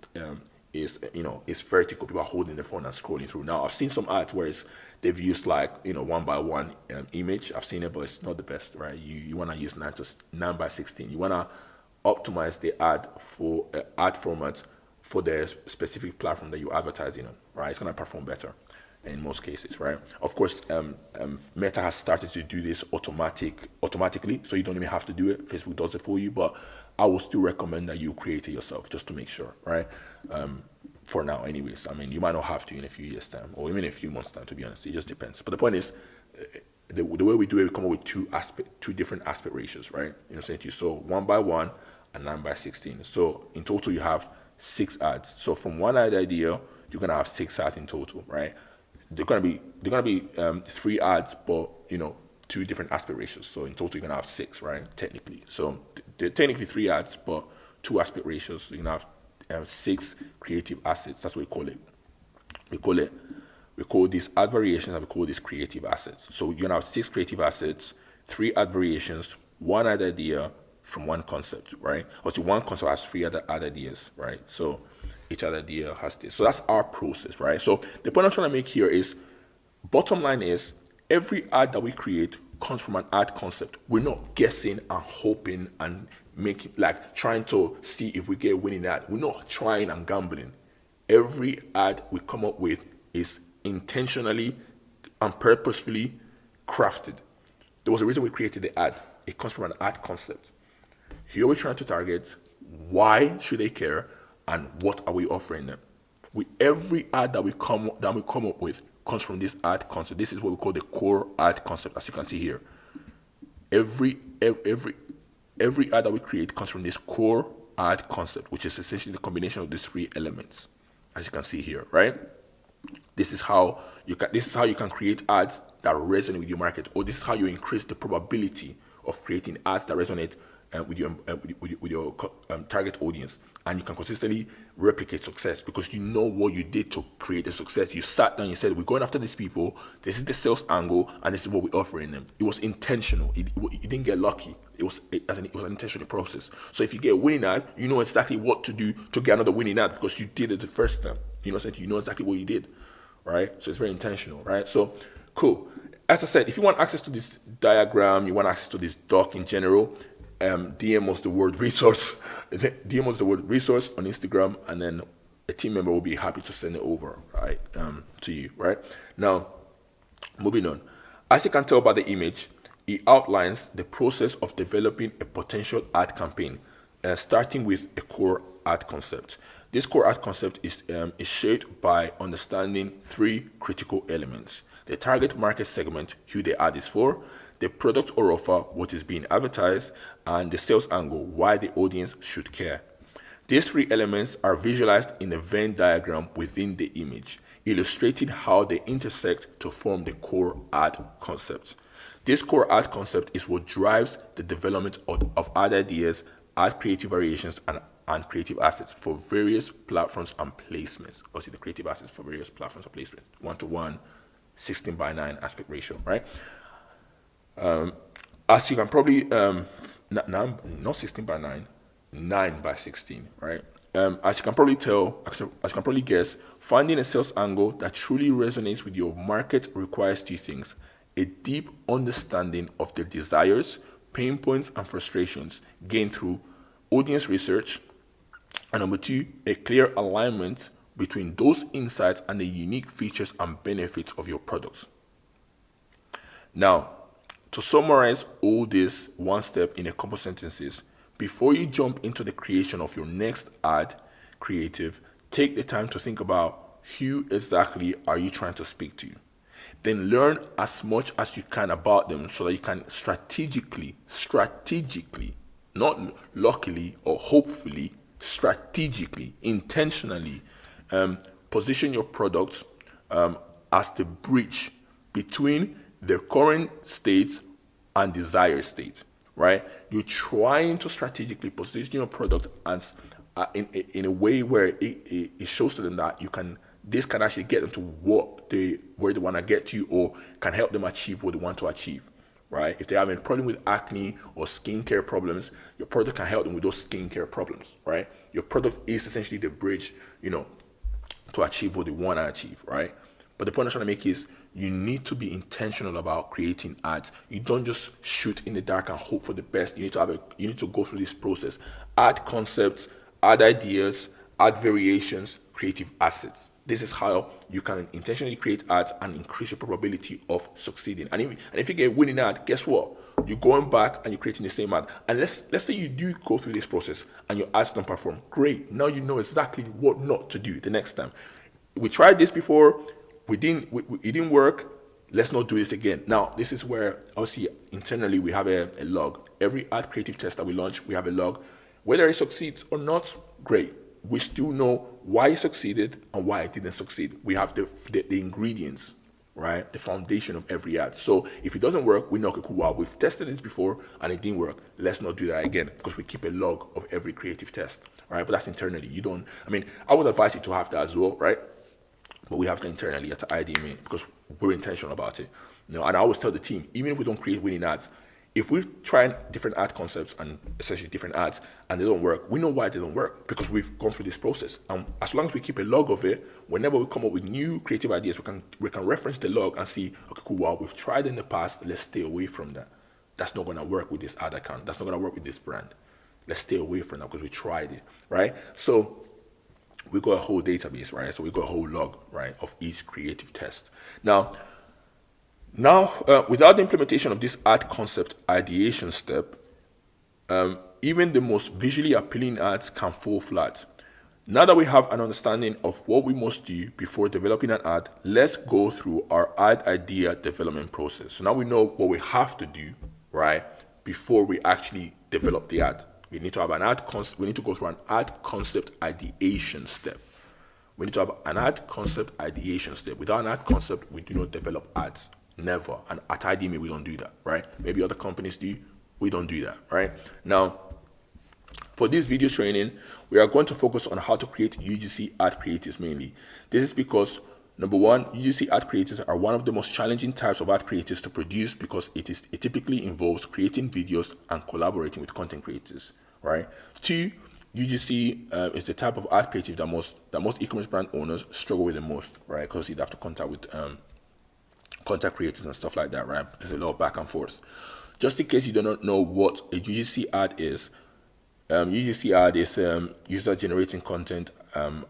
vertical. People are holding their phone and scrolling through. Now I've seen some ads where they've used like 1:1 image. I've seen it, but it's not the best, right? You want to use 9:16. You want to optimize the ad for ad format for the specific platform that you're advertising on, right? It's gonna perform better in most cases, right? Of course, Meta has started to do this automatically, so you don't even have to do it. Facebook does it for you, but I would still recommend that you create it yourself just to make sure, right? For now, anyways. I mean, you might not have to in a few years' time, or even a few months' time, to be honest. It just depends. But the point is, the way we do it, we come up with two different aspect ratios, right? So 1:1 and 9:16. So in total, you have 6 ads. So from one ad idea, you're gonna have 6 ads in total, right? They're gonna be 3 ads, but 2 different aspect ratios. So in total, you're gonna have 6, right? Technically. So they're technically 3 ads, but 2 aspect ratios. So you're gonna have 6 creative assets. That's what we call it. We call these ad variations, and we call these creative assets. So you're gonna have 6 creative assets, 3 ad variations, 1 ad idea from 1 concept, right? Also, 1 concept has 3 other ad ideas, right? So each ad idea has this. So that's our process, right? So the point I'm trying to make here is, bottom line is, every ad that we create comes from an ad concept. We're not guessing and hoping and trying to see if we get a winning ad. We're not trying and gambling. Every ad we come up with is intentionally and purposefully crafted. There was a reason we created the ad. It comes from an ad concept. Here we're trying to target, why should they care, and what are we offering them? Every ad that we come up with comes from this ad concept. This is what we call the core ad concept, as you can see here. Every ad that we create comes from this core ad concept, which is essentially the combination of these 3 elements, as you can see here, right? This is how you can create ads that resonate with your market, or this is how you increase the probability of creating ads that resonate with your target audience, and you can consistently replicate success because you know what you did to create the success. You sat down, you said, we're going after these people, this is the sales angle, and this is what we're offering them. It was intentional. You didn't get lucky. It was an intentional process. So if you get a winning ad, you know exactly what to do to get another winning ad, because you did it the first time. You know exactly what you did, right? So it's very intentional, right? So cool. As I said, if you want access to this diagram, you want access to this doc in general, DM us the word resource. DM us the word resource on Instagram, and then a team member will be happy to send it over, right, to you, right? Now, moving on. As you can tell by the image, it outlines the process of developing a potential ad campaign, starting with a core ad concept. This core ad concept is shaped by understanding 3 critical elements: the target market segment, who the ad is for; the product or offer, what is being advertised; and the sales angle, why the audience should care. These 3 elements are visualized in a Venn diagram within the image, illustrating how they intersect to form the core ad concept. This core ad concept is what drives the development of ad ideas, ad creative variations, and creative assets for various platforms and placements. Also, the creative assets for various platforms and placements. 1:1, 16:9 aspect ratio, right? As you can probably, not 16:9, 9:16, right? as you can probably tell, as you can probably guess, finding a sales angle that truly resonates with your market requires two things: a deep understanding of their desires, pain points, and frustrations gained through audience research, and number two, a clear alignment between those insights and the unique features and benefits of your products. Now, to summarize all this one step in a couple sentences, before you jump into the creation of your next ad creative, take the time to think about who exactly are you trying to speak to. Then learn as much as you can about them so that you can strategically, not luckily or hopefully, strategically, intentionally position your product as the bridge between the current state and desired state, right? You're trying to strategically position your product as in a way where it shows to them that this can actually get them to where they want to get to, or can help them achieve what they want to achieve, right? If they have a problem with acne or skincare problems, your product can help them with those skincare problems, right? Your product is essentially the bridge, to achieve what they want to achieve, right? But the point I'm trying to make is you need to be intentional about creating ads. You don't just shoot in the dark and hope for the best. You need to go through this process. Add concepts, add ideas, add variations, creative assets. This is how you can intentionally create ads and increase your probability of succeeding. And if you get a winning ad, guess what? You're going back and you're creating the same ad. And let's say you do go through this process and your ads don't perform. Great. Now you know exactly what not to do the next time. We tried this before. It didn't work. Let's not do this again. Now, this is where obviously internally we have a log. Every ad creative test that we launch, we have a log. Whether it succeeds or not, great. We still know why it succeeded and why it didn't succeed. We have the ingredients, right? The foundation of every ad. So if it doesn't work, we know, okay, cool, wow, we've tested this before and it didn't work. Let's not do that again, because we keep a log of every creative test, right? But that's internally. I would advise you to have that as well, right? But we have that internally at IE DMA because we're intentional about it. And I always tell the team, even if we don't create winning ads, if we try different ad concepts and essentially different ads and they don't work, we know why they don't work, because we've gone through this process. And as long as we keep a log of it, whenever we come up with new creative ideas, we can reference the log and see, okay, cool, well, we've tried in the past, let's stay away from that. That's not going to work with this ad account. That's not going to work with this brand. Let's stay away from that because we tried it, right? So we got a whole database, right? So we got a whole log, right, of each creative test. Now, without the implementation of this ad concept ideation step, even the most visually appealing ads can fall flat. Now that we have an understanding of what we must do before developing an ad, let's go through our ad idea development process. So now we know what we have to do, right, before we actually develop the ad. We need to have we need to go through an ad concept ideation step. We need to have an ad concept ideation step. Without an ad concept, we do not develop ads. Never. And at IE DMA, we don't do that, right? Maybe other companies do. We don't do that, right? Now, for this video training, we are going to focus on how to create UGC ad creatives mainly. This is because, number one, UGC ad creatives are one of the most challenging types of ad creatives to produce because it typically involves creating videos and collaborating with content creators, right? Two, UGC is the type of ad creative that most e-commerce brand owners struggle with the most, right? Because you'd have to contact with content creators and stuff like that, right? There's a lot of back and forth. Just in case you do not know what a UGC ad is, UGC ad is user-generating content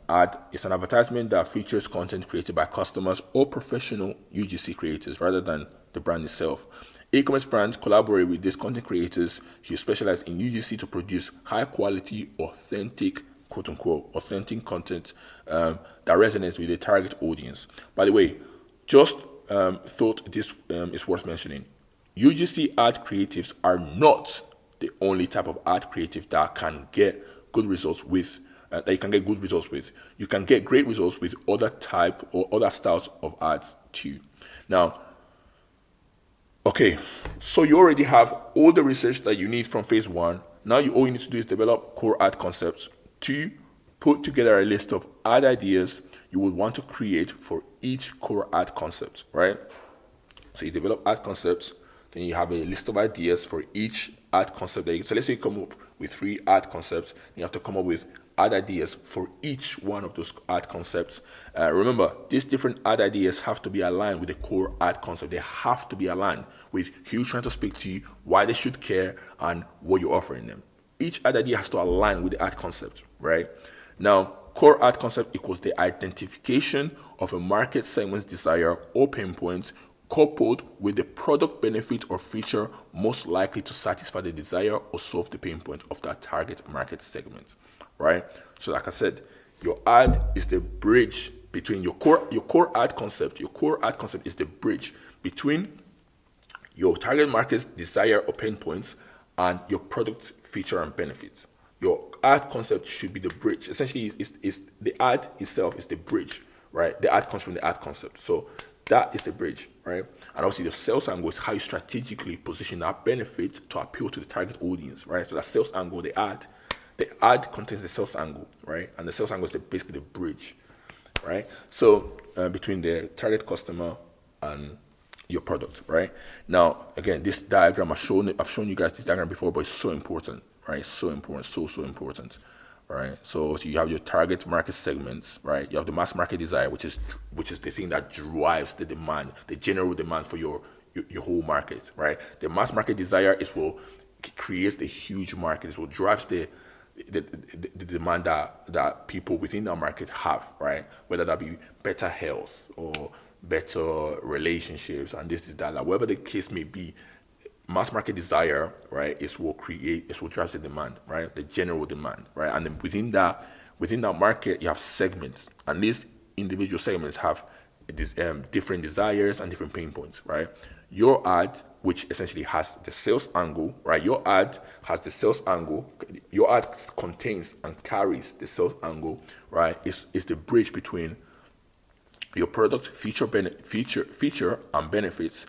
ad. It's an advertisement that features content created by customers or professional UGC creators rather than the brand itself. E-commerce brands collaborate with these content creators who specialize in UGC to produce high-quality, authentic, quote-unquote, authentic content that resonates with the target audience. By the way, just thought this is worth mentioning. UGC ad creatives are not the only type of ad creative that can get good results with. You can get great results with other type or other styles of ads too. Now, okay, so you already have all the research that you need from phase one. Now all you need to do is develop core ad concepts. Two, put together a list of ad ideas you would want to create for each core ad concept, right? So you develop ad concepts, then you have a list of ideas for each ad concept. So let's say you come up with 3 ad concepts, you have to come up with ad ideas for each one of those ad concepts. Remember, these different ad ideas have to be aligned with the core ad concept. They have to be aligned with who you're trying to speak to, why they should care, and what you're offering them. Each ad idea has to align with the ad concept, right? Now, core ad concept equals the identification of a market segment's desire or pain points coupled with the product benefit or feature most likely to satisfy the desire or solve the pain point of that target market segment, right? So like I said, your ad is the bridge between your core ad concept. Your core ad concept is the bridge between your target market's desire or pain points and your product feature and benefits. Your ad concept should be the bridge. Essentially, is the ad itself is the bridge, right? The ad comes from the ad concept. So that is the bridge, right? And obviously the sales angle is how you strategically position that benefit to appeal to the target audience, right? So that sales angle, the ad contains the sales angle, right? And the sales angle is basically the bridge, right? So between the target customer and your product, right? Now, again, this diagram I've shown you guys this diagram before, but it's so important, right? So important, so important, right? So you have your target market segments, right? You have the mass market desire, which is the thing that drives the demand, the general demand for your whole market, right? The mass market desire is what creates the huge market, is what drives the demand that people within that market have, right? Whether that be better health or better relationships and this is that, like whatever the case may be, mass market desire, right, is what drives the demand, right? The general demand, right? And then within that market, you have segments, and these individual segments have these different desires and different pain points, right? Your ad, which essentially has the sales angle, right? Your ad has the sales angle. Your ad contains and carries the sales angle, right? Is the bridge between your product feature and benefits,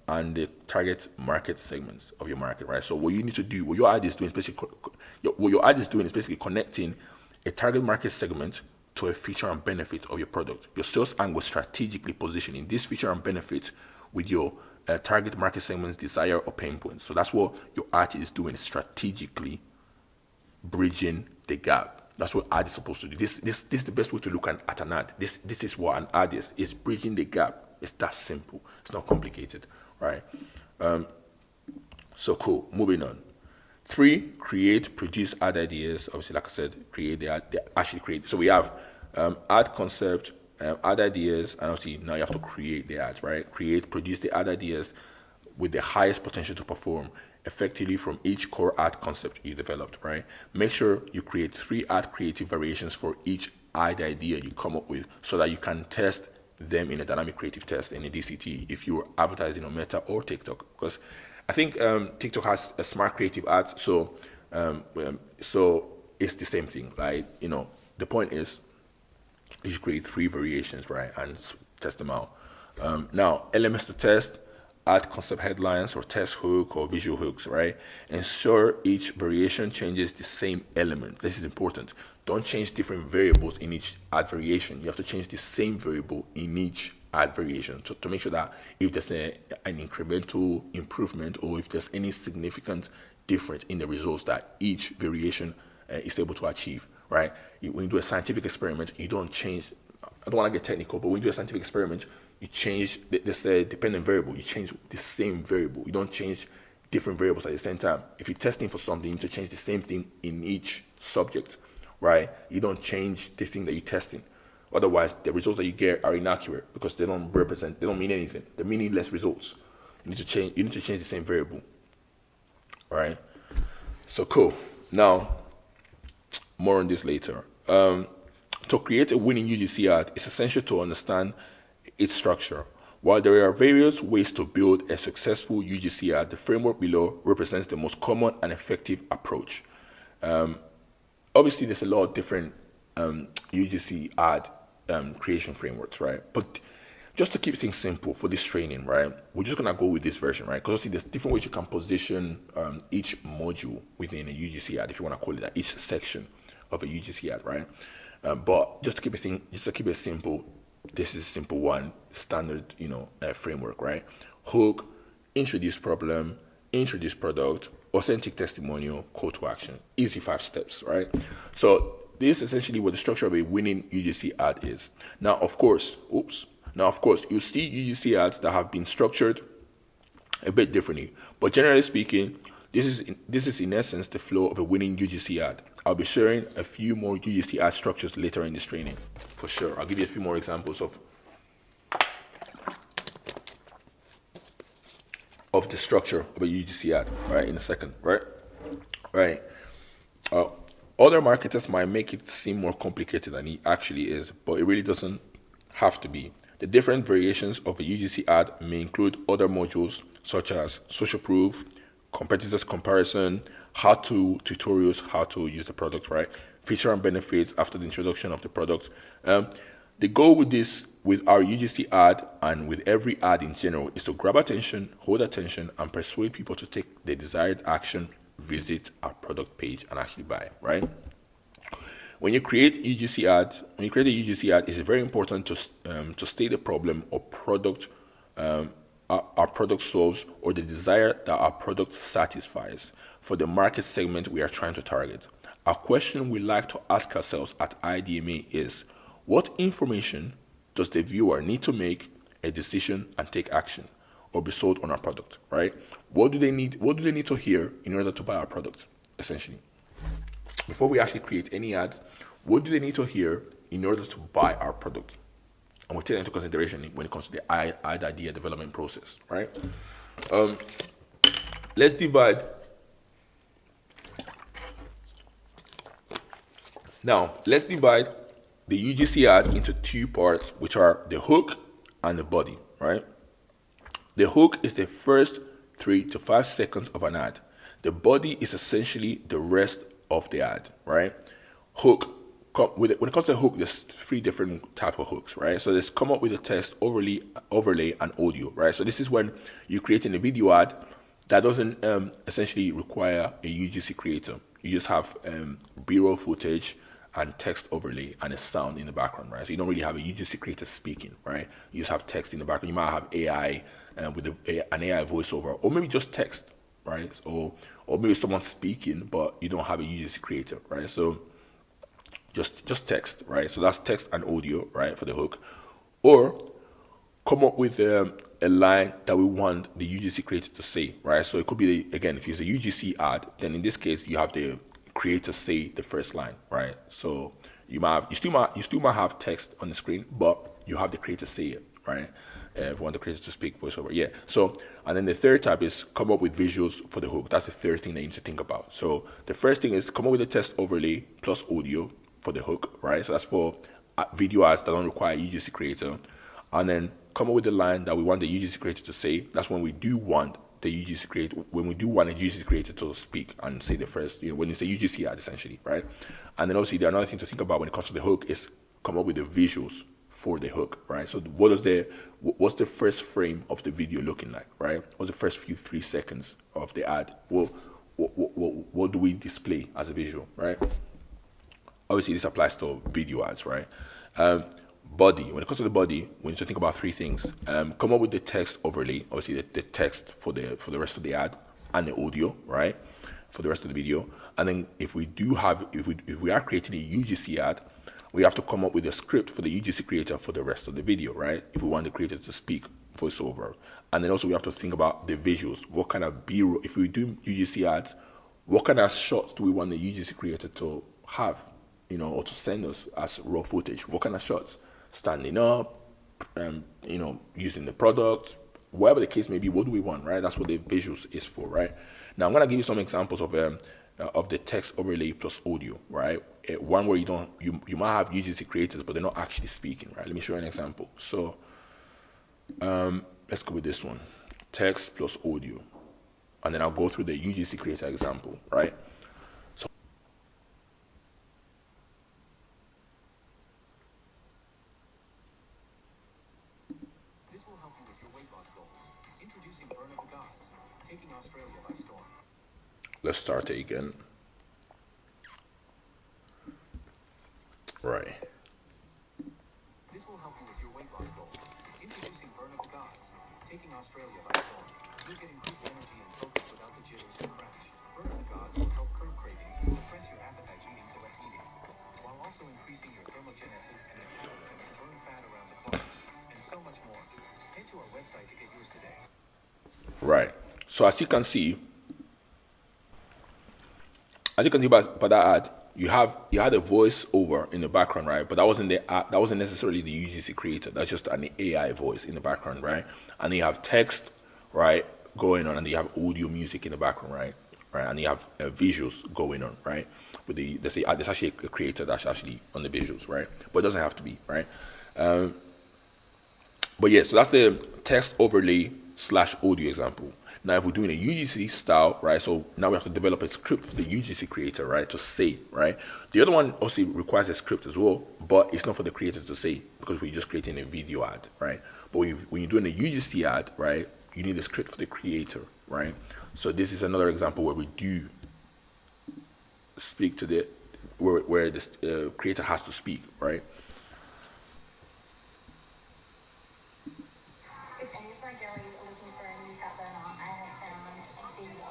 and the target market segments of your market, right? So what you need to do, what your ad is doing, is basically connecting a target market segment to a feature and benefit of your product. Your sales angle strategically positioning this feature and benefit with your target market segment's desire or pain points. So that's what your ad is doing, strategically bridging the gap. That's what ad is supposed to do. This is the best way to look at an ad. This is what an ad is. It's bridging the gap. It's that simple. It's not complicated, right? So cool. Moving on. 3, create, produce ad ideas. Obviously, like I said, create the ad. Actually create. So we have ad concept, ad ideas, and obviously now you have to create the ads, right? Create, produce the ad ideas with the highest potential to perform effectively from each core ad concept you developed, right? Make sure you create 3 ad creative variations for each ad idea you come up with so that you can test them in a dynamic creative test in a DCT if you were advertising on Meta or TikTok. Because I think TikTok has a smart creative ads, so it's the same thing. Like, the point is you should create 3 variations, right, and test them out. Now, elements to test: add concept headlines or test hook or visual hooks, right? Ensure each variation changes the same element. This is important. Don't change different variables in each ad variation. You have to change the same variable in each ad variation to make sure that if there's an incremental improvement or if there's any significant difference in the results that each variation is able to achieve, right? When you do a scientific experiment, you don't change. I don't want to get technical, but when you do a scientific experiment, you change this dependent variable. You change the same variable. You don't change different variables at the same time. If you're testing for something, you need to change the same thing in each subject, right? You don't change the thing that you're testing. Otherwise, the results that you get are inaccurate because they don't mean anything. They're meaningless results. You need to change the same variable, right? So cool. Now, more on this later. To create a winning UGC ad, it's essential to understand its structure. While there are various ways to build a successful UGC ad, the framework below represents the most common and effective approach. Obviously, there's a lot of different UGC ad creation frameworks, right? But just to keep things simple for this training, right, we're just gonna go with this version, right? Because obviously there's different ways you can position each module within a UGC ad, if you want to call it that, each section of a UGC ad, right? But just to keep it simple, this is a simple one, standard, framework, right? Hook, introduce problem, introduce product, authentic testimonial, call to action. Easy 5 steps, right? So this is essentially what the structure of a winning UGC ad is. Now, of course, you see UGC ads that have been structured a bit differently, but generally speaking, this is in essence the flow of a winning UGC ad. I'll be sharing a few more UGC ad structures later in this training, for sure. I'll give you a few more examples of the structure of a UGC ad, right, in a second, right? Right. Other marketers might make it seem more complicated than it actually is, but it really doesn't have to be. The different variations of a UGC ad may include other modules such as social proof, competitors comparison, how-to tutorials, how to use the product, right? Feature and benefits after the introduction of the product. The goal with our UGC ad and with every ad in general is to grab attention, hold attention, and persuade people to take the desired action, visit our product page, and actually buy, right? When you create a UGC ad, it's very important to state the problem or product our product solves or the desire that our product satisfies for the market segment we are trying to target. A question we like to ask ourselves at IE DMA is, what information does the viewer need to make a decision and take action or be sold on our product, right? What do they need to hear in order to buy our product, essentially? Before we actually create any ads, what do they need to hear in order to buy our product? And we take that into consideration when it comes to the ad idea development process, right? Let's divide. Now, let's divide the UGC ad into two parts, which are the hook and the body, right? The hook is the first 3 to 5 seconds of an ad. The body is essentially the rest of the ad, right? Hook. When it comes to the hook, there's 3 different type of hooks, right? So there's come up with a text, overlay, and audio, right? So this is when you're creating a video ad that doesn't essentially require a UGC creator. You just have B-roll footage and text overlay and a sound in the background, right? So you don't really have a UGC creator speaking, right? You just have text in the background. You might have AI with an AI voiceover, or maybe just text, right? Or maybe someone speaking, but you don't have a UGC creator, right? So just text, right? So that's text and audio, right, for the hook. Or come up with a line that we want the UGC creator to say, right? So it could be, again, if it's a UGC ad, then in this case you have the creator say the first line, right? So you still might have text on the screen, but you have the creator say it, right? If you want the creator to speak voiceover, yeah. So, and then the third type is come up with visuals for the hook. That's the third thing that you need to think about. So the first thing is come up with a text overlay plus audio for the hook, right? So that's for video ads that don't require UGC creator. And then come up with the line that we want the UGC creator to say. That's when we do want the UGC creator, when we do want a UGC creator to speak and say the first, when you say UGC ad, essentially, right? And then also, the another thing to think about when it comes to the hook is come up with the visuals for the hook, right? So what's the first frame of the video looking like, right? What's the first 3 seconds of the ad? What do we display as a visual, right? Obviously, this applies to video ads, right? Body. When it comes to the body, we need to think about 3 things. Come up with the text overlay, obviously the text for the rest of the ad, and the audio, right, for the rest of the video. And then if we are creating a UGC ad, we have to come up with a script for the UGC creator for the rest of the video, right? If we want the creator to speak voiceover. And then also we have to think about the visuals. What kind of B-roll, if we do UGC ads, what kind of shots do we want the UGC creator to have, or to send us as raw footage? What kind of shots? Standing up, using the product, whatever the case may be. What do we want, right? That's what the visuals is for, right? Now I'm gonna give you some examples of the text overlay plus audio, right? One where you might have UGC creators, but they're not actually speaking, right? Let me show you an example. So let's go with this one, text plus audio, and then I'll go through the UGC creator example, right? Let's start it again. Right. This will help you with your weight loss goals. Introducing Burn Up Gods, taking Australia Right. So as you can see by that ad, you had a voiceover in the background, right? But that wasn't the that wasn't necessarily the UGC creator. That's just an AI voice in the background, right? And then you have text, right, going on, and then you have audio music in the background, right? Right, and you have visuals going on, right? With there's actually a creator that's actually on the visuals, right? But it doesn't have to be, right? But yeah, so that's the text overlay slash audio example. Now, if we're doing a UGC style, right? So now we have to develop a script for the UGC creator, right? To say, right? The other one obviously requires a script as well, but it's not for the creator to say because we're just creating a video ad, right? But when you're doing a UGC ad, right, you need a script for the creator, right? So this is another example where we do speak to the where this creator has to speak, right? If any of my girlies are looking for a new fat burner, I have found Viva.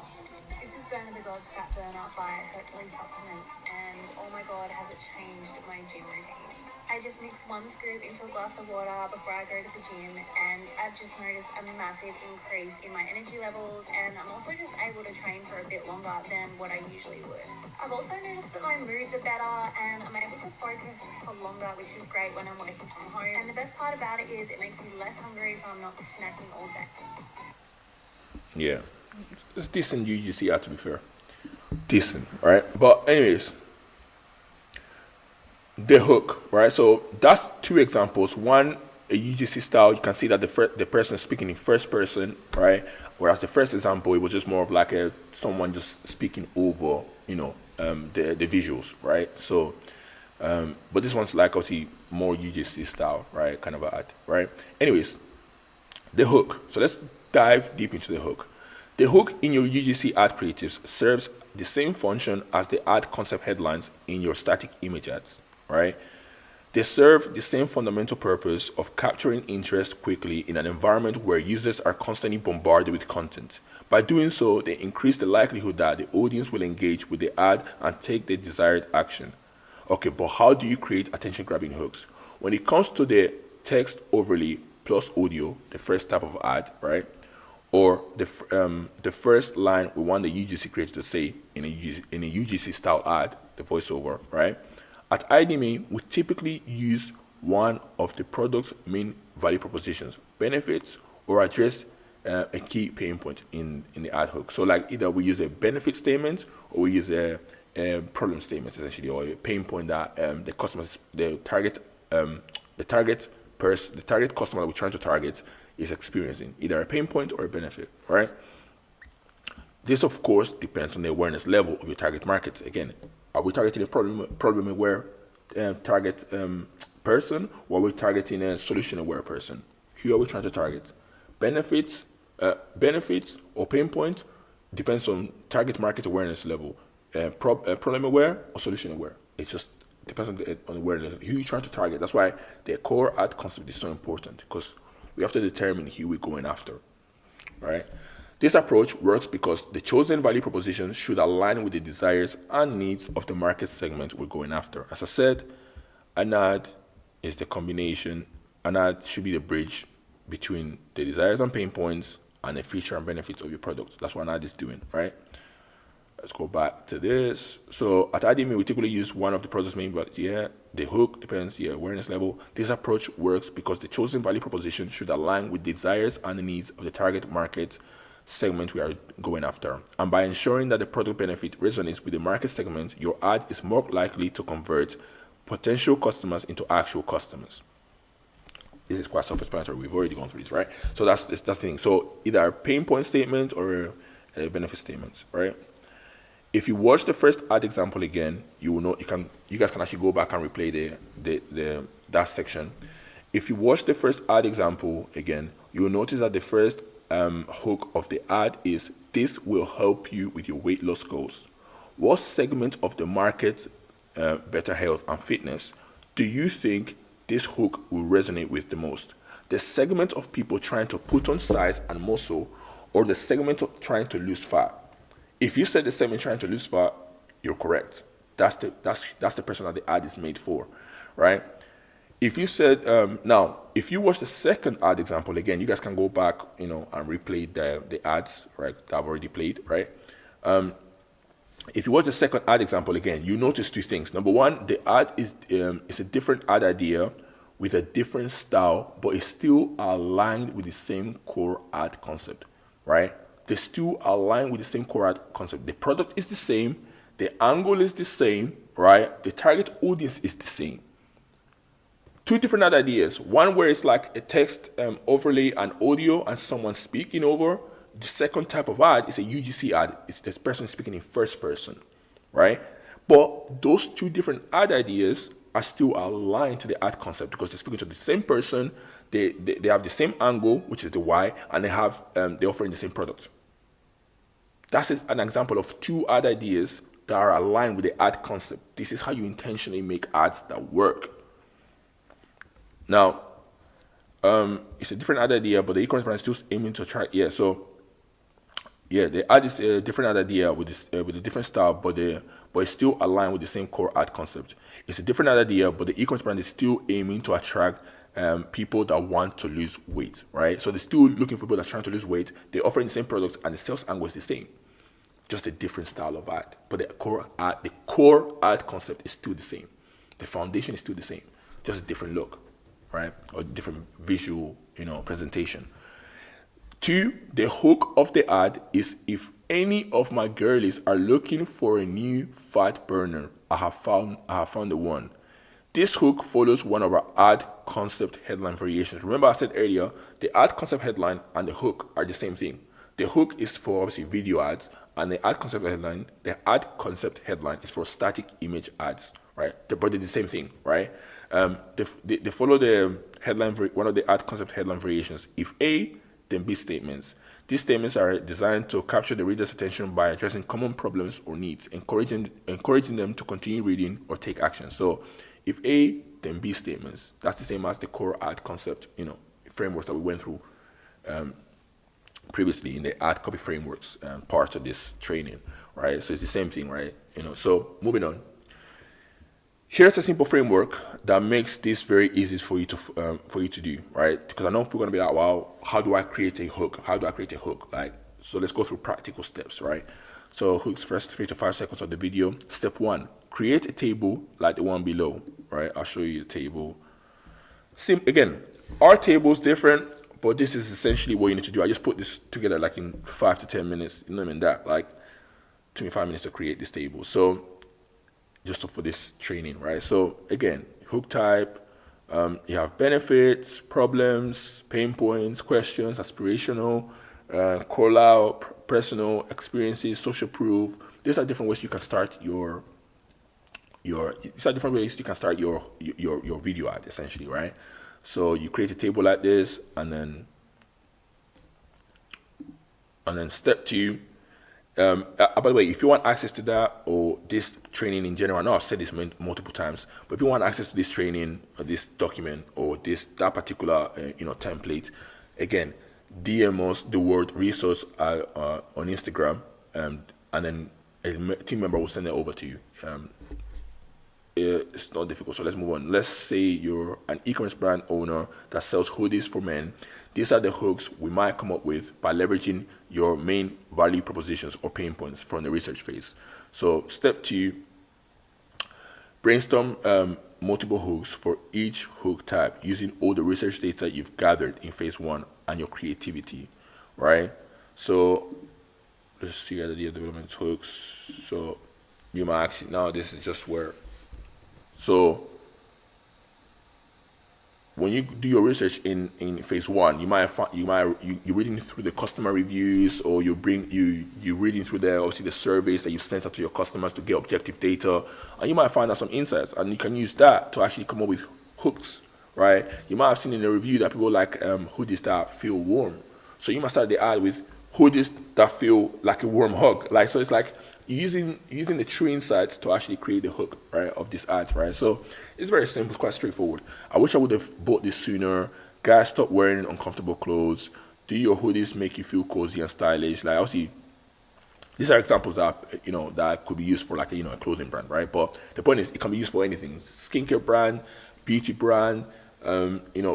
This is Burner the God's Fat Burner by Hercules Supplements, and oh my god, has it changed my gym routine. I just mix one scoop into a glass of water before I go to the gym, and I've just noticed a massive increase in my energy levels, and I'm also just able to train for a bit longer than what I usually would. I've also noticed that my moods are better, and I'm able to focus for longer, which is great when I'm working from home. And the best part about it is it makes me less hungry, so I'm not snacking all day. Yeah, it's decent UGC ad to be fair, decent, right? But anyways, the hook, right? So that's two examples. One, a UGC style, you can see that the person is speaking in first person, right? Whereas the first example, it was just more of like someone just speaking over, the visuals, right? So, but this one's like obviously more UGC style, right? Kind of ad, right? Anyways, the hook. So let's dive deep into the hook. The hook in your UGC ad creatives serves the same function as the ad concept headlines in your static image ads, right? They serve the same fundamental purpose of capturing interest quickly in an environment where users are constantly bombarded with content. By doing so, they increase the likelihood that the audience will engage with the ad and take the desired action. Okay, but how do you create attention-grabbing hooks? When it comes to the text overlay plus audio, the first type of ad, right? Or the first line we want the UGC creator to say in a UGC style ad, the voiceover, right? At IDMA, we typically use one of the product's main value propositions, benefits, or address a key pain point in the ad hook. So like either we use a benefit statement or we use a problem statement essentially, or a pain point that the target customer that we're trying to target is experiencing, either a pain point or a benefit, right? This, of course, depends on the awareness level of your target market. Again, are we targeting a problem-aware target person, or are we targeting a solution-aware person? Who are we trying to target? Benefits or pain point depends on target market awareness level. Problem-aware or solution-aware. It just depends on the awareness. Who you're trying to target. That's why the core ad concept is so important, because we have to determine who we're going after, right? This approach works because the chosen value proposition should align with the desires and needs of the market segment we're going after. As I said, an ad is the combination, an ad should be the bridge between the desires and pain points and the feature and benefits of your product. That's what an ad is doing, right? Let's go back to this. So at IDMA, we typically use one of the product's main values. Yeah, the hook depends, awareness level. This approach works because the chosen value proposition should align with the desires and the needs of the target market segment we are going after. And by ensuring that the product benefit resonates with the market segment, your ad is more likely to convert potential customers into actual customers. This is quite self-explanatory. We've already gone through this, right? So that's the thing. So either a pain point statement or a benefit statement, right? If you watch the first ad example again, you will know you guys can actually go back and replay that section. If you watch the first ad example again, you will notice that the first hook of the ad is "This will help you with your weight loss goals." What segment of the market, better health and fitness, do you think this hook will resonate with the most? the segment of people trying to put on size and muscle, or the segment of trying to lose fat. If you said the segment trying to lose fat, you're correct. That's the person that the ad is made for, right? If you said now, if you watch the second ad example again, you guys can go back, and replay the ads, right? That I've already played, right? If you watch the second ad example again, you notice two things. Number one, the ad is it's a different ad idea with a different style, but it's still aligned with the same core ad concept, right? They still align with the same core ad concept. The product is the same, the angle is the same, right? The target audience is the same. Two different ad ideas. One where it's like a text overlay and audio and someone speaking over. The second type of ad is a UGC ad. It's this person speaking in first person, right? But those two different ad ideas are still aligned to the ad concept because they're speaking to the same person. They have the same angle, which is the why, and they're offering the same product. That's an example of two ad ideas that are aligned with the ad concept. This is how you intentionally make ads that work. Now, it's a different ad idea, but the e-commerce brand is still aiming to try. The ad is a different ad idea with a different style, but it's still aligned with the same core ad concept. It's a different ad idea, but the e-commerce brand is still aiming to attract people that want to lose weight, right? So they're still looking for people that are trying to lose weight. They're offering the same products, and the sales angle is the same, just a different style of ad. But the core ad concept is still the same. The foundation is still the same, just a different look, right? Or different visual, presentation. Two, the hook of the ad is if any of my girlies are looking for a new fat burner, I have found the one. This hook follows one of our ad concept headline variations. Remember I said earlier, the ad concept headline and the hook are the same thing. The hook is for obviously video ads, and the ad concept headline is for static image ads, right? But they're the same thing, right? They follow the headline, one of the ad concept headline variations. If A, then B statements. These statements are designed to capture the reader's attention by addressing common problems or needs, encouraging them to continue reading or take action. So if A, then B statements. That's the same as the core ad concept, frameworks that we went through previously in the ad copy frameworks part of this training, right? So it's the same thing, right? So moving on. Here's a simple framework that makes this very easy for you to do, right? Because I know people are gonna be like, "Well, how do I create a hook? How do I create a hook?" So let's go through practical steps, right? So hooks, first 3 to 5 seconds of the video. Step 1: create a table like the one below, right? I'll show you the table. Again, our table is different, but this is essentially what you need to do. I just put this together like in 5 to 10 minutes. You know what I mean? That like 25 minutes to create this table. So just for this training, right? So again, hook type, you have benefits, problems, pain points, questions, aspirational, call out, personal experiences, social proof. These are different ways you can start your video ad, essentially, right? So you create a table like this, and then step 2. By the way, if you want access to that or this training in general, I know I've said this multiple times, but if you want access to this training or this document or that particular template, again, DM us the word resource on Instagram, and then a team member will send it over to you. It's not difficult, so let's move on. Let's say you're an e-commerce brand owner that sells hoodies for men. These are the hooks we might come up with by leveraging your main value propositions or pain points from the research phase. So step 2, brainstorm multiple hooks for each hook type using all the research data you've gathered in phase 1 and your creativity, right? So let's see the development hooks. So you might actually, now this is just where, so when you do your research in phase 1, you're reading through the customer reviews, or you're reading through the surveys that you sent out to your customers to get objective data, and you might find out some insights, and you can use that to actually come up with hooks, right? You might have seen in a review that people like hoodies that feel warm, so you might start the ad with hoodies that feel like a warm hug, so it's like using the true insights to actually create the hook, right, of this ad, right? So it's very simple, quite straightforward. I wish I would have bought this sooner. Guys, stop wearing uncomfortable clothes. Do your hoodies make you feel cozy and stylish? Like, obviously, these are examples that that could be used for like a clothing brand, right? But the point is, it can be used for anything: skincare brand, beauty brand,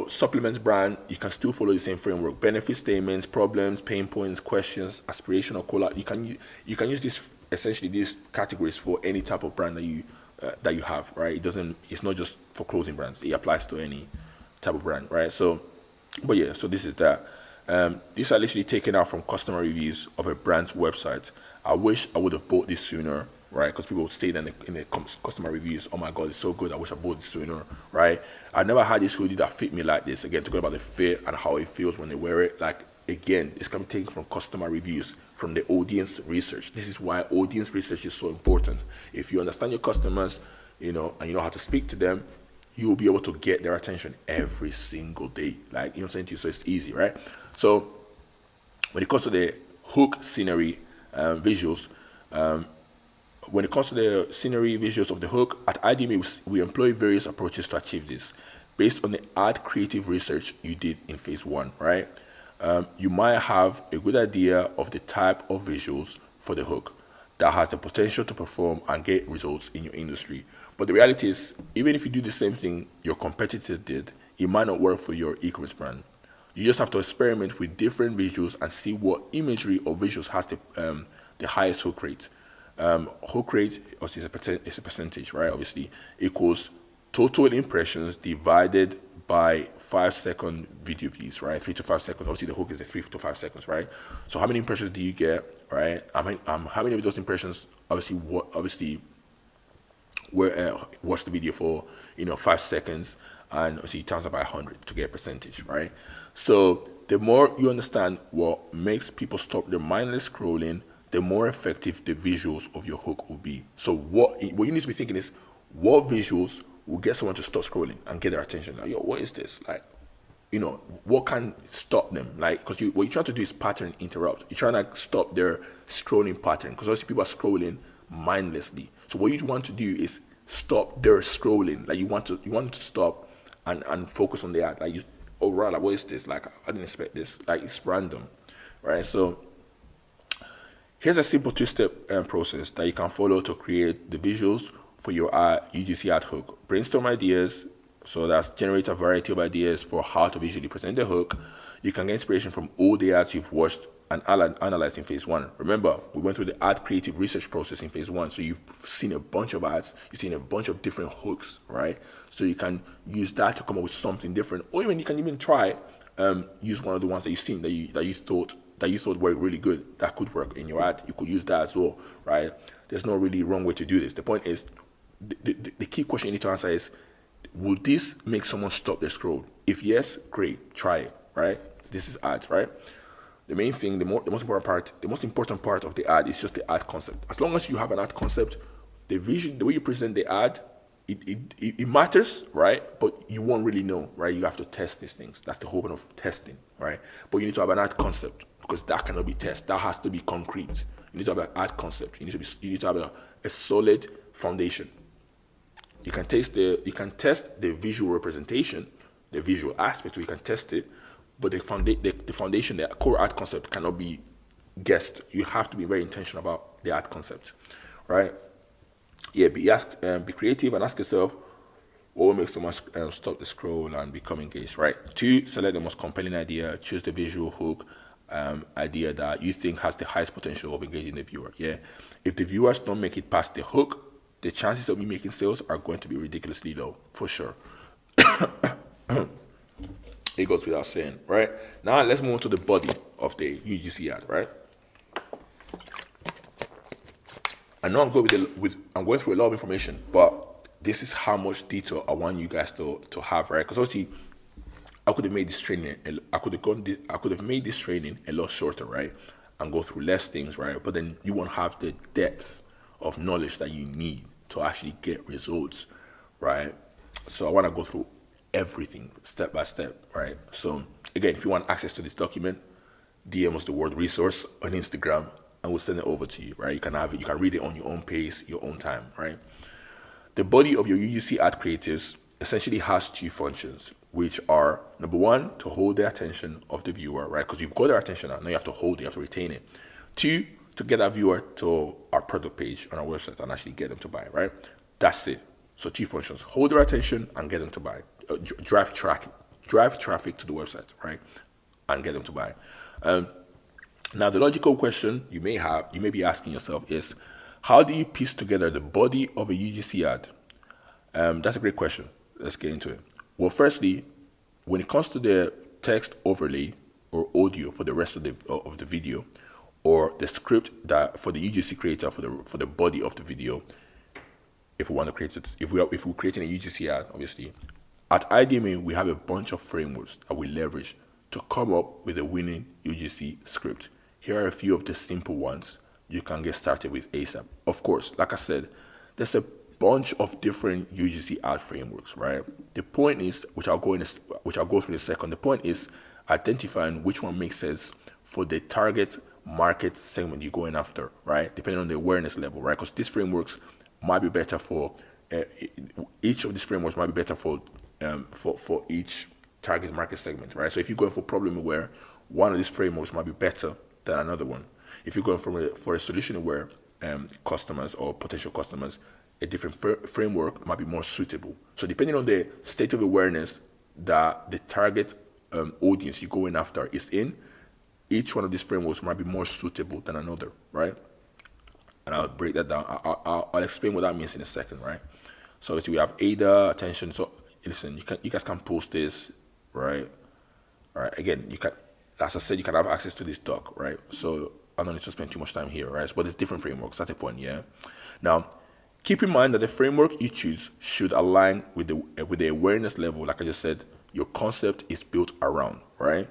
supplements brand. You can still follow the same framework: benefit statements, problems, pain points, questions, aspirational call. You can use this essentially these categories for any type of brand that you have, right? It's not just for clothing brands. It applies to any type of brand, right? So, but yeah, so this is that. These are literally taken out from customer reviews of a brand's website. I wish I would have bought this sooner, right? Because people would say that in the customer reviews, oh my God, it's so good. I wish I bought this sooner, right? I never had this hoodie that fit me like this. Again, talking about the fit and how it feels when they wear it. Like, again, it's coming taken from customer reviews, from the audience research. This is why audience research is so important. If you understand your customers, and you know how to speak to them, you will be able to get their attention every single day. Like, you know what I'm saying to you? So it's easy, right? So when it comes to the hook scenery visuals, when it comes to the scenery visuals of the hook, at IDMA, we employ various approaches to achieve this based on the ad creative research you did in phase one, right? You might have a good idea of the type of visuals for the hook that has the potential to perform and get results in your industry. But the reality is, even if you do the same thing your competitor did, it might not work for your e-commerce brand. You just have to experiment with different visuals and see what imagery or visuals has the highest hook rate. Hook rate obviously is a percentage, right? Obviously equals total impressions divided by 5-second video views, right? 3 to 5 seconds. Obviously, the hook is the 3 to 5 seconds, right? So, how many impressions do you get, right? How many of those impressions obviously watch the video for 5 seconds, and obviously times it by 100 to get a percentage, right? So, the more you understand what makes people stop their mindless scrolling, the more effective the visuals of your hook will be. So, what you need to be thinking is, what visuals will get someone to stop scrolling and get their attention? Like, yo, what is this? Like, what can stop them? Like, because what you're trying to do is pattern interrupt. You're trying to stop their scrolling pattern, because obviously people are scrolling mindlessly. So what you want to do is stop their scrolling. Like, you want to stop and focus on the ad. Like, oh right, like, what is this? Like, I didn't expect this. Like, it's random, right? So here's a simple two-step process that you can follow to create the visuals for your UGC ad hook. Brainstorm ideas. So that's generate a variety of ideas for how to visually present the hook. You can get inspiration from all the ads you've watched and analyzed in phase one. Remember, we went through the ad creative research process in phase one. So you've seen a bunch of ads, you've seen a bunch of different hooks, right? So you can use that to come up with something different, or even you can even try use one of the ones that you've seen that you thought were really good that could work in your ad. You could use that as well, right? There's no really wrong way to do this. The point is, the key question you need to answer is, will this make someone stop their scroll? If yes, great, try it, right? This is ads, right? The main thing, the most important part of the ad is just the ad concept. As long as you have an ad concept, the vision, the way you present the ad, it matters, right? But you won't really know, right? You have to test these things. That's the whole point of testing, right? But you need to have an ad concept, because that cannot be tested. That has to be concrete. You need to have an ad concept. You need to have a solid foundation. You can test the visual representation, the visual aspect, so you can test it, but the foundation, the core art concept cannot be guessed. You have to be very intentional about the art concept, right? Yeah, be creative and ask yourself, what will make someone stop the scroll and become engaged, right? 2, select the most compelling idea. Choose the visual hook idea that you think has the highest potential of engaging the viewer. Yeah, if the viewers don't make it past the hook, the chances of me making sales are going to be ridiculously low, for sure. It goes without saying, right? Now let's move on to the body of the UGC ad, right? I know I'm going I'm going through a lot of information, but this is how much detail I want you guys to have, right? Because obviously, I could have made this training. I could have made this training a lot shorter, right? And go through less things, right? But then you won't have the depth of knowledge that you need to actually get results, right? So I want to go through everything step by step, right? So again, if you want access to this document, DM us the word resource on Instagram and we'll send it over to you, right? You can have it, you can read it on your own pace, your own time, right? The body of your UGC ad creatives essentially has 2 functions. which are number one, to hold the attention of the viewer, right? Because you've got their attention now you have to hold it, you have to retain it. Two, to get that viewer to our product page on our website and actually get them to buy, right? That's it. So two functions: hold their attention and get them to buy. Drive traffic to the website, right? And get them to buy. Now, the logical question you may be asking yourself is, how do you piece together the body of a UGC ad? That's a great question. Let's get into it. Well, firstly, when it comes to the text overlay or audio for the rest of the video, or the script that for the UGC creator for the body of the video, if we want to create it, if we're creating a UGC ad, obviously, at IDMA we have a bunch of frameworks that we leverage to come up with a winning UGC script. Here are a few of the simple ones you can get started with ASAP. Of course, like I said, there's a bunch of different UGC ad frameworks, right? The point is, which I'll go through in a second. The point is identifying which one makes sense for the target market segment you're going after, right? Depending on the awareness level, right? Because these frameworks might be better for each of these frameworks might be better for each target market segment, right? So if you're going for problem aware, one of these frameworks might be better than another one. If you're going for a solution aware customers or potential customers, a different framework might be more suitable. So depending on the state of awareness that the target audience you're going after is in, each one of these frameworks might be more suitable than another, right? And I'll break that down. I'll explain what that means in a second, right? So obviously we have ADA, attention. So listen, you guys can post this, right? All right. Again, you can, as I said, you can have access to this doc, right? So I don't need to spend too much time here, right? But it's different frameworks. That's the point, yeah. Now, keep in mind that the framework you choose should align with the awareness level, like I just said, your concept is built around, right?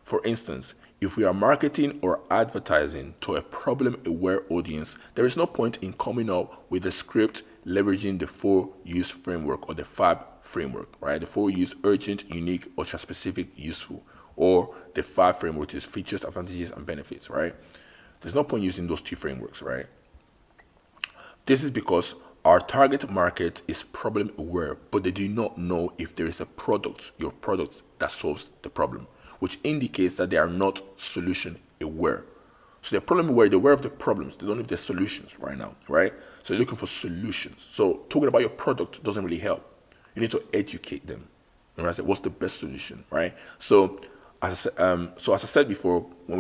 For instance, if we are marketing or advertising to a problem-aware audience, there is no point in coming up with a script leveraging the 4Use framework or the FAB framework, right? The 4Use: urgent, unique, ultra-specific, useful, or the FAB framework is features, advantages, and benefits, right? There's no point using those two frameworks, right? This is because our target market is problem aware, but they do not know if there is a product, your product, that solves the problem, which indicates that they are not solution aware. So they're problem aware, they're aware of the problems, they don't know if there's solutions right now, right? So they're looking for solutions. So talking about your product doesn't really help. You need to educate them. And I said, what's the best solution, right? So as I said before, when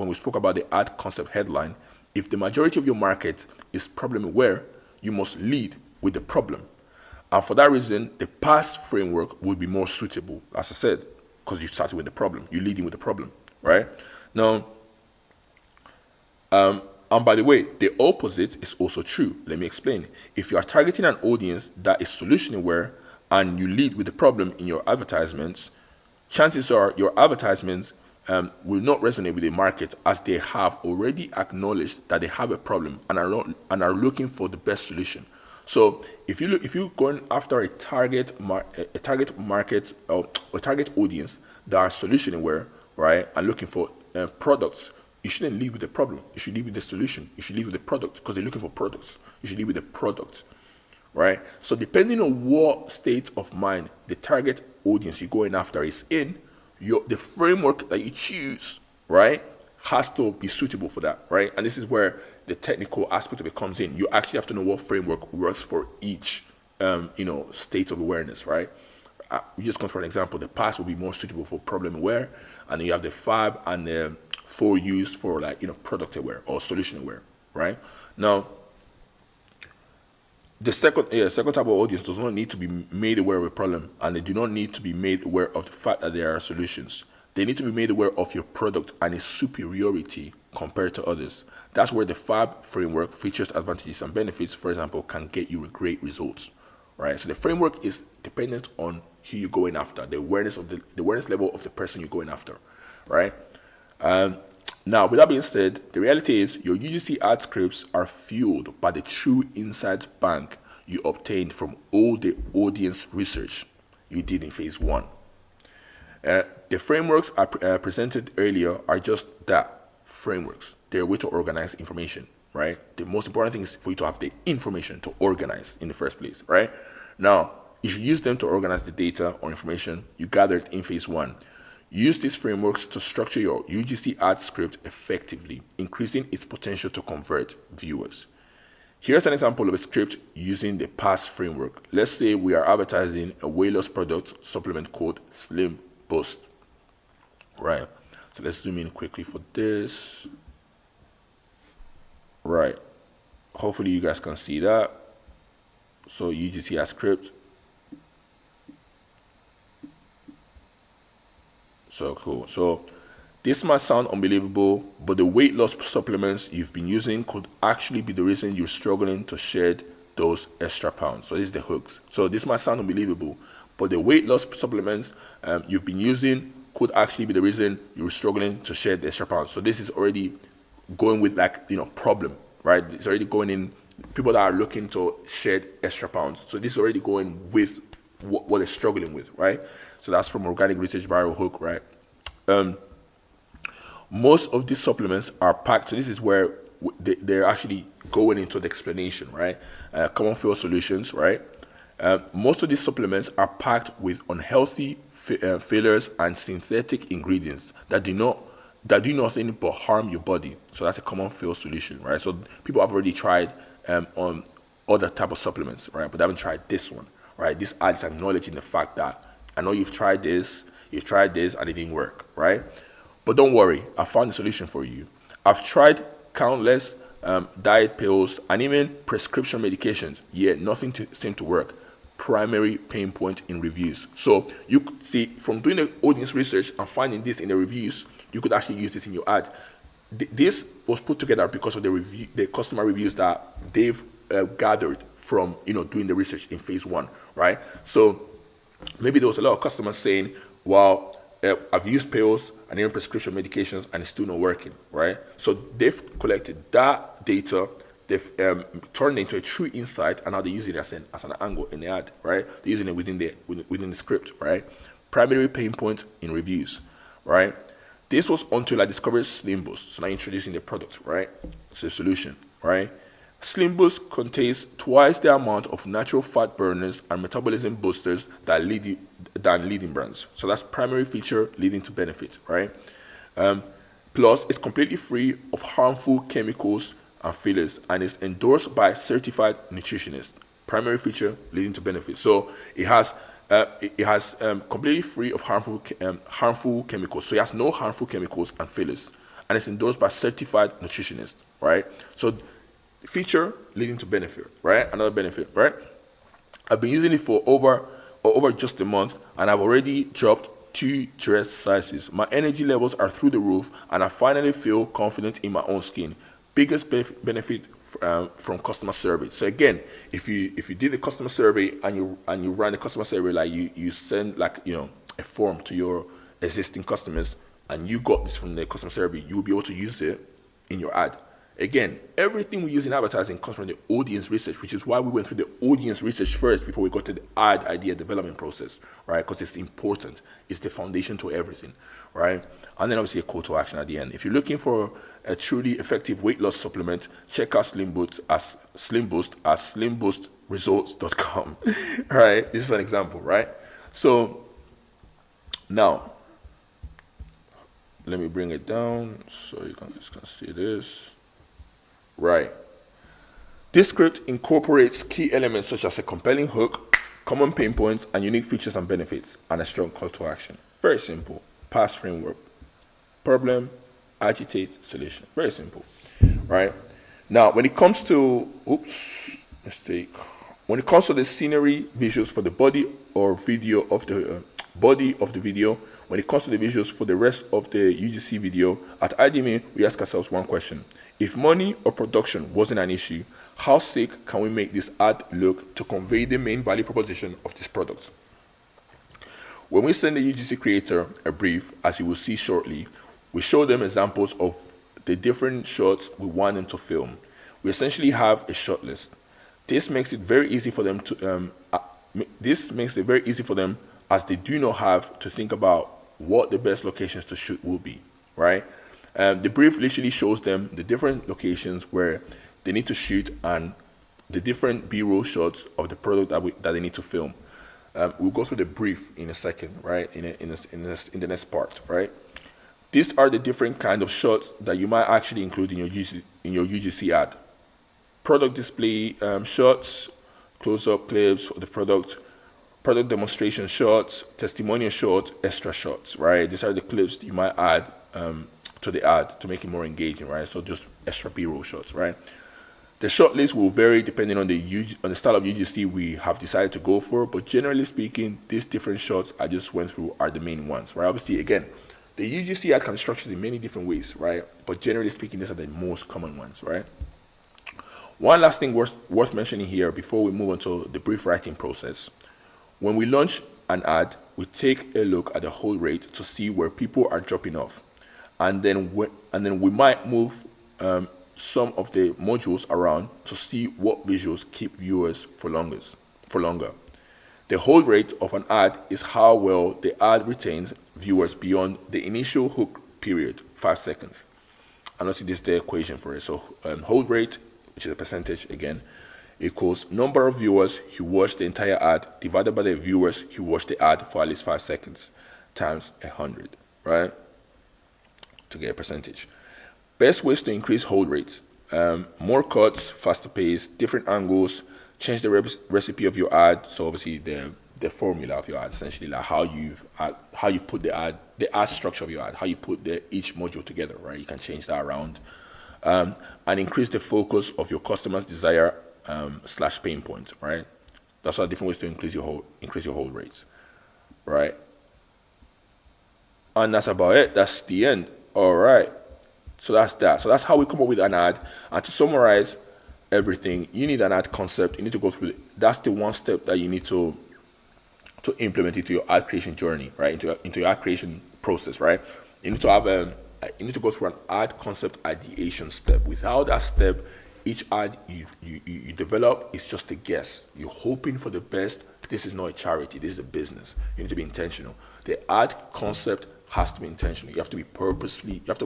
we spoke about the ad concept headline, if the majority of your market is problem aware, you must lead with the problem. And for that reason, the PASS framework would be more suitable, as I said, because you started with the problem. You're leading with the problem, right? Now, and by the way, the opposite is also true. Let me explain. If you are targeting an audience that is solution aware and you lead with the problem in your advertisements, chances are your advertisements will not resonate with the market, as they have already acknowledged that they have a problem and are looking for the best solution. So if you're going after a target market or a target audience that are solution aware, right, and looking for products, you shouldn't lead with the problem. You should lead with the solution. You should lead with the product, because they're looking for products. You should lead with the product, right? So depending on what state of mind the target audience you're going after is in, the framework that you choose, right, has to be suitable for that, right? And this is where the technical aspect of it comes in. You actually have to know what framework works for each, state of awareness, right? We just come for an example. The PASS will be more suitable for problem aware, and then you have the FAB and the 4Use for product aware or solution aware, right? Now, the second type of audience does not need to be made aware of a problem, and they do not need to be made aware of the fact that there are solutions. They need to be made aware of your product and its superiority compared to others. That's where the FAB framework, features, advantages, and benefits, for example, can get you great results, right? So the framework is dependent on who you're going after, the awareness level of the person you're going after, right? Now, with that being said, the reality is your UGC ad scripts are fueled by the true insights bank you obtained from all the audience research you did in phase one. The frameworks I presented earlier are just that, frameworks. They're a way to organize information, right? The most important thing is for you to have the information to organize in the first place, right? Now, You should use them to organize the data or information you gathered in phase one. Use these frameworks to structure your UGC ad script effectively, increasing its potential to convert viewers. Here's an example of a script using the PASS framework. Let's say we are advertising a weight loss product supplement called Slim Boost. Right. So let's zoom in quickly for this. Right. Hopefully you guys can see that. So UGC ad script. So cool. So this might sound unbelievable, but the weight loss supplements you've been using could actually be the reason you're struggling to shed those extra pounds. So this is the hooks. So this might sound unbelievable, but the weight loss supplements you've been using could actually be the reason you're struggling to shed the extra pounds. So this is already going with problem, right? It's already going in people that are looking to shed extra pounds. So this is already going with what they're struggling with, right? So that's from Organic Research Viral Hook, right? Most of these supplements are packed. So this is where they're actually going into the explanation, right? Common fail solutions, right? Most of these supplements are packed with unhealthy fillers and synthetic ingredients that do nothing but harm your body. So that's a common fail solution, right? So people have already tried on other type of supplements, right? But they haven't tried this one, right? This ad is acknowledging the fact that I know you've tried this, and it didn't work, right? But don't worry, I found a solution for you. I've tried countless diet pills and even prescription medications, yet nothing seemed to work. Primary pain point in reviews. So you could see from doing the audience research and finding this in the reviews, you could actually use this in your ad. This was put together because of the customer reviews that they've gathered from doing the research in phase one, right? So maybe there was a lot of customers saying, well, I've used pills and even prescription medications and it's still not working, right? So they've collected that data, they've turned it into a true insight, and now they use it as an angle in the ad, right? They're using it within the script, right? Primary pain point in reviews, right? This was until I discovered Slim Boost. So now introducing the product, right? It's a solution, right? Slim Boost contains twice the amount of natural fat burners and metabolism boosters than leading brands. So that's primary feature leading to benefit, right? Plus, it's completely free of harmful chemicals and fillers, and is endorsed by certified nutritionists. Primary feature leading to benefit. So it has completely free of harmful chemicals. So it has no harmful chemicals and fillers, and it's endorsed by certified nutritionists, right? So feature leading to benefit, right? Another benefit, right? I've been using it for over just a month, and I've already dropped 2 dress sizes. My energy levels are through the roof, and I finally feel confident in my own skin. Biggest benefit from customer survey. So again, if you did a customer survey and you run the customer survey, like you send a form to your existing customers, and you got this from the customer survey, you will be able to use it in your ad. Again, everything we use in advertising comes from the audience research, which is why we went through the audience research first before we got to the ad idea development process, right? Because it's important. It's the foundation to everything, right? And then obviously a call to action at the end. If you're looking for a truly effective weight loss supplement, check out Slim Boost at slimboostresults.com, right? This is an example, right? So now, let me bring it down so you guys can see this. Right. This script incorporates key elements such as a compelling hook, common pain points, and unique features and benefits, and a strong call to action. Very simple. PASS framework. Problem, agitate, solution. Very simple. Right. Now, when it comes to, when it comes to the scenery visuals for the body or video of the video, when it comes to the visuals for the rest of the UGC video, at IDMA, we ask ourselves one question. If money or production wasn't an issue, how sick can we make this ad look to convey the main value proposition of this product? When we send the UGC creator a brief, as you will see shortly, we show them examples of the different shots we want them to film. We essentially have a shot list. This makes it very easy for them as they do not have to think about what the best locations to shoot will be, right? The brief literally shows them the different locations where they need to shoot and the different B-roll shots of the product that they need to film. We'll go through the brief in a second, right? In the next part, right? These are the different kind of shots that you might actually include in your UGC ad. Product display shots, close-up clips for the product demonstration shots, testimonial shots, extra shots, right? These are the clips that you might add to the ad to make it more engaging, right? So just extra B-roll shots, right? The short list will vary depending on the style of UGC we have decided to go for, but generally speaking, these different shots I just went through are the main ones, right? Obviously, again, the UGC ad can be structured in many different ways, right? But generally speaking, these are the most common ones, right? One last thing worth mentioning here before we move on to the brief writing process. When we launch an ad, we take a look at the hold rate to see where people are dropping off, and then we might move some of the modules around to see what visuals keep viewers for longer. The hold rate of an ad is how well the ad retains viewers beyond the initial hook period, 5 seconds. And also this is the equation for it. So hold rate, which is a percentage again, equals number of viewers who watched the entire ad divided by the viewers who watched the ad for at least 5 seconds times 100, right? To get a percentage. Best ways to increase hold rates: more cuts, faster pace, different angles, change the recipe of your ad. So obviously the formula of your ad, essentially like how you put the ad structure of your ad, how you put each module together, right? You can change that around, and increase the focus of your customer's desire / pain point, right? That's all different ways to increase your hold rates, right? And that's about it. That's the end. All right. So that's that. So that's how we come up with an ad. And to summarize everything, you need an ad concept. You need to go through it. That's the one step that you need to implement into your ad creation journey, right? Into your ad creation process, right? You need to have you need to go through an ad concept ideation step. Without that step, each ad you develop is just a guess. You're hoping for the best. This is not a charity. This is a business. You need to be intentional. The ad concept has to be intentional. You have to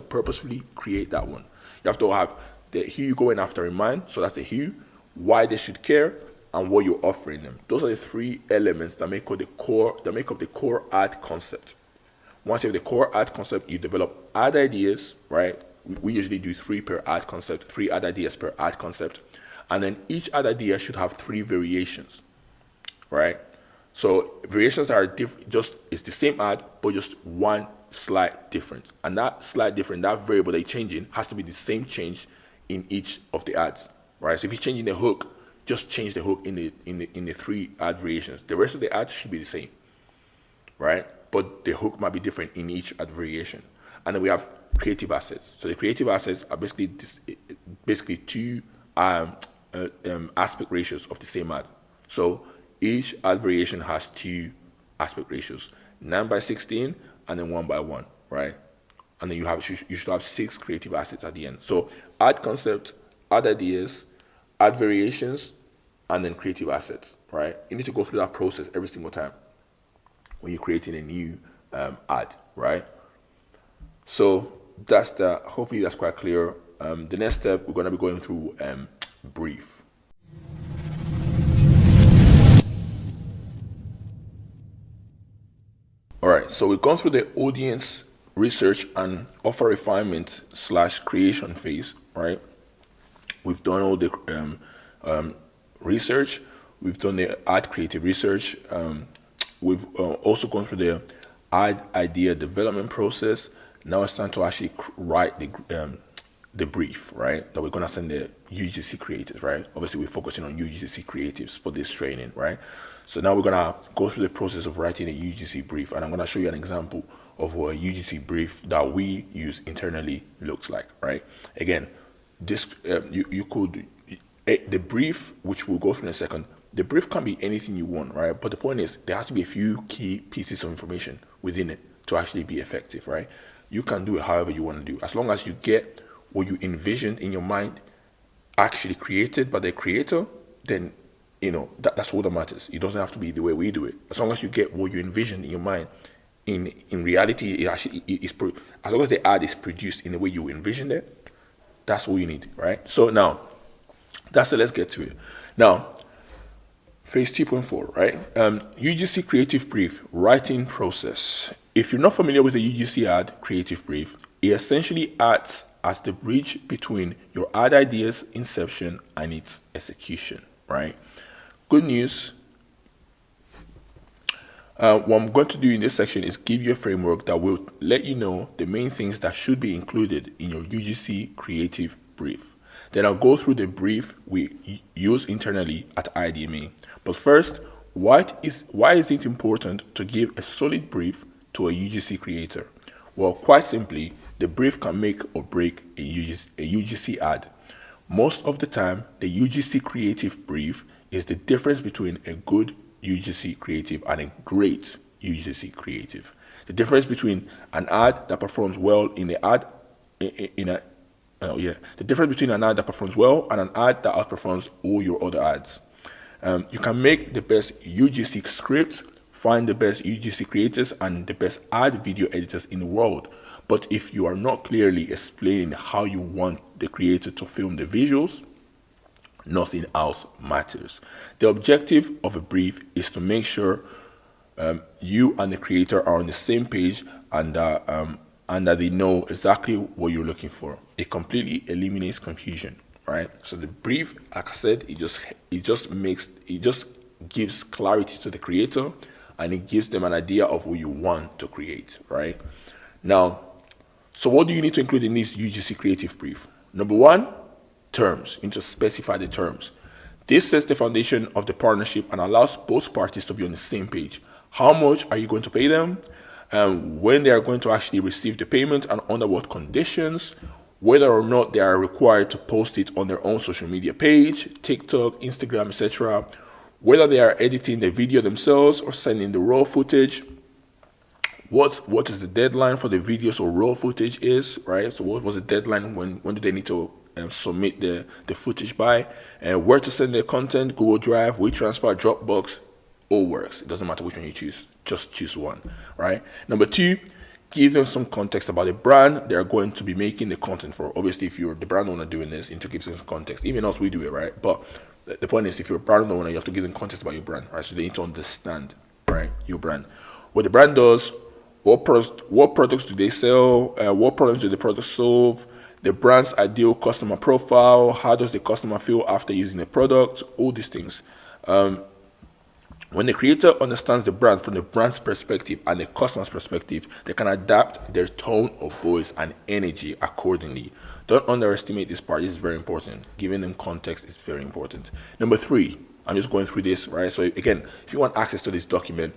purposefully create that one. You have to have the who you're going after in mind. So that's the who, why they should care, and what you're offering them. Those are the 3 elements that make up the core ad concept. Once you have the core ad concept, you develop ad ideas, right? We usually do 3 per ad concept, 3 ad ideas per ad concept. And then each ad idea should have 3 variations, right? So variations are different, it's the same ad, but just one slight difference. And that slight difference, that variable that you're changing, has to be the same change in each of the ads, right? So if you're changing the hook, just change the hook in the 3 ad variations. The rest of the ads should be the same, right? But the hook might be different in each ad variation. And then we have creative assets. So the creative assets are basically 2 aspect ratios of the same ad. So each ad variation has 2 aspect ratios, 9:16 and then 1:1, right? And then you should have 6 creative assets at the end. So ad concept, ad ideas, ad variations, and then creative assets, right? You need to go through that process every single time when you're creating a new ad, right? So that's that. Hopefully that's quite clear. The next step, we're going to be going through brief. All right, so we've gone through the audience research and offer refinement / creation phase, right? We've done all the research. We've done the ad creative research. We've also gone through the ad idea development process. Now it's time to actually write the brief, right? That we're gonna send the UGC creatives, right? Obviously, we're focusing on UGC creatives for this training, right? So now we're gonna go through the process of writing a UGC brief, and I'm gonna show you an example of what a UGC brief that we use internally looks like, right? Again, this you could the brief, which we'll go through in a second. The brief can be anything you want, right? But the point is, there has to be a few key pieces of information within it to actually be effective, right? You can do it however you want to do, as long as you get what you envisioned in your mind actually created by the creator. Then that's all that matters. It doesn't have to be the way we do it. As long as you get what you envisioned in your mind, in reality, it actually is. As long as the ad is produced in the way you envisioned it, that's all you need, right? So now, let's get to it. Now, Phase 2.4, right? UGC creative brief, writing process. If you're not familiar with the UGC ad creative brief, it essentially acts as the bridge between your ad idea's inception and its execution, right? Good news. What I'm going to do in this section is give you a framework that will let you know the main things that should be included in your UGC creative brief. Then I'll go through the brief we use internally at IE DMA. But first, why is it important to give a solid brief to a UGC creator? Well, quite simply, the brief can make or break a UGC ad. Most of the time, the UGC creative brief is the difference between a good UGC creative and a great UGC creative. The difference between an ad that performs well in the ad in a the difference between an ad that performs well and an ad that outperforms all your other ads. You can make the best UGC scripts, find the best UGC creators and the best ad video editors in the world. But if you are not clearly explaining how you want the creator to film the visuals, nothing else matters. The objective of a brief is to make sure you and the creator are on the same page and that they know exactly what you're looking for. It completely eliminates confusion, right? So the brief, like I said, it just gives clarity to the creator and it gives them an idea of what you want to create, right? Now, so what do you need to include in this UGC creative brief? Number one, terms. You need to specify the terms. This sets the foundation of the partnership and allows both parties to be on the same page. How much are you going to pay them? When they are going to actually receive the payment and under what conditions? Whether or not they are required to post it on their own social media page, TikTok, Instagram, etc. Whether they are editing the video themselves or sending the raw footage. What is the deadline for the videos or raw footage is, right? So what was the deadline? When do they need to submit the footage by? And where to send their content? Google Drive, WeTransfer, Dropbox, all works. It doesn't matter which one you choose. Just choose one, right? Number two, give them some context about the brand they're going to be making the content for. Obviously, if you're the brand owner doing this, you need to give them some context. Even us, we do it, right? But the point is, if you're a brand owner, you have to give them context about your brand, right? So they need to understand, right, your brand. What the brand does, what products do they sell? What problems do the products solve? The brand's ideal customer profile. How does the customer feel after using the product? All these things. When the creator understands the brand from the brand's perspective and the customer's perspective, they can adapt their tone of voice and energy accordingly. Don't underestimate this part. This is very important. Giving them context is very important. Number three, I'm just going through this, right? So again, if you want access to this document,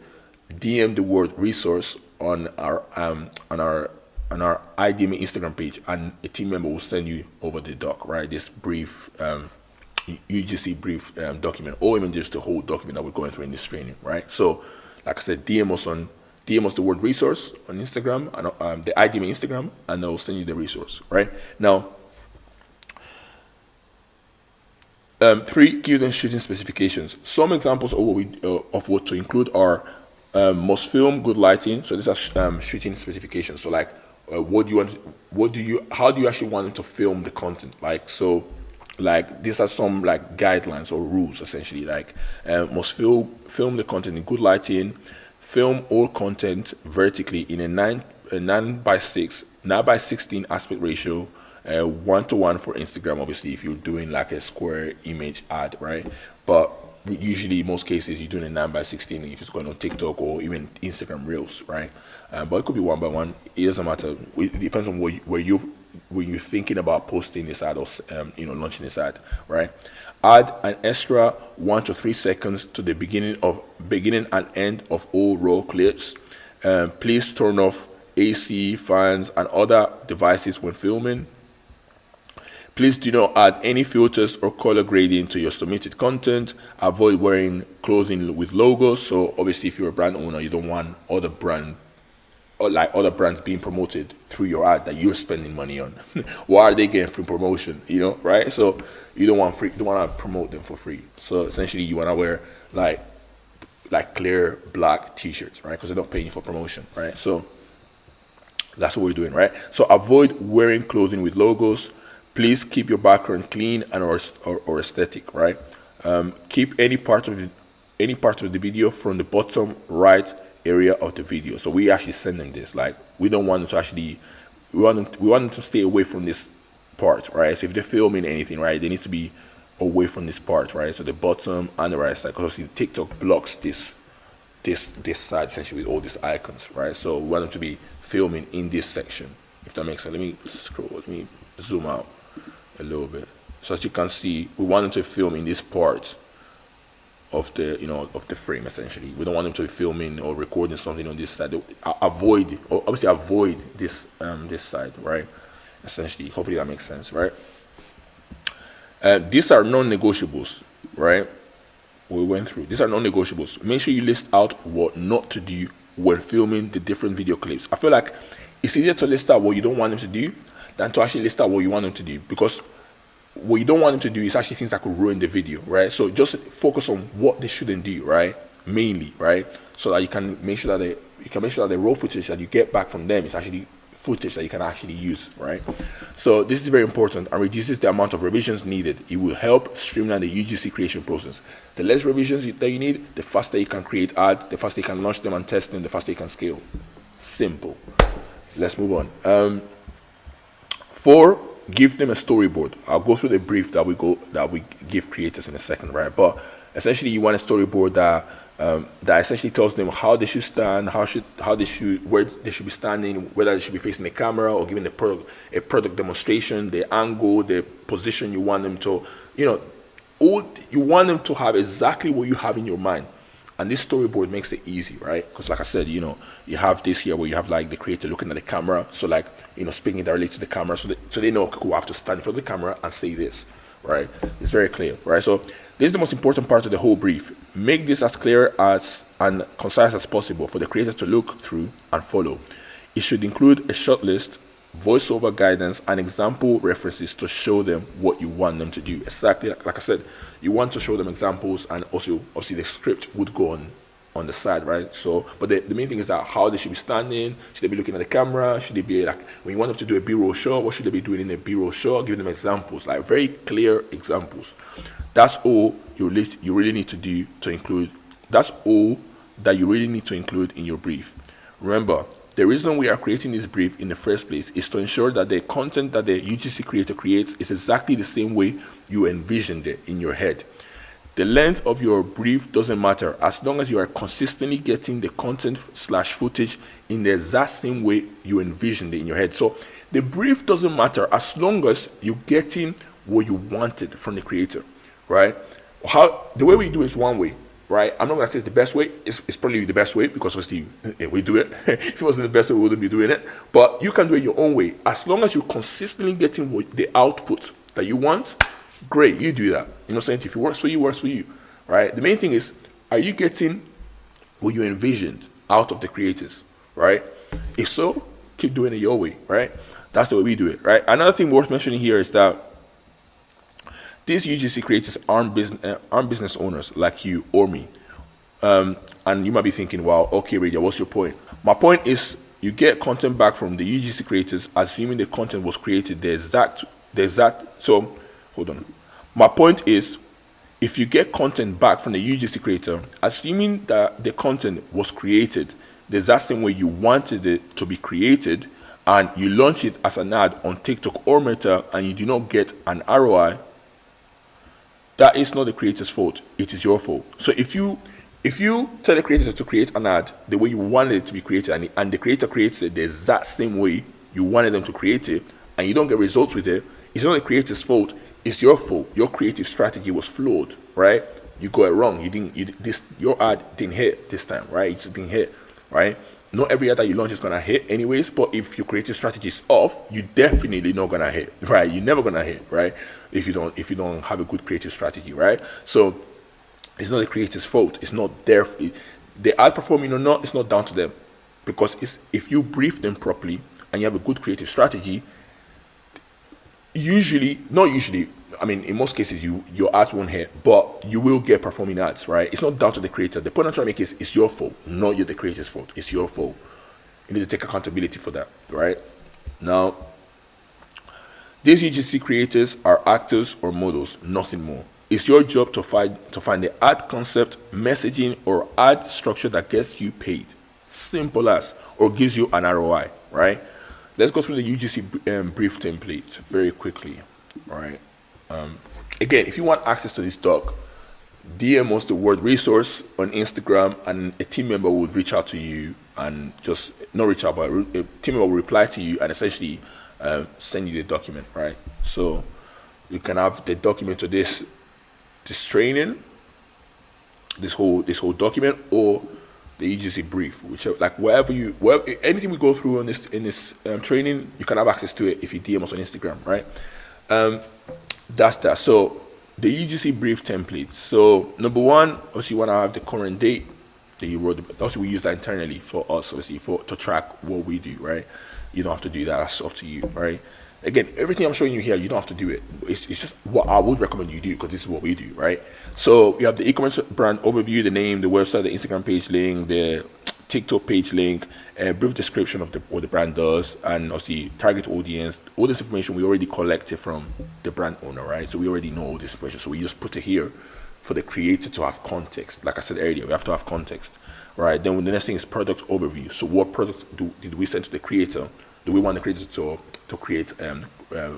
DM the word resource on our IE DMA Instagram page, and a team member will send you over the doc, right? This brief UGC brief document, or even just the whole document that we're going through in this training, right? So, like I said, DM us the word resource on Instagram and the IE DMA Instagram, and they'll send you the resource, right? Now, three, give them shooting specifications. Some examples of what to include are must film, good lighting. So these are shooting specifications. So like, how do you actually want them to film the content? Like, so like these are some like guidelines or rules essentially. Like, must film the content in good lighting, film all content vertically in a 9 by 16 aspect ratio, 1:1 for Instagram, obviously if you're doing like a square image ad, right? But usually in most cases you're doing a 9 by 16 if it's going on TikTok or even Instagram Reels, right? But it could be 1:1. It doesn't matter. It depends on when you're thinking about posting this ad or launching this ad, right? Add an extra 1 to 3 seconds to the beginning and end of all raw clips. Please turn off AC, fans, and other devices when filming. Please do not add any filters or color grading to your submitted content. Avoid wearing clothing with logos. So obviously, if you're a brand owner, you don't want other brands being promoted through your ad that you're spending money on. Why are they getting free promotion? Right? So you don't want to promote them for free. So essentially, you want to wear like clear black t-shirts, right? Because they're not paying you for promotion, right? So that's what we're doing, right? So avoid wearing clothing with logos. Please keep your background clean and or aesthetic, right? Keep any part of any part of the video from the bottom right area of the video. So we actually send them this. Like, we don't want them to actually, we want them to stay away from this part, right? So if they're filming anything, right, they need to be away from this part, right? So the bottom and the right side, because obviously TikTok blocks this side essentially with all these icons, right? So we want them to be filming in this section, if that makes sense. Let me scroll, let me zoom out a little bit. So as you can see, we want them to film in this part of the, of the frame essentially. We don't want them to be filming or recording something on this side. Avoid this this side, right? Essentially, hopefully that makes sense, right? These are non-negotiables, right? We went through. These are non-negotiables. Make sure you list out what not to do when filming the different video clips. I feel like it's easier to list out what you don't want them to do than to actually list out what you want them to do, because what you don't want them to do is actually things that could ruin the video, right? So just focus on what they shouldn't do, right? Mainly, right? So that you can make sure that the raw footage that you get back from them is actually footage that you can actually use, right? So this is very important and reduces the amount of revisions needed. It will help streamline the UGC creation process. The less revisions that you need, the faster you can create ads, the faster you can launch them and test them, the faster you can scale. Simple. Let's move on. 4, give them a storyboard. I'll go through the brief that we give creators in a second, right? But essentially, you want a storyboard that essentially tells them how they should stand, where they should be standing, whether they should be facing the camera or giving a product demonstration, the angle, the position you want them to, you want them to have exactly what you have in your mind. And this storyboard makes it easy, right? Because like I said, you have this here where you have like the creator looking at the camera. So like, speaking directly to the camera. So they know, okay, cool, I have to stand in front of the camera and say this, right? It's very clear, right? So this is the most important part of the whole brief. Make this as clear and concise as possible for the creator to look through and follow. It should include a short list, voiceover guidance, and example references to show them what you want them to do. Exactly like I said, you want to show them examples, and also obviously the script would go on the side, right? So, but the main thing is that how they should be standing. Should they be looking at the camera? Should they be like, when you want them to do a B-roll shot, what should they be doing in a B-roll shot? Give them examples, like very clear examples. That's all you really need to do to include. That's all that you really need to include in your brief. Remember, the reason we are creating this brief in the first place is to ensure that the content that the UGC creator creates is exactly the same way you envisioned it in your head. The length of your brief doesn't matter as long as you are consistently getting the content/footage in the exact same way you envisioned it in your head. So the brief doesn't matter as long as you're getting what you wanted from the creator, right? The way we do is one way, right? I'm not gonna say it's the best way. It's probably the best way because obviously we do it. If it wasn't the best way, we wouldn't be doing it. But you can do it your own way as long as you're consistently getting the output that you want. Great, you do that. You know what I'm saying? If it works for you, right? The main thing is, are you getting what you envisioned out of the creators, right? If so, keep doing it your way, right? That's the way we do it, right? Another thing worth mentioning here is that these UGC creators aren't business owners like you or me. And you might be thinking, well, okay, Radio, what's your point? My point is, you get content back from the UGC creators, assuming the content was created so hold on. My point is, if you get content back from the UGC creator, assuming that the content was created the exact same way you wanted it to be created, and you launch it as an ad on TikTok or Meta, and you do not get an ROI, that is not the creator's fault. It is your fault. So if you tell the creator to create an ad the way you wanted it to be created, and the creator creates it the exact same way you wanted them to create it, and you don't get results with it, it's not the creator's fault. It's your fault. Your creative strategy was flawed, right? You got it wrong. Your ad didn't hit this time, right? It didn't hit, right? Not every ad that you launch is gonna hit anyways, but if your creative strategy is off, you definitely not gonna hit, right? You're never gonna hit, right? If you don't have a good creative strategy, right? So it's not the creator's fault. It's not the ad performing or not, it's not down to them. Because if you brief them properly and you have a good creative strategy, in most cases, your ads won't hit, but you will get performing ads, right? It's not down to the creator. The point I'm trying to make is, it's your fault, not the creator's fault. It's your fault. You need to take accountability for that, right? Now, these UGC creators are actors or models, nothing more. It's your job to find the ad concept, messaging, or ad structure that gets you paid. Simple as, or gives you an ROI, right? Let's go through the UGC brief template very quickly, all right? Again, if you want access to this doc, DM us the word resource on Instagram, and a team member will reach out to you and just not reach out, but a team member will reply to you and essentially send you the document, right? So you can have the document to this training, this whole document, or the UGC brief, whichever, like wherever anything we go through on this training, you can have access to it if you DM us on Instagram, right? That's that. So the UGC brief templates. So number one, obviously you want to have the current date that you wrote. Also, we use that internally for us, obviously, to track what we do, right? You don't have to do that. That's up to you, right? Again, everything I'm showing you here, you don't have to do it. It's just what I would recommend you do, because this is what we do, right? So you have the e-commerce brand overview, the name, the website, the Instagram page link, the TikTok page link, a brief description of what the brand does, and obviously target audience. All this information we already collected from the brand owner, right? So we already know all this information. So we just put it here for the creator to have context. Like I said earlier, we have to have context, right? Then the next thing is product overview. So what products did we send to the creator? Do we want the creator to create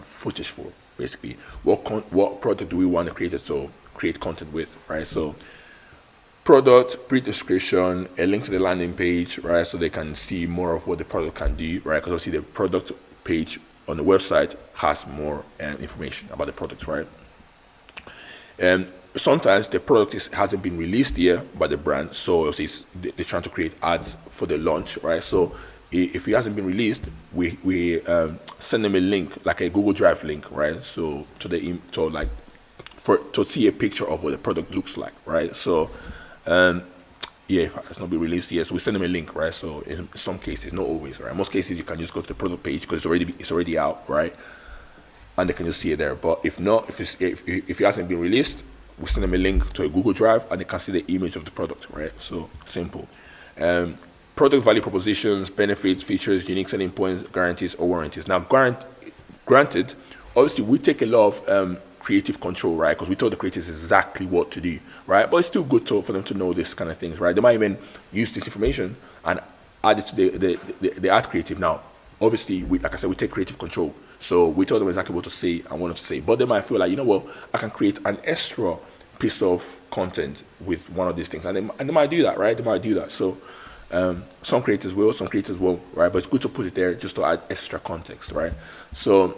footage for? Basically, what product do we want the creator to create content with, right? So product, brief description, a link to the landing page, right? So they can see more of what the product can do, right? Because obviously the product page on the website has more information about the product, right? And sometimes the product hasn't been released yet by the brand, so obviously they're trying to create ads for the launch, right? So if it hasn't been released, we send them a link, like a Google Drive link, right? So to see a picture of what the product looks like, right? So yeah, if it's not been released yet, so we send them a link, right? So in some cases, not always, right? Most cases you can just go to the product page because it's already out, right? And they can just see it there. But if not, if it hasn't been released, we send them a link to a Google Drive and they can see the image of the product, right? So simple. Product value propositions, benefits, features, unique selling points, guarantees or warranties. Now, granted, obviously we take a lot of creative control, right? Because we tell the creators exactly what to do, right? But it's still good for them to know this kind of things, right? They might even use this information and add it to the ad creative. Now, obviously, like I said, we take creative control. So we tell them exactly what to say and what not to say. But they might feel like, you know what, I can create an extra piece of content with one of these things. And they might do that, right? They might do that. So some creators will, some creators won't, right? But it's good to put it there just to add extra context, right? So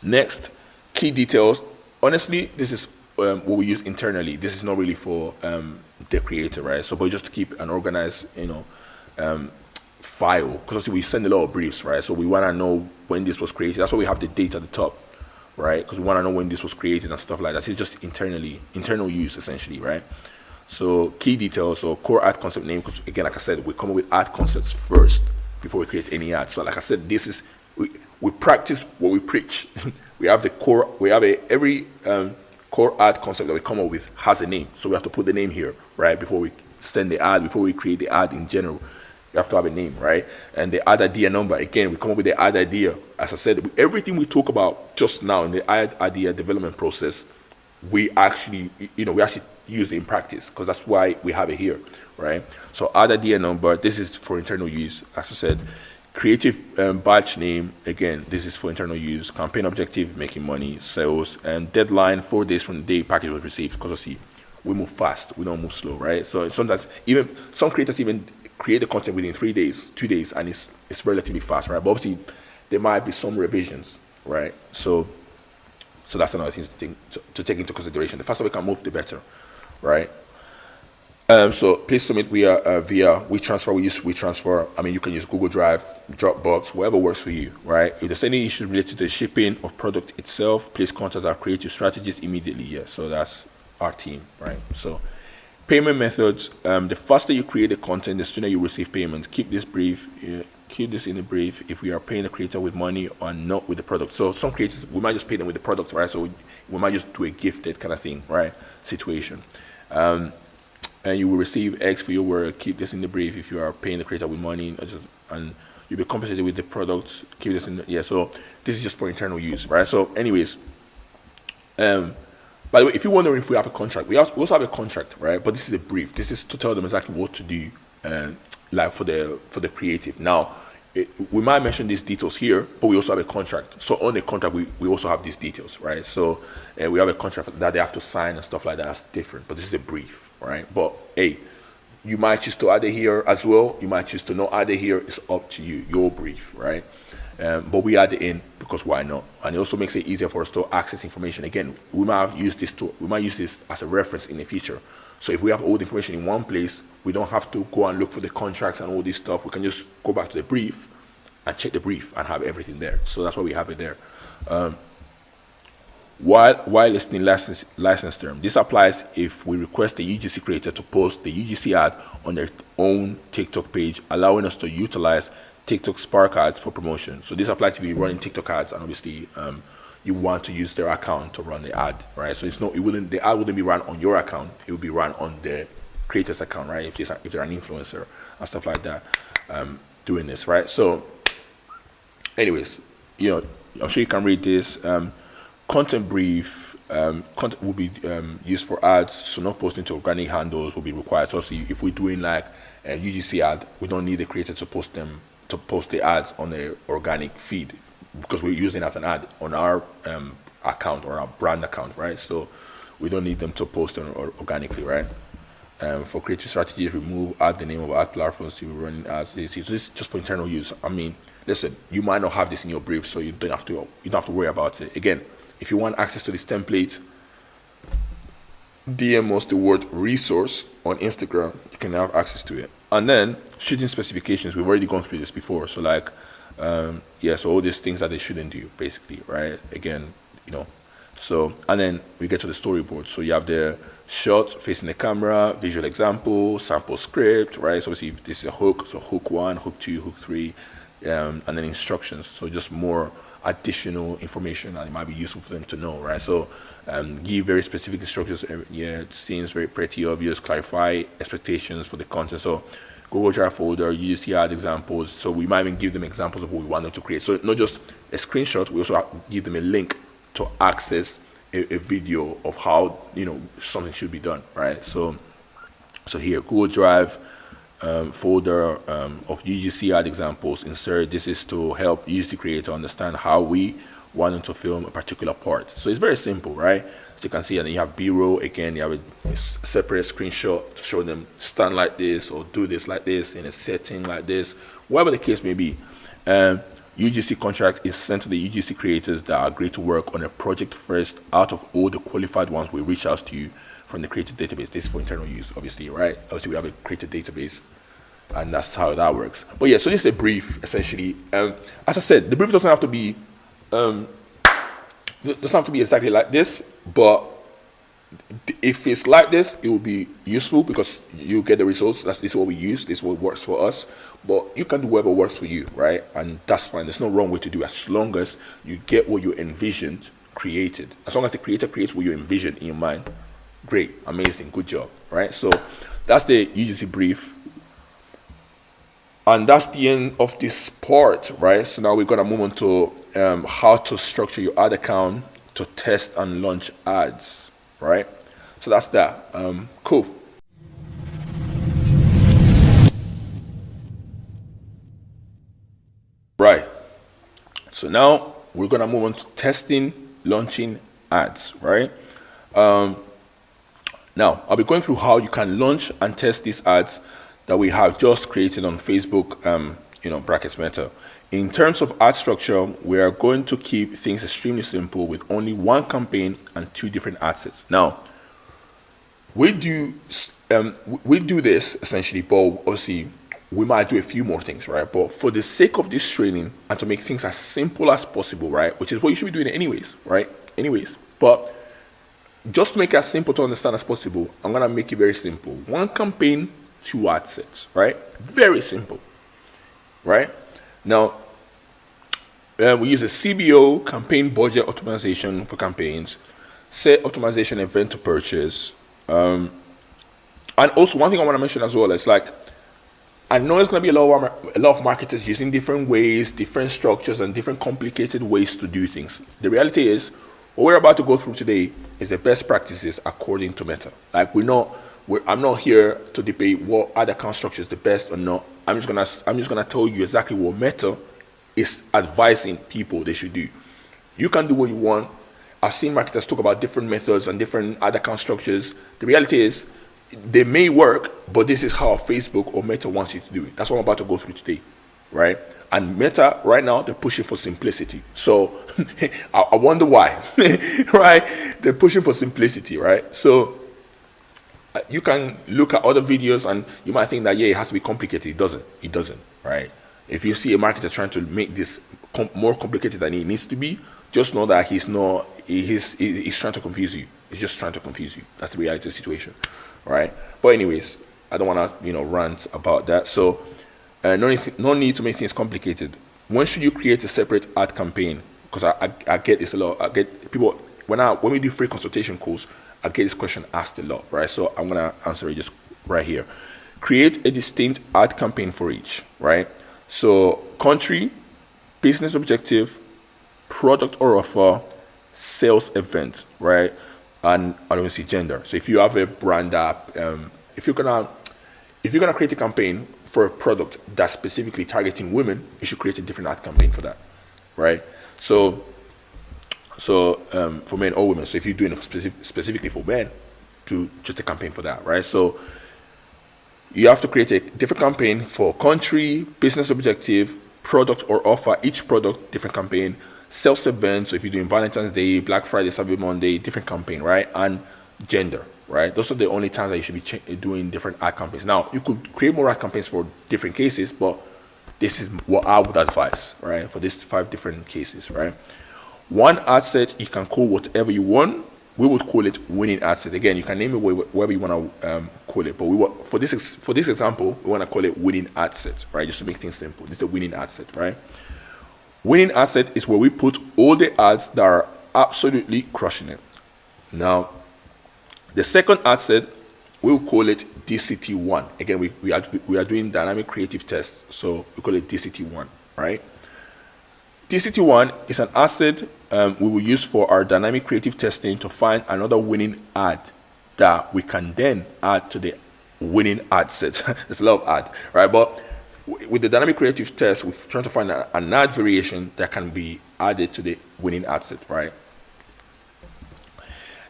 next, key details. Honestly, this is what we use internally. This is not really for the creator, right? So, but just to keep an organized, file, because obviously we send a lot of briefs, right? So we want to know when this was created. That's why we have the date at the top, right? Because we want to know when this was created and stuff like that. It's just internal use essentially, right? So key details, so core ad concept name, because again, like I said, we come up with ad concepts first before we create any ad. So like I said, this is we practice what we preach. We have the core. We have every core ad concept that we come up with has a name. So we have to put the name here, right? Before we send the ad, before we create the ad in general, we have to have a name, right? And the ad idea number, again, we come up with the ad idea. As I said, everything we talk about just now in the ad idea development process, we actually use it in practice, because that's why we have it here, right? So ad idea number, this is for internal use, as I said. Creative batch name, again, this is for internal use. Campaign objective, making money, sales, and deadline 4 days from the day package was received, because obviously we move fast, we don't move slow, right? So sometimes even some creators even create the content within 3 days, 2 days, and it's relatively fast, right? But obviously there might be some revisions, right? So that's another thing to take into consideration. The faster we can move, the better, right? So please submit via WeTransfer. We use WeTransfer. I mean, you can use Google Drive, Dropbox, whatever works for you, right? If there's any issues related to the shipping of product itself, please contact our creative strategist immediately. Yeah, so that's our team, right? So payment methods. The faster you create the content, the sooner you receive payment. Keep this brief. Keep this in the brief. If we are paying the creator with money or not with the product. So some creators, we might just pay them with the product, right? So we might just do a gifted kind of thing, right? Situation. And you will receive X for your work. Keep this in the brief. If you are paying the creator with money, and you'll be compensated with the products. Keep this in. So this is just for internal use, right? So, anyways, By the way, if you're wondering if we have a contract, we also have a contract, right? But this is a brief. This is to tell them exactly what to do, like for the creative. Now, we might mention these details here, but we also have a contract. So on the contract, we also have these details, right? So we have a contract that they have to sign and stuff like that. That's different, but this is a brief, right? But hey, you might choose to add it here as well. You might choose to not add it here. It's up to you, your brief, right? But we add it in because why not? And it also makes it easier for us to access information. Again, we might use this as a reference in the future. So if we have all the information in one place, we don't have to go and look for the contracts and all this stuff. We can just go back to the brief and check the brief and have everything there. So that's why we have it there. While listing license term, this applies if we request the UGC creator to post the UGC ad on their own TikTok page, allowing us to utilize TikTok Spark ads for promotion. So this applies if you're running TikTok ads, and obviously you want to use their account to run the ad, right? So the ad wouldn't be run on your account; it would be run on the creator's account, right? If they're an influencer and stuff like that, doing this, right? So, anyways, I'm sure you can read this. Content brief. Content will be used for ads, so not posting to organic handles will be required. So if we're doing like a UGC ad, we don't need the creator to post the ads on the organic feed because we're using it as an ad on our account or our brand account, right? So we don't need them to post them organically, right? For creative strategies, add the name of ad platforms to running ads. So this is just for internal use. I mean, listen, you might not have this in your brief, so you don't have to worry about it. Again, if you want access to this template, DM us the word resource on Instagram. You can have access to it. And then shooting specifications. We've already gone through this before. So like, so all these things that they shouldn't do, basically, right? Again, So, and then we get to the storyboard. So you have the shot facing the camera, visual example, sample script, right? So obviously this is a hook. So hook 1, hook 2, hook 3, and then instructions. So just more additional information that it might be useful for them to know, right? So give very specific instructions. It seems very pretty obvious. Clarify expectations for the content. So Google Drive folder, you see ad examples. So we might even give them examples of what we want them to create. So not just a screenshot, we also give them a link to access a video of how something should be done, right? So here, Google Drive folder of UGC ad examples, insert. This is to help UGC creator understand how we want them to film a particular part. So it's very simple, right? As you can see, and then you have B-roll. Again, you have a separate screenshot to show them stand like this or do this like this in a setting like this, whatever the case may be. UGC contract is sent to the UGC creators that agree to work on a project first out of all the qualified ones we reach out to you from the creative database. This is for internal use, obviously, right? Obviously, we have a creative database, and that's how that works. But yeah, so this is a brief, essentially. As I said, the brief doesn't have to be exactly like this, but if it's like this, it will be useful because you get the results. This is what we use. This is what works for us. But you can do whatever works for you, right? And that's fine. There's no wrong way to do it as long as you get what you envisioned created. As long as the creator creates what you envisioned in your mind. Great, amazing, good job, right? So that's the UGC brief. And that's the end of this part, right? So now we're going to move on to how to structure your ad account to test and launch ads, right? So that's that. Cool. Right. So now we're going to move on to testing, launching ads, right? Now, I'll be going through how you can launch and test these ads that we have just created on Facebook, brackets Meta. In terms of ad structure, we are going to keep things extremely simple with only one campaign and 2 different ad sets. Now, we do this essentially, but obviously we might do a few more things, right? But for the sake of this training and to make things as simple as possible, right? Which is what you should be doing anyways, right? But just to make it as simple to understand as possible, I'm gonna make it very simple. 1 campaign, 2 ad sets, right? Very simple, right? Now, we use a CBO, campaign budget optimization for campaigns, set optimization event to purchase. And also one thing I want to mention as well is like, I know it's going to be a lot of marketers using different ways, different structures, and different complicated ways to do things. The reality is What we're about to go through today is the best practices according to Meta. Like I'm not here to debate what ad account structure is the best or not. I'm just gonna tell you exactly what Meta is advising people they should do. You can do what you want. I've seen marketers talk about different methods and different ad account structures. The reality is they may work, but this is how Facebook or Meta wants you to do it. That's what I'm about to go through today, right? And Meta right now, they're pushing for simplicity. So I wonder why, right? They're pushing for simplicity, right? So you can look at other videos and you might think that, yeah, it has to be complicated. It doesn't, right? If you see a marketer trying to make this more complicated than it needs to be, just know that he's trying to confuse you. He's just trying to confuse you. That's the reality of the situation, right? But anyways, I don't want to, rant about that. So no need to make things complicated. When should you create a separate ad campaign? Because I get this a lot. I get people when we do free consultation calls, I get this question asked a lot, right? So I'm gonna answer it just right here. Create a distinct ad campaign for each, right? So country, business objective, product or offer, sales event, right? And I don't see gender. So if you have a brand app, if you're gonna create a campaign for a product that's specifically targeting women, you should create a different ad campaign for that, right? So for men or women. So if you're doing it specifically for men, do just a campaign for that, right? So you have to create a different campaign for country, business objective, product or offer, each product, different campaign, sales event. So if you're doing Valentine's Day, Black Friday, Cyber Monday, different campaign, right? And gender, right? Those are the only times that you should be doing different ad campaigns. Now, you could create more ad campaigns for different cases, but this is what I would advise, right? For these 5 different cases, right? One ad set, you can call whatever you want. We would call it winning ad set. Again, you can name it whatever you want to call it. But for this example, we want to call it winning ad set, right? Just to make things simple. This is a winning ad set, right? Winning ad set is where we put all the ads that are absolutely crushing it. Now, the second ad set, we'll call it DCT1. Again, we are doing dynamic creative tests, so we call it DCT1, right? DCT1 is an asset we will use for our dynamic creative testing to find another winning ad that we can then add to the winning ad set. There's a lot of ad, right? But with the dynamic creative test, we're trying to find an ad variation that can be added to the winning ad set, right?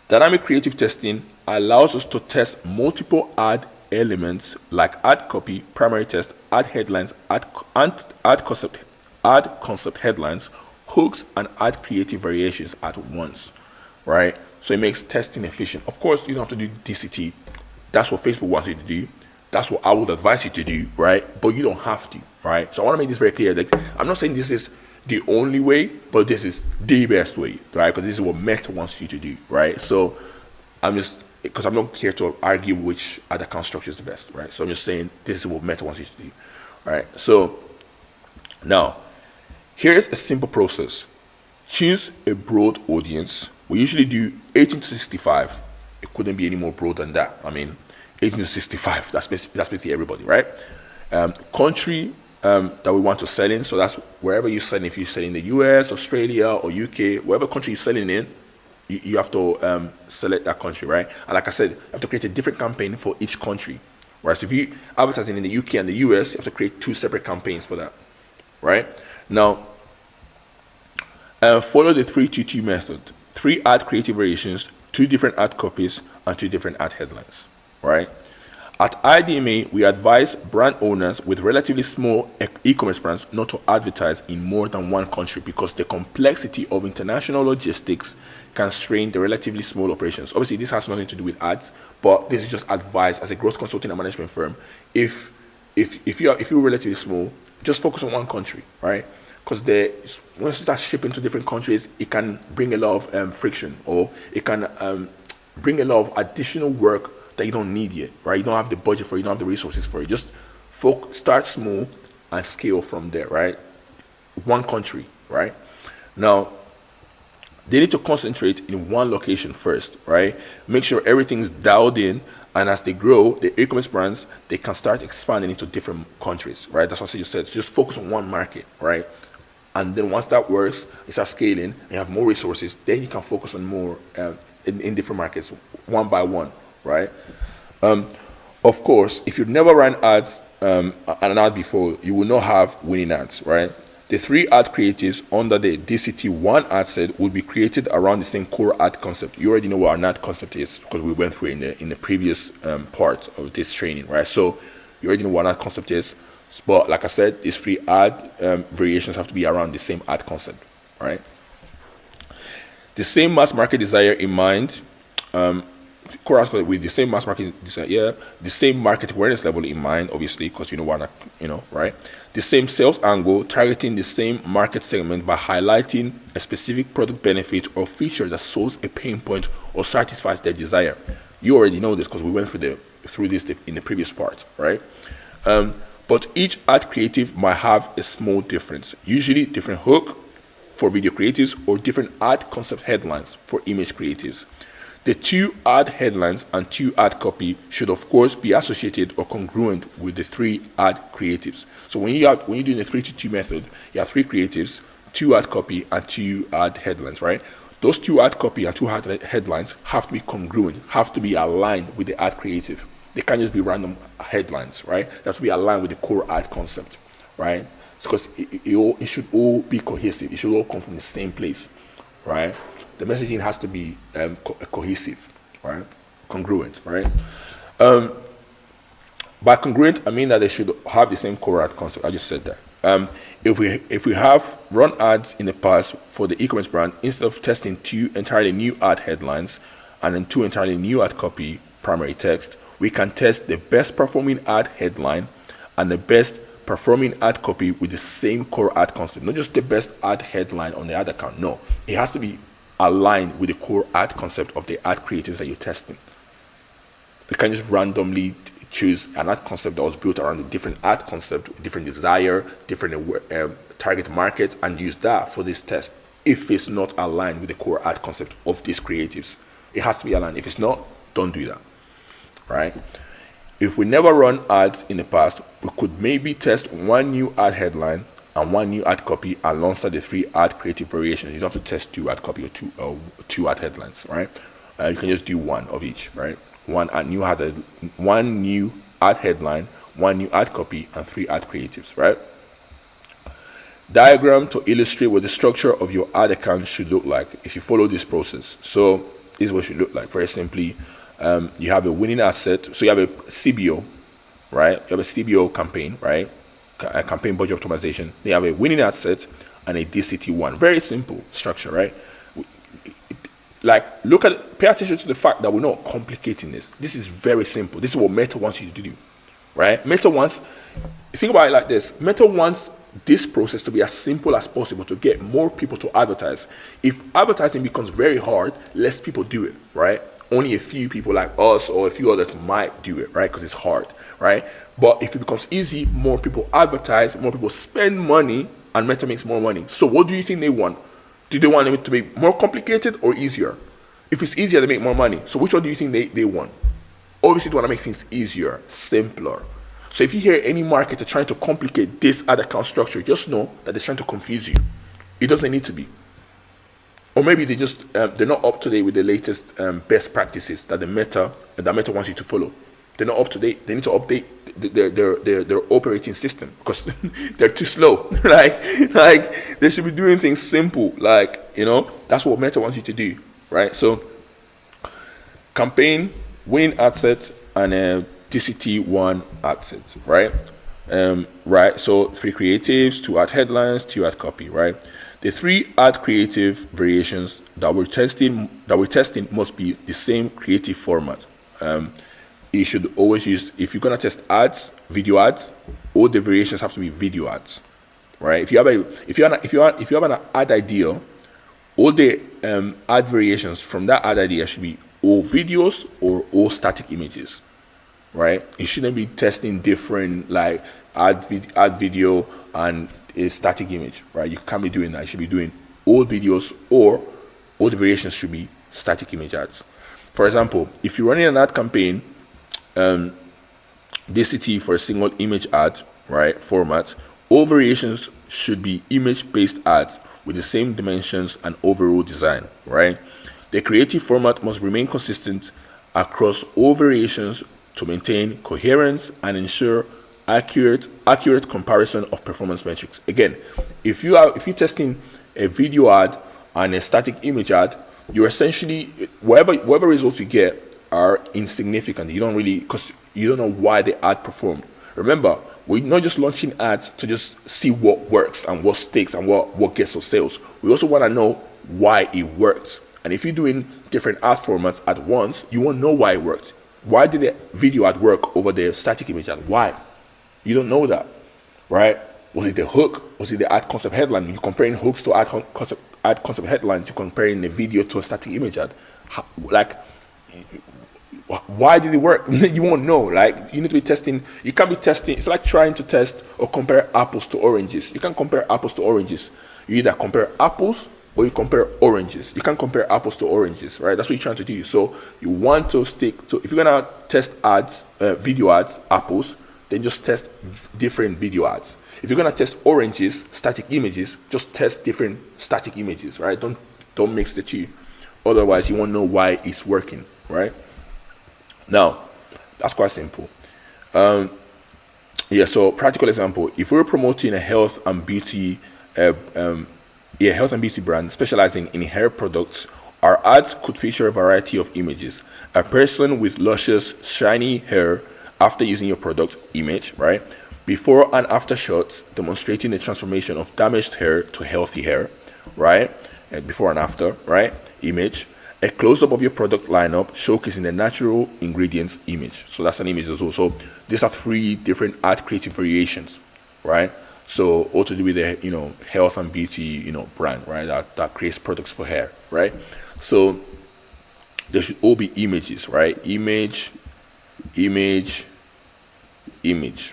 Dynamic creative testing allows us to test multiple ad elements like ad copy, primary text, ad headlines, ad concept headlines, hooks, and add creative variations at once, right? So it makes testing efficient. Of course, you don't have to do DCT. That's what Facebook wants you to do. That's what I would advise you to do, right? But you don't have to, right? So I want to make this very clear. Like, I'm not saying this is the only way, but this is the best way, right? Because this is what Meta wants you to do, right? So because I'm not here to argue which ad account structure is the best, right? So I'm just saying this is what Meta wants you to do, right? So now, here's a simple process. Choose a broad audience. We usually do 18 to 65. It couldn't be any more broad than that. I mean, 18 to 65, that's basically everybody, right? Country that we want to sell in, so that's wherever you sell in. If you sell in the US, Australia, or UK, wherever country you're selling in, you have to select that country, right? And like I said, you have to create a different campaign for each country. Whereas if you advertising in the UK and the US, you have to create 2 separate campaigns for that, right? Now, follow the 3-2-2 method. 3 ad creative variations, 2 different ad copies, and 2 different ad headlines, right? At IE DMA, we advise brand owners with relatively small e-commerce brands not to advertise in more than one country because the complexity of international logistics can strain the relatively small operations. Obviously, this has nothing to do with ads, but this is just advice as a growth consulting and management firm. If you're relatively small, just focus on one country, right? Because once you start shipping to different countries, it can bring a lot of friction, or it can bring a lot of additional work that you don't need yet, right? You don't have the budget for it, you don't have the resources for it. Just start small and scale from there, right? One country, right? Now, they need to concentrate in one location first, right? Make sure everything's dialed in, and as they grow, the e-commerce brands, they can start expanding into different countries, right? That's what you said. So just focus on one market, right? And then once that works, you start scaling, and you have more resources, then you can focus on more in different markets, one by one, right? Of course, if you've never run ads, an ad before, you will not have winning ads, right? The 3 ad creatives under the DCT1 ad set will be created around the same core ad concept. You already know what an ad concept is because we went through it in the previous part of this training, right? So you already know what an ad concept is. But like I said, these 3 ad variations have to be around the same ad concept, right? The same mass market desire in mind, with the same mass market desire, the same market awareness level in mind, obviously, because you know what, right? The same sales angle, targeting the same market segment by highlighting a specific product benefit or feature that solves a pain point or satisfies their desire. You already know this because we went through this in the previous part, right? But each ad creative might have a small difference, usually different hook for video creatives or different ad concept headlines for image creatives. The 2 ad headlines and 2 ad copy should of course be associated or congruent with the 3 ad creatives. So when you're doing the 3-to-2 method, you have 3 creatives, 2 ad copy, and 2 ad headlines, right? Those 2 ad copy and 2 ad headlines have to be congruent, have to be aligned with the ad creative. They can't just be random headlines, right? They have to be aligned with the core ad concept, right? Because it should all be cohesive. It should all come from the same place, right? The messaging has to be cohesive, right? Congruent, right? By congruent, I mean that they should have the same core ad concept. I just said that. If we have run ads in the past for the e-commerce brand, instead of testing 2 entirely new ad headlines and then 2 entirely new ad copy primary text, we can test the best performing ad headline and the best performing ad copy with the same core ad concept. Not just the best ad headline on the ad account. No, it has to be aligned with the core ad concept of the ad creatives that you're testing. You can't just randomly choose an ad concept that was built around a different ad concept, different desire, different target market, and use that for this test if it's not aligned with the core ad concept of these creatives. It has to be aligned. If it's not, don't do that, right? If we never run ads in the past, we could maybe test 1 new ad headline and 1 new ad copy alongside the 3 ad creative variations. You don't have to test 2 ad copy or 2 ad headlines, right? You can just do 1 of each, right? 1 new ad headline, 1 new ad copy, and 3 ad creatives, right? Diagram to illustrate what the structure of your ad account should look like if you follow this process. So this is what it should look like. Very simply, you have a winning asset. So you have a CBO, right? You have a CBO campaign, right? A campaign budget optimization. They have a winning asset and a DCT1. Very simple structure, right? Like, pay attention to the fact that we're not complicating this. This is very simple. This is what Meta wants you to do, right? Meta wants, think about it like this. Meta wants this process to be as simple as possible to get more people to advertise. If advertising becomes very hard, less people do it, right? Only a few people like us or a few others might do it, right? Because it's hard, right? But if it becomes easy, more people advertise, more people spend money, and Meta makes more money. So what do you think they want? Do they want it to be more complicated or easier? If it's easier, they make more money. So which one do you think they want? Obviously, they want to make things easier, simpler. So if you hear any marketer trying to complicate this ad account structure, just know that they're trying to confuse you. It doesn't need to be. Or maybe they just they're not up to date with the latest best practices that Meta wants you to follow. They're not up to date. They need to update their operating system because they're too slow. like they should be doing things simple. That's what Meta wants you to do, right? So campaign, winning ad sets, and DCT1 ad sets, right? Right. So 3 creatives, 2 ad headlines, 2 ad copy, right? The 3 ad creative variations that we're testing must be the same creative format. You should always use, if you're gonna test ads, video ads, all the variations have to be video ads, right? If you have an ad idea, all the ad variations from that ad idea should be all videos or all static images, right? You shouldn't be testing different like ad video and a static image, right? You can't be doing that. You should be doing all videos or all the variations should be static image ads. For example, if you're running an ad campaign, DCT for a single image ad, right, format, All variations should be image-based ads with the same dimensions and overall design, right? The creative format must remain consistent across all variations to maintain coherence and ensure accurate comparison of performance metrics. Again, if you're testing a video ad and a static image ad, you're essentially whatever results you get are insignificant. You don't really, because you don't know why the ad performed. Remember, we're not just launching ads to just see what works and what sticks and what gets us sales. We also want to know why it works. And if you're doing different ad formats at once, you won't know why it worked. Why did the video ad work over the static image ad? Why? You don't know that, right? Was it the hook? Was it the ad concept headline? You're comparing hooks to ad concept headlines. You're comparing the video to a static image ad. Why did it work? You won't know. Like, you need to be testing. You can't be testing. It's like trying to test or compare apples to oranges. You can't compare apples to oranges. You either compare apples or you compare oranges. You can't compare apples to oranges, right? That's what you're trying to do. So you want to stick to, if you're gonna test ads, video ads, apples, then just test different video ads. If you're gonna test oranges, static images, just test different static images, right? Don't mix the two. Otherwise, you won't know why it's working, right? Now, that's quite simple. So practical example, if we're promoting a health and beauty brand specializing in hair products, our ads could feature a variety of images. A person with luscious, shiny hair after using your product image, right? Before and after shots demonstrating the transformation of damaged hair to healthy hair, right? Before and after, right? Image. A close-up of your product lineup showcasing the natural ingredients image. So that's an image as well. So these are 3 different ad creative variations, right? So all to do with the health and beauty brand, right? That creates products for hair, right? So there should all be images, right? Image,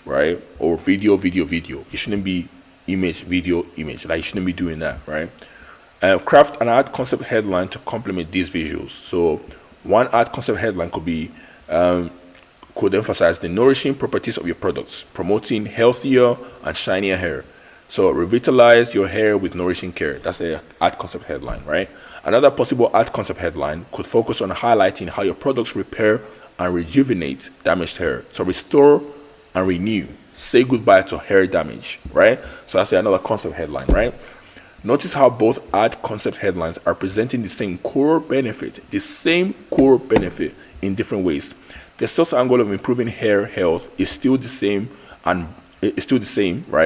right? Or video. It shouldn't be image, video, image. Like, you shouldn't be doing that, right? Craft an ad concept headline to complement these visuals. So one ad concept headline could emphasize the nourishing properties of your products, promoting healthier and shinier hair. So revitalize your hair with nourishing care. That's the ad concept headline, right? Another possible ad concept headline could focus on highlighting how your products repair and rejuvenate damaged hair. So restore and renew. Say goodbye to hair damage, right? So that's another concept headline, right? Notice how both ad concept headlines are presenting the same core benefit in different ways. The sales angle of improving hair health is still the same, right?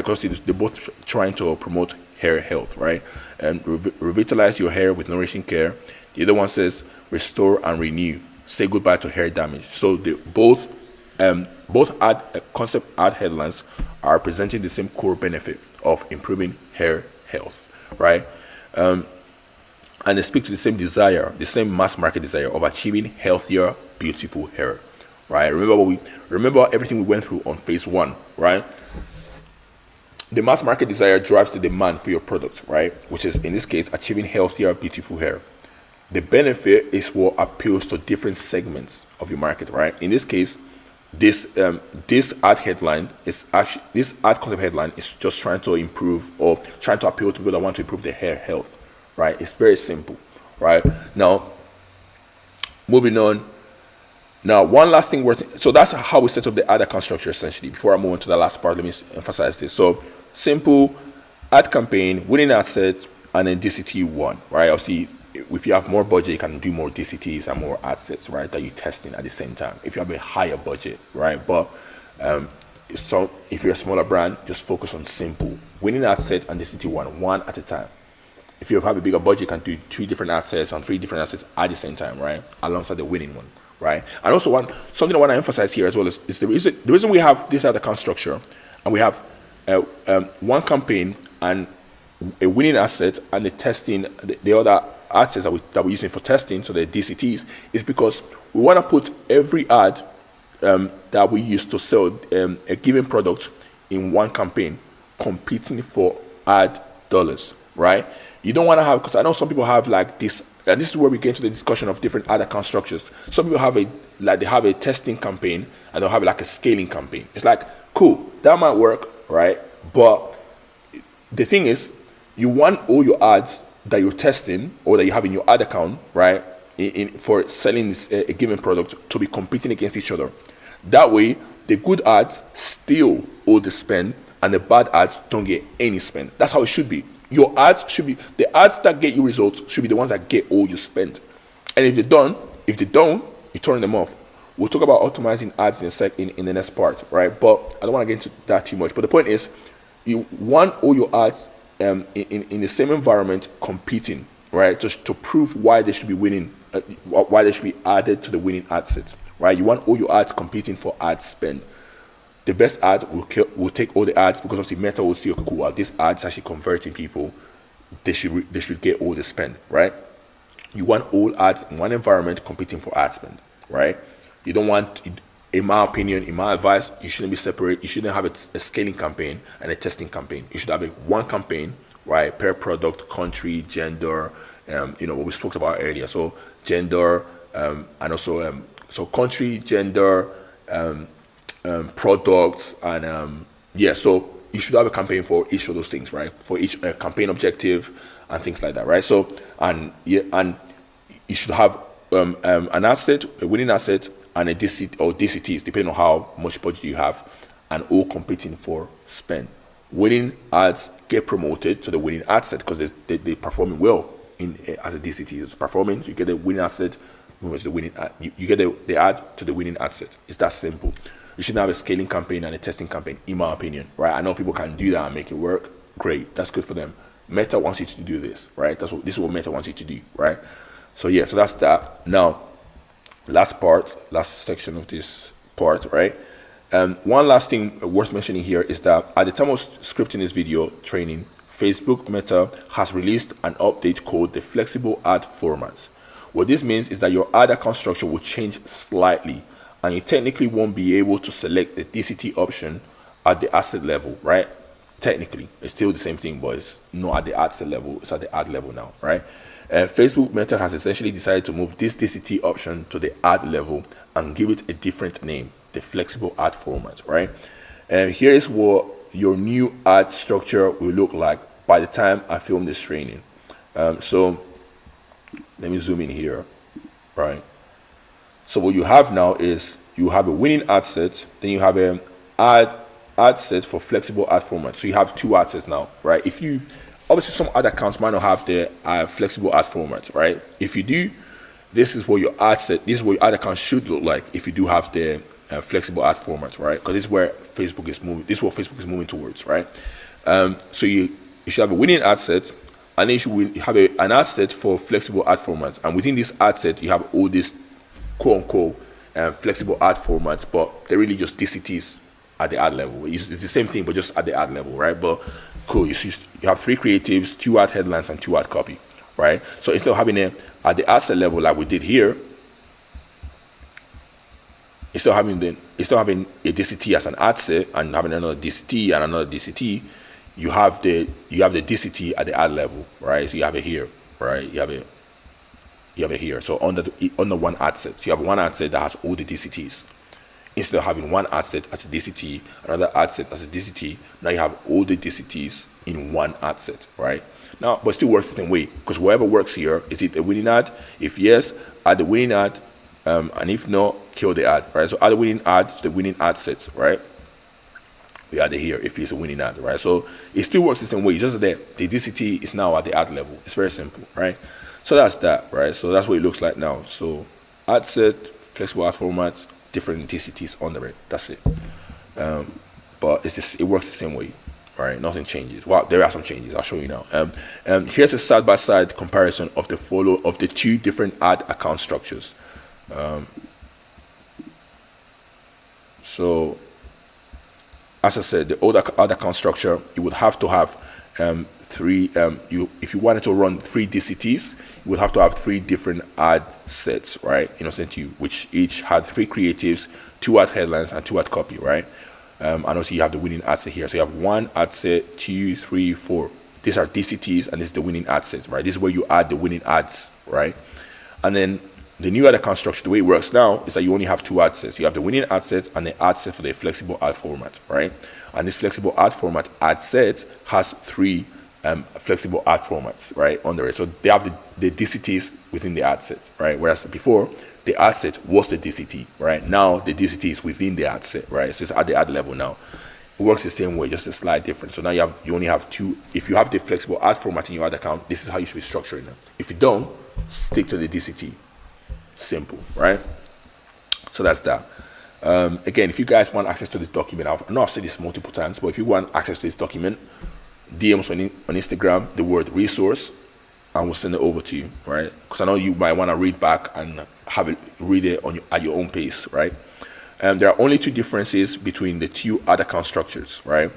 Because they're both trying to promote hair health, right? And revitalize your hair with nourishing care. The other one says restore and renew. Say goodbye to hair damage. So both ad concept ad headlines are presenting the same core benefit of improving hair health, right? And they speak to the same mass market desire of achieving healthier, beautiful hair, right? Remember everything we went through on phase 1, right? The mass market desire drives the demand for your product, right? Which is, in this case, achieving healthier, beautiful hair. The benefit is what appeals to different segments of your market, right? In this case, this ad concept headline is just trying to improve or trying to appeal to people that want to improve their hair health, right? It's very simple, right? Now, moving on. Now, one last thing so that's how we set up the ad account structure essentially. Before I move on to the last part, let me emphasize this. So simple ad campaign, winning asset, and then DCT 1, right? Obviously, if you have more budget, you can do more DCTs and more ad sets, right? That you're testing at the same time. If you have a higher budget, right? But so if you're a smaller brand, just focus on simple winning ad set and DCT 1 at a time. If you have a bigger budget, you can do 2 different ad sets and 3 different ad sets at the same time, right? Alongside the winning one, right? And also something I want to emphasize here as well is the reason we have this ad account structure and we have one campaign and a winning asset and the testing, the other assets that we're using for testing, so the DCTs, is because we want to put every ad that we use to sell a given product in one campaign competing for ad dollars, right? You don't want to have, because I know some people have like this, and this is where we get into the discussion of different ad account structures. Some people have they have a testing campaign and they'll have like a scaling campaign. It's like, cool, that might work, right? But the thing is, you want all your ads that you're testing or that you have in your ad account, right, for selling this, a given product to be competing against each other. That way, the good ads steal all the spend and the bad ads don't get any spend. That's how it should be. Your ads should be, the ads that get you results should be the ones that get all your spend. And if they don't, you turn them off. We'll talk about optimizing ads in the next part, right? But I don't want to get into that too much. But the point is, you want all your ads in the same environment competing, right? To prove why they should be winning, why they should be added to the winning ad set, right? You want all your ads competing for ad spend. The best ads will take all the ads, because obviously Meta will see, okay, cool, well, this ad's actually converting people. They should get all the spend, right? You want all ads in one environment competing for ad spend, right? You don't want, in my opinion, in my advice, you shouldn't be separate. You shouldn't have a scaling campaign and a testing campaign. You should have one campaign, right, per product, country, gender, what we spoke about earlier. So gender, and also so country, gender, products, and so you should have a campaign for each of those things, right? For each campaign objective and things like that, right? So and you should have an asset, a winning asset, and a DCT or DCTs, depending on how much budget you have, and all competing for spend. Winning ads get promoted to the winning asset because they're performing well as a DCT. It's performing, so you get the winning asset, move to the winning ad. You get the ad to the winning asset. It's that simple. You shouldn't have a scaling campaign and a testing campaign, in my opinion, right? I know people can do that and make it work. Great, that's good for them. Meta wants you to do this, right? This is what Meta wants you to do, right? So yeah, so that's that. Now, last section of this part, right? One last thing worth mentioning here is that at the time of scripting this video training, Facebook Meta has released an update called the flexible ad format. What this means is that your ad account structure will change slightly, and you technically won't be able to select the DCT option at the asset level, right? Technically, it's still the same thing, but it's not at the ad set level, it's at the ad level now, right? Facebook Meta has essentially decided to move this DCT option to the ad level and give it a different name, the flexible ad format, right? And here is what your new ad structure will look like by the time I film this training. So let me zoom in here, right? So what you have now is you have a winning ad set, then you have an ad set for flexible ad format. So you have two ad sets now, right? Obviously some ad accounts might not have the flexible ad format, right? If you do, this is what your ad account should look like if you do have the flexible ad format, right? Because this is where Facebook is moving. This is what Facebook is moving towards, right? So you should have a winning ad set, and then you should have an ad set for flexible ad format. And within this ad set, you have all these quote unquote flexible ad formats, but they're really just DCTs at the ad level. It's the same thing, but just at the ad level, right? But cool, you have 3 creatives, 2 ad headlines, and 2 ad copy, right? So instead of having it at the asset level like we did here, instead of having a DCT as an ad set and having another DCT and another DCT, you have the DCT at the ad level, right? So you have it here, right? You have it here. So under one ad set, so you have one ad set that has all the DCTs. Instead of having one ad set as a DCT, another ad set as a DCT, now you have all the DCTs in one ad set, right? Now, but it still works the same way, because whatever works here, is it a winning ad? If yes, add the winning ad, and if not, kill the ad, right? So add the winning ad to the winning ad set, right? We add it here if it's a winning ad, right? So it still works the same way, it's just that the DCT is now at the ad level. It's very simple, right? So that's that, right? So that's what it looks like now. So ad set, flexible ad formats, different DCTs under it. That's it. But it works the same way, right? Nothing changes. Well, there are some changes. I'll show you now. Here's a side-by-side comparison of the 2 different ad account structures. So, as I said, the old ad account structure, you would have to have 3. If you wanted to run 3 DCTs, you would have to have 3 different ad sets, right? Sent to you, which each had 3 creatives, 2 ad headlines, and 2 ad copy, right? And also you have the winning ad set here. So you have 1 ad set, 2, 3, 4. These are DCTs, and this is the winning ad set, right? This is where you add the winning ads, right? And then The new ad account structure, the way it works now, is that you only have two ad sets. You have the winning ad set and the ad set for the flexible ad format, right? And this flexible ad format ad set has three flexible ad formats, right, under it. So they have the DCTs within the ad set, right? Whereas before, the ad set was the DCT, right? Now the DCT is within the ad set, right? So it's at the ad level now. It works the same way, just a slight difference. So now you only have two. If you have the flexible ad format in your ad account, this is how you should be structuring them. If you don't, stick to the DCT. Simple, right? So that's that. Again, if you guys want access to this document, I know I've said this multiple times, but if you want access to this document, DMs on Instagram, the word resource, and we'll send it over to you, right? Because I know you might want to read back and read it at your own pace, right? There are only two differences between the two ad account structures, right?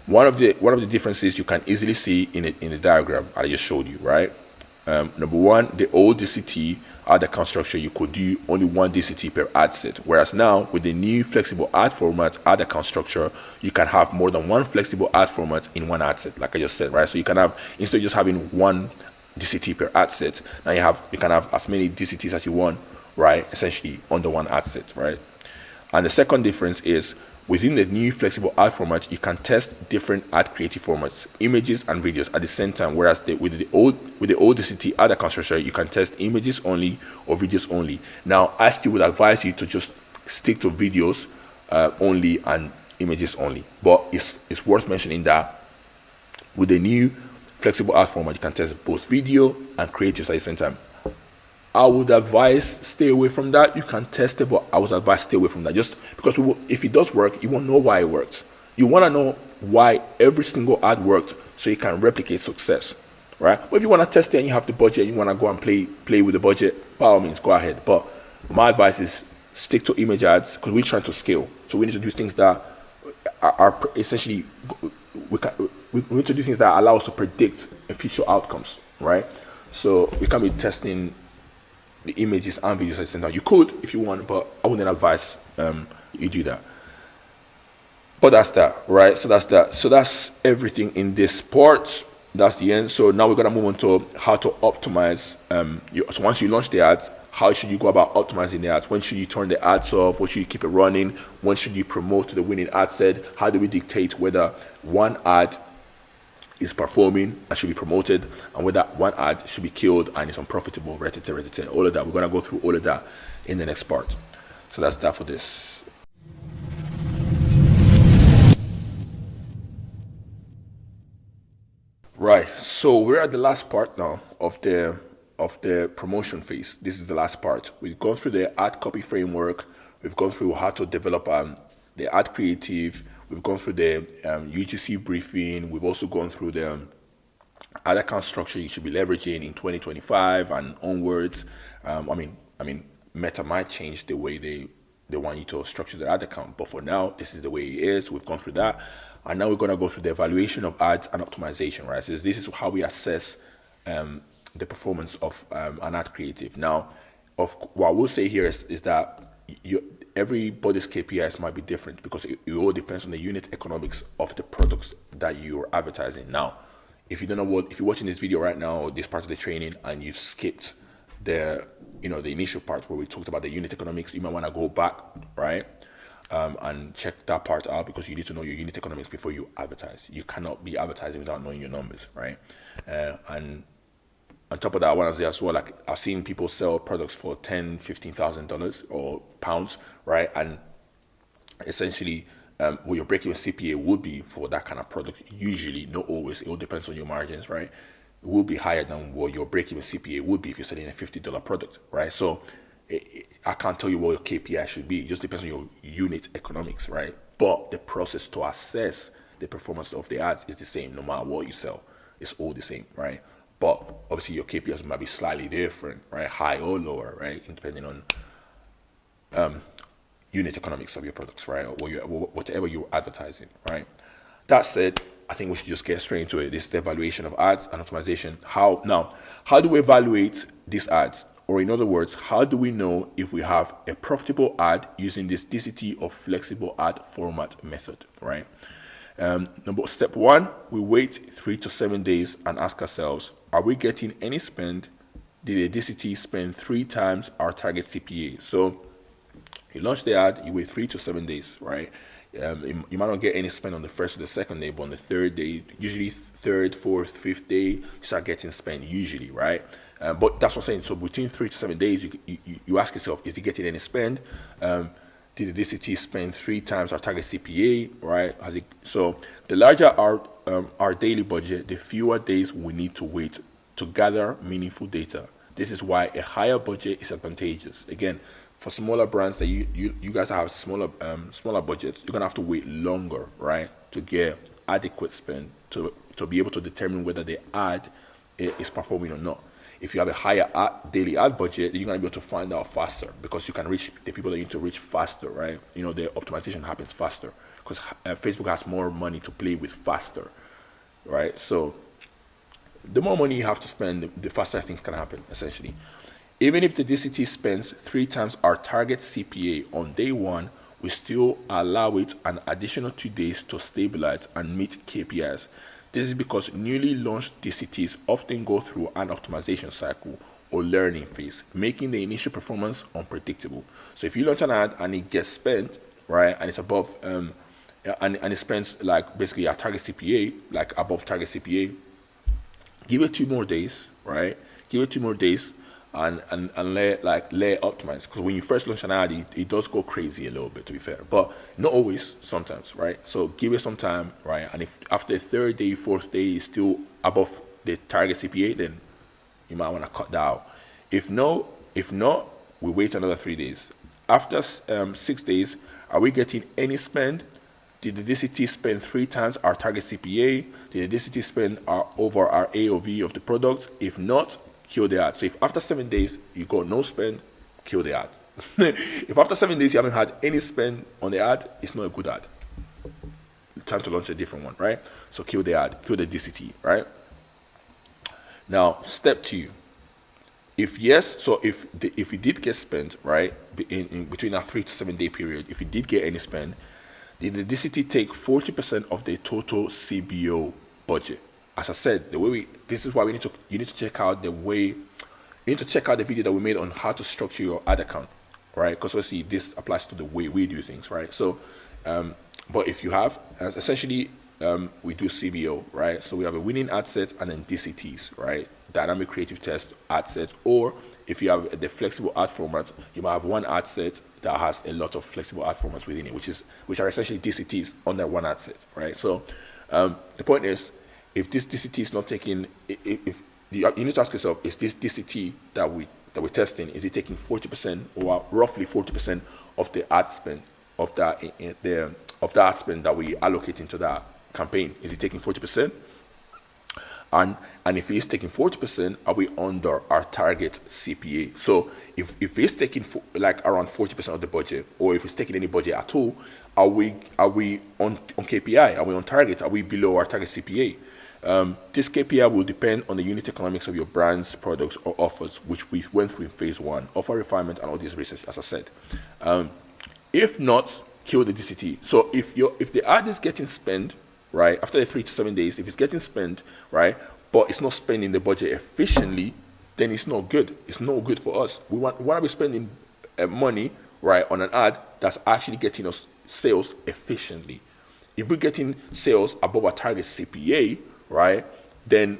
One of the differences you can easily see in the diagram I just showed you, right? Number one, the old DCT ad account structure, you could do only one DCT per ad set, whereas now with the new flexible ad format ad account structure, you can have more than one flexible ad format in one ad set, like I just said, right? So you can have, instead of just having one DCT per ad set, now you can have as many DCTs as you want, right? Essentially under one ad set, right? And the second difference is within the new flexible ad format, you can test different ad creative formats, images and videos at the same time. Whereas with the old DCT ad account structure, you can test images only or videos only. Now, I still would advise you to just stick to videos only and images only. But it's worth mentioning that with the new flexible ad format, you can test both video and creatives at the same time. I would advise stay away from that. You can test it, but I would advise stay away from that. Just because if it does work, you won't know why it worked. You want to know why every single ad worked so you can replicate success, right? But if you want to test it and you have the budget, you want to go and play with the budget, by all means, go ahead. But my advice is stick to image ads because we're trying to scale. So we need to do things that are essentially, we need to do things that allow us to predict future outcomes, right? So we can't be testing the images and videos at the same time. You could if you want, but I wouldn't advise you do that. But that's that, right? So that's that. So that's everything in this part. That's the end. So now we're gonna move on to how to optimize. So once you launch the ads, how should you go about optimizing the ads? When should you turn the ads off? When should you keep it running? When should you promote to the winning ad set? How do we dictate whether one ad is performing and should be promoted, and whether one ad should be killed and is unprofitable, all of that. We're gonna go through all of that in the next part. So that's that for this. Right. So we're at the last part now of the promotion phase. This is the last part. We've gone through the ad copy framework. We've gone through how to develop the ad creative. We've gone through the UGC briefing. We've also gone through the ad account structure you should be leveraging in 2025 and onwards. I mean, Meta might change the way they want you to structure the ad account, but for now, this is the way it is. We've gone through that, and now we're gonna go through the evaluation of ads and optimization. Right, so this is how we assess the performance of an ad creative. Now, what we'll say here is that everybody's KPIs might be different because it all depends on the unit economics of the products that you're advertising. Now, if you don't know if you're watching this video right now or this part of the training and you've skipped the initial part where we talked about the unit economics, you might want to go back, right, and check that part out because you need to know your unit economics before you advertise. You cannot be advertising without knowing your numbers, right? And on top of that, I want to say as well, like I've seen people sell products for $10,000-$15,000 or pounds, right? And essentially, what your break-even CPA would be for that kind of product, usually, not always, it all depends on your margins, right? It will be higher than what your break-even CPA would be if you're selling a $50 product, right? So I can't tell you what your KPI should be. It just depends on your unit economics, right? But the process to assess the performance of the ads is the same no matter what you sell. It's all the same, right? But obviously your KPIs might be slightly different, right? High or lower, right? Depending on unit economics of your products, right? Or whatever you're advertising, right? That said, I think we should just get straight into it. This is the evaluation of ads and optimization. How do we evaluate these ads? Or in other words, how do we know if we have a profitable ad using this DCT or flexible ad format method, right? Step one, we wait 3 to 7 days and ask ourselves, are we getting any spend did the DCT spend 3 times our target CPA? So you launch the ad, you wait 3 to 7 days, right? You might not get any spend on the first or the second day, but on the third day, usually third, fourth, fifth day, you start getting spend usually, right? But that's what I'm saying. So between 3 to 7 days, you ask yourself, is he getting any spend? Did the DCT spend 3 times our target CPA, right? So the larger our daily budget, the fewer days we need to wait to gather meaningful data. This is why a higher budget is advantageous. Again, for smaller brands that you guys have smaller budgets, you're gonna have to wait longer, right, to get adequate spend to be able to determine whether the ad is performing or not. If you have a higher daily ad budget, then you're gonna be able to find out faster because you can reach the people that you need to reach faster, right? The optimization happens faster because Facebook has more money to play with faster, right? So the more money you have to spend, the faster things can happen, essentially. Even if the DCT spends 3 times our target CPA on day one, we still allow it an additional 2 days to stabilize and meet KPIs. This is because newly launched DCTs often go through an optimization cycle or learning phase, making the initial performance unpredictable. So if you launch an ad and it gets spent, right, and it's above, and it spends like basically a target CPA, like above target CPA, give it 2 more days, right? Give it 2 more days and let it optimize. Because when you first launch an ad, it does go crazy a little bit, to be fair, but not always. Sometimes, right? So give it some time, right? And if after the third day, fourth day is still above the target CPA, then you might want to cut that out. If not, we wait another 3 days. After 6 days, are we getting any spend? Did the DCT spend 3 times our target CPA? Did the DCT spend over our AOV of the product? If not, kill the ad. So if after 7 days you got no spend, kill the ad. If after 7 days you haven't had any spend on the ad, it's not a good ad. Time to launch a different one, right? So kill the ad, kill the DCT, right? Now, step 2. If yes, so if you did get spent, right, in between that 3 to 7 day period, if you did get any spend, did the DCT take 40% of the total CBO budget? As I said, this is why you need to check out the video that we made on how to structure your ad account, right? Because obviously this applies to the way we do things, right? So, but if you have, essentially, we do CBO, right? So we have a winning ad set and then DCTs, right? Dynamic creative test ad sets, or if you have the flexible ad format, you might have one ad set that has a lot of flexible ad formats within it, which are essentially DCTs under one ad set, right? So the point is, if this DCT is not taking, if you need to ask yourself, is this DCT that we're testing, is it taking 40% or roughly 40% of the ad spend of that ad spend that we allocate into that campaign? Is it taking 40%? And if it's taking 40%, are we under our target CPA? So if it's taking like around 40% of the budget, or if it's taking any budget at all, are we on KPI? Are we on target? Are we below our target CPA? This KPI will depend on the unit economics of your brand's products or offers, which we went through in phase 1, offer refinement and all this research, as I said. If not, kill the DCT. So if the ad is getting spent, right, after the 3 to 7 days, if it's getting spent, right, but it's not spending the budget efficiently, then it's not good. It's not good for us. We want to be spending money, right, on an ad that's actually getting us sales efficiently. If we're getting sales above our target CPA, right, then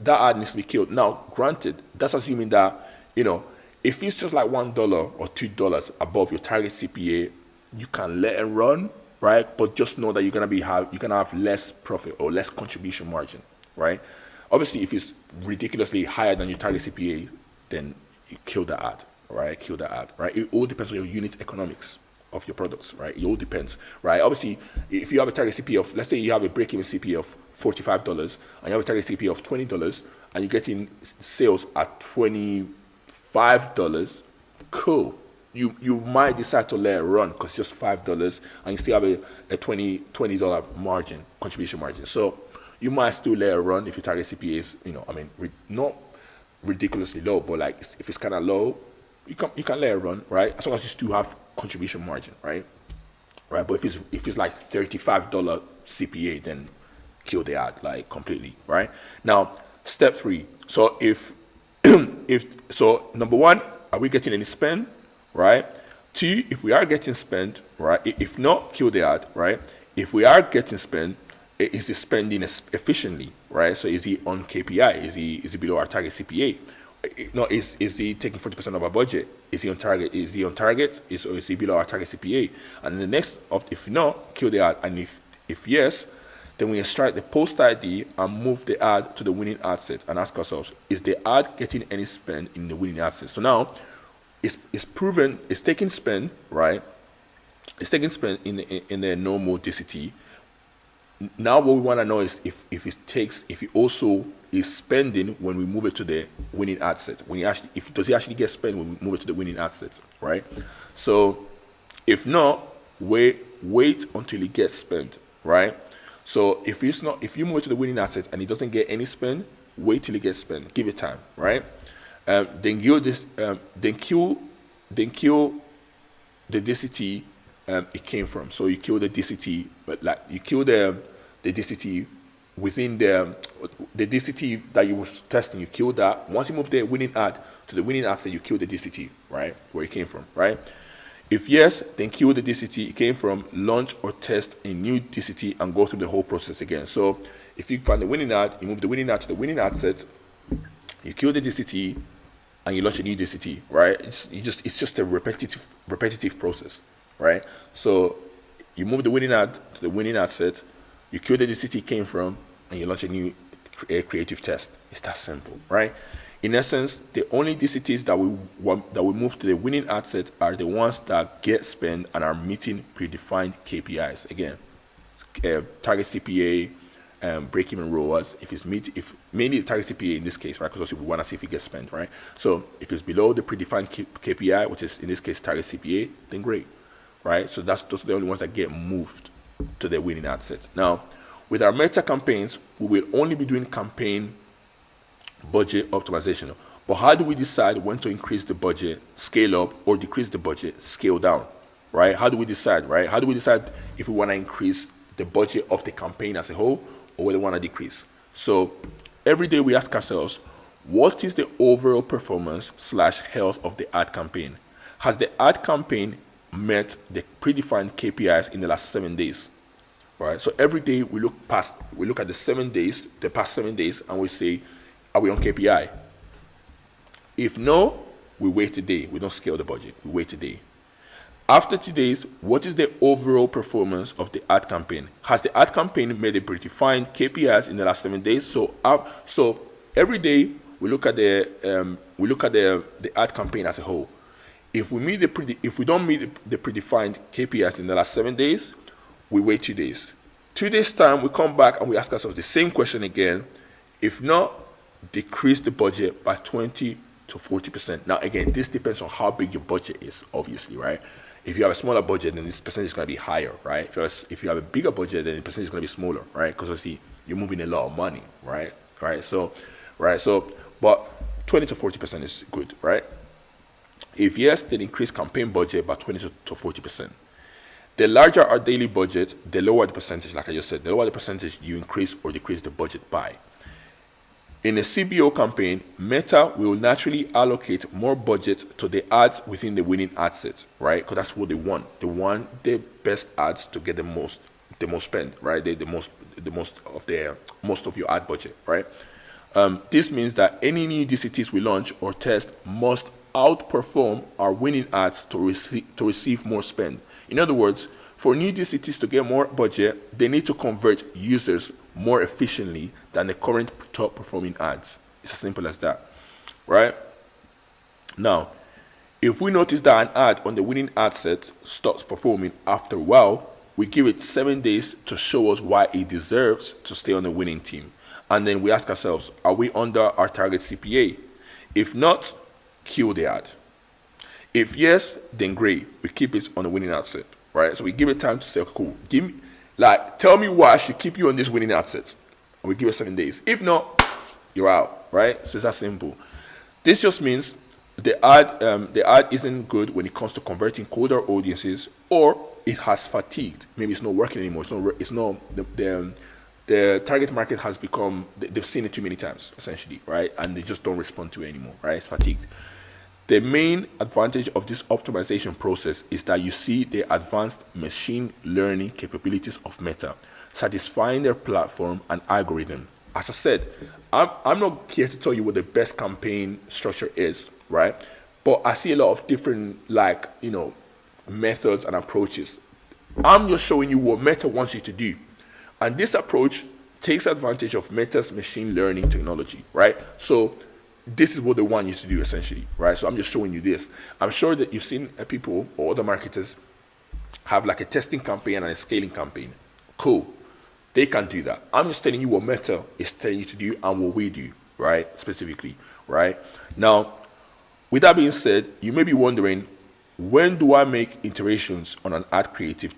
that ad needs to be killed. Now, granted, that's assuming that, if it's just like $1 or $2 above your target CPA, you can let it run, right? But just know that you're gonna have less profit or less contribution margin, right? Obviously, if it's ridiculously higher than your target CPA, then you kill the ad, right? Kill the ad, right? It all depends on your unit economics of your products, right? It all depends, right? Obviously, if you have a target CPA of, let's say you have a break-even CPA of $45 and you have a target CPA of $20 and you're getting sales at $25, cool. You might decide to let it run because it's just $5 and you still have a $20 margin, contribution margin. So you might still let it run if your target CPA is, not ridiculously low, but like if it's kind of low, you can let it run, right? As long as you still have contribution margin, right? Right. But if it's like $35 CPA, then kill the ad like completely, right? Now, step 3. So if If so, number one, are we getting any spend, right? Two, if we are getting spend, right? If not, kill the ad, right? If we are getting spend, is he spending efficiently, right? So is he on KPI? Is he below our target CPA? No, is he taking 40% of our budget? Is he on target? Is he on target? Or is he below our target CPA? And the next of, if not, kill the ad. And if yes, then we extract the post ID and move the ad to the winning ad set and ask ourselves, is the ad getting any spend in the winning ad set? So now it's proven, it's taking spend, right? It's taking spend in the normal DCT. Now what we want to know is if it also is spending when we move it to the winning ad set. When does he actually get spend when we move it to the winning ad set, right? So if not, wait until he gets spent, right? So if you move it to the winning asset and he doesn't get any spend, wait till he gets spent. Give it time, right? Then kill the DCT it came from. So you kill the DCT, but like you kill the DCT within the DCT that you was testing. You kill that. Once you move the winning ad to the winning asset, you kill the DCT, right, where it came from, right? If yes, then kill the DCT it came from, launch or test a new DCT and go through the whole process again. So if you find the winning ad, you move the winning ad to the winning ad set, you kill the DCT, and you launch a new DCT, right? It's just a repetitive process, right? So you move the winning ad to the winning ad set, you kill the DCT it came from, and you launch a new creative test. It's that simple, right? In essence, the only DCTs that we move to the winning ad set are the ones that get spend and are meeting predefined KPIs. Again, target CPA, break-even ROAS. If mainly the target CPA in this case, right? Because we want to see if it gets spent, right? So if it's below the predefined KPI, which is in this case target CPA, then great, right? So those are the only ones that get moved to the winning ad set. Now, with our meta campaigns, we will only be doing campaign budget optimization. But how do we decide when to increase the budget, scale up, or decrease the budget, scale down, right? How do we decide, right? How do we decide if we want to increase the budget of the campaign as a whole or whether we want to decrease? So every day we ask ourselves, what is the overall performance / health of the ad campaign? Has the ad campaign met the predefined KPIs in the last 7 days? Right. So every day we look at the past 7 days, and we say, are we on KPI? If no, we wait a day. We don't scale the budget. We wait a day. After 2 days, what is the overall performance of the ad campaign? Has the ad campaign made a predefined KPIs in the last 7 days? So every day we look at the ad campaign as a whole. If we don't meet the predefined KPIs in the last 7 days, we wait 2 days. 2 days time, we come back and we ask ourselves the same question again. If not, decrease the budget by 20 to 40%. Now, again, this depends on how big your budget is, obviously, right? If you have a smaller budget, then this percentage is going to be higher, right? If you have a bigger budget, then the percentage is going to be smaller, right? Because obviously you're moving a lot of money, right? But 20 to 40% is good, right? If yes, then increase campaign budget by 20 to 40%. The larger our daily budget, the lower the percentage, like I just said, the lower the percentage you increase or decrease the budget by. In a CBO campaign, Meta will naturally allocate more budget to the ads within the winning ad set, right? Because that's what they want. They want the best ads to get the most spend, right? The most of your ad budget, right? This means that any new DCTs we launch or test must outperform our winning ads to receive more spend. In other words, for new DCTs to get more budget, they need to convert users more efficiently than the current top performing ads. It's as simple as that, right? Now, if we notice that an ad on the winning ad set stops performing after a while, we give it 7 days to show us why it deserves to stay on the winning team. And then we ask ourselves, are we under our target CPA? If not, kill the ad. If yes, then great, we keep it on the winning ad set, right? So we give it time to say, okay, cool, tell me why I should keep you on this winning ad set. And we give it 7 days. If not, you're out, right? So it's that simple. This just means the ad isn't good when it comes to converting colder audiences, or it has fatigued. Maybe it's not working anymore. the target market has become, they've seen it too many times, essentially, right? And they just don't respond to it anymore, right? It's fatigued. The main advantage of this optimization process is that you see the advanced machine learning capabilities of Meta, satisfying their platform and algorithm. As I said, I'm not here to tell you what the best campaign structure is, right? But I see a lot of different, methods and approaches. I'm just showing you what Meta wants you to do. And this approach takes advantage of Meta's machine learning technology, right? So this is what they want you to do, essentially, right? So I'm just showing you this. I'm sure that you've seen people or other marketers have like a testing campaign and a scaling campaign. Cool. They can do that. I'm just telling you what Meta is telling you to do and what we do, right? Specifically, right? Now, with that being said, you may be wondering, when do I make iterations on an ad creative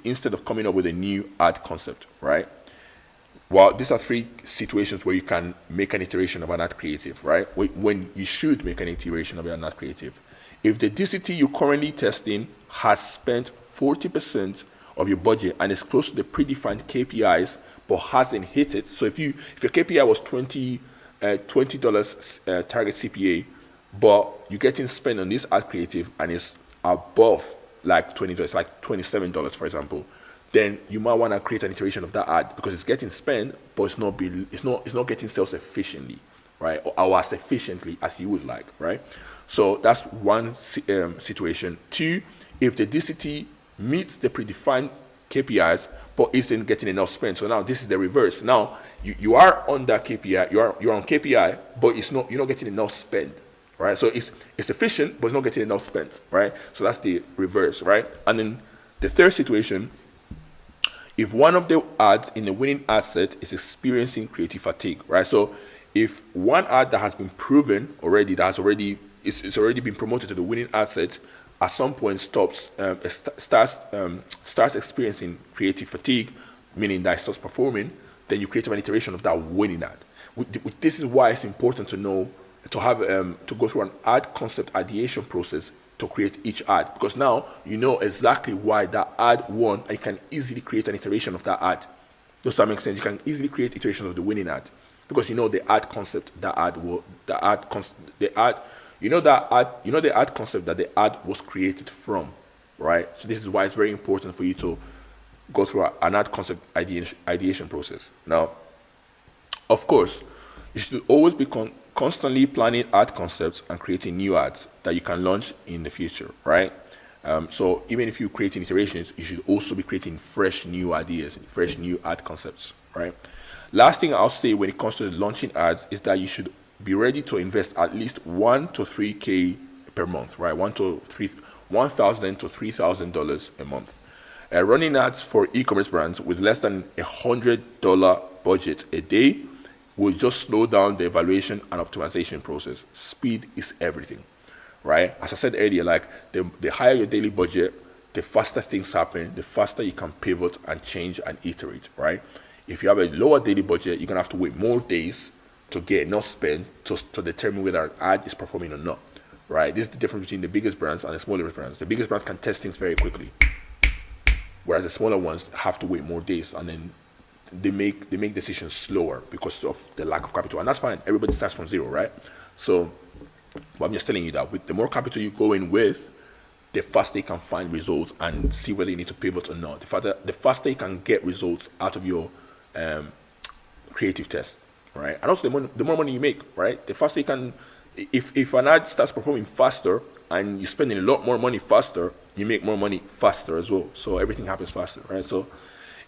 instead of coming up with a new ad concept, right? Well, these are three situations where you can make an iteration of an ad creative, right? When you should make an iteration of an ad creative. If the DCT you're currently testing has spent 40% of your budget and is close to the predefined KPIs but hasn't hit it, so if your KPI was $20 target CPA, but you're getting spent on this ad creative and it's above like $20, like $27, for example, then you might want to create an iteration of that ad because it's getting spent, but it's not getting sales efficiently, right? Or as efficiently as you would like, right? So that's one situation. Two, if the DCT meets the predefined KPIs but isn't getting enough spend. So now this is the reverse. Now you are on that KPI, you're on KPI, but you're not getting enough spend, right? So it's efficient, but it's not getting enough spent, right? So that's the reverse, right? And then the third situation, if one of the ads in the winning ad set is experiencing creative fatigue, right? So if one ad that has been proven already, it's already been promoted to the winning ad set, at some point starts experiencing creative fatigue, meaning that it stops performing, then you create an iteration of that winning ad. This is why it's important to know to go through an ad concept ideation process to create each ad, because now you know exactly why that ad won and you can easily create an iteration of that ad. Does that make sense? You can easily create iterations of the winning ad because you know the ad concept the ad concept that the ad was created from, right? So this is why it's very important for you to go through an ad concept ideation process. Now, of course, you should always be constantly planning ad concepts and creating new ads that you can launch in the future, right? So even if you're creating iterations, you should also be creating fresh new ideas, fresh new ad concepts, right? Last thing I'll say when it comes to launching ads is that you should be ready to invest at least $1,000 to $3,000 per month, right? $1,000 to $3,000 a month. Running ads for e-commerce brands with less than $100 budget a day will just slow down the evaluation and optimization process. Speed is everything, right? As I said earlier, like the higher your daily budget, the faster things happen, the faster you can pivot and change and iterate, right? If you have a lower daily budget, you're gonna have to wait more days to get enough spend to determine whether an ad is performing or not, right? This is the difference between the biggest brands and the smaller brands. The biggest brands can test things very quickly, whereas the smaller ones have to wait more days, and then they make decisions slower because of the lack of capital, and that's fine. Everybody starts from zero, right? So, but I'm just telling you that with the more capital you go in with, the faster you can find results and see whether you need to pivot or not. The faster you can get results out of your creative test, right? And also the more money you make, right? The faster you can, if an ad starts performing faster and you're spending a lot more money faster, you make more money faster as well. So everything happens faster, right? So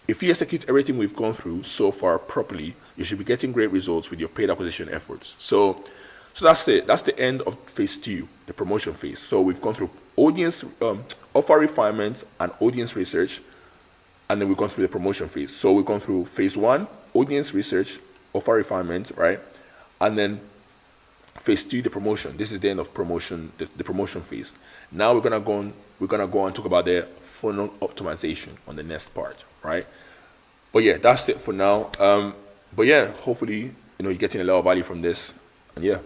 if you execute everything we've gone through so far properly, you should be getting great results with your paid acquisition efforts. So that's it. That's the end of phase 2, the promotion phase. So we've gone through audience, offer refinement and audience research, and then we've gone through the promotion phase. So we've gone through phase 1, audience research, offer refinement, right? And then phase 2, the promotion. This is the end of promotion, the promotion phase. Now we're gonna go on and talk about the funnel optimization on the next part, right? But yeah, that's it for now. But yeah, hopefully you're getting a lot of value from this, and yeah.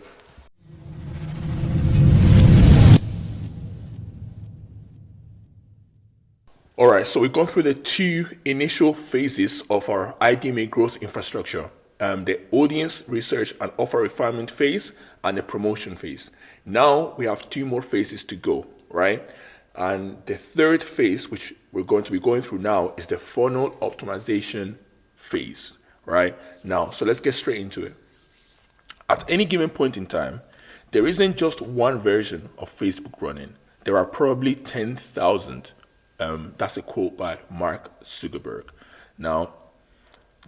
All right, so we've gone through the two initial phases of our IDMA growth infrastructure, the audience research and offer refinement phase and the promotion phase. Now we have two more phases to go, right? And the third phase, which we're going to be going through now, is the funnel optimization phase, right? Now, so let's get straight into it. At any given point in time, there isn't just one version of Facebook running. There are probably 10,000. That's a quote by Mark Zuckerberg. Now,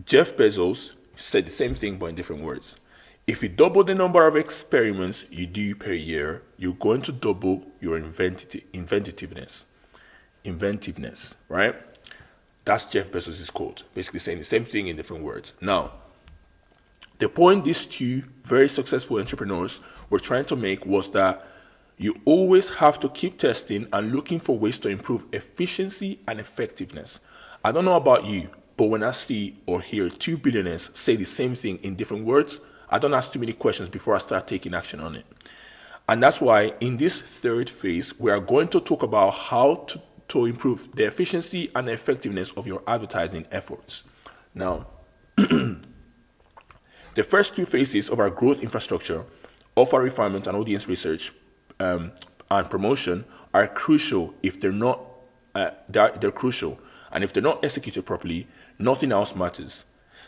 Jeff Bezos said the same thing but in different words. If you double the number of experiments you do per year, you're going to double your inventiveness. Inventiveness, right? That's Jeff Bezos' quote, basically saying the same thing in different words. Now, the point these two very successful entrepreneurs were trying to make was that you always have to keep testing and looking for ways to improve efficiency and effectiveness. I don't know about you, but when I see or hear two billionaires say the same thing in different words, I don't ask too many questions before I start taking action on it. And that's why in this third phase, we are going to talk about how to improve the efficiency and effectiveness of your advertising efforts. Now, the first two phases of our growth infrastructure, offer refinement and audience research and promotion, are crucial. If they're not, they're crucial, and if they're not executed properly, nothing else matters.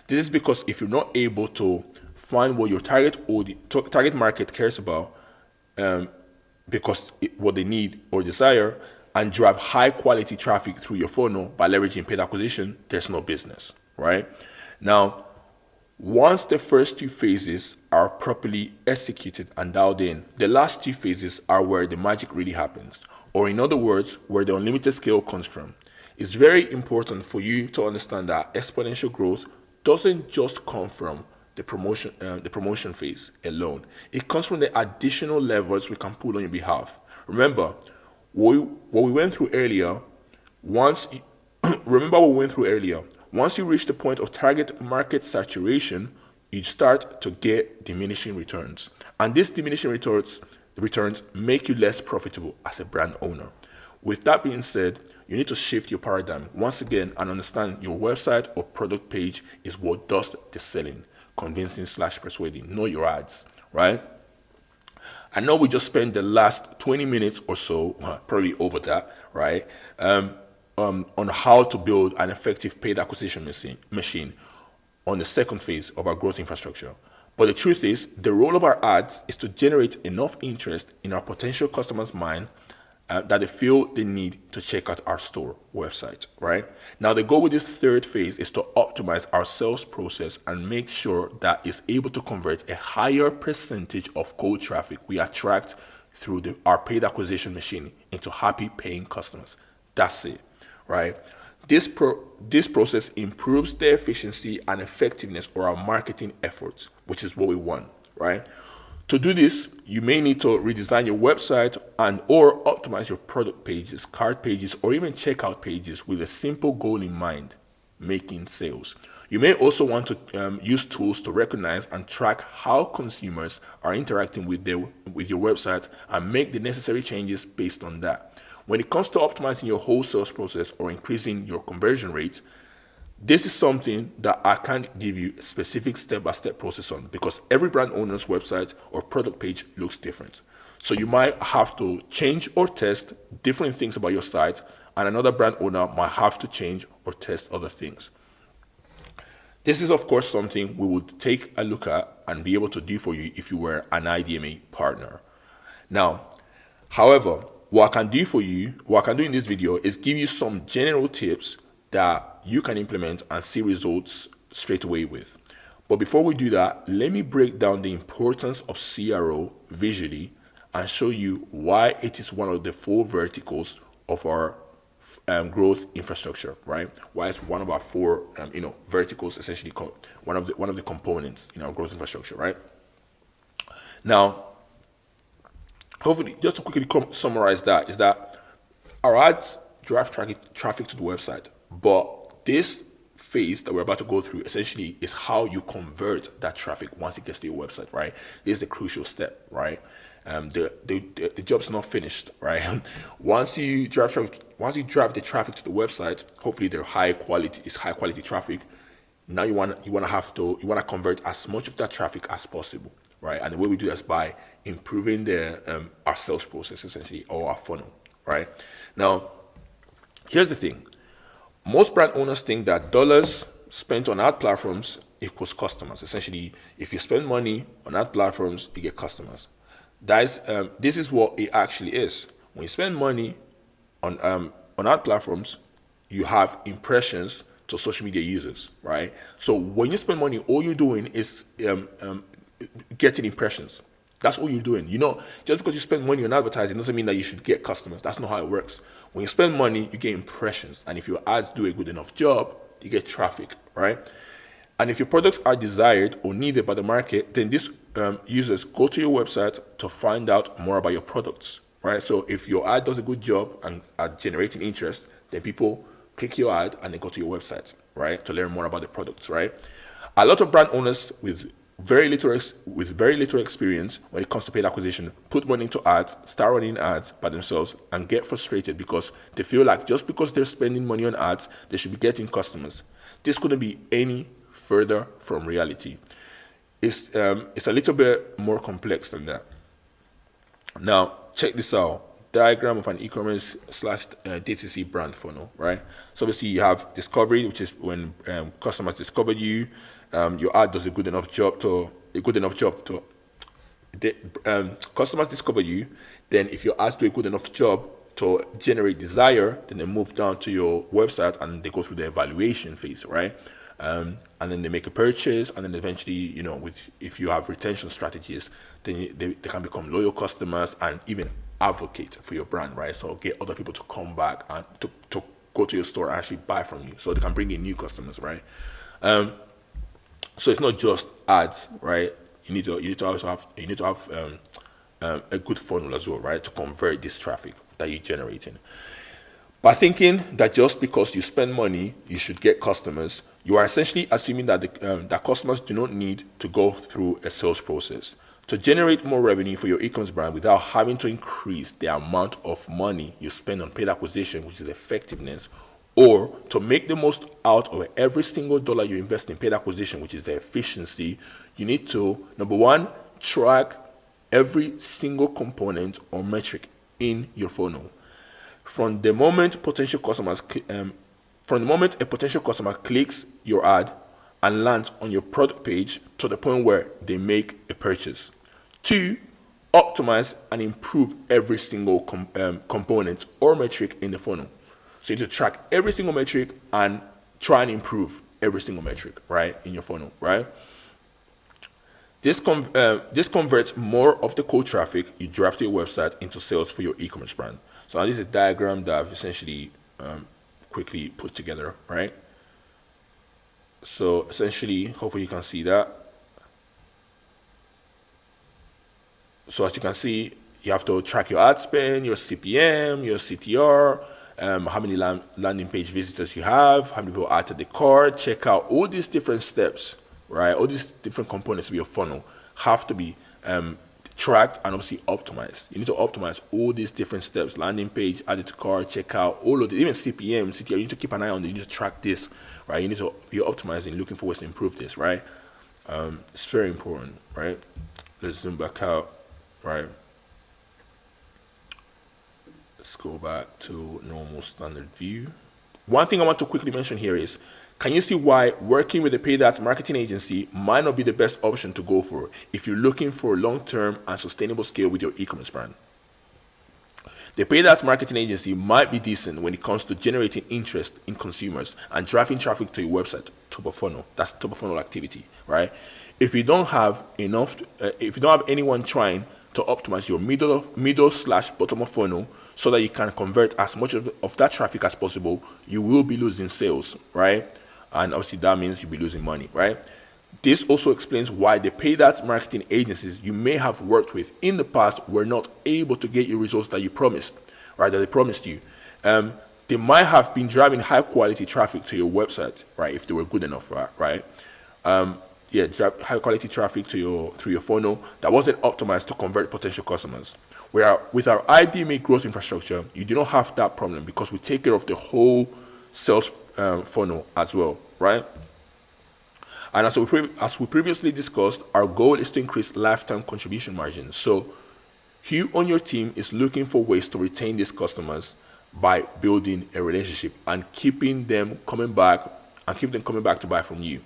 This is because if you're not able to find what your target market cares about, what they need or desire, and drive high quality traffic through your funnel by leveraging paid acquisition, there's no business, right? Now, once the first two phases are properly executed and dialed in, the last two phases are where the magic really happens, or in other words, where the unlimited scale comes from. It's very important for you to understand that exponential growth doesn't just come from the promotion phase alone. It comes from the additional levers we can pull on your behalf. Remember what we went through earlier. Once you reach the point of target market saturation, you start to get diminishing returns. And these diminishing returns make you less profitable as a brand owner. With that being said, you need to shift your paradigm once again and understand your website or product page is what does the selling, convincing/persuading. Know your ads, right? I know we just spent the last 20 minutes or so, probably over that, right? On how to build an effective paid acquisition machine on the second phase of our growth infrastructure. But the truth is, the role of our ads is to generate enough interest in our potential customers' mind that they feel they need to check out our store website, right? Now, the goal with this third phase is to optimize our sales process and make sure that it's able to convert a higher percentage of cold traffic we attract through our paid acquisition machine into happy paying customers. That's it, right? This process improves the efficiency and effectiveness of our marketing efforts, which is what we want, right? To do this, you may need to redesign your website and or optimize your product pages, cart pages, or even checkout pages with a simple goal in mind: making sales. You may also want to use tools to recognize and track how consumers are interacting with your website and make the necessary changes based on that. When it comes to optimizing your whole sales process or increasing your conversion rates, this is something that I can't give you a specific step-by-step process on, because every brand owner's website or product page looks different. So you might have to change or test different things about your site, and another brand owner might have to change or test other things. This is, of course, something we would take a look at and be able to do for you if you were an IDMA partner. Now, however, what I can do in this video is give you some general tips that you can implement and see results straight away with. But before we do that, let me break down the importance of CRO visually and show you why it is one of the 4 verticals of our growth infrastructure, right? Why it's one of our 4 verticals, essentially one of the components in our growth infrastructure, right? Now, hopefully, just to quickly summarize that, is that our ads drive traffic to the website, but this phase that we're about to go through essentially is how you convert that traffic once it gets to your website, right? This is the crucial step, right? The job's not finished, right? Once you drive once you drive the traffic to the website, hopefully they're high quality traffic. Now you want to convert as much of that traffic as possible, right? And the way we do that is by improving our sales process, essentially, or our funnel, right? Now, here's the thing: most brand owners think that dollars spent on ad platforms equals customers. Essentially, if you spend money on ad platforms, you get customers. This is what it actually is. When you spend money on ad platforms, you have impressions to social media users, right? So when you spend money, all you're doing is getting impressions. That's all you're doing. Just because you spend money on advertising doesn't mean that you should get customers. That's not how it works. When you spend money, you get impressions. And if your ads do a good enough job, you get traffic, right? And if your products are desired or needed by the market, then these users go to your website to find out more about your products, right? So if your ad does a good job and at generating interest, then people click your ad and they go to your website, right, to learn more about the products, right? A lot of brand owners with very little experience when it comes to paid acquisition put money into ads, start running ads by themselves, and get frustrated because they feel like just because they're spending money on ads, they should be getting customers. This couldn't be any further from reality. It's a little bit more complex than that. Now, check this out. Diagram of an e-commerce / DTC brand funnel, right? So obviously you have discovery, which is when customers discover you. Your ad does a good enough job to customers discover you. Then if your ads do a good enough job to generate desire, then they move down to your website and they go through the evaluation phase, right? And then they make a purchase, and then eventually, if you have retention strategies, then they can become loyal customers and even advocate for your brand, right? So get other people to come back and to go to your store and actually buy from you, so they can bring in new customers, right? So it's not just ads, right? You need to have a good funnel as well, right, to convert this traffic that you're generating. By thinking that just because you spend money, you should get customers, you are essentially assuming that that customers do not need to go through a sales process. To generate more revenue for your e-commerce brand without having to increase the amount of money you spend on paid acquisition, which is effectiveness, or to make the most out of every single dollar you invest in paid acquisition, which is the efficiency, you need to, number one, track every single component or metric in your funnel. From the moment a potential customer clicks your ad and lands on your product page to the point where they make a purchase. 2, optimize and improve every single component or metric in the funnel. So you need to track every single metric and try and improve every single metric, right, in your funnel, right? This converts more of the cold traffic you drive to your website into sales for your e-commerce brand. So now this is a diagram that I've essentially quickly put together, right? So essentially, hopefully you can see that. So as you can see, you have to track your ad spend, your CPM, your CTR, how many landing page visitors you have, how many people add to the cart, check out all these different steps, right? All these different components of your funnel have to be tracked and obviously optimized. You need to optimize all these different steps: landing page, add it to cart, check out, all of it, even CPM, CTR. You need to keep an eye on it. You need to track this, right? You need to be optimizing, looking for ways to improve this, right? It's very important, right? Let's zoom back out, right? Let's go back to normal standard view. One thing I want to quickly mention here is, can you see why working with a paid ads marketing agency might not be the best option to go for if you're looking for long-term and sustainable scale with your e-commerce brand? The paid ads marketing agency might be decent when it comes to generating interest in consumers and driving traffic to your website, top of funnel. That's top of funnel activity, right? If you don't have anyone trying to optimize your middle/bottom of funnel so that you can convert as much of that traffic as possible, you will be losing sales, right? And obviously that means you'll be losing money, right? This also explains why the paid ads marketing agencies you may have worked with in the past were not able to get you results that you promised, right? That they promised you. They might have been driving high quality traffic to your website, right? If they were good enough, right? Drive high quality traffic through your funnel that wasn't optimized to convert potential customers. Where with our IDMA growth infrastructure, you do not have that problem because we take care of the whole sales funnel as well, right? And as we previously discussed, our goal is to increase lifetime contribution margin. So you on your team is looking for ways to retain these customers by building a relationship and keeping them coming back to buy from you.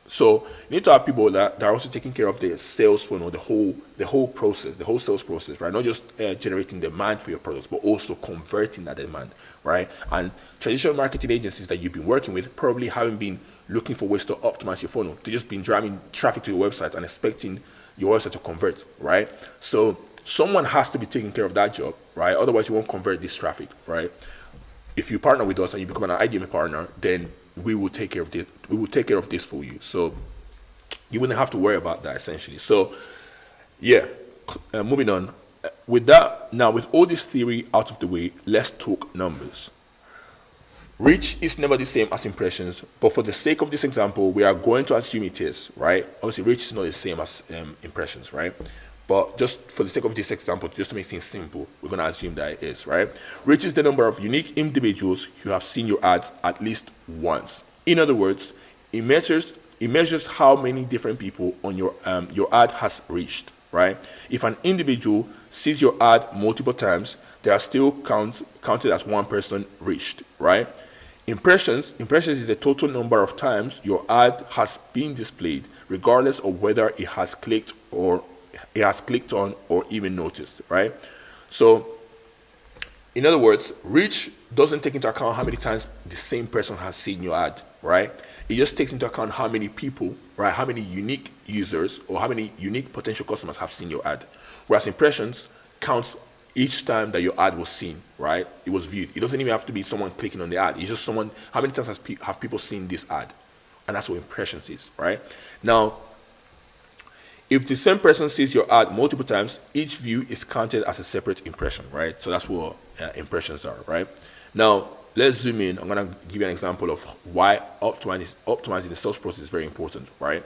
So you need to have people that are also taking care of the sales funnel, the whole process, the whole sales process, right? Not just generating demand for your products, but also converting that demand, right? And traditional marketing agencies that you've been working with probably haven't been looking for ways to optimize your funnel. They've just been driving traffic to your website and expecting your website to convert, right? So someone has to be taking care of that job, right? Otherwise, you won't convert this traffic, right? If you partner with us and you become an IDMA partner, then we will take care of this. We will take care of this for you. So you wouldn't have to worry about that essentially. So yeah, moving on. With that, now with all this theory out of the way, let's talk numbers. Reach is never the same as impressions, but for the sake of this example, we are going to assume it is, right? Obviously, reach is not the same as impressions, right? But just for the sake of this example, just to make things simple, we're going to assume that it is, right? Reach is the number of unique individuals who have seen your ads at least once. In other words, it measures how many different people on your ad has reached, right? If an individual sees your ad multiple times, they are still counted as one person reached, right? Impressions is the total number of times your ad has been displayed, regardless of whether it has clicked on or even noticed, right? So in other words, reach doesn't take into account how many times the same person has seen your ad, right? It just takes into account how many people, right? How many unique users or how many unique potential customers have seen your ad. Whereas impressions counts each time that your ad was seen, right? It was viewed. It doesn't even have to be someone clicking on the ad. It's just someone, how many times have people seen this ad? And that's what impressions is, right? Now, if the same person sees your ad multiple times, each view is counted as a separate impression, right? So that's what impressions are, right? Now, let's zoom in. I'm going to give you an example of why optimizing the sales process is very important, right?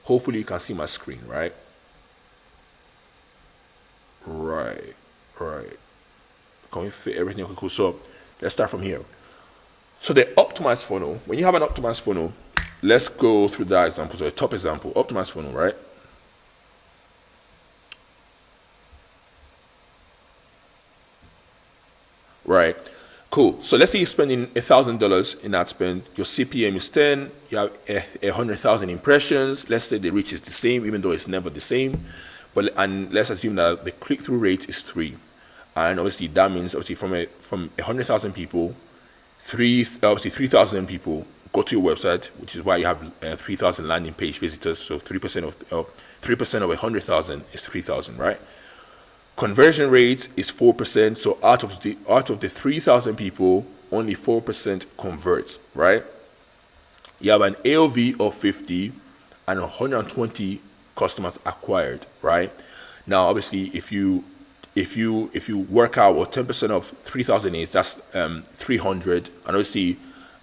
Hopefully you can see my screen, right? Right. Can we fit everything? Okay, cool. So let's start from here. So the optimized funnel, when you have an optimized funnel, let's go through that example. So the top example, optimized funnel, right? Right. Cool. So let's say you're spending $1,000 in ad spend. Your CPM is 10. You have 100,000 impressions. Let's say the reach is the same, even though it's never the same. And let's assume that the click-through rate is 3. And obviously that means from 100,000 people, 3,000 people go to your website, which is why you have 3,000 landing page visitors. So 3% of 100,000 is 3,000, right? Conversion rate is 4%. So out of the 3,000 people, only 4% converts, right? You have an AOV of 50 and 120 customers acquired, right? Now, obviously, if you work out what 10% of 3,000 is, that's 300, and obviously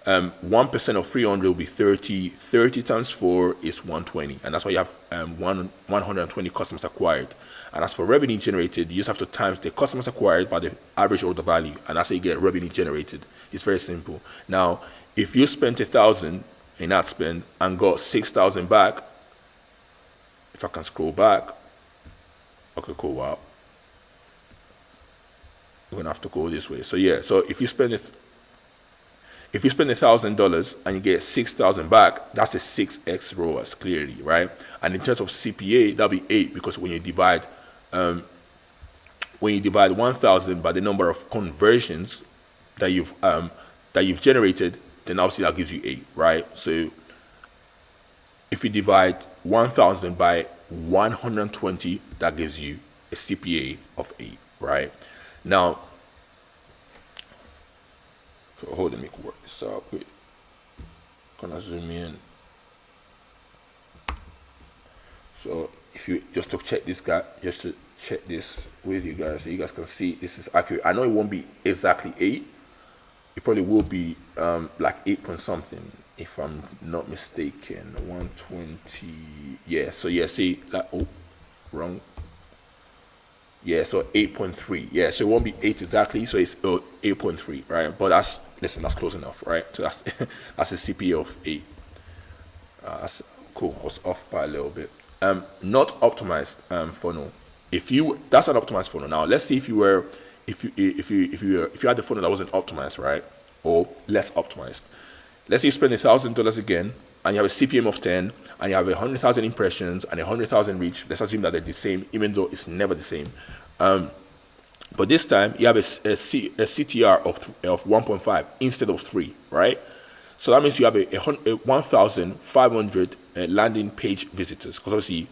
1% of 300 will be 30. 30 times 4 is 120, and that's why you have 120 customers acquired. And as for revenue generated, you just have to times the customers acquired by the average order value, and that's how you get revenue generated. It's very simple. Now, if you spent 1,000 in ad spend and got 6,000 back, if I can scroll back, okay, cool, wow. We're gonna have to go this way. So yeah, so if you spend $1,000 and you get 6,000 back, that's a 6x ROAS clearly, right? And in terms of CPA, that'll be 8 because when you divide 1,000 by the number of conversions that you've generated, then obviously that gives you 8, right? So if you divide 1,000 by 120, that gives you a CPA of 8, right? Now, hold on, let me work this out quick. Gonna zoom in. So if you just to check this with you guys, so you guys can see this is accurate. I know it won't be exactly 8. It probably will be like 8 point something, if I'm not mistaken. 120. Yeah. So yeah, see that. Oh, wrong. Yeah, so 8.3. Yeah, so it won't be 8 exactly, so it's 8.3, right? But that's close enough, right? So that's that's a CPA of 8. That's cool. I was off by a little bit. Not optimized funnel. If you That's an optimized funnel. Now let's see if you had the funnel that wasn't optimized, right, or less optimized. Let's say you spend $1,000 again, and you have a CPM of 10, and you have 100,000 impressions and 100,000 reach. Let's assume that they're the same, even though it's never the same. But this time you have a CTR of 1.5 instead of 3, right? So that means you have a 1,500 landing page visitors, because obviously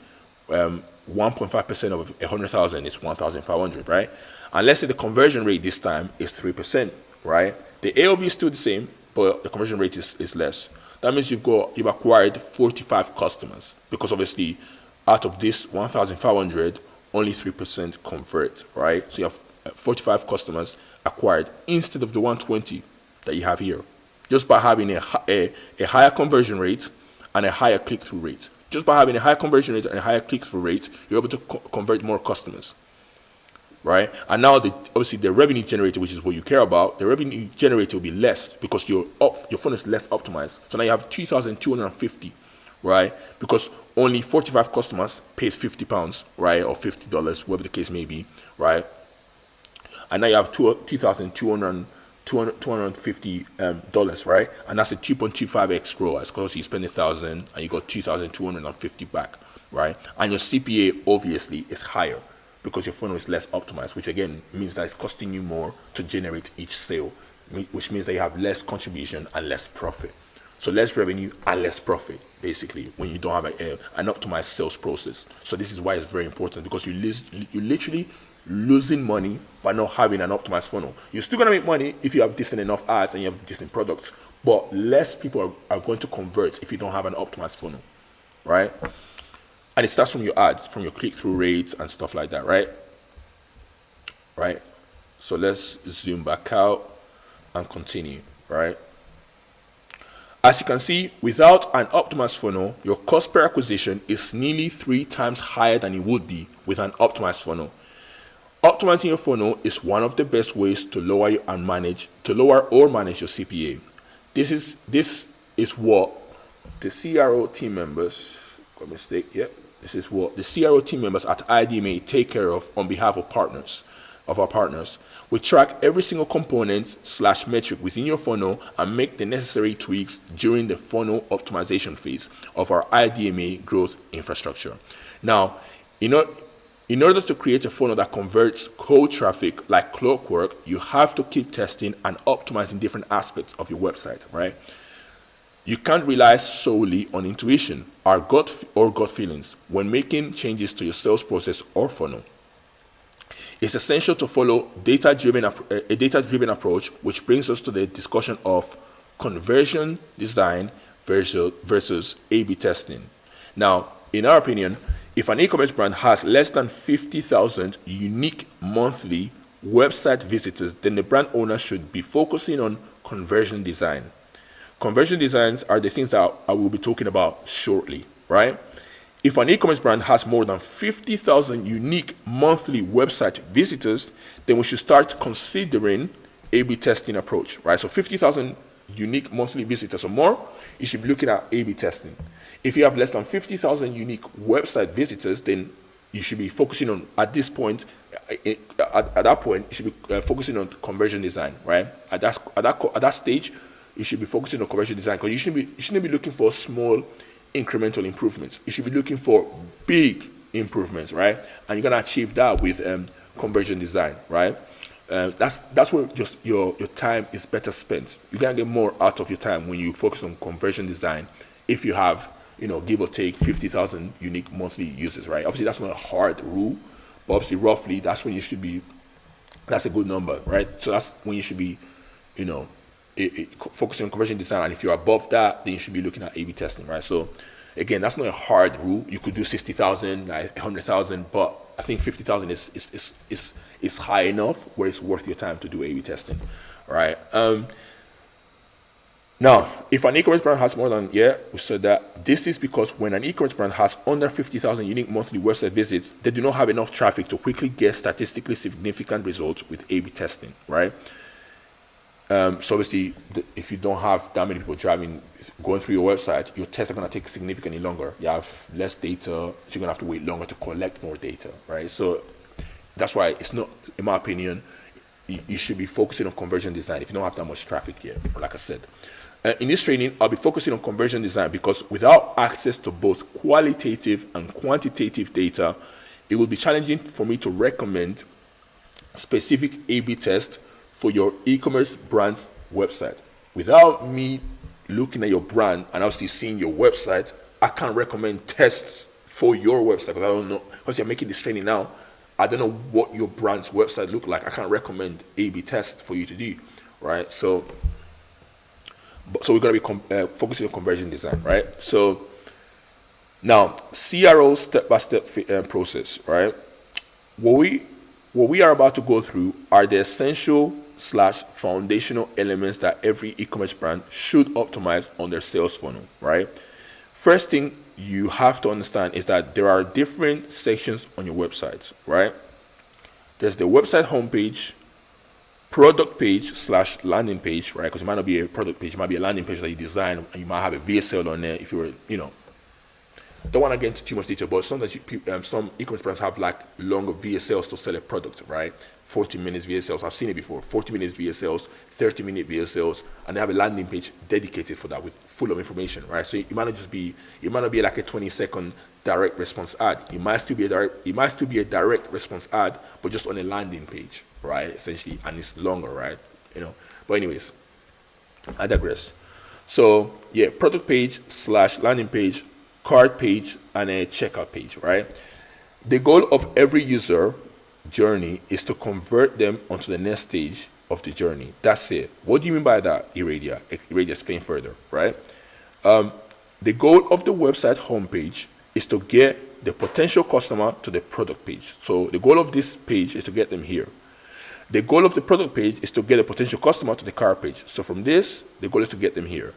1.5% of 100,000 is 1,500, right? And let's say the conversion rate this time is 3%, right? The AOV is still the same, but the conversion rate is less. That means you've acquired 45 customers, because obviously out of this 1,500, only 3% convert, right? So you have 45 customers acquired instead of the 120 that you have here, just by having a higher conversion rate and a higher click-through rate. Just by having a higher conversion rate and a higher click-through rate, you're able to convert more customers, right? And now, obviously, the revenue generated, which is what you care about, the revenue generated will be less because your funnel is less optimized. So now you have 2,250, right? Because only 45 customers paid £50, right, or $50, whatever the case may be, right? And now you have $2,250, right? And that's a 2.25x ROAS, because you spend 1,000 and you got 2,250 back, right? And your CPA obviously is higher because your funnel is less optimized, which again means that it's costing you more to generate each sale, which means that you have less contribution and less profit. So less revenue and less profit, basically, when you don't have an optimized sales process. So this is why it's very important, because you literally losing money by not having an optimized funnel. You're still going to make money if you have decent enough ads and you have decent products, but less people are going to convert if you don't have an optimized funnel, right? And it starts from your ads, from your click-through rates and stuff like that, right? Right? So let's zoom back out and continue, right? As you can see, without an optimized funnel, your cost per acquisition is nearly 3 times higher than it would be with an optimized funnel. Optimizing your funnel is one of the best ways to lower or manage your CPA. This is what the CRO team members, got a mistake, yep. This is what the CRO team members at IE DMA take care of on behalf of our partners. We track every single component / metric within your funnel and make the necessary tweaks during the funnel optimization phase of our IE DMA growth infrastructure. Now, in order to create a funnel that converts cold traffic like clockwork, you have to keep testing and optimizing different aspects of your website, right? You can't rely solely on intuition or gut feelings when making changes to your sales process or funnel. It's essential to follow a data-driven approach, which brings us to the discussion of conversion design versus A/B testing. Now, in our opinion, if an e-commerce brand has less than 50,000 unique monthly website visitors, then the brand owner should be focusing on conversion design. Conversion designs are the things that I will be talking about shortly, right? If an e-commerce brand has more than 50,000 unique monthly website visitors, then we should start considering A/B testing approach, right? So 50,000 unique monthly visitors or more, you should be looking at A/B testing. If you have less than 50,000 unique website visitors, then you should be focusing on, at that point, you should be focusing on conversion design, right? At that stage, you should be focusing on conversion design, because you shouldn't be looking for small incremental improvements. You should be looking for big improvements, right? And you're gonna achieve that with conversion design, right? That's where just your time is better spent. You're gonna get more out of your time when you focus on conversion design. If you have, give or take 50,000 unique monthly users, right? Obviously, that's not a hard rule, but obviously, roughly, that's when you should be. That's a good number, right? So that's when you should be, focusing on conversion design. And if you're above that, then you should be looking at A/B testing, right? So again, that's not a hard rule. You could do 60,000, 100,000, but I think 50,000 is high enough where it's worth your time to do A/B testing, right? Now, if an e-commerce brand has more than, we said that this is because when an e-commerce brand has under 50,000 unique monthly website visits, they do not have enough traffic to quickly get statistically significant results with A/B testing, right? So obviously, if you don't have that many people going through your website, your tests are going to take significantly longer. You have less data, so you're going to have to wait longer to collect more data, right? So that's why it's not, in my opinion, you should be focusing on conversion design if you don't have that much traffic yet, like I said. In this training, I'll be focusing on conversion design because without access to both qualitative and quantitative data, it will be challenging for me to recommend specific A/B tests for your e-commerce brand's website. Without me looking at your brand and obviously seeing your website, I can't recommend tests for your website because I don't know. Because you're making this training now, I don't know what your brand's website look like. I can't recommend A/B tests for you to do, right? So we're going to be focusing on conversion design, right? So now, CRO step-by-step process, right? What we are about to go through are the essential / foundational elements that every e-commerce brand should optimize on their sales funnel, right? First thing you have to understand is that there are different sections on your website, right? There's the website homepage, product page / landing page, right? Because it might not be a product page, it might be a landing page that you design, and you might have a VSL on there if you were, don't want to get into too much detail, but sometimes some e-commerce brands have like longer VSLs to sell a product, right? 40 minutes VSLs, I've seen it before, 40 minutes VSLs, 30-minute VSLs, and they have a landing page dedicated for that with full of information, right? So it might not be like a 20-second direct response ad. It might still be a direct response ad, but just on a landing page, right? Essentially, and it's longer, right? But anyways, I digress. So yeah, product page / landing page, cart page, and a checkout page, right? The goal of every user journey is to convert them onto the next stage of the journey. That's it. What do you mean by that, Iradia? Iradia, explain further, right? The goal of the website homepage is to get the potential customer to the product page. So the goal of this page is to get them here. The goal of the product page is to get a potential customer to the cart page. So from this, the goal is to get them here.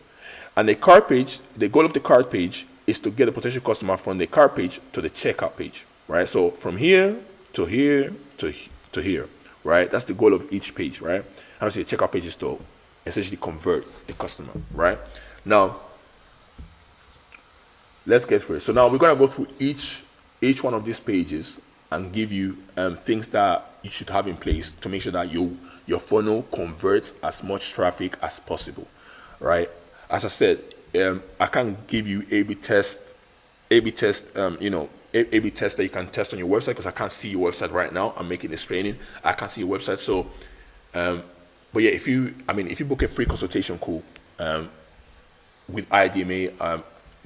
And the cart page, the goal of the cart page is to get a potential customer from the cart page to the checkout page, right? So from here to here to here, right? That's the goal of each page, right? And obviously the checkout page is to essentially convert the customer, right? Now, let's get through it. So now we're gonna go through each one of these pages and give you things that you should have in place to make sure that your funnel converts as much traffic as possible, right? As I said, I can't give you A/B test, A/B test that you can test on your website because I can't see your website right now. I'm making this training. I can't see your website. So, but yeah, if you book a free consultation call with IE DMA,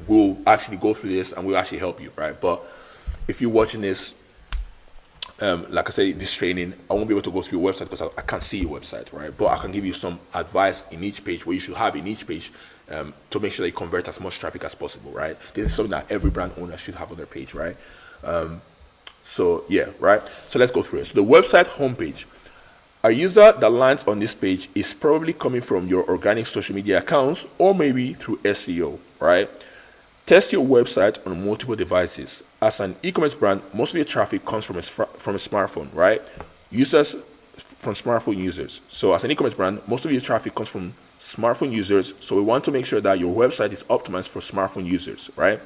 we'll actually go through this and we'll actually help you, right? But if you're watching this, like I said, this training, I won't be able to go through your website because I can't see your website, right? But I can give you some advice in each page, what you should have in each page to make sure that you convert as much traffic as possible, right? This is something that every brand owner should have on their page, right? So yeah, right? So let's go through it. So the website homepage. A user that lands on this page is probably coming from your organic social media accounts or maybe through SEO, right? Test your website on multiple devices. As an e-commerce brand, most of your traffic comes from a smartphone, right? From smartphone users. So as an e-commerce brand, most of your traffic comes from smartphone users. So we want to make sure that your website is optimized for smartphone users, right?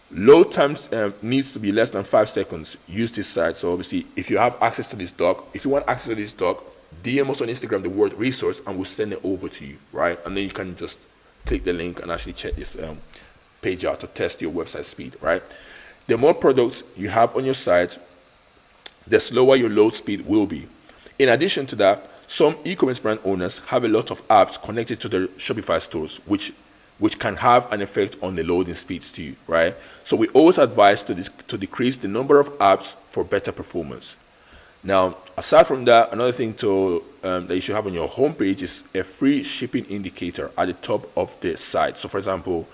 Load times needs to be less than 5 seconds. Use this site. So obviously, if you have access to this doc, if you want access to this doc, DM us on Instagram the word resource and we'll send it over to you, right? And then you can just click the link and actually check this page out to test your website speed, right? The more products you have on your site, the slower your load speed will be. In addition to that, some e-commerce brand owners have a lot of apps connected to their Shopify stores, which can have an effect on the loading speeds too, right? So we always advise to decrease the number of apps for better performance. Now, aside from that, another thing that you should have on your homepage is a free shipping indicator at the top of the site. So for example,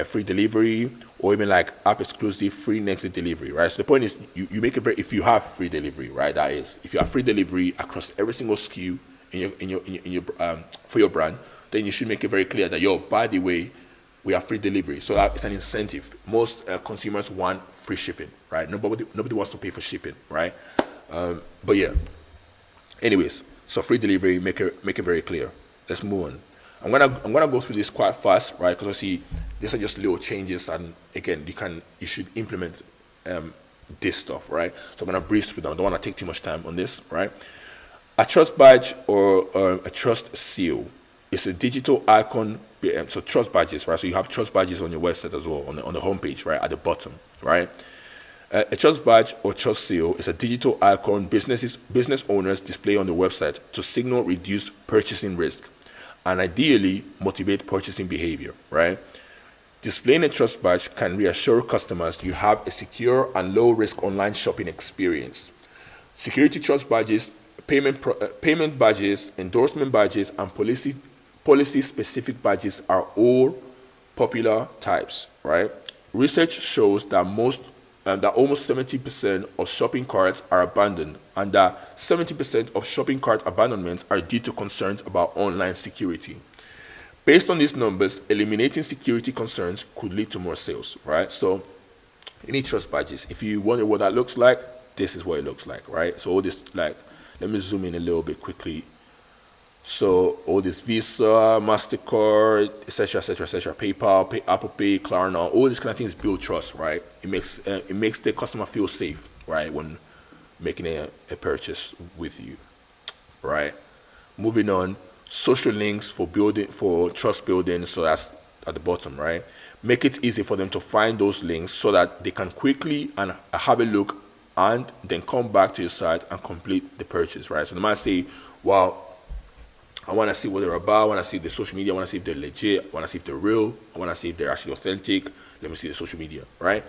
free delivery, or even like app exclusive free next day delivery, right? So the point is you make it very, if you have free delivery, right? That is, if you have free delivery across every single SKU in your for your brand, then you should make it very clear that, yo, by the way, we have free delivery. So that it's an incentive. Most consumers want free shipping, right? Nobody wants to pay for shipping, right? But yeah. Anyways, so free delivery, make it very clear. Let's move on. I'm gonna go through this quite fast, right? Because I see these are just little changes, and again, you should implement this stuff, right? So I'm gonna breeze through them. I don't want to take too much time on this, right? A trust badge or a trust seal is a digital icon. So trust badges, right? So you have trust badges on your website as well, on the homepage, right, at the bottom, right? A trust badge or trust seal is a digital icon business owners display on the website to signal reduced purchasing risk and ideally motivate purchasing behavior, right? Displaying a trust badge can reassure customers you have a secure and low-risk online shopping experience. Security trust badges, payment badges, endorsement badges, and policy-specific badges are all popular types, right? Research shows that almost 70% of shopping carts are abandoned, and that 70% of shopping cart abandonments are due to concerns about online security. Based on these numbers, eliminating security concerns could lead to more sales, right? So you need trust badges. If you wonder what that looks like, this is what it looks like, right? So all this, like, let me zoom in a little bit quickly. So all this Visa, MasterCard, etc., etc., etc., PayPal, Apple Pay, Klarna, all these kind of things build trust, right? It makes the customer feel safe, right, when making a purchase with you, right? Moving on, social links for trust building. So that's at the bottom, right? Make it easy for them to find those links so that they can quickly and have a look and then come back to your site and complete the purchase, right? So they might say, well, I want to see what they're about. I want to see the social media. I want to see if they're legit. I want to see if they're real. I want to see if they're actually authentic. Let me see the social media, right?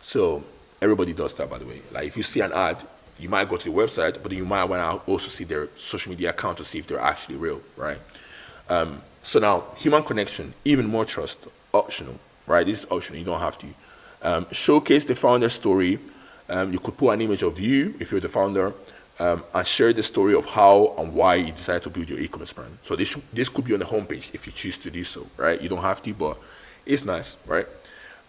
So everybody does that, by the way. Like if you see an ad, you might go to the website, but you might want to also see their social media account to see if they're actually real, right? So now, human connection, even more trust, optional, right? This is optional. You don't have to. Showcase the founder story. You could put an image of you if you're the founder. And share the story of how and why you decided to build your e-commerce brand. So this could be on the homepage if you choose to do so, right? You don't have to, but it's nice, right?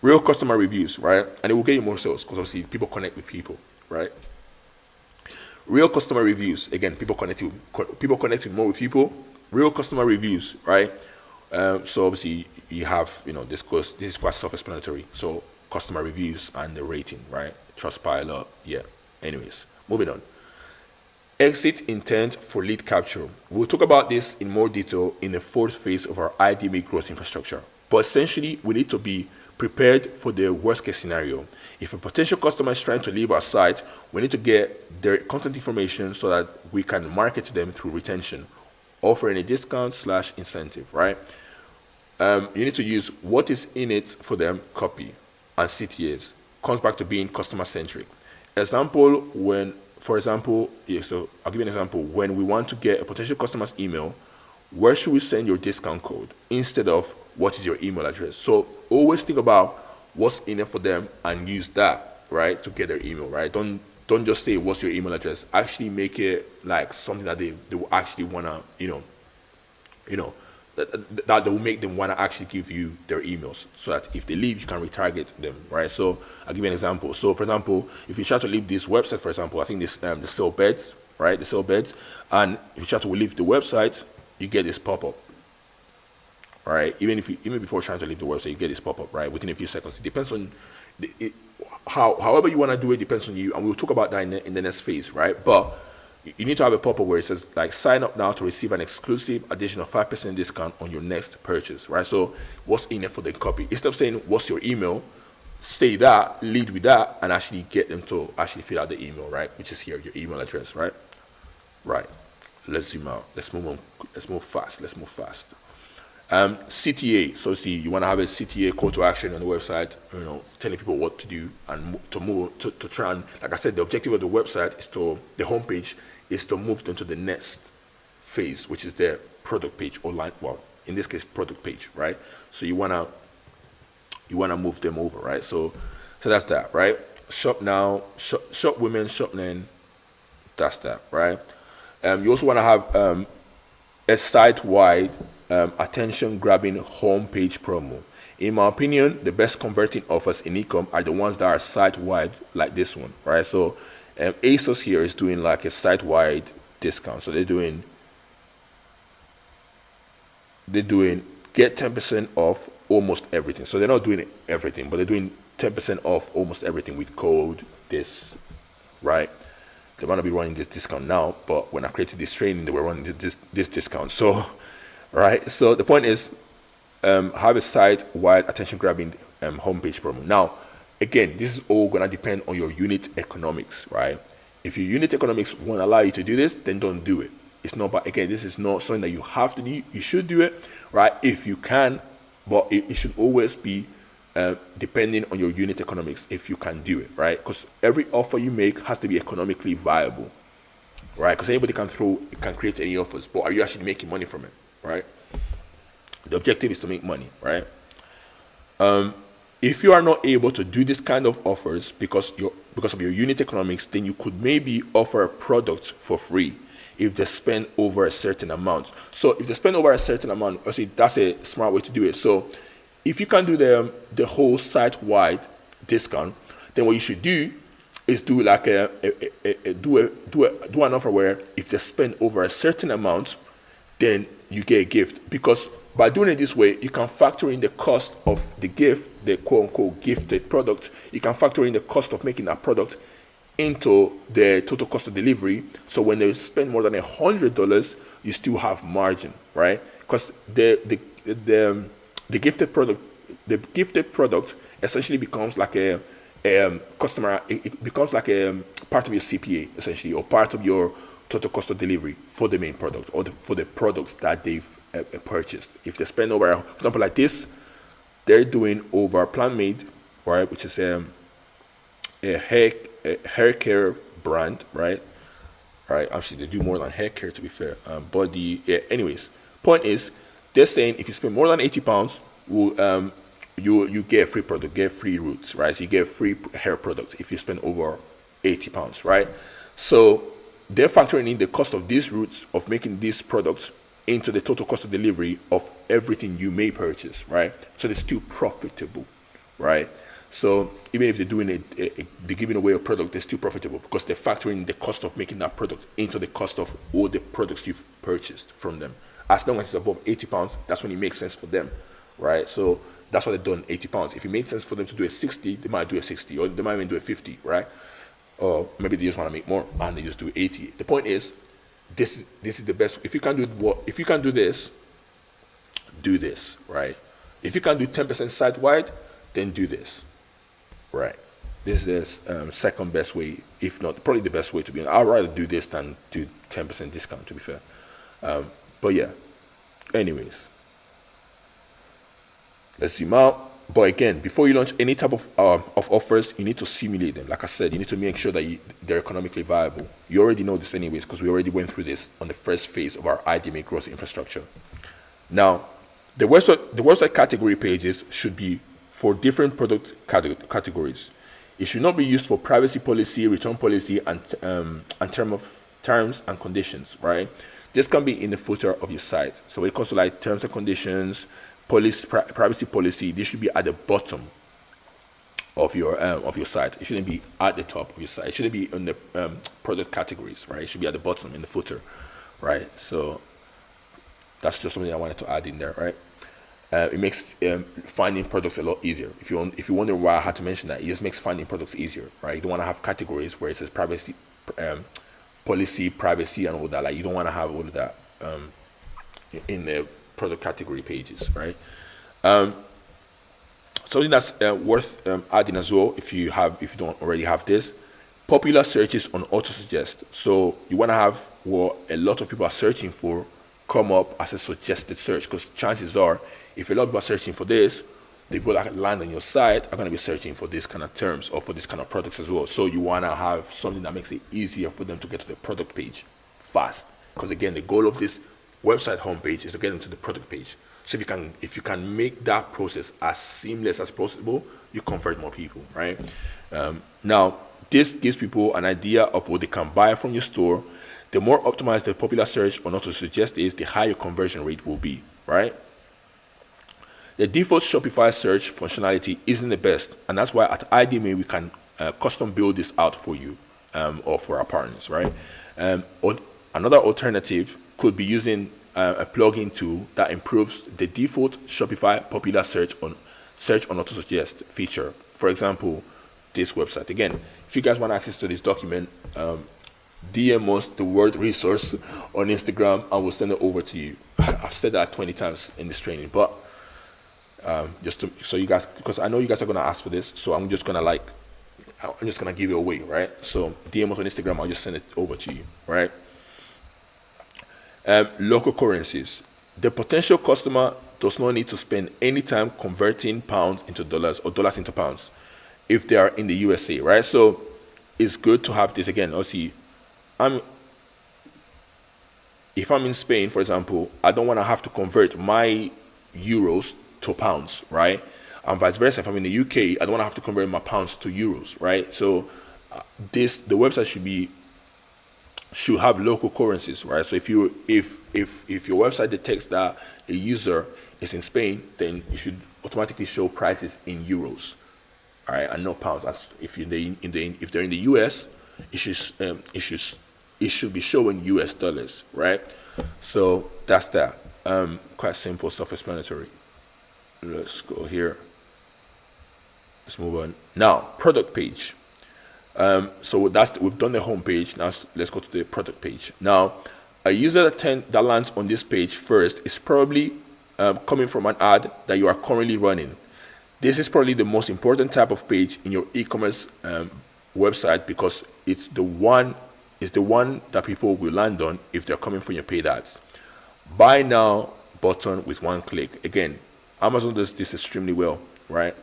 Real customer reviews, right? And it will get you more sales because obviously people connect with people, right? Real customer reviews, again, people connecting more with people. Real customer reviews, right? So obviously you have, this is quite self-explanatory. So customer reviews and the rating, right? Trustpilot, yeah. Anyways, moving on. Exit intent for lead capture. We'll talk about this in more detail in the fourth phase of our IE DMA growth infrastructure. But essentially, we need to be prepared for the worst case scenario. If a potential customer is trying to leave our site, we need to get their contact information so that we can market to them through retention, offering a discount / incentive, right? You need to use what is in it for them copy and CTAs. Comes back to being customer centric. For example, so I'll give you an example. When we want to get a potential customer's email, where should we send your discount code instead of what is your email address? So always think about what's in it for them and use that, right, to get their email, right? Don't just say what's your email address. Actually make it like something that they will actually wanna, that will make them want to actually give you their emails so that if they leave, you can retarget them, right? So I'll give you an example. So for example, if you try to leave this website, for example, I think this the sell beds, right? The sell beds, and if you try to leave the website, you get this pop-up, right? Even before trying to leave the website, you get this pop-up, right? Within a few seconds. It depends on however you want to do it. Depends on you, and we'll talk about that in the next phase, right? But you need to have a pop-up where it says like sign up now to receive an exclusive additional 5% discount on your next purchase, right? So what's in it for the copy? Instead of saying what's your email, say that, lead with that, and actually get them to actually fill out the email, right? Which is here, your email address, right? Right. Let's zoom out. Let's move on. Let's move fast. CTA. So see, you want to have a CTA call to action on the website, telling people what to do and to try and, like I said, the objective of the website the homepage is to move them to the next phase, which is their product page or in this case, product page, right? So you wanna move them over, right? So that's that, right? Shop now, shop women, shop men. That's that, right? You also want to have a site-wide attention grabbing homepage promo. In my opinion, the best converting offers in ecom are the ones that are site wide, like this one, right? So ASOS here is doing like a site wide discount. So they're doing get 10% off almost everything. So they're not doing everything, but they're doing 10% off almost everything with code this, right? They want to be running this discount now, but when I created this training, they were running this discount. So, right. So the point is, have a site-wide attention-grabbing homepage promo. Now, again, this is all gonna depend on your unit economics, right? If your unit economics won't allow you to do this, then don't do it. It's not, but again, this is not something that you have to do. You should do it, right? If you can, but it should always be depending on your unit economics if you can do it, right? Because every offer you make has to be economically viable, right? Because anybody can create any offers, but are you actually making money from it, right? The objective is to make money, right? If you are not able to do this kind of offers because of your unit economics, then you could maybe offer a product for free if they spend over a certain amount. So if they spend over a certain amount, obviously that's a smart way to do it. So if you can do the whole site-wide discount, then what you should do is do like do an offer where if they spend over a certain amount, then you get a gift. Because by doing it this way, you can factor in the cost of the gift, the quote-unquote gifted product. You can factor in the cost of making that product into the total cost of delivery. So when they spend more than $100, you still have margin, right? Because the gifted product essentially becomes like a customer. It becomes like a part of your CPA essentially, or part of your total cost of delivery for the main product or for the products that they've purchased. If they spend over, for example, like this, they're doing over Plant Made, right, which is a hair care brand, right? Right. Actually, they do more than hair care, to be fair. Body. Yeah. Anyways, point is, they're saying if you spend more than £80, you get a free product, get free roots, right? So you get free hair products if you spend over £80, right? So they're factoring in the cost of these roots of making these products into the total cost of delivery of everything you may purchase, right? So they're still profitable, right? So even if they're doing they're giving away a product, they're still profitable because they're factoring the cost of making that product into the cost of all the products you've purchased from them. As long as it's above £80, that's when it makes sense for them, right? So that's what they've done, £80. If it makes sense for them to do a 60, they might do a 60, or they might even do a 50, right? Or maybe they just want to make more and they just do 80. The point is, this is the best. If you can do this, do this, right? If you can do 10% site wide, then do this, right? This is second best way, if not probably the best way to be. I'd rather do this than do 10% discount, to be fair. But yeah, anyways, let's zoom out. But again, before you launch any type of offers, you need to simulate them. Like I said, you need to make sure that they're economically viable. You already know this anyways because we already went through this on the first phase of our IE DMA growth infrastructure. Now, the website category pages should be for different product categories. It should not be used for privacy policy, return policy, and terms and conditions, right? This can be in the footer of your site. So when it comes to like terms and conditions, privacy policy, this should be at the bottom of your site. It shouldn't be at the top of your site. It shouldn't be in the product categories, right? It should be at the bottom in the footer, right? So that's just something I wanted to add in there, right? It makes finding products a lot easier. If you wonder why I had to mention that, it just makes finding products easier, right? You don't want to have categories where it says privacy, policy, privacy, and all that. Like you don't want to have all of that in the product category pages, right? Something that's worth adding as well, if you don't already have this, popular searches on auto suggest. So you want to have what a lot of people are searching for come up as a suggested search, because chances are, if a lot of people are searching for this, the people that land on your site are going to be searching for this kind of terms or for this kind of products as well. So you want to have something that makes it easier for them to get to the product page fast, because again, the goal of this website homepage is to get them to the product page. So if you can make that process as seamless as possible, you convert more people, right? Now, this gives people an idea of what they can buy from your store. The more optimized the popular search on auto suggest is, the higher conversion rate will be, right? The default Shopify search functionality isn't the best, and that's why at IDMA we can custom build this out for you or for our partners, right? Or another alternative could be using a plugin tool that improves the default Shopify popular search on auto-suggest feature. For example, this website. Again, if you guys want access to this document, DM us the word resource on Instagram and we'll send it over to you. I've said that 20 times in this training, but so you guys, because I know you guys are gonna ask for this, so I'm just gonna give it away, right? So DM us on Instagram, I'll just send it over to you, right? Local currencies. The potential customer does not need to spend any time converting pounds into dollars or dollars into pounds if they are in the USA, right? So it's good to have this. Again, obviously, if I'm in Spain, for example, I don't want to have to convert my euros to pounds, right? And vice versa. If I'm in the UK, I don't want to have to convert my pounds to euros, right? So the website should have local currencies, right? So if your website detects that a user is in Spain, then you should automatically show prices in euros, all right, and no pounds. As if they're in the US, it should be showing US dollars, right? So that's that. Quite simple, self-explanatory. Let's go here. Let's move on. Now, product page. So we've done the home page. Now let's go to the product page. Now, a user that lands on this page first is probably coming from an ad that you are currently running. This is probably the most important type of page in your e-commerce website because it's the one that people will land on if they're coming from your paid ads. Buy now button with one click. Again, Amazon does this extremely well, right?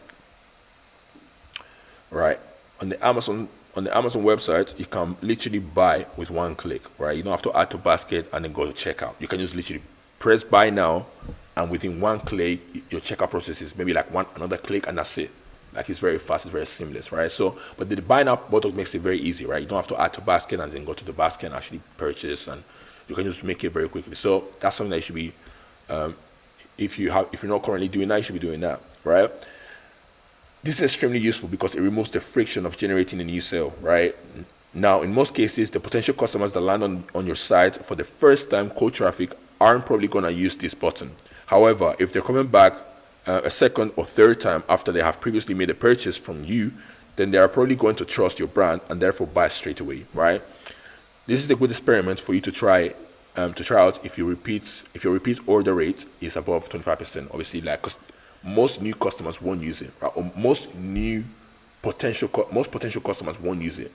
Right. On the Amazon website, you can literally buy with one click, right? You don't have to add to basket and then go to checkout. You can just literally press buy now, and within one click, your checkout process is maybe like another click, and that's it. Like, it's very fast, it's very seamless, right? So, but the buy now button makes it very easy, right? You don't have to add to basket and then go to the basket and actually purchase, and you can just make it very quickly. So that's something that you should be, if you're not currently doing that, you should be doing that, right? This is extremely useful because it removes the friction of generating a new sale, right? Now, in most cases, the potential customers that land on your site for the first time, cold traffic, aren't probably going to use this button. However, if they're coming back a second or third time after they have previously made a purchase from you, then they are probably going to trust your brand and therefore buy straight away, right? This is a good experiment for you to try out if your repeat order rate is above 25%. Obviously, like, because most new customers won't use it, right? Or most potential customers won't use it.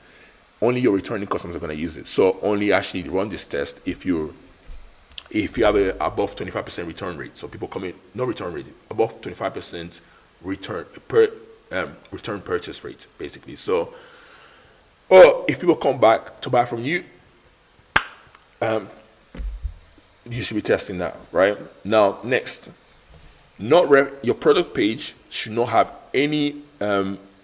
Only your returning customers are going to use it. So only actually run this test if you have a above 25% return rate. So people come in, no return rate, above 25% return purchase rate, basically. So, or if people come back to buy from you, you should be testing that, right? Now, next, your product page should not have any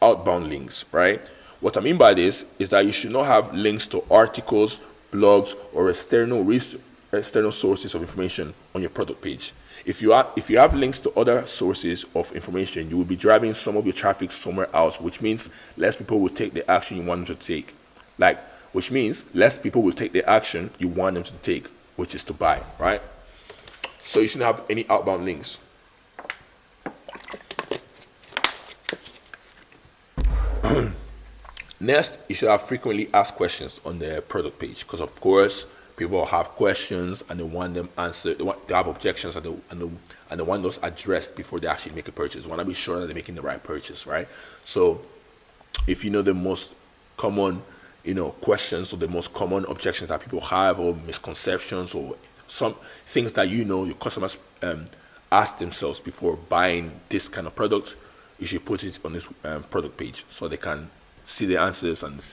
outbound links, right? What I mean by this is that you should not have links to articles, blogs, or external sources of information on your product page. If you have links to other sources of information, you will be driving some of your traffic somewhere else, which means less people will take the action you want them to take. Which means less people will take the action you want them to take, which is to buy, right? So you shouldn't have any outbound links. Next, you should have frequently asked questions on the product page, because of course people have questions and they want them answered. They have objections and they want those addressed before they actually make a purchase. They want to be sure that they're making the right purchase, right? So if you know the most common questions or the most common objections that people have, or misconceptions, or some things that your customers ask themselves before buying this kind of product, you should put it on this product page so they can see the answers and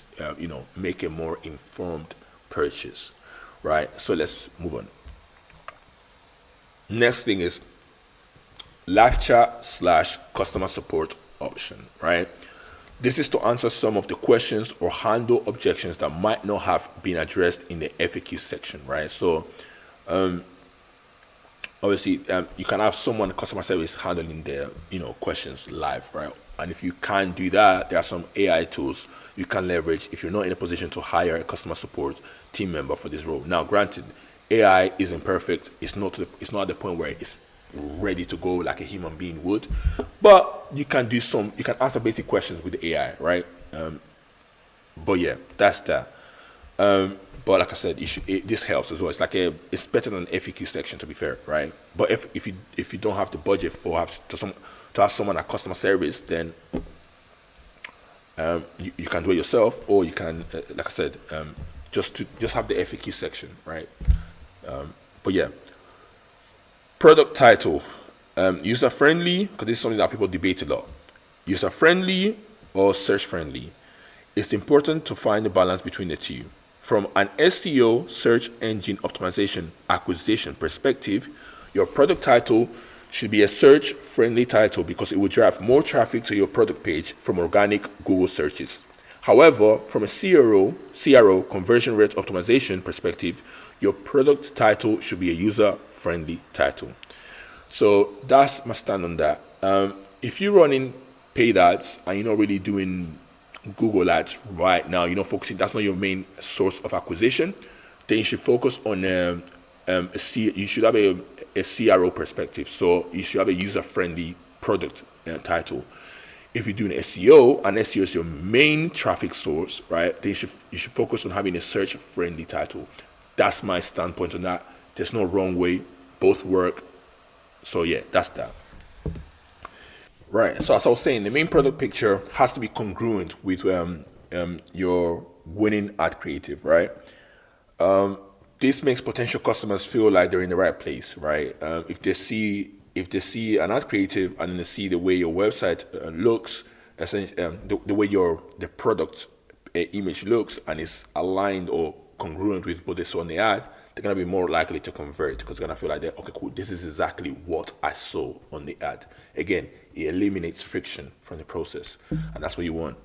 make a more informed purchase, right? So let's move on. Next thing is live chat / customer support option, right? This is to answer some of the questions or handle objections that might not have been addressed in the FAQ section, right? So obviously you can have someone customer service handling their questions live, right? And if you can't do that, there are some AI tools you can leverage if you're not in a position to hire a customer support team member for this role. Now granted, AI isn't perfect. It's not at the point where it's ready to go like a human being would, but you can answer basic questions with the AI, right? But yeah, that's that. But like I said, this helps as well. It's better than an FAQ section, to be fair, right? But if you don't have the budget to have someone at customer service, then you can do it yourself, or you can, like I said, just have the FAQ section, right? But yeah, product title, user friendly, because this is something that people debate a lot. User friendly or search friendly? It's important to find a balance between the two. From an SEO, search engine optimization, acquisition perspective, your product title should be a search friendly title because it will drive more traffic to your product page from organic Google searches. However, from a CRO conversion rate optimization perspective, your product title should be a user friendly title. So that's my stand on that. If you're running paid ads and you're not really doing Google ads right now, you're not focusing, that's not your main source of acquisition, then you should focus on you should have a CRO perspective. So you should have a user friendly product title. If you're doing SEO and SEO is your main traffic source, right, then you should focus on having a search friendly title. That's my standpoint on that. There's no wrong way, both work. So yeah, that's that. Right. So as I was saying, the main product picture has to be congruent with your winning ad creative, right? This makes potential customers feel like they're in the right place, right? If they see an ad creative and then they see the way your website looks, essentially the way the product image looks and is aligned or congruent with what they saw in the ad, they're gonna be more likely to convert because they're gonna feel like they're okay, cool. This is exactly what I saw on the ad. Again, it eliminates friction from the process, and that's what you want.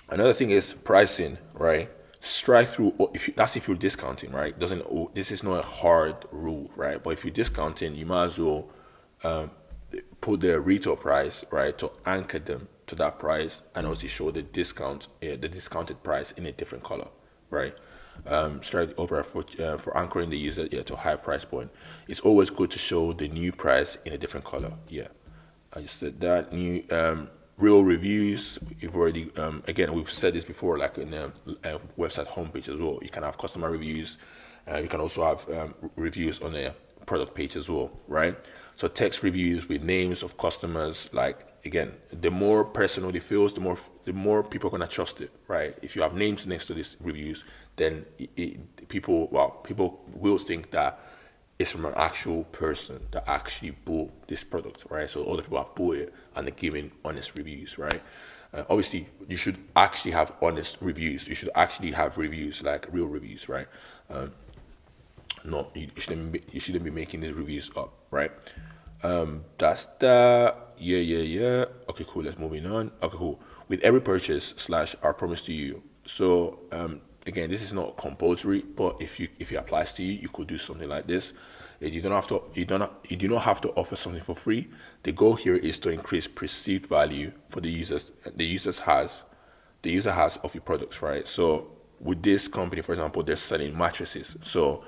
Another thing is pricing, right? Strike through. That's if you're discounting, right? Doesn't This is not a hard rule, right? But if you're discounting, you might as well put the retail price, right, to anchor them to that price, and also show the discounted price in a different color, right? Strike Opera for anchoring the user to a high price point. It's always good to show the new price in a different color. Yeah, I just said that. New real reviews. We've already again we've said this before, like in the website homepage as well. You can have customer reviews. You can also have reviews on the product page as well, right? So text reviews with names of customers, like again, the more personal it feels, the more people are gonna trust it, right? If you have names next to these reviews, then people will think that it's from an actual person that actually bought this product, right? So other people have bought it and they're giving honest reviews, right? Obviously, you should actually have honest reviews. You should actually have reviews, like real reviews, right? No, you shouldn't be making these reviews up, right? That's that. Yeah. Okay, cool. Let's moving on. Okay, cool. With every purchase slash our promise to you. So again, this is not compulsory, but if it applies to you, you could do something like this. You do not have to offer something for free. The goal here is to increase perceived value for the users. The user has of your products, right? So with this company, for example, they're selling mattresses. So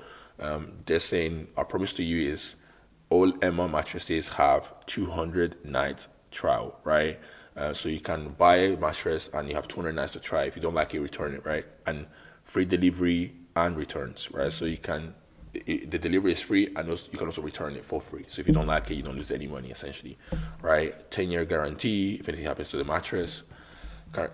they're saying our promise to you is all Emma mattresses have 200 nights trial, right? So you can buy a mattress and you have 200 nights to try. If you don't like it, return it, right? And free delivery and returns, right? So the delivery is free, and also, you can also return it for free. So if you don't like it, you don't lose any money, essentially, right? 10-year guarantee if anything happens to the mattress.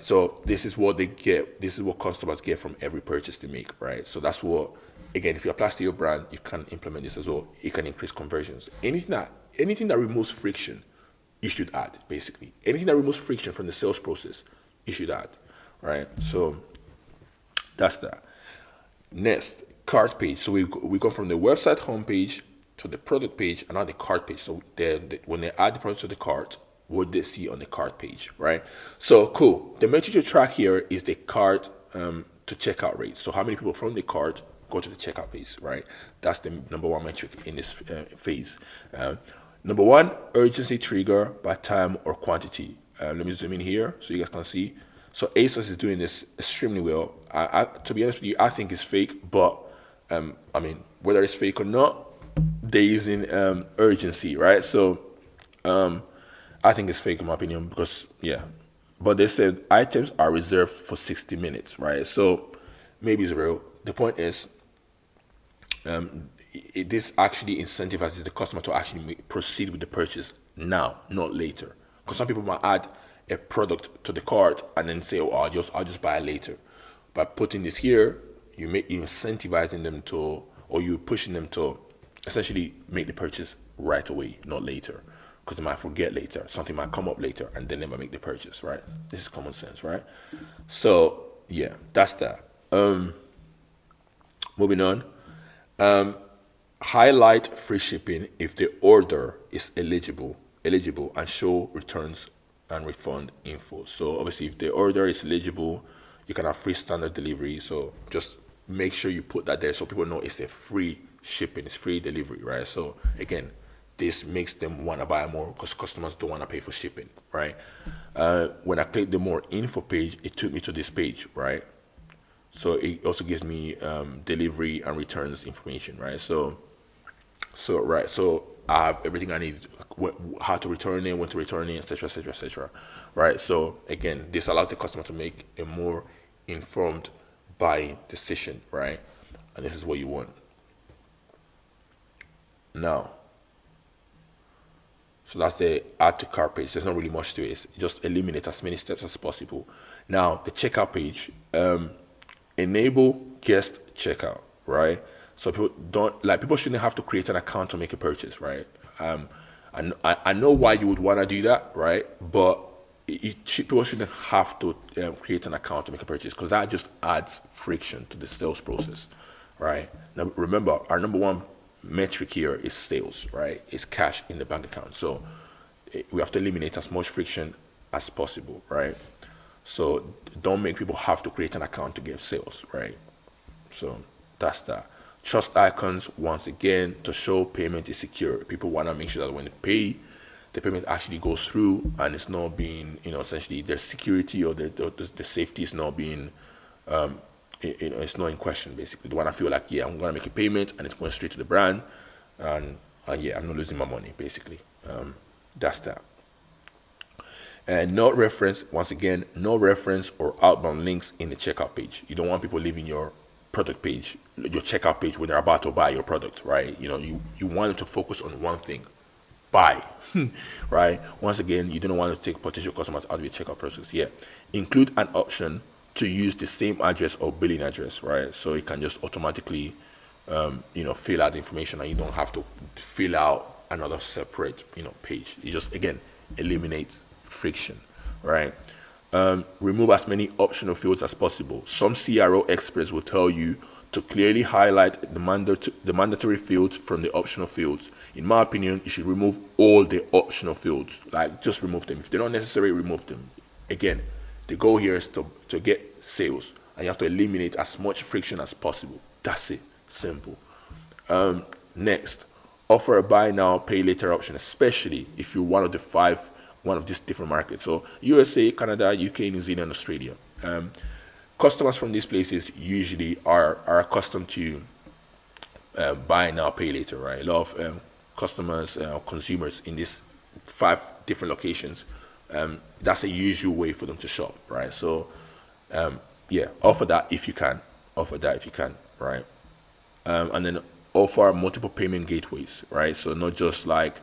So this is what they get. This is what customers get from every purchase they make, right? So that's what, again, if you apply to your brand, you can implement this as well. It can increase conversions. Anything that removes friction, you should add. Basically, anything that removes friction from the sales process, you should add, right? So that's that. Next, cart page. So we go from the website homepage to the product page and now the cart page. So when they add the product to the cart, what they see on the cart page, right? So cool. The metric to track here is the cart to checkout rate. So how many people from the cart go to the checkout page, right? That's the number one metric in this phase. Number one, urgency trigger by time or quantity. Let me zoom in here so you guys can see. So ASOS is doing this extremely well. To be honest with you, I think it's fake, but I mean, whether it's fake or not, they're using urgency, right? So I think it's fake in my opinion because yeah, but they said items are reserved for 60 minutes, right? So maybe it's real. The point is, this actually incentivizes the customer to actually proceed with the purchase now, not later. Because some people might add a product to the cart and then say, "Oh, I'll just buy it later." By putting this here, you incentivizing them to, or you pushing them to, essentially make the purchase right away, not later, because they might forget later. Something might come up later, and then they might make the purchase. Right? This is common sense, right? So yeah, that's that. Moving on. Highlight free shipping if the order is eligible, and show returns and refund info. So obviously, if the order is eligible, you can have free standard delivery. So just make sure you put that there so people know it's a free shipping, it's free delivery, right? So again, this makes them want to buy more because customers don't want to pay for shipping, right? When I click the more info page, it took me to this page, right? So it also gives me delivery and returns information, right? So I have everything I need, how to return it, when to return it, etc., etc., etc., right? So again, this allows the customer to make a more informed buying decision, right? And this is what you want. Now, so that's the add to cart page. There's not really much to it. It's just eliminate as many steps as possible. Now, the checkout page, enable guest checkout, right? So people shouldn't have to create an account to make a purchase, right? I know why you would want to do that, right? But people shouldn't have to create an account to make a purchase because that just adds friction to the sales process, right? Now, remember, our number one metric here is sales, right? It's cash in the bank account. So we have to eliminate as much friction as possible, right? So don't make people have to create an account to get sales, right? So that's that. Trust icons, once again, to show payment is secure. People want to make sure that when they pay, the payment actually goes through and it's not being, essentially their security or the safety is not being, it's not in question, basically. They want to feel like, yeah, I'm going to make a payment and it's going straight to the brand. And yeah, I'm not losing my money, basically. That's that. And no reference, once again, no reference or outbound links in the checkout page. You don't want people leaving your product page, your checkout page when they're about to buy your product, right? You want them to focus on one thing, buy, right? Once again, you don't want to take potential customers out of your checkout process. Yeah, include an option to use the same address or billing address, right? So it can just automatically, fill out the information and you don't have to fill out another separate, page. You just, again, eliminates friction, right? Remove as many optional fields as possible. Some CRO experts will tell you to clearly highlight the mandatory fields from the optional fields. In my opinion, you should remove all the optional fields. Like, just remove them. If they're not necessary, remove them. Again, the goal here is to get sales, and you have to eliminate as much friction as possible. That's it. Simple. Next, offer a buy now, pay later option, especially if you're one of these different markets. So USA, Canada, UK, New Zealand, Australia. Customers from these places usually are accustomed to buy now, pay later, right? A lot of customers, consumers in these 5 different locations, that's a usual way for them to shop, right? So yeah, offer that if you can. Right? And then offer multiple payment gateways, right? So not just like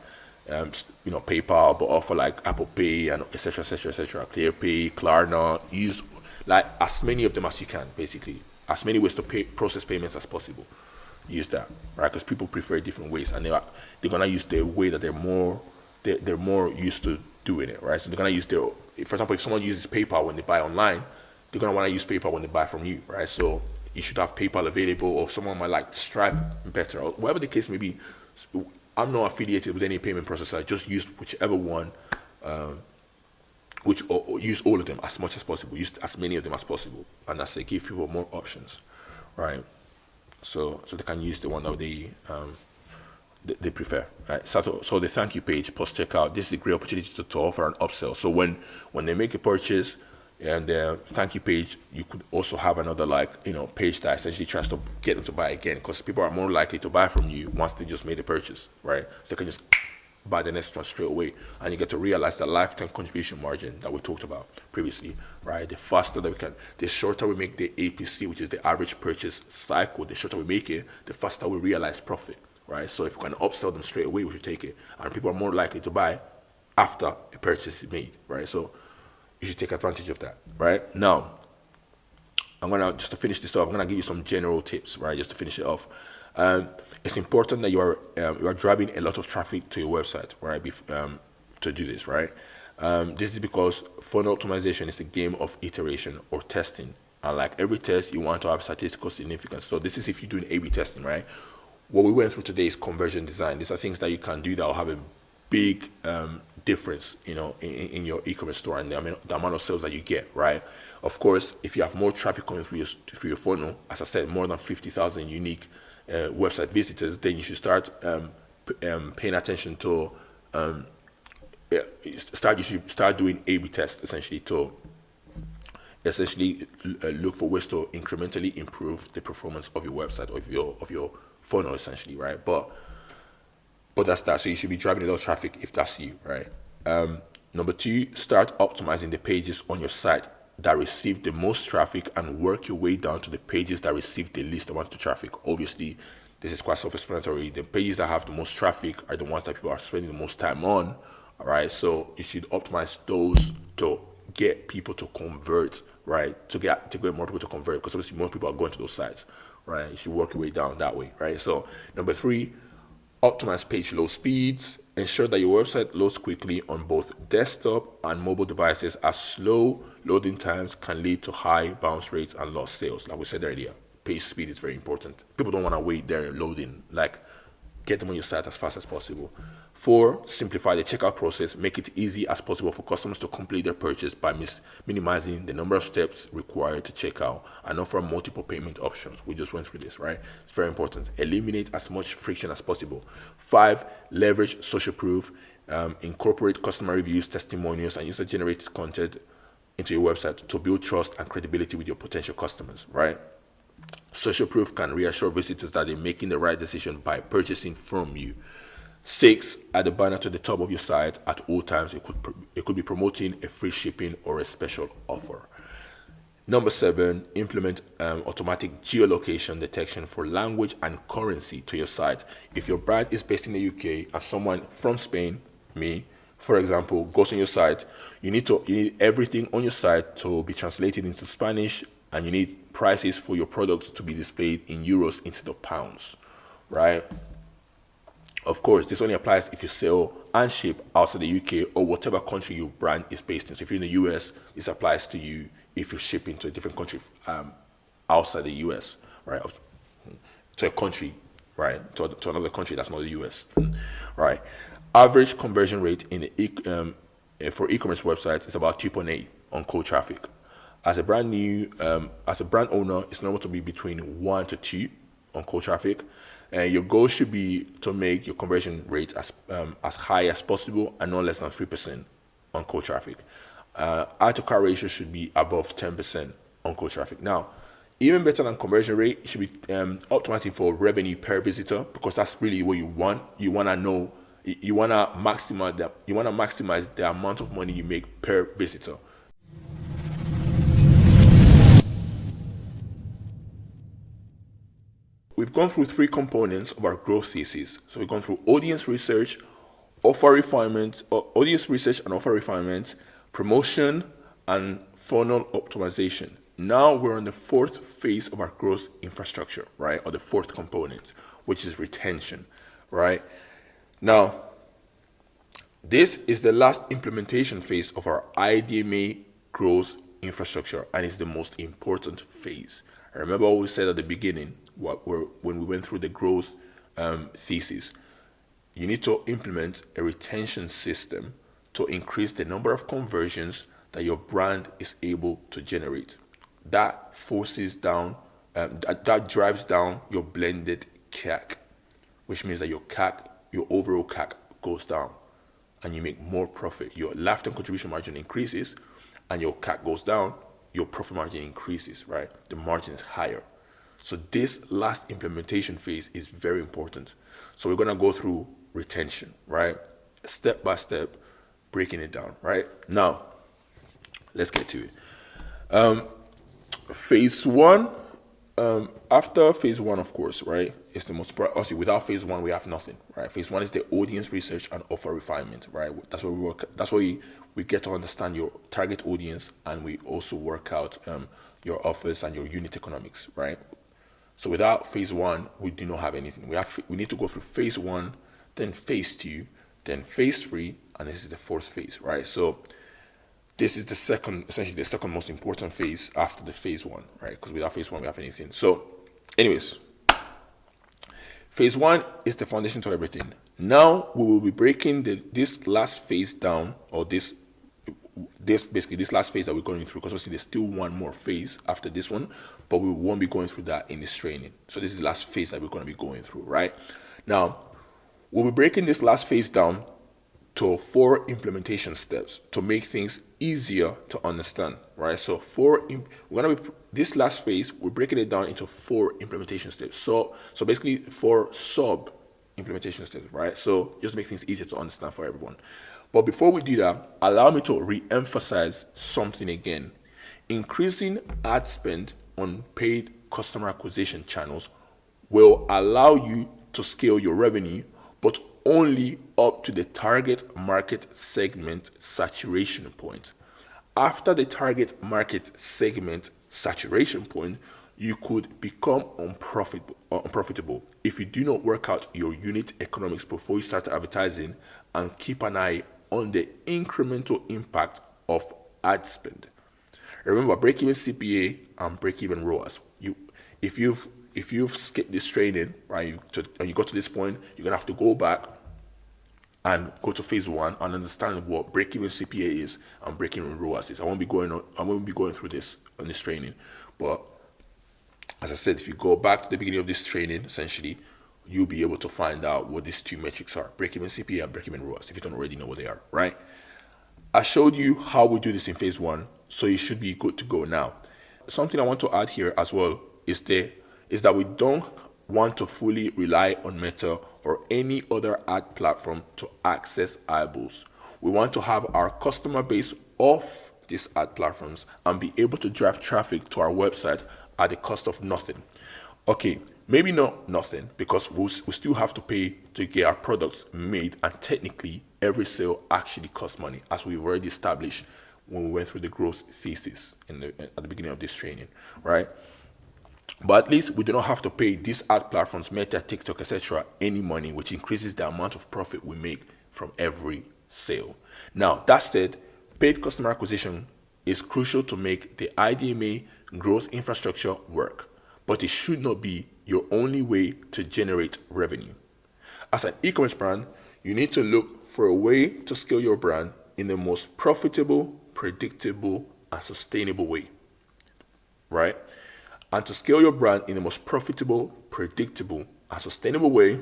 PayPal, but offer like Apple Pay and etc. etc. etc. ClearPay, Klarna. Use like as many of them as you can, basically, as many ways to process payments as possible. Use that, right? Because people prefer different ways, and they're gonna use the way that they're more used to doing it, right? So they're gonna use for example, if someone uses PayPal when they buy online, they're gonna want to use PayPal when they buy from you, right? So you should have PayPal available, or someone might like Stripe better, or whatever the case may be. I'm not affiliated with any payment processor. Just use whichever one, or use all of them as much as possible. Use as many of them as possible, and that's it. Give people more options, right? so they can use the one that they prefer, right? So the thank you page post checkout, this is a great opportunity to offer an upsell. So when they make a purchase and the thank you page, you could also have another page that essentially tries to get them to buy again, because people are more likely to buy from you once they just made a purchase, right? So they can just buy the next one straight away, and you get to realize the lifetime contribution margin that we talked about previously, right? The shorter we make the APC, which is the average purchase cycle, the shorter we make it, the faster we realize profit, right? So if we can upsell them straight away, we should take it, and people are more likely to buy after a purchase is made, right? So you should take advantage of that, right? Now, just to finish this off, I'm gonna give you some general tips, right? Just to finish it off. It's important that you are driving a lot of traffic to your website, right? To do this, right? This is because funnel optimization is a game of iteration or testing, and like every test, you want to have statistical significance. So this is if you're doing A/B testing, right? What we went through today is conversion design. These are things that you can do that will have a big difference, in your e-commerce store and the amount of sales that you get, right? Of course, if you have more traffic coming through your funnel, as I said, more than 50,000 unique website visitors, then you should start paying attention to you should start doing A/B tests essentially to look for ways to incrementally improve the performance of your website, of your funnel essentially, right? But that's that. So you should be driving a lot of traffic if that's you, right? Number two, start optimizing the pages on your site that receive the most traffic and work your way down to the pages that receive the least amount of traffic. Obviously, this is quite self-explanatory. The pages that have the most traffic are the ones that people are spending the most time on, all right? So you should optimize those to get people to convert, right? To get more people to convert, because obviously more people are going to those sites, right? You should work your way down that way, right? So number three, optimize page load speeds. Ensure that your website loads quickly on both desktop and mobile devices, as slow loading times can lead to high bounce rates and lost sales. Like we said earlier, page speed is very important. People don't want to wait there loading. Like, get them on your site as fast as possible. 4, simplify the checkout process. Make it easy as possible for customers to complete their purchase by minimizing the number of steps required to check out, and offer multiple payment options. We just went through this, right? It's very important. Eliminate as much friction as possible. 5, leverage social proof. Incorporate customer reviews, testimonials, and user-generated content into your website to build trust and credibility with your potential customers, right? Social proof can reassure visitors that they're making the right decision by purchasing from you. 6, add a banner to the top of your site at all times. It could be promoting a free shipping or a special offer. Number 7, implement automatic geolocation detection for language and currency to your site. If your brand is based in the UK and someone from Spain, me, for example, goes on your site, you need everything on your site to be translated into Spanish, and you need prices for your products to be displayed in euros instead of pounds, right? Of course, this only applies if you sell and ship outside the UK or whatever country your brand is based in. So if you're in the US, this applies to you if you're shipping to a different country outside the US, right? To a country, right? To another country that's not the US, right? Average conversion rate for e-commerce websites is about 2.8 on cold traffic. As a brand owner, it's normal to be between 1 to 2 on cold traffic. Your goal should be to make your conversion rate as high as possible and no less than 3% on cold traffic. Add to cart ratio should be above 10% on cold traffic. Now, even better than conversion rate, you should be optimizing for revenue per visitor, because that's really what you want. You want to maximize the amount of money you make per visitor. We've gone through 3 components of our growth thesis. So we've gone through audience research, audience research and offer refinement, promotion, and funnel optimization. Now we're on the 4th phase of our growth infrastructure, right? Or the 4th component, which is retention, right? Now, this is the last implementation phase of our IE DMA growth infrastructure, and it's the most important phase. Remember what we said at the beginning, when we went through the growth thesis. You need to implement a retention system to increase the number of conversions that your brand is able to generate. That forces down That drives down your blended CAC, which means that your CAC, your overall CAC goes down and you make more profit. Your lifetime contribution margin increases and your CAC goes down, your profit margin increases, right? The margin is higher. So this last implementation phase is very important. So we're gonna go through retention, right? Step by step, breaking it down, right? Now, let's get to it. Phase one, after phase one, of course, right, is the most, obviously without phase one, we have nothing, right? Phase one is the audience research and offer refinement, right? That's where we work, that's where we get to understand your target audience, and we also work out your offers and your unit economics, right? So without phase one, we do not have anything. We need to go through phase one, then phase two, then phase three, and this is the fourth phase, right? So this is the second, essentially the second most important phase after the phase one, right? Because without phase one, we have anything. So, anyways, phase one is the foundation to everything. Now we will be breaking this last phase down, or this basically this last phase that we're going through, because obviously there's still one more phase after this one, but we won't be going through that in this training. So this is the last phase that we're going to be going through, right? Now, we'll be breaking this last phase down to 4 implementation steps to make things easier to understand, right? So we're gonna be, this last phase, we're breaking it down into 4 implementation steps. So basically 4 sub implementation steps, right? So just to make things easier to understand for everyone. But before we do that, allow me to re-emphasize something again. Increasing ad spend on paid customer acquisition channels will allow you to scale your revenue, but only up to the target market segment saturation point. After the target market segment saturation point, you could become unprofitable if you do not work out your unit economics before you start advertising and keep an eye on the incremental impact of ad spend. Remember, break-even CPA and break-even ROAS. If you've skipped this training, right, and you got to this point, you're gonna have to go back and go to phase one and understand what break-even CPA is and break-even ROAS is. I won't be going through this on this training, but as I said, if you go back to the beginning of this training, essentially, you'll be able to find out what these 2 metrics are: break-even CPA and break-even ROAS, if you don't already know what they are, right? I showed you how we do this in phase one, so you should be good to go now. Something I want to add here as well is that we don't want to fully rely on Meta or any other ad platform to access eyeballs. We want to have our customer base off these ad platforms and be able to drive traffic to our website at the cost of nothing. Okay, maybe not nothing, because we still have to pay to get our products made, and technically every sale actually costs money, as we've already established when we went through the growth thesis at the beginning of this training, right? But at least we do not have to pay these ad platforms, Meta, TikTok, etc., any money, which increases the amount of profit we make from every sale. Now, that said, paid customer acquisition is crucial to make the IDMA growth infrastructure work, but it should not be your only way to generate revenue. As an e-commerce brand, you need to look for a way to scale your brand in the most profitable, predictable, and sustainable way, right? And to scale your brand in the most profitable, predictable, and sustainable way,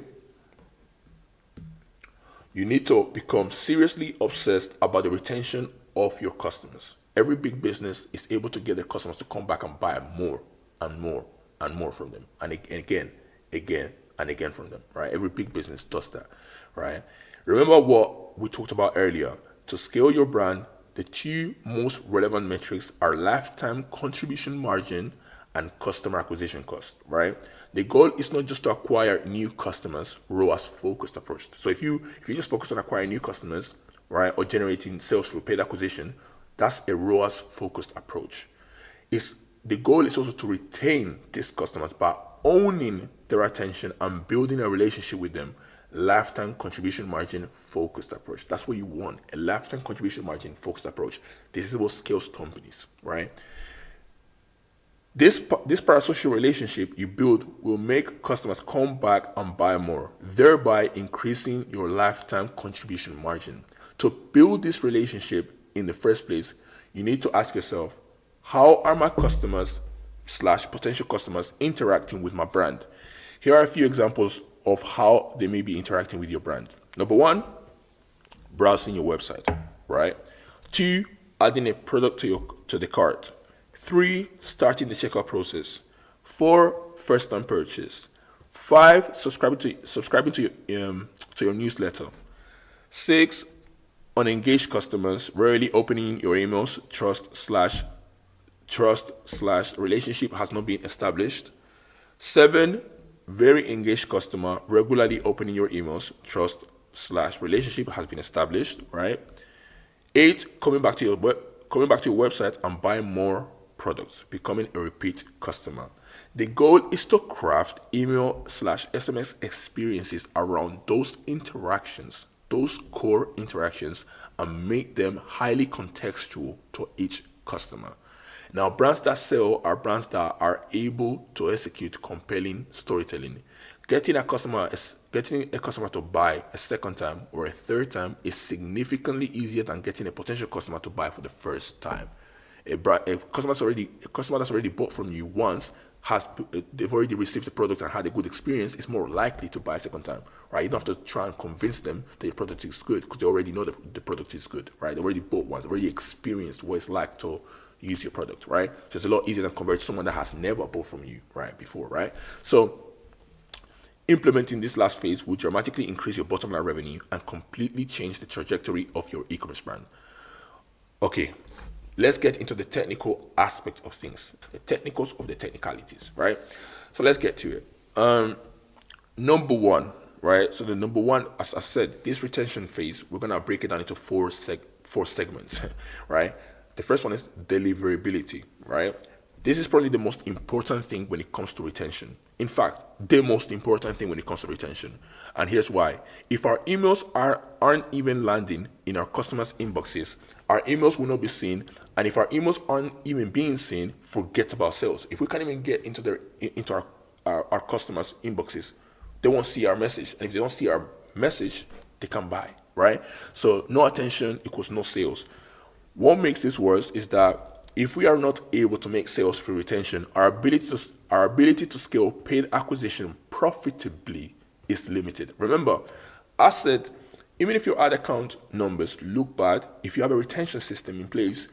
you need to become seriously obsessed about the retention of your customers. Every big business is able to get their customers to come back and buy more and more and more from them, and again and again from them, right? Every big business does that, right? Remember what we talked about earlier. To scale your brand, the 2 most relevant metrics are lifetime contribution margin and customer acquisition cost, right? The goal is not just to acquire new customers, ROAS focused approach. So if you just focus on acquiring new customers, right, or generating sales through paid acquisition, that's a ROAS focused approach. The goal is also to retain these customers by owning their attention and building a relationship with them. Lifetime contribution margin focused approach. That's what you want, a lifetime contribution margin focused approach. This is what scales companies, right? This parasocial relationship you build will make customers come back and buy more, thereby increasing your lifetime contribution margin. To build this relationship in the first place, you need to ask yourself, how are my customers / potential customers interacting with my brand. Here are a few examples of how they may be interacting with your brand. Number one, browsing your website, right? 2, adding a product to the cart. 3, starting the checkout process. 4, first time purchase. 5, subscribing to your newsletter. 6, unengaged customers, rarely opening your emails, trust / relationship has not been established. 7, very engaged customer, regularly opening your emails, trust / relationship has been established, right? 8, coming back to your website and buying more products, becoming a repeat customer. The goal is to craft email / SMS experiences around those interactions, those core interactions, and make them highly contextual to each customer. Now, brands that sell are brands that are able to execute compelling storytelling. Getting a customer to buy a second time or a third time is significantly easier than getting a potential customer to buy for the first time. A customer that's already bought from you once, they've already received the product and had a good experience, is more likely to buy a second time, right? You don't have to try and convince them that your product is good, because they already know that the product is good, right? They already bought once, they already experienced what it's like to use your product, right? So it's a lot easier than convert someone that has never bought from you, right, before, right? So implementing this last phase will dramatically increase your bottom line revenue and completely change the trajectory of your e-commerce brand. Okay, let's get into the technical aspect of things, the technicals of the technicalities, right? So let's get to it. Number one, right? So the number one, as I said, this retention phase, we're gonna break it down into four segments, right? The first one is deliverability, right? This is probably the most important thing when it comes to retention. In fact, the most important thing when it comes to retention. And here's why. If our emails aren't even landing in our customers' inboxes, our emails will not be seen. And if our emails aren't even being seen, forget about sales. If we can't even get into our customers' inboxes, they won't see our message. And if they don't see our message, they can't buy, right? So no attention equals no sales. What makes this worse is that if we are not able to make sales through retention, our ability to scale paid acquisition profitably is limited. Remember, I said, even if your ad account numbers look bad, if you have a retention system in place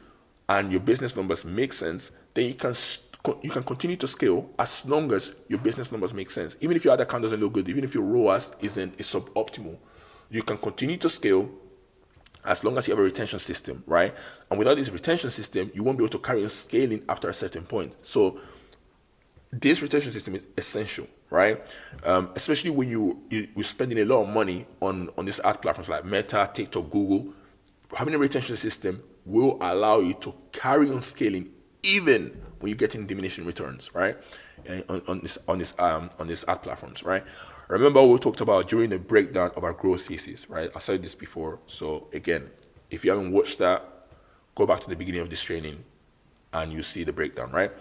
and your business numbers make sense, then you can continue to scale as long as your business numbers make sense. Even if your ad account doesn't look good, even if your ROAS is suboptimal, you can continue to scale as long as you have a retention system, right? And without this retention system, you won't be able to carry on scaling after a certain point. So this retention system is essential, right? Especially when you're spending a lot of money on these ad platforms like Meta, TikTok, Google. Having a retention system will allow you to carry on scaling even when you're getting diminishing returns, right? And on these ad platforms, right? Remember what we talked about during the breakdown of our growth thesis, right? I said this before. So again, if you haven't watched that, go back to the beginning of this training and you see the breakdown, right?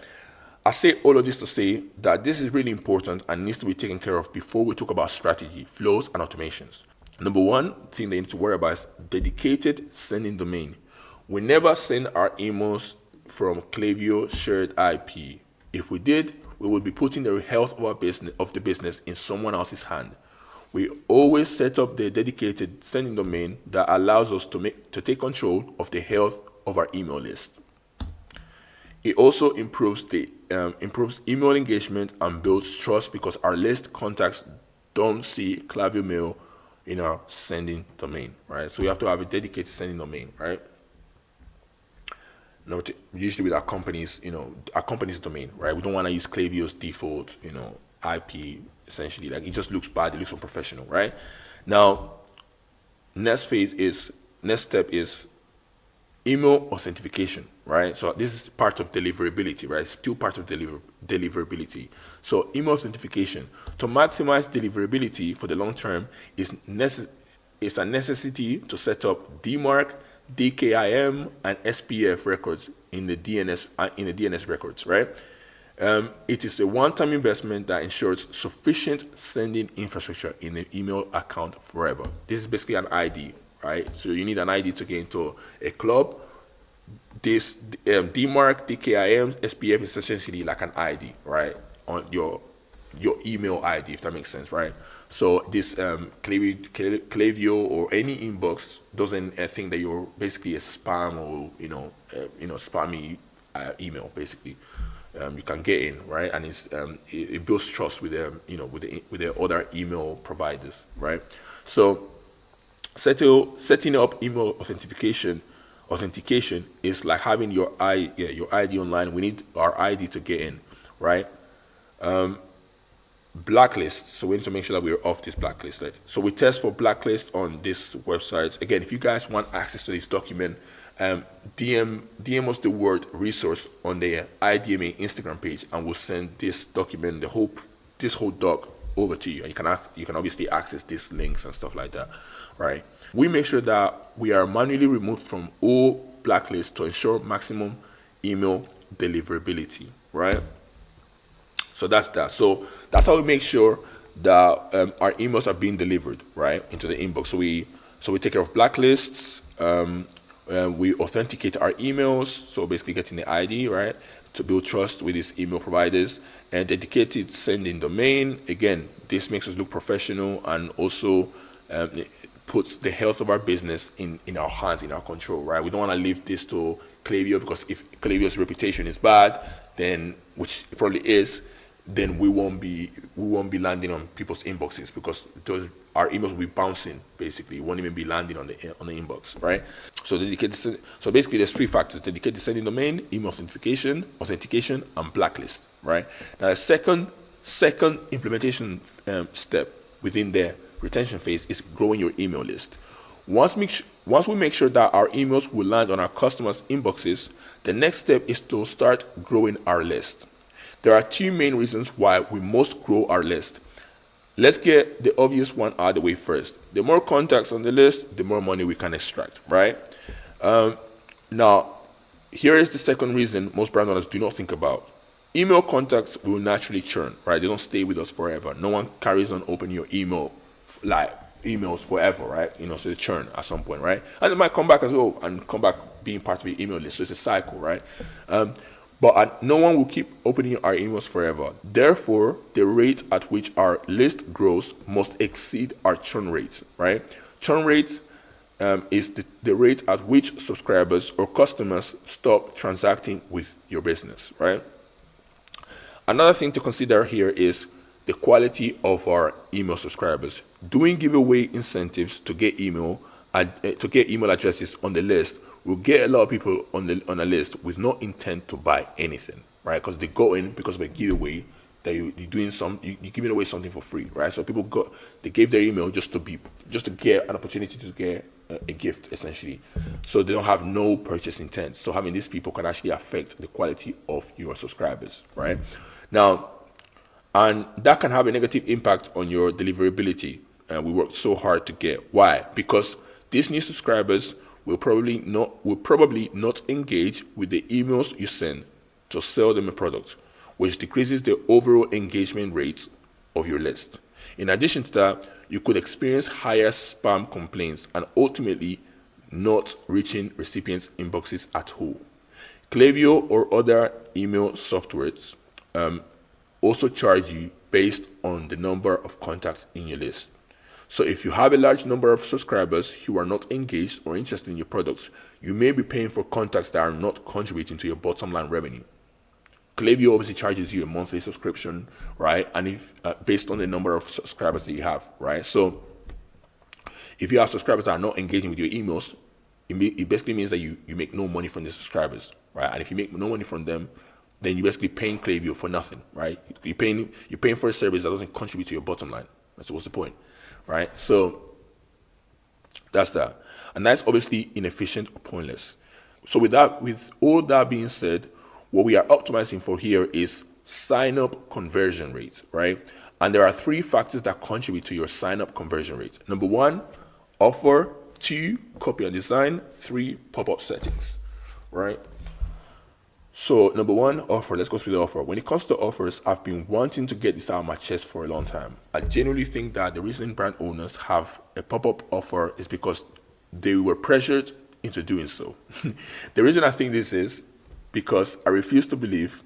I say all of this to say that this is really important and needs to be taken care of before we talk about strategy, flows, and automations. Number one thing they need to worry about is dedicated sending domain. We never send our emails from Klaviyo shared IP. If we did, we would be putting the health of the business in someone else's hand. We always set up the dedicated sending domain that allows us to take control of the health of our email list. It also improves email engagement and builds trust because our list contacts don't see Klaviyo mail in our sending domain, right? So we have to have a dedicated sending domain, right? Usually with our company's domain, right? We don't want to use Klaviyo's default, IP, essentially. Like, it just looks bad, it looks unprofessional, right? Now, next step is email authentication, right? So this is part of deliverability, right? It's still part of deliverability. So email authentication, to maximize deliverability for the long term, is a necessity to set up DMARC, DKIM, and SPF records in the DNS records, right? It is a one-time investment that ensures sufficient sending infrastructure in the email account forever. This is basically an ID, right? So you need an ID to get into a club. this DMARC, DKIM, SPF is essentially like an ID, right, on your email ID, if that makes sense, right? So this Klaviyo or any inbox doesn't think that you're basically a spam or spammy email. Basically, you can get in, right, and it builds trust with them, with the other email providers, right? So setting up email authentication is like having your ID online. We need our ID to get in, right? Blacklist. So we need to make sure that we're off this blacklist. Right? So we test for blacklist on this website. Again, if you guys want access to this document, DM us the word resource on the IDMA Instagram page, and we'll send this document, this whole doc over to you. And you can obviously access these links and stuff like that, right? We make sure that we are manually removed from all blacklists to ensure maximum email deliverability, right? So that's that. So that's how we make sure that our emails are being delivered right into the inbox. So we take care of blacklists. We authenticate our emails. So basically getting the ID right to build trust with these email providers, and dedicated sending domain. Again, this makes us look professional, and also it puts the health of our business in our hands, in our control, right? We don't want to leave this to Klaviyo, because if Klaviyo's reputation is bad, then, which it probably is, then we won't be landing on people's inboxes, because our emails will be bouncing. Basically, it won't even be landing on the inbox, right? So basically there's three factors: dedicated sending domain, email authentication, and blacklist, right? Now the second implementation step within the retention phase is growing your email list. Once we make sure that our emails will land on our customers' inboxes, the next step is to start growing our list. There are two main reasons why we must grow our list. Let's get the obvious one out of the way first. The more contacts on the list, the more money we can extract, right? Now, here is the second reason most brand owners do not think about. Email contacts will naturally churn, right? They don't stay with us forever. No one carries on opening your emails forever, right? So they churn at some point, right? And it might come back as well, and come back being part of your email list. So it's a cycle, right? But no one will keep opening our emails forever. Therefore, the rate at which our list grows must exceed our churn rate, right? Churn rate is the rate at which subscribers or customers stop transacting with your business, right? Another thing to consider here is the quality of our email subscribers. Doing giveaway incentives to get email addresses on the list will get a lot of people on a list with no intent to buy anything, right? Because they go in because of a giveaway that you're giving away something for free, right? So they gave their email just to get an opportunity to get a gift, essentially. So they don't have no purchase intent. So having these people can actually affect the quality of your subscribers, right? Now, and that can have a negative impact on your deliverability. We worked so hard to get. Why? Because these new subscribers will probably not engage with the emails you send to sell them a product, which decreases the overall engagement rates of your list. In addition to that, you could experience higher spam complaints and ultimately not reaching recipients' inboxes at all. Klaviyo or other email softwares also charge you based on the number of contacts in your list. So if you have a large number of subscribers who are not engaged or interested in your products, you may be paying for contacts that are not contributing to your bottom line revenue. Klaviyo obviously charges you a monthly subscription, right? And if based on the number of subscribers that you have, right? So if you have subscribers that are not engaging with your emails, it basically means that you make no money from the subscribers, right? And if you make no money from them, then you're basically paying Klaviyo for nothing, right? You're paying for a service that doesn't contribute to your bottom line. That's what's the point, right? So that's that. And that's obviously inefficient or pointless. So with all that being said, what we are optimizing for here is sign-up conversion rate, right? And there are three factors that contribute to your sign-up conversion rate. Number one, offer. 2, copy and design. 3, pop-up settings, right? So number one, offer. Let's go through the offer. When it comes to offers, I've been wanting to get this out of my chest for a long time. I genuinely think that the reason brand owners have a pop-up offer is because they were pressured into doing so. The reason I think this is because I refuse to believe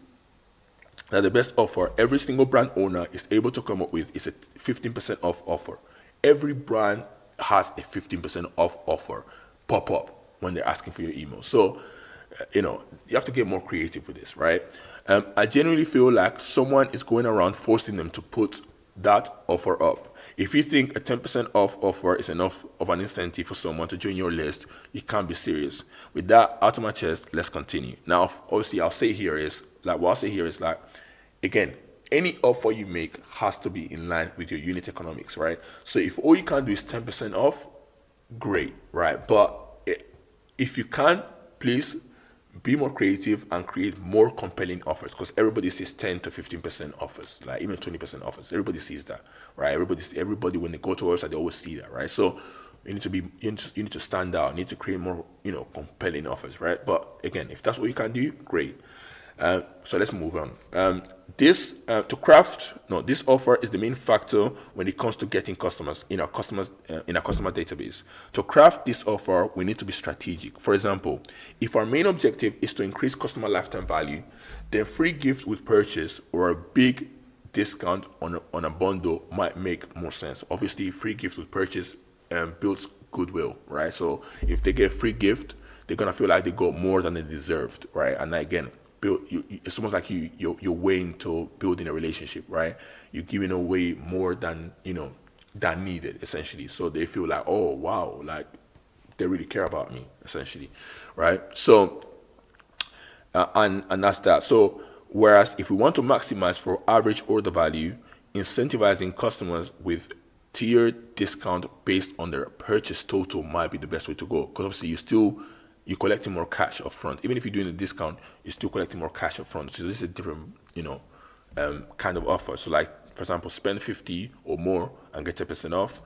that the best offer every single brand owner is able to come up with is a 15% off offer. Every brand has a 15% off offer pop up when they're asking for your email. So, you have to get more creative with this, right? I genuinely feel like someone is going around forcing them to put that offer up. If you think a 10% off offer is enough of an incentive for someone to join your list, you can't be serious. With that out of my chest, let's continue. Now, obviously, what I'll say here is like, again, any offer you make has to be in line with your unit economics, right? So if all you can do is 10% off, great, right? But if you can, please be more creative and create more compelling offers, because everybody sees 10 to 15% offers, like even 20% offers. Everybody sees that, right? Everybody when they go to a website, they always see that, right? So you need to stand out. You need to create more, compelling offers, right? But again, if that's what you can do, great. So let's move on. This offer is the main factor when it comes to getting customers in our customer database. To craft this offer, we need to be strategic. For example, if our main objective is to increase customer lifetime value, then free gift with purchase or a big discount on a bundle might make more sense. Obviously, free gift with purchase builds goodwill, right? So if they get a free gift, they're gonna feel like they got more than they deserved, right? And again, it's almost like you're way into building a relationship, right? You're giving away more than than needed, essentially. So they feel like, oh wow, like they really care about me, essentially, right? So and that's that. So whereas if we want to maximize for average order value, incentivizing customers with tiered discount based on their purchase total might be the best way to go, because obviously you're collecting more cash up front. Even if you're doing a discount, you're still collecting more cash up front. So this is a different, kind of offer. So like, for example, spend 50 or more and get 10% off.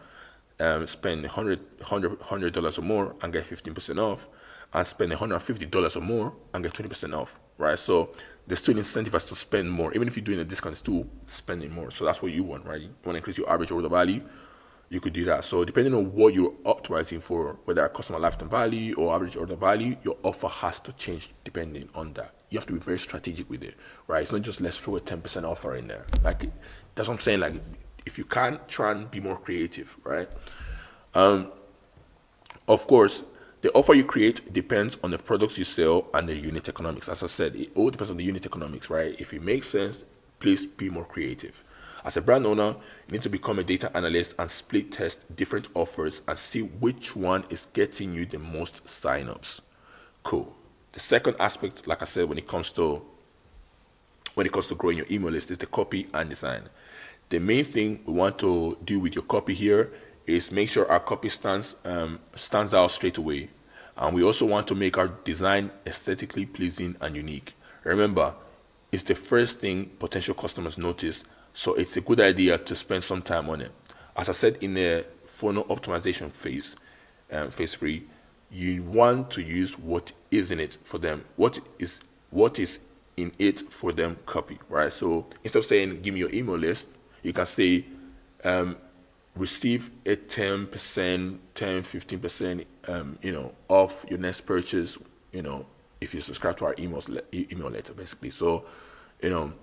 Spend $100 or more and get 15% off. And spend $150 or more and get 20% off, right? So there's still incentive to spend more. Even if you're doing a discount, it's still spending more. So that's what you want, right? You want to increase your average order value, you could do that. So depending on what you're optimizing for, whether customer lifetime value or average order value, your offer has to change depending on that. You have to be very strategic with it, right? It's not just let's throw a 10% offer in there. Like, that's what I'm saying. Like, if you can, try and be more creative, right? Of course, the offer you create depends on the products you sell and the unit economics. As I said, it all depends on the unit economics, right? If it makes sense, please be more creative. As a brand owner, you need to become a data analyst and split test different offers and see which one is getting you the most signups. Cool. The second aspect, like I said, when it comes to growing your email list, is the copy and design. The main thing we want to do with your copy here is make sure our copy stands out straight away, and we also want to make our design aesthetically pleasing and unique. Remember, it's the first thing potential customers notice, so it's a good idea to spend some time on it. As I said in the funnel optimization phase 3, you want to use what is in it for them, what is in it for them copy, right? So instead of saying give me your email list, you can say receive a 10%, 15%, off your next purchase, if you subscribe to our email letter, basically. So, you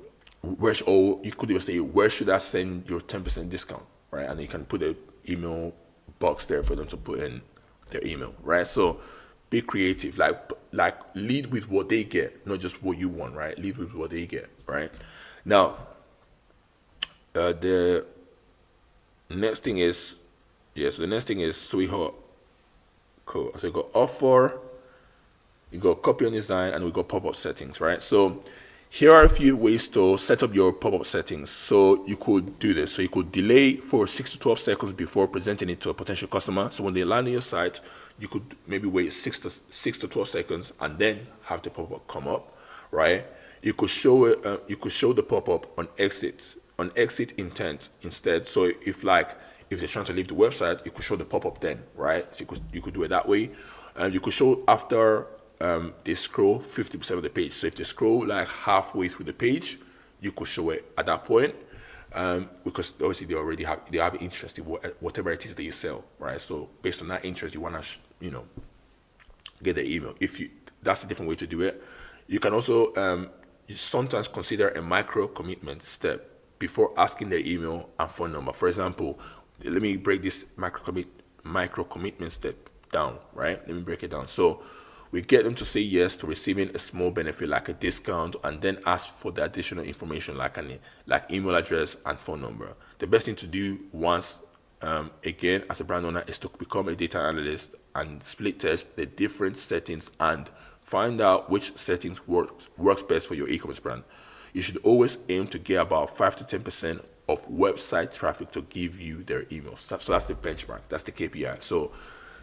could even say, where should I send your 10% discount, right? And you can put an email box there for them to put in their email, right? So be creative, like lead with what they get, not just what you want, right? Lead with what they get, right? Now, the next thing is, so we got, cool. So we got offer, you got copy and design, and we got pop-up settings, right? So here are a few ways to set up your pop-up settings. So you could do this. So you could delay for 6 to 12 seconds before presenting it to a potential customer. So when they land on your site, you could maybe wait 6 to 12 seconds and then have the pop-up come up, right? You could show it. You could show the pop-up on exit intent instead. So if they're trying to leave the website, you could show the pop-up then, right? So you could do it that way. You could show after they scroll 50% of the page. So if they scroll like halfway through the page, you could show it at that point, because obviously they have interest in whatever it is that you sell, right? So based on that interest, you want to get their email. That's a different way to do it. You can also you sometimes consider a micro commitment step before asking their email and phone number. For example, let me break this micro commitment step down, right? Let me break it down. So we get them to say yes to receiving a small benefit like a discount, and then ask for the additional information like email address and phone number. The best thing to do once again as a brand owner is to become a data analyst and split test the different settings and find out which settings works best for your e-commerce brand. You should always aim to get about 5 to 10% of website traffic to give you their emails. So that's the benchmark, that's the KPI. So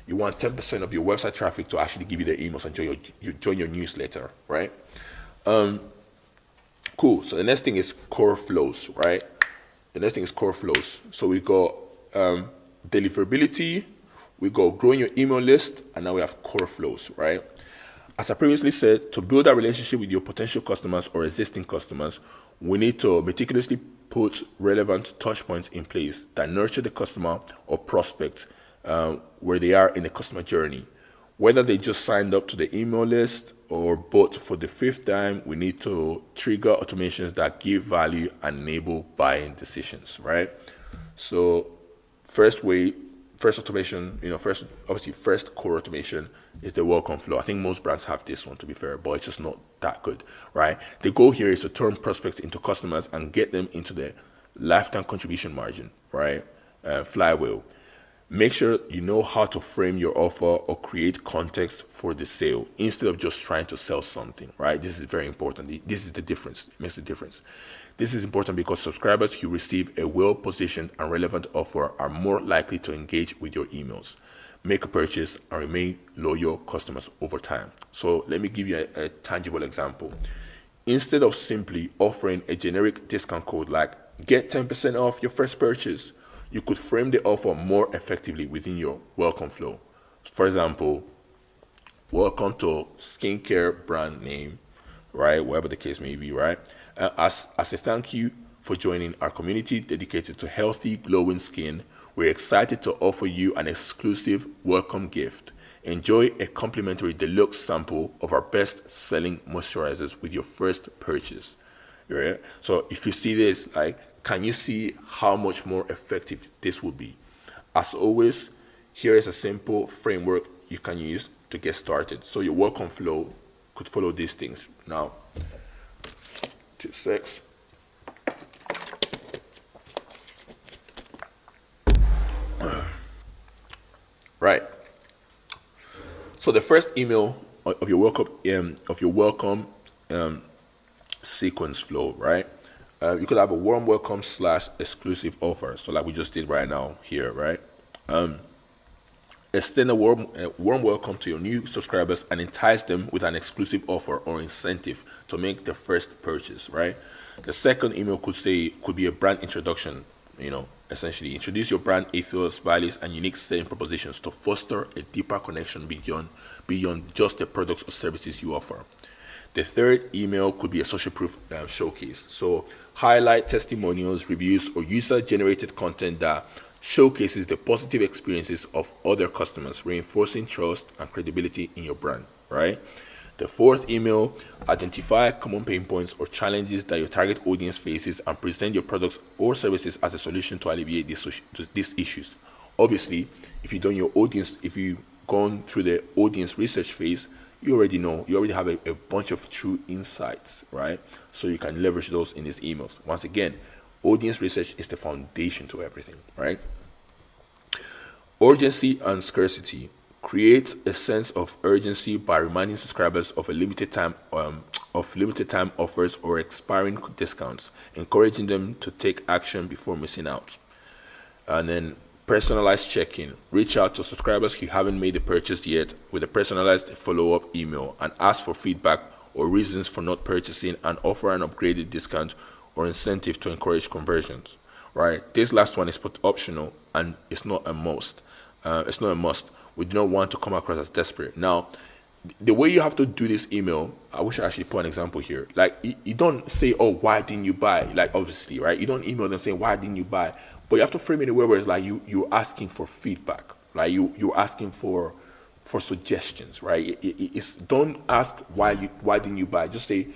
you want 10% of your website traffic to actually give you their emails and you join your newsletter, right? Cool. So the next thing is core flows, right? So we got deliverability, we got growing your email list, and now we have core flows, right? As I previously said, to build a relationship with your potential customers or existing customers, we need to meticulously put relevant touch points in place that nurture the customer or prospect where they are in the customer journey. Whether they just signed up to the email list or bought for the 5th time, we need to trigger automations that give value and enable buying decisions, right? So first automation, first core automation is the welcome flow. I think most brands have this one, to be fair, but it's just not that good, right? The goal here is to turn prospects into customers and get them into the lifetime contribution margin, right? Flywheel. Make sure you know how to frame your offer or create context for the sale instead of just trying to sell something, right? This is very important. This is the difference. It makes a difference. This is important because subscribers who receive a well-positioned and relevant offer are more likely to engage with your emails, make a purchase, and remain loyal customers over time. So let me give you a tangible example. Instead of simply offering a generic discount code like get 10% off your first purchase, you could frame the offer more effectively within your welcome flow. For example, welcome to skincare brand name, right? Whatever the case may be, right? As a thank you for joining our community dedicated to healthy, glowing skin, we're excited to offer you an exclusive welcome gift. Enjoy a complimentary deluxe sample of our best-selling moisturizers with your first purchase. Right? So if you see this, can you see how much more effective this will be? As always, here is a simple framework you can use to get started. So your welcome flow could follow these things. Now, 2 secs. Right. So the first email of your welcome sequence flow, right? You could have a warm welcome / exclusive offer. So like we just did right now here, right? Extend a warm welcome to your new subscribers and entice them with an exclusive offer or incentive to make their first purchase, right? The second email could be a brand introduction, essentially introduce your brand ethos, values, and unique selling propositions to foster a deeper connection beyond just the products or services you offer. The third email could be a social proof showcase. So highlight testimonials, reviews, or user-generated content that showcases the positive experiences of other customers, reinforcing trust and credibility in your brand, right? The fourth email, identify common pain points or challenges that your target audience faces and present your products or services as a solution to alleviate these issues. Obviously, if you've gone through the audience research phase, you already have a bunch of true insights, right? So you can leverage those in these emails. Once again, audience research is the foundation to everything, right? Urgency and scarcity. Create a sense of urgency by reminding subscribers of limited time offers or expiring discounts, encouraging them to take action before missing out. And then personalized check-in. Reach out to subscribers who haven't made a purchase yet with a personalized follow-up email and ask for feedback or reasons for not purchasing and offer an upgraded discount or incentive to encourage conversions, right? This last one is optional and it's not a must. We do not want to come across as desperate. Now, the way you have to do this email, I wish I actually put an example here. Like, you don't say, oh, why didn't you buy? Like, obviously, right? You don't email them saying, why didn't you buy? But you have to frame it in a way where it's like you're asking for feedback. Like, you're asking for for suggestions, right? It's don't ask why didn't you buy. Just say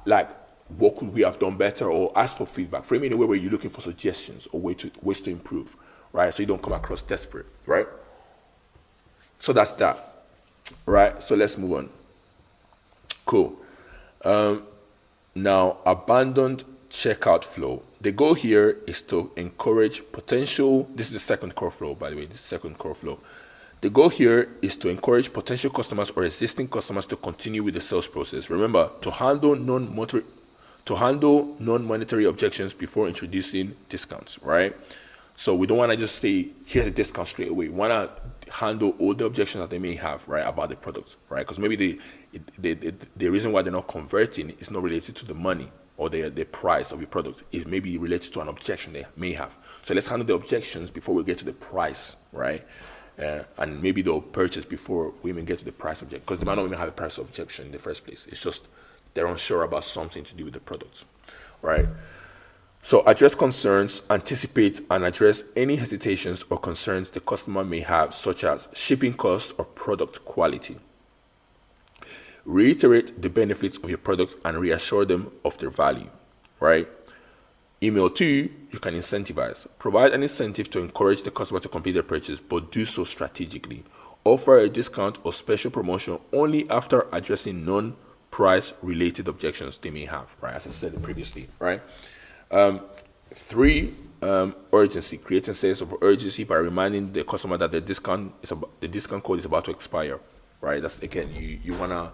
like what could we have done better, or ask for feedback. Frame it in a way where you're looking for suggestions or ways to improve, right? So you don't come across desperate, right? So that's that, right? So let's move on. Cool. Now, abandoned checkout flow. The goal here is to encourage potential. This is the second core flow, by the way. This is the second core flow. The goal here is to encourage potential customers or existing customers to continue with the sales process. Remember, to handle non-monetary objections before introducing discounts, right? So we don't want to just say, here's a discount straight away. We want to handle all the objections that they may have, right, about the product, right? Because maybe the reason why they're not converting is not related to the money or the price of your product. It may be related to an objection they may have. So let's handle the objections before we get to the price, right? And maybe they'll purchase before we even get to the price objection, because they might not even have a price objection in the first place. It's just they're unsure about something to do with the product, right? So address concerns, anticipate and address any hesitations or concerns the customer may have, such as shipping costs or product quality. Reiterate the benefits of your products and reassure them of their value, right? Email 2, you can incentivize. Provide an incentive to encourage the customer to complete their purchase, but do so strategically. Offer a discount or special promotion only after addressing non-price related objections they may have, right? As I said previously, right? 3, urgency. Create a sense of urgency by reminding the customer that the discount code is about to expire, right? That's, again, you wanna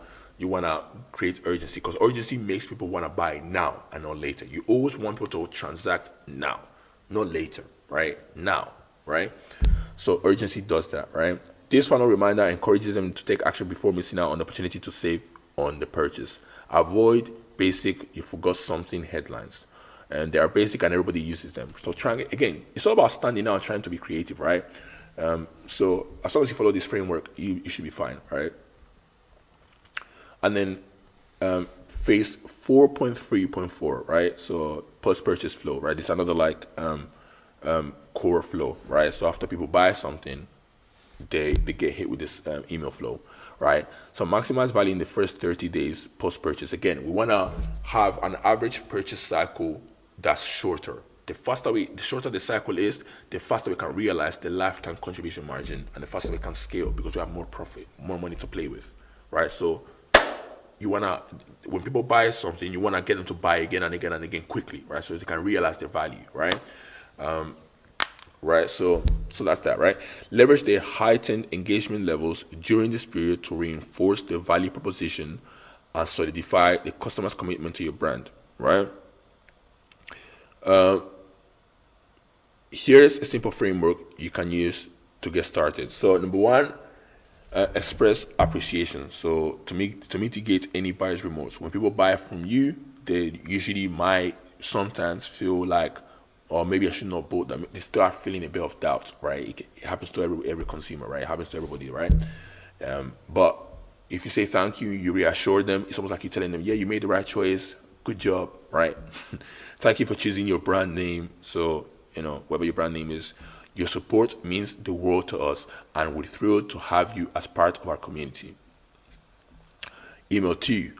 create urgency, because urgency makes people wanna buy now and not later. You always want people to transact now, not later, right? Now, right? So urgency does that, right? This final reminder encourages them to take action before missing out on the opportunity to save on the purchase. Avoid basic "you forgot something" headlines. And they are basic and everybody uses them. So again, it's all about standing out, trying to be creative, right? So as long as you follow this framework, you should be fine, right? And then phase 4.3.4, right? So post-purchase flow, right? This is another like core flow, right? So after people buy something, they get hit with this email flow, right? So maximize value in the first 30 days post-purchase. Again, we want to have an average purchase cycle that's shorter. The shorter the cycle is, the faster we can realize the lifetime contribution margin, and the faster we can scale, because we have more profit, more money to play with, right? So you wanna, when people buy something, you wanna get them to buy again and again and again quickly, right? So they can realize their value, right? Right. So that's that, right? Leverage the heightened engagement levels during this period to reinforce the value proposition and solidify the customer's commitment to your brand, right? Here's a simple framework you can use to get started. So number 1, express appreciation. So to mitigate any buyer's remorse, when people buy from you, they usually might sometimes feel like, or maybe I should not bought them. They start feeling a bit of doubt, right? It happens to every consumer, right? It happens to everybody, right? But if you say thank you, you reassure them. It's almost like you're telling them, yeah, you made the right choice. Good job, right? Thank you for choosing your brand name. So, whatever your brand name is, your support means the world to us, and we're thrilled to have you as part of our community. Email 2,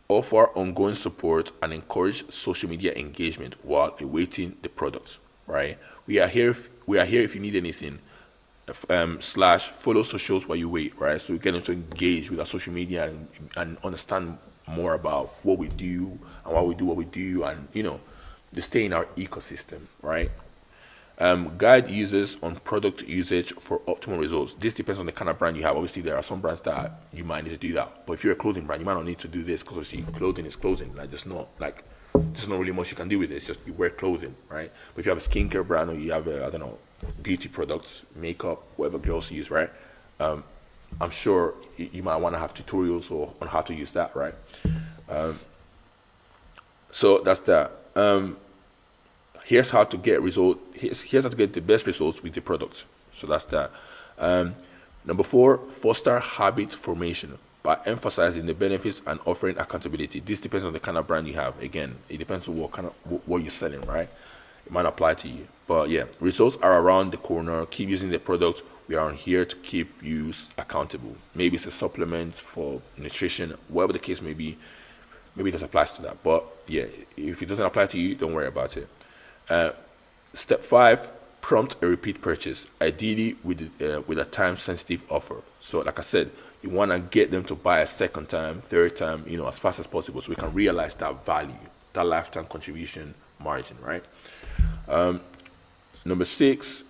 offer ongoing support and encourage social media engagement while awaiting the product, right? We are here if you need anything. /follow socials while you wait, right? So we get them to engage with our social media and understand more about what we do and why we do what we do, and they stay in our ecosystem, right? Guide users on product usage for optimal results. This depends on the kind of brand you have. Obviously, there are some brands that you might need to do that, but if you're a clothing brand, you might not need to do this, because obviously clothing is clothing. There's not really much you can do with it. It's just you wear clothing, right? But if you have a skincare brand, or you have beauty products, makeup, whatever girls use, right? I'm sure you might want to have tutorials on how to use that, right? So that's that. Here's how to get Here's how to get the best results with the products. So that's that. Number 4, foster habit formation by emphasizing the benefits and offering accountability. This depends on the kind of brand you have. Again, it depends on what you're selling, right? It might apply to you, but yeah, results are around the corner. Keep using the product We are here to keep you accountable. Maybe it's a supplement for nutrition, whatever the case may be. Maybe this applies to that. But yeah, if it doesn't apply to you, don't worry about it. Step 5, prompt a repeat purchase, ideally with a time-sensitive offer. So like I said, you want to get them to buy a second time, third time, as fast as possible, so we can realize that value, that lifetime contribution margin, right? Number 6,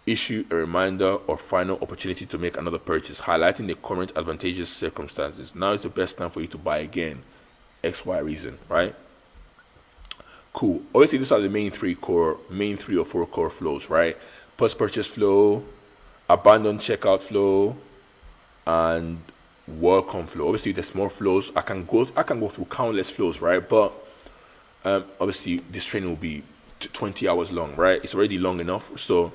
issue a reminder or final opportunity to make another purchase, highlighting the current advantageous circumstances. Now is the best time for you to buy again, XY reason, right? Cool. Obviously, these are the main 3 or 4 core flows, right? Post-purchase flow, abandoned checkout flow, and welcome flow. Obviously, there's more flows. I can go through countless flows, right? But obviously, this training will be 20 hours long, right? It's already long enough. So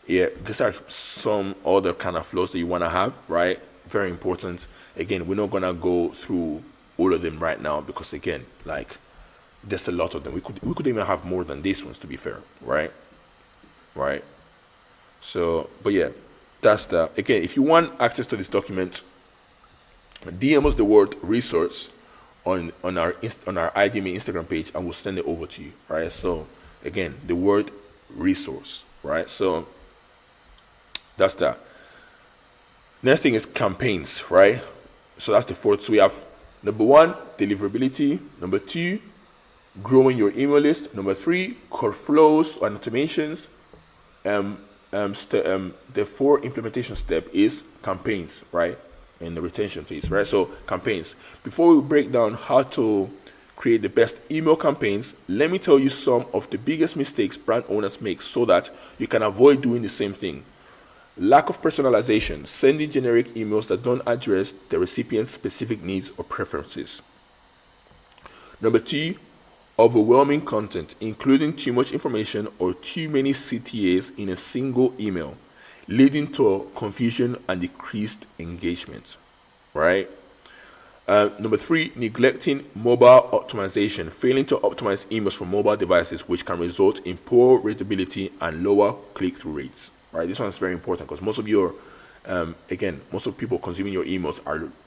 yeah, these are some other kind of flows that you want to have, right? Very important. Again, we're not gonna go through all of them right now because again, like, there's a lot of them. We could even have more than these ones, to be fair, right? So, but yeah, that's that. Again, if you want access to this document, DM us the word resource on our IE DMA Instagram page, and we'll send it over to you, right? So again, the word resource, right? So that's that. Next thing is campaigns, right? So that's the 4th. So we have number 1, deliverability. Number 2, growing your email list. Number 3, core flows and automations. The 4 implementation step is campaigns, right? In the retention phase, right? So campaigns. Before we break down how to create the best email campaigns, let me tell you some of the biggest mistakes brand owners make so that you can avoid doing the same thing. Lack of personalization, sending generic emails that don't address the recipient's specific needs or preferences. Number 2, overwhelming content, including too much information or too many CTAs in a single email, leading to confusion and decreased engagement, right? Number 3, neglecting mobile optimization, failing to optimize emails for mobile devices, which can result in poor readability and lower click-through rates, right? This one is very important because most of most of people consuming your emails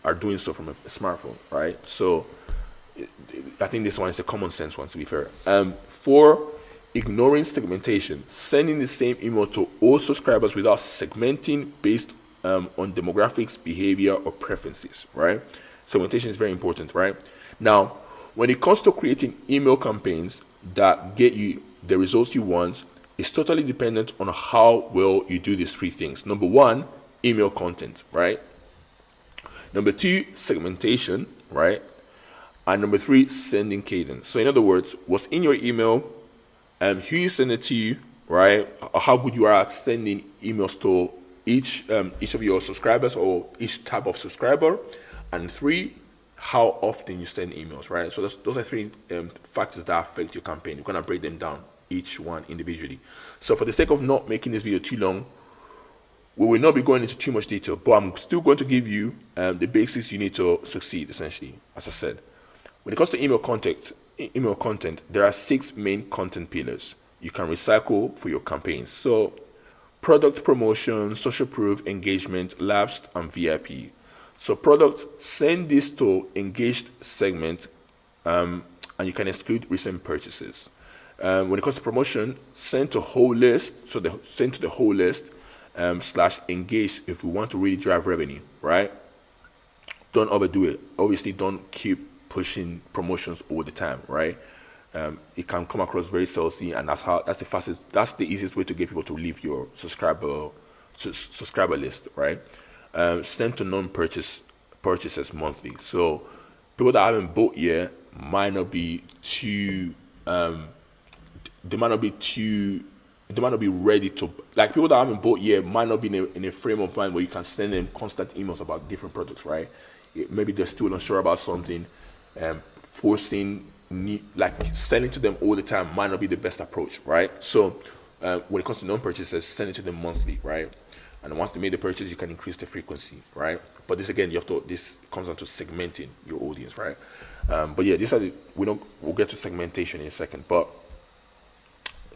are doing so from a smartphone, right? So I think this one is a common sense one, to be fair. 4, ignoring segmentation, sending the same email to all subscribers without segmenting based on demographics, behavior, or preferences, right? Segmentation is very important, right? Now, when it comes to creating email campaigns that get you the results you want, it's totally dependent on how well you do these 3 things. Number 1, email content, right? Number 2, segmentation, right? And number 3, sending cadence. So in other words, what's in your email, who you send it to, right? How good you are at sending emails to each of your subscribers or each type of subscriber. And 3, how often you send emails, right? So those are 3 factors that affect your campaign. You're gonna break them down, each one individually. So for the sake of not making this video too long, we will not be going into too much detail, but I'm still going to give you the basics you need to succeed, essentially, as I said. When it comes to email content, there are 6 main content pillars you can recycle for your campaigns. So product promotion, social proof, engagement, lapsed, and VIP. So product, send this to engaged segment, and you can exclude recent purchases. When it comes to promotion, send to whole list. So send to the whole list / engage if we want to really drive revenue, right? Don't overdo it. Obviously, don't keep pushing promotions all the time, right? It can come across very salesy, and that's the easiest way to get people to leave your subscriber list, right? Send to purchases monthly. So people that haven't bought yet might not be too they might not be ready to, like, people that haven't bought yet might not be in a frame of mind where you can send them constant emails about different products, right? Maybe they're still unsure about something. Selling to them all the time might not be the best approach, right? So when it comes to non-purchases, send it to them monthly, right? And once they made the purchase, you can increase the frequency, right? But this, again, this comes down to segmenting your audience, right? But yeah, we'll get to segmentation in a second. But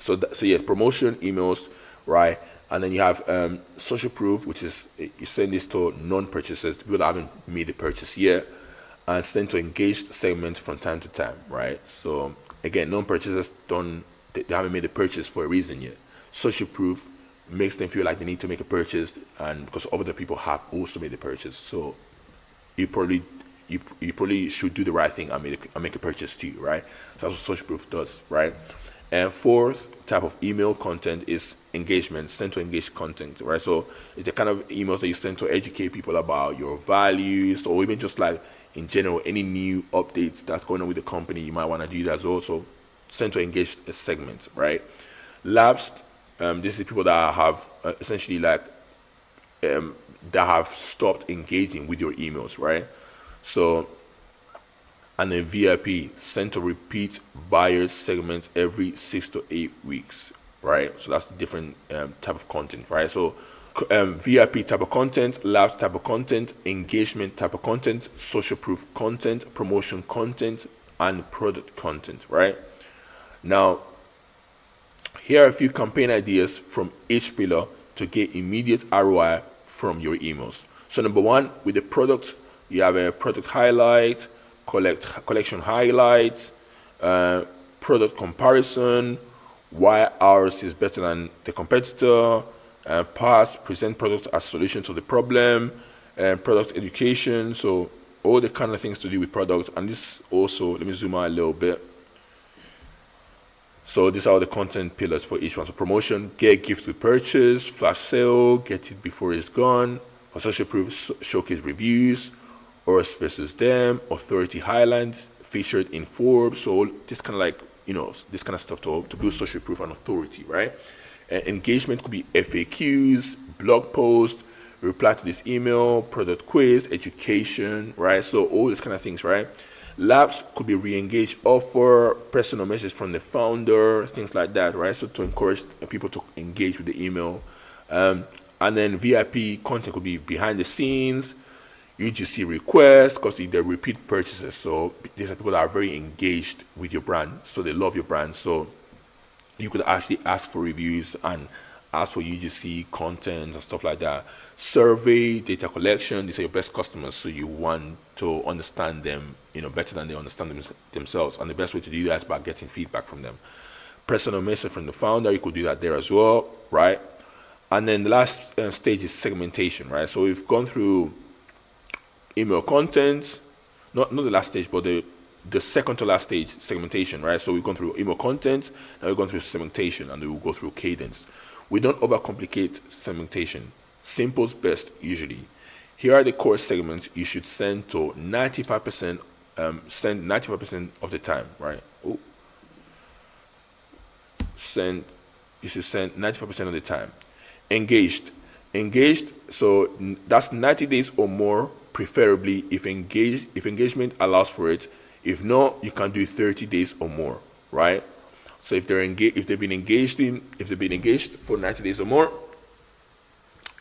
so promotion, emails. right? And then you have social proof, which is you send this to non-purchasers, people that haven't made the purchase yet, and send to engaged segments from time to time, right? So again, non-purchasers they haven't made a purchase for a reason yet. Social proof makes them feel like they need to make a purchase, and because other people have also made a purchase, so you probably you probably should do the right thing and make a purchase too, right? So that's what social proof does, right? And fourth type of email content is engagement, send to engage content, right? So it's the kind of emails that you send to educate people about your values, or even just like in general any new updates that's going on with the company. You might want to do that as well. So send to engage segments, right? Lapsed, this is people that have essentially like that have stopped engaging with your emails, right? So, and then VIP, send to repeat buyers segments every 6 to 8 weeks, right? So that's the different type of content, right? So VIP type of content, labs type of content, engagement type of content, social proof content, promotion content, and product content, right? Now, here are a few campaign ideas from each pillar to get immediate ROI from your emails. So number one, with the product, you have a product highlight, collection highlights, product comparison, why ours is better than the competitor, present products as solution to the problem, and product education. So all the kind of things to do with products. And this also, let me zoom out a little bit. So these are the content pillars for each one. So promotion, get gift with purchase, flash sale, get it before it's gone, for social proof, showcase reviews, or versus them, authority highlights, featured in Forbes. So this kind of like, this kind of stuff to build social proof and authority, right? Engagement could be FAQs, blog post, reply to this email, product quiz, education, right? So all these kind of things, right? Labs could be re-engage offer, personal message from the founder, things like that, right? So to encourage people to engage with the email. And then VIP content could be behind the scenes, UGC requests, because they're repeat purchases. So these are people that are very engaged with your brand. So they love your brand. So you could actually ask for reviews and ask for UGC content and stuff like that. Survey, data collection, these are your best customers, so you want to understand them, better than they understand themselves. And the best way to do that is by getting feedback from them. Personal message from the founder, you could do that there as well, right? And then the last stage is segmentation, right? So we've gone through email content, not the last stage, but the second to last stage, segmentation, right? So we've gone through email content, now we've gone through segmentation, and then we'll go through cadence. We don't overcomplicate segmentation. Simple's best, usually. Here are the core segments you should send to 95%, send 95% of the time, right? You should send 95% of the time. Engaged, so that's 90 days or more, preferably if engagement allows for it. If not, you can do 30 days or more, right? So if they've been engaged for 90 days or more,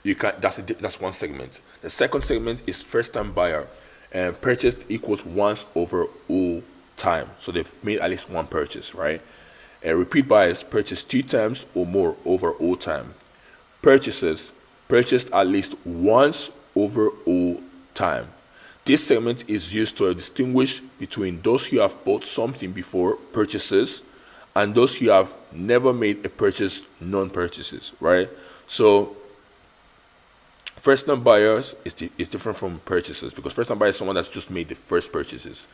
you can. That's one segment. The second segment is first-time buyer, and purchased equals once over all time. So they've made at least one purchase, right? Repeat buyers purchase 2 times or more over all time. Purchasers purchased at least once over all time. This segment is used to distinguish between those who have bought something before, purchases, and those who have never made a purchase, non-purchases, right? So first-time buyers is different from purchases, because first-time buyer is someone that's just made the first purchases.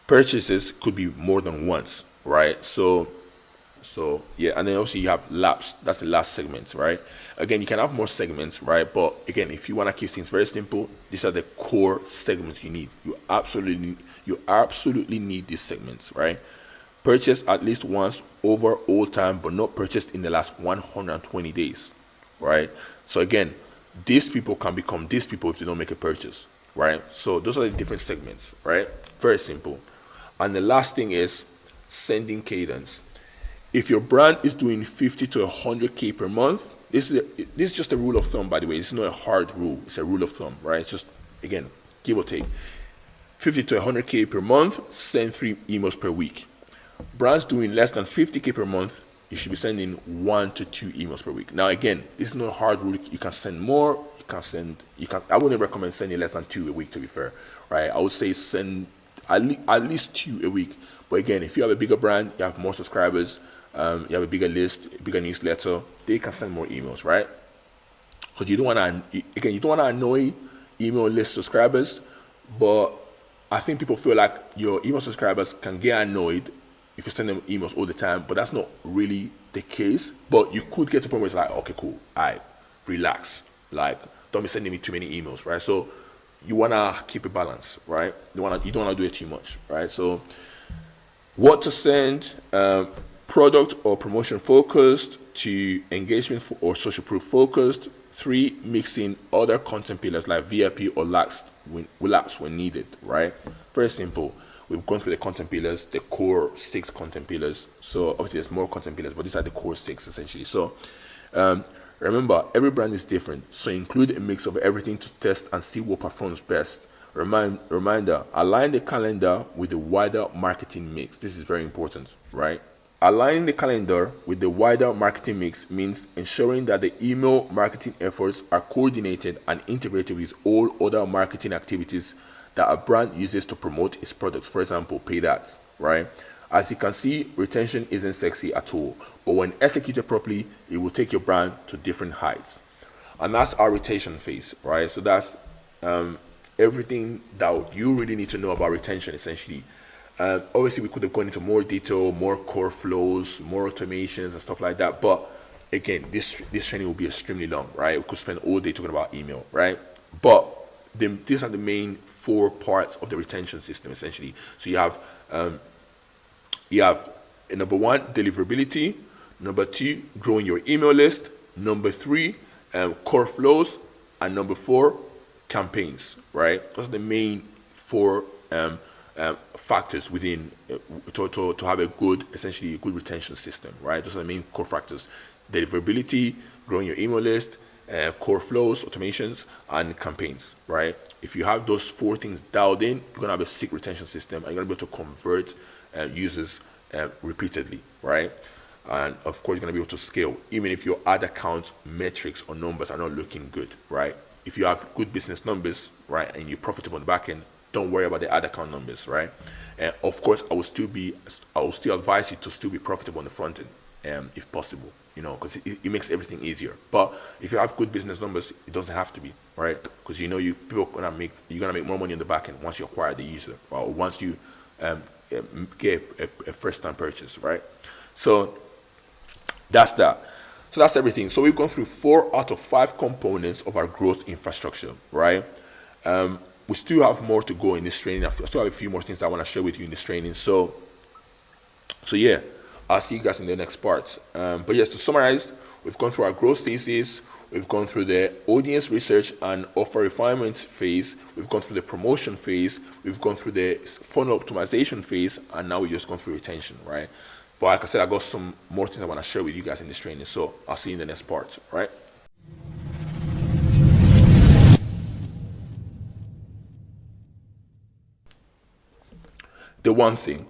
Purchases could be more than once, right? So yeah, and then also you have lapsed. That's the last segment, right? Again, you can have more segments, right? But again, if you want to keep things very simple, these are the core segments you need. You absolutely need these segments, right? Purchased at least once over all time, but not purchased in the last 120 days, right? So again, these people can become these people if they don't make a purchase, right? So those are the different segments, right? Very simple. And the last thing is sending cadence. If your brand is doing 50 to 100K per month, this is just a rule of thumb, by the way. It's not a hard rule. It's a rule of thumb, right? It's just, again, give or take. 50 to 100K per month, send 3 emails per week. Brands doing less than 50K per month, you should be sending 1 to 2 emails per week. Now, again, this is not a hard rule. You can send more. I wouldn't recommend sending less than 2 a week, to be fair, right? I would say send at least 2 a week. But again, if you have a bigger brand, you have more subscribers, you have a bigger list, a bigger newsletter, they can send more emails, right? Because you don't want to annoy email list subscribers, but I think people feel like your email subscribers can get annoyed if you send them emails all the time, but that's not really the case. But you could get to a point where it's like, okay, cool, relax, like don't be sending me too many emails, right? So you wanna keep a balance, right? You don't wanna do it too much, right? So what to send, product or promotion focused to engagement or social proof focused. 3, mixing other content pillars like VIP or lax when needed, right? Very simple. We've gone through the content pillars, the core 6 content pillars. So obviously there's more content pillars, but these are the core 6 essentially. So remember, every brand is different. So include a mix of everything to test and see what performs best. Reminder, align the calendar with the wider marketing mix. This is very important, right? Aligning the calendar with the wider marketing mix means ensuring that the email marketing efforts are coordinated and integrated with all other marketing activities that a brand uses to promote its products. For example, paid ads, right? As you can see, retention isn't sexy at all, but when executed properly, it will take your brand to different heights. And that's our retention phase, right? So that's everything that you really need to know about retention, essentially. Obviously, we could have gone into more detail, more core flows, more automations and stuff like that. But again, this training will be extremely long, right? We could spend all day talking about email, right? But these are the main 4 parts of the retention system, essentially. So you have number 1, deliverability. Number 2, growing your email list. Number 3, core flows. And number 4, campaigns, right? Those are the main 4 factors within to have a good retention system, right? Those are the main core factors: deliverability, growing your email list, core flows, automations, and campaigns, right? If you have those 4 things dialed in, you're gonna have a sick retention system, and you're gonna be able to convert users repeatedly, right? And of course, you're gonna be able to scale, even if your ad account metrics or numbers are not looking good, right? If you have good business numbers, right, and you're profitable on the back end, don't worry about the ad account numbers, right? And of course, I will still advise you to still be profitable on the front end, if possible, because it makes everything easier. But if you have good business numbers, it doesn't have to be, right? Because you're gonna make more money on the back end once you acquire the user, or once you get a first time purchase, right? So that's that. So that's everything. So we've gone through 4 out of 5 components of our growth infrastructure, right? We still have more to go in this training. I still have a few more things that I want to share with you in this training. So yeah, I'll see you guys in the next part. But yes, to summarize, we've gone through our growth thesis. We've gone through the audience research and offer refinement phase. We've gone through the promotion phase. We've gone through the funnel optimization phase. And now we've just gone through retention, right? But like I said, I got some more things I want to share with you guys in this training. So I'll see you in the next part, right? The one thing.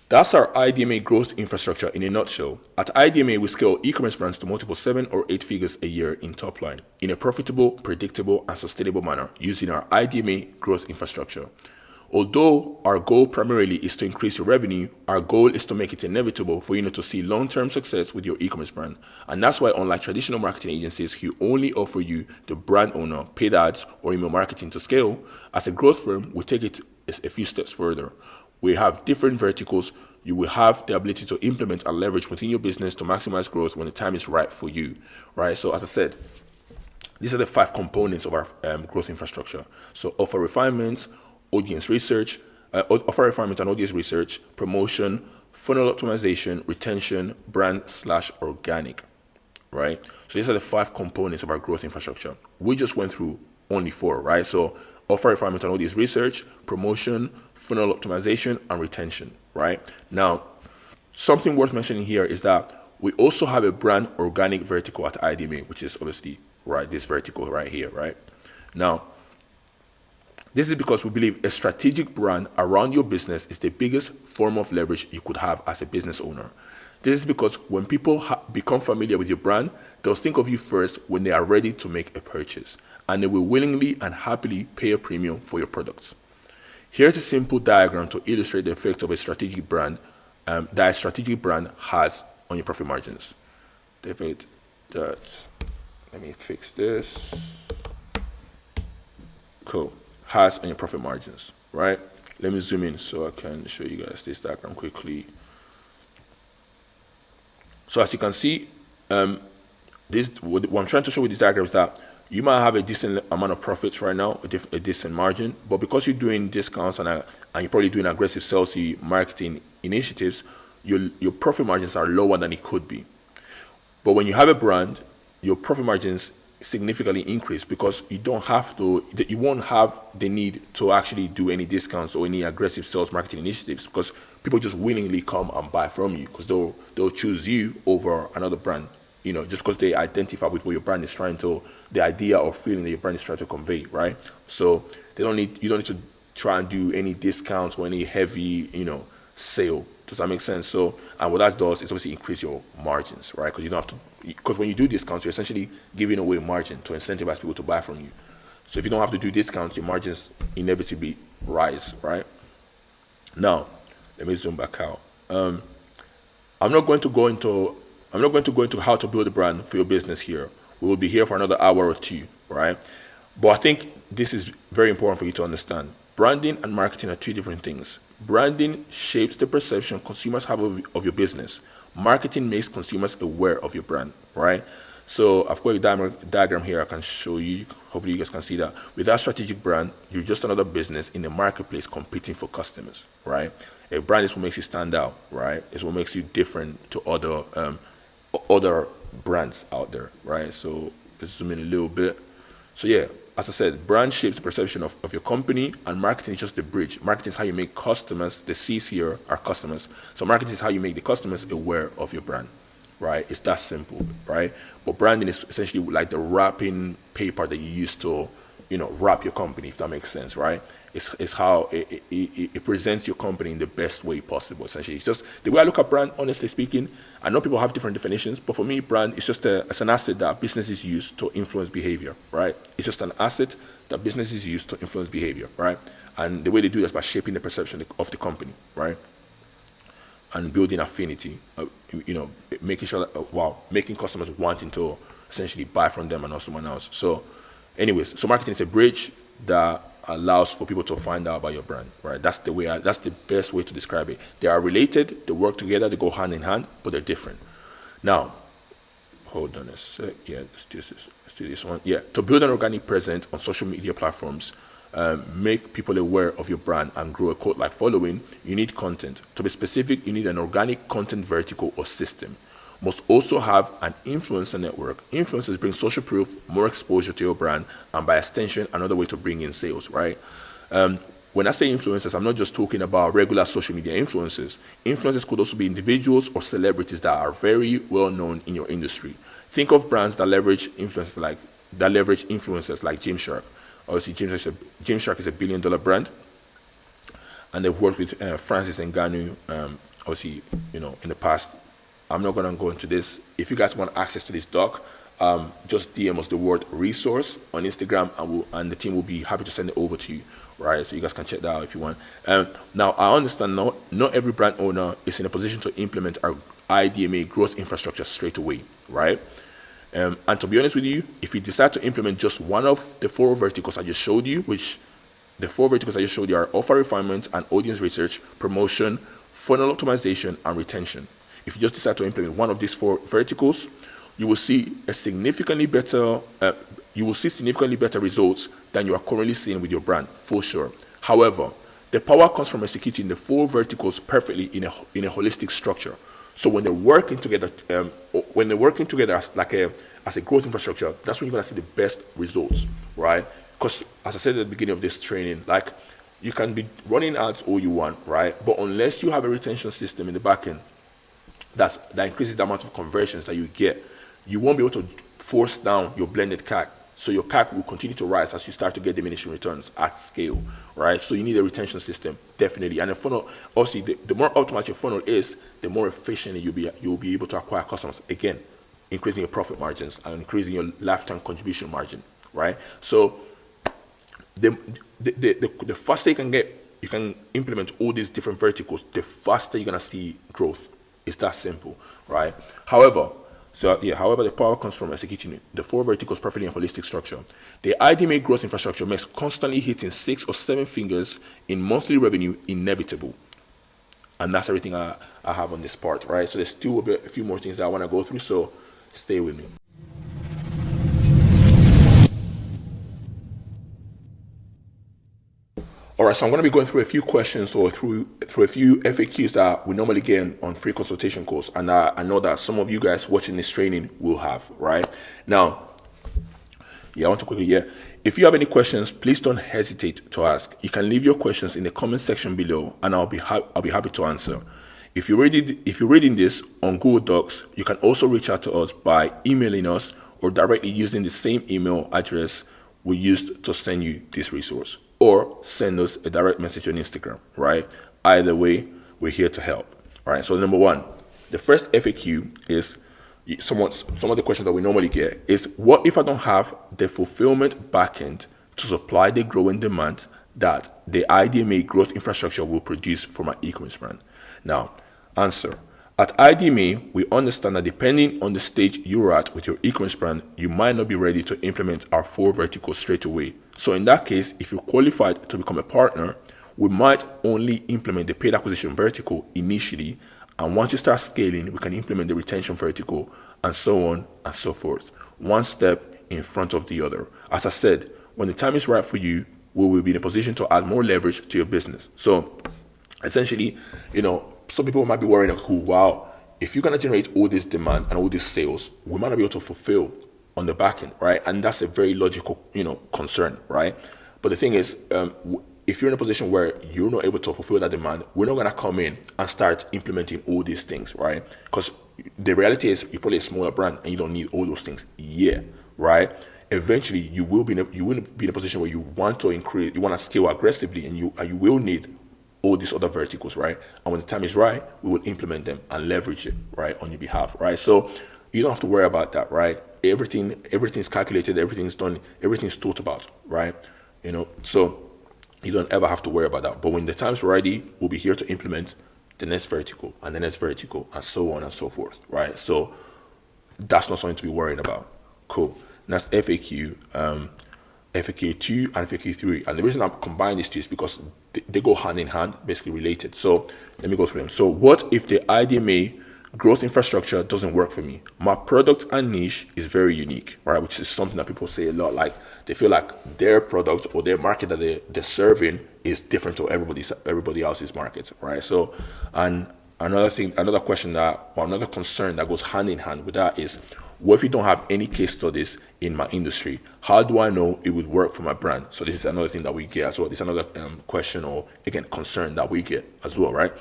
That's our IE DMA growth infrastructure in a nutshell. At IE DMA, we scale e-commerce brands to multiple 7 or 8 figures a year in top line in a profitable, predictable, and sustainable manner using our IE DMA growth infrastructure. Although our goal primarily is to increase your revenue, our goal is to make it inevitable for you to see long-term success with your e-commerce brand. And that's why, unlike traditional marketing agencies who only offer you the brand owner, paid ads, or email marketing to scale, as a growth firm, we take it a few steps further. We have different verticals. You will have the ability to implement and leverage within your business to maximize growth when the time is right for you, right? So as I said, these are the 5 components of our growth infrastructure. So offer refinements, audience research, offer refinement and audience research, promotion, funnel optimization, retention, brand/organic, right? So these are the 5 components of our growth infrastructure. We just went through only 4, right? So offer refinement and audience research, promotion, funnel optimization, and retention, right? Now, something worth mentioning here is that we also have a brand organic vertical at IE DMA, which is obviously, right, this vertical right here, right? Now, this is because we believe a strategic brand around your business is the biggest form of leverage you could have as a business owner. This is because when people become familiar with your brand, they'll think of you first when they are ready to make a purchase, and they will willingly and happily pay a premium for your products. Here's a simple diagram to illustrate the effect of a strategic brand that a strategic brand has on your profit margins. The effect that, let me fix this. Cool. Has on your profit margins, right? Let me zoom in so I can show you guys this diagram quickly. So as you can see, what I'm trying to show with this diagram is that you might have a decent amount of profits right now, a decent margin, but because you're doing discounts and you're probably doing aggressive sales marketing initiatives, your profit margins are lower than it could be. But when you have a brand, your profit margins significantly increase because you won't have the need to actually do any discounts or any aggressive sales marketing initiatives, because people just willingly come and buy from you because they'll choose you over another brand, just because they identify with what your brand is the idea or feeling that your brand is trying to convey, right? So you don't need to try and do any discounts or any heavy, sale. Does that make sense? So, and what that does is obviously increase your margins, right? Because you don't have to, because when you do discounts, you're essentially giving away margin to incentivize people to buy from you. So if you don't have to do discounts, your margins inevitably rise, right? Now, let me zoom back out. I'm not going to go into how to build a brand for your business here. We will be here for another hour or two, right? But I think this is very important for you to understand. Branding and marketing are two different things. Branding shapes the perception consumers have of your business. Marketing makes consumers aware of your brand, right? So I've got a diagram here I can show you. Hopefully you guys can see that. With that strategic brand, you're just another business in the marketplace competing for customers, right? A brand is what makes you stand out, right? It's what makes you different to other brands out there, right? So let's zoom in a little bit. So yeah, as I said, brand shapes the perception of your company, and marketing is just the bridge. Marketing is how you make customers, the C's here are customers. So marketing is how you make the customers aware of your brand, right? It's that simple, right? But branding is essentially like the wrapping paper that you use to, wrap your company, if that makes sense, right? It's how it presents your company in the best way possible, essentially. It's just the way I look at brand, honestly speaking. I know people have different definitions, but for me, brand is just it's an asset that businesses use to influence behavior, right? It's just an asset that businesses use to influence behavior, right? And the way they do this by shaping the perception of the company, right? And building affinity, making sure that, making customers wanting to essentially buy from them and not someone else. So anyways, so marketing is a bridge that allows for people to find out about your brand, right? That's the best way to describe it. They are related, they work together, they go hand in hand, but they're different. Now, hold on a sec. Yeah, let's do this one. Yeah, to build an organic presence on social media platforms, make people aware of your brand and grow a cult-like following, you need content. To be specific, you need an organic content vertical or system. Must also have an influencer network. Influencers bring social proof, more exposure to your brand, and by extension, another way to bring in sales, right? When I say influencers, I'm not just talking about regular social media influencers. Influencers could also be individuals or celebrities that are very well known in your industry. Think of brands that leverage influencers like Gymshark. Obviously, Gymshark is $1 billion brand, and they've worked with Francis Ngannou. Obviously, in the past. I'm not going to go into this. If you guys want access to this doc, just DM us the word resource on Instagram, and the team will be happy to send it over to you, right? So you guys can check that out if you want. Now, I understand not every brand owner is in a position to implement our IE DMA growth infrastructure straight away, right? And to be honest with you, if you decide to implement just one of the 4 verticals I just showed you, which the 4 verticals I just showed you are offer refinement and audience research, promotion, funnel optimization, and retention. If you just decide to implement one of these 4 verticals, you will see significantly better results than you are currently seeing with your brand, for sure. However, the power comes from executing the 4 verticals perfectly in a holistic structure. So when they're working together, as a growth infrastructure, that's when you're gonna see the best results, right? Because as I said at the beginning of this training, like, you can be running ads all you want, right? But unless you have a retention system in the back end that increases the amount of conversions that you get, you won't be able to force down your blended CAC. So your CAC will continue to rise as you start to get diminishing returns at scale, right? So you need a retention system, definitely. And the funnel, obviously, the more optimized your funnel is, the more efficiently you'll be able to acquire customers. Again, increasing your profit margins and increasing your lifetime contribution margin, right? So the faster you can implement all these different verticals, the faster you're gonna see growth. It's that simple, right? However, the power comes from executing the 4 verticals perfectly in holistic structure. The IDMA growth infrastructure makes constantly hitting 6 or 7 figures in monthly revenue inevitable. And that's everything I have on this part, right? So there's still a few more things that I want to go through, so stay with me. All right, so I'm going to be going through a few questions or through a few FAQs that we normally get on free consultation calls, and I know that some of you guys watching this training will have, right? Now, I want to quickly, if you have any questions, please don't hesitate to ask. You can leave your questions in the comment section below, and I'll be happy to answer. If you're reading this on Google Docs, you can also reach out to us by emailing us or directly using the same email address we used to send you this resource, or send us a direct message on Instagram, right? Either way, we're here to help, right? So number 1, the first FAQ is some of the questions that we normally get is, what if I don't have the fulfillment backend to supply the growing demand that the IDMA growth infrastructure will produce for my e-commerce brand? Now, answer. At IDMA, we understand that depending on the stage you're at with your e-commerce brand, you might not be ready to implement our 4 verticals straight away. So in that case, if you're qualified to become a partner, we might only implement the paid acquisition vertical initially, and once you start scaling, we can implement the retention vertical, and so on and so forth. One step in front of the other. As I said, when the time is right for you, we will be in a position to add more leverage to your business. So essentially, some people might be worried, like, wow, if you're going to generate all this demand and all these sales, we might not be able to fulfill on the back end, right? And that's a very logical, concern, right? But the thing is, if you're in a position where you're not able to fulfill that demand, we're not going to come in and start implementing all these things, right? Because the reality is, you're probably a smaller brand and you don't need all those things yet, right? Eventually, you will be in a position where you want to scale aggressively, and you will need all these other verticals, right? And when the time is right, we will implement them and leverage it, right, on your behalf, right? So you don't have to worry about that, right? Everything's calculated, everything's done, everything's thought about, right? So you don't ever have to worry about that. But when the time's ready, we'll be here to implement the next vertical and the next vertical, and so on and so forth, right? So that's not something to be worried about. Cool. That's FAQ. FAQ 2 and FAQ 3. And the reason I'm combining these two is because they go hand in hand, basically related. So let me go through them. So what if the IDMA growth infrastructure doesn't work for me? My product and niche is very unique, right? Which is something that people say a lot. Like, they feel like their product or their market that they're serving is different to everybody else's market, right? So, and another concern that goes hand in hand with that is, what if you don't have any case studies in my industry? How do I know it would work for my brand? So this is another thing that we get as well. This is another question, or again, concern that we get as well, right?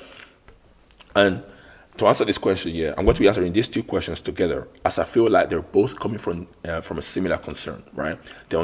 And to answer this question, I'm going to be answering these 2 questions together, as I feel like they're both coming from a similar concern, right? The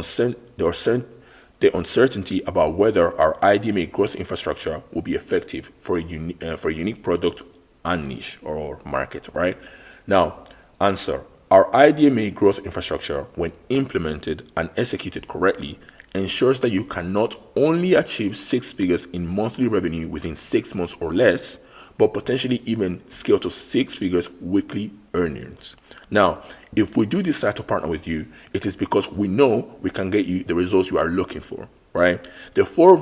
uncertainty about whether our IDMA growth infrastructure will be effective for a unique product and niche or market, right? Now, answer. Our IDMA growth infrastructure, when implemented and executed correctly, ensures that you can not only achieve 6 figures in monthly revenue within 6 months or less, but potentially even scale to 6 figures weekly earnings. Now, if we do decide to partner with you, it is because we know we can get you the results you are looking for, right? The four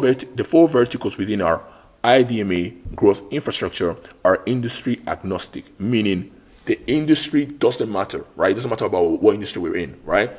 verticals within our IDMA growth infrastructure are industry agnostic, meaning the industry doesn't matter, right? It doesn't matter about what industry we're in, right?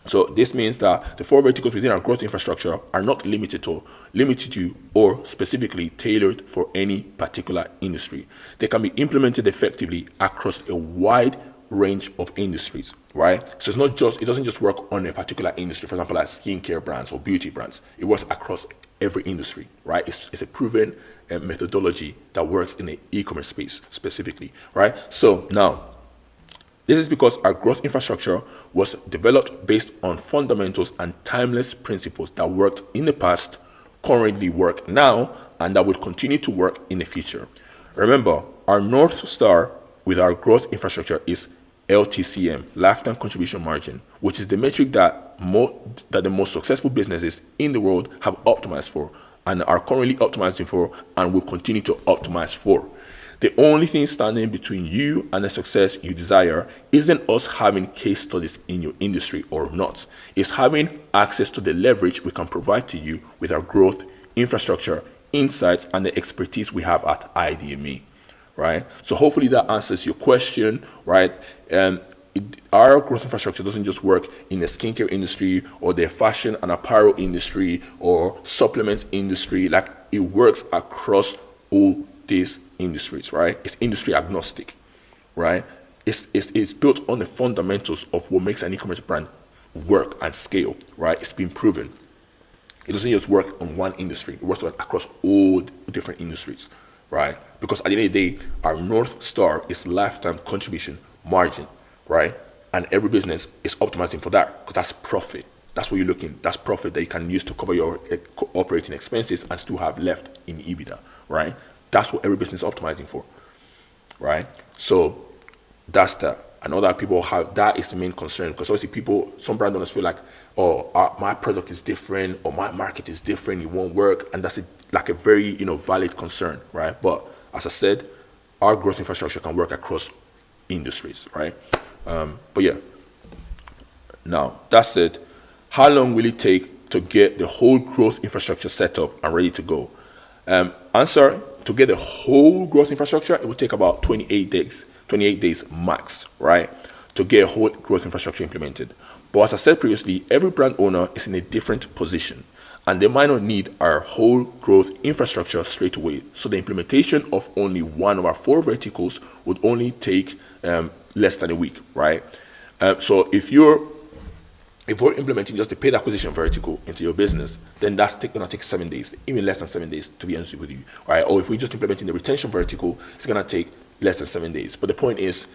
So this means that the 4 verticals within our growth infrastructure are not limited to or specifically tailored for any particular industry. They can be implemented effectively across a wide range of industries, right? So it doesn't just work on a particular industry, for example, like skincare brands or beauty brands. It works across every industry, right? It's a proven methodology that works in the e-commerce space specifically, right? So now, This is because our growth infrastructure was developed based on fundamentals and timeless principles that worked in the past, currently work now, and that will continue to work in the future. Remember, our North Star with our growth infrastructure is LTCM, lifetime contribution margin, which is the metric that the most successful businesses in the world have optimized for and are currently optimizing for and will continue to optimize for. The only thing standing between you and the success you desire isn't us having case studies in your industry or not. It's having access to the leverage we can provide to you with our growth, infrastructure, insights, and the expertise we have at IE DMA, right? So hopefully that answers your question, right? Our growth infrastructure doesn't just work in the skincare industry or the fashion and apparel industry or supplements industry. Like, it works across all these industries, right? It's industry agnostic, right? It's built on the fundamentals of what makes an e-commerce brand work and scale, right? It's been proven. It doesn't just work on one industry. It works across all different industries, right? Because at the end of the day, our North Star is lifetime contribution margin, right? And every business is optimizing for that because that's profit. That's what you're looking. That's profit that you can use to cover your operating expenses and still have left in EBITDA, right? That's what every business is optimizing for, right? So that's that. I know that people have, that is the main concern, because obviously some brand owners feel like, oh, my product is different or my market is different, it won't work. And that's like a very, valid concern, right? But as I said, our growth infrastructure can work across industries, right? But yeah, now that said, how long will it take to get the whole growth infrastructure set up and ready to go? Answer, to get the whole growth infrastructure, it will take about 28 days max, right? To get a whole growth infrastructure implemented. But as I said previously, every brand owner is in a different position and they might not need our whole growth infrastructure straight away. So the implementation of only one of our 4 verticals would only take less than a week, right? So if we're implementing just the paid acquisition vertical into your business, then that's gonna take 7 days, even less than 7 days, to be honest with you, right? Or if we're just implementing the retention vertical, it's gonna take less than 7 days. But the point is,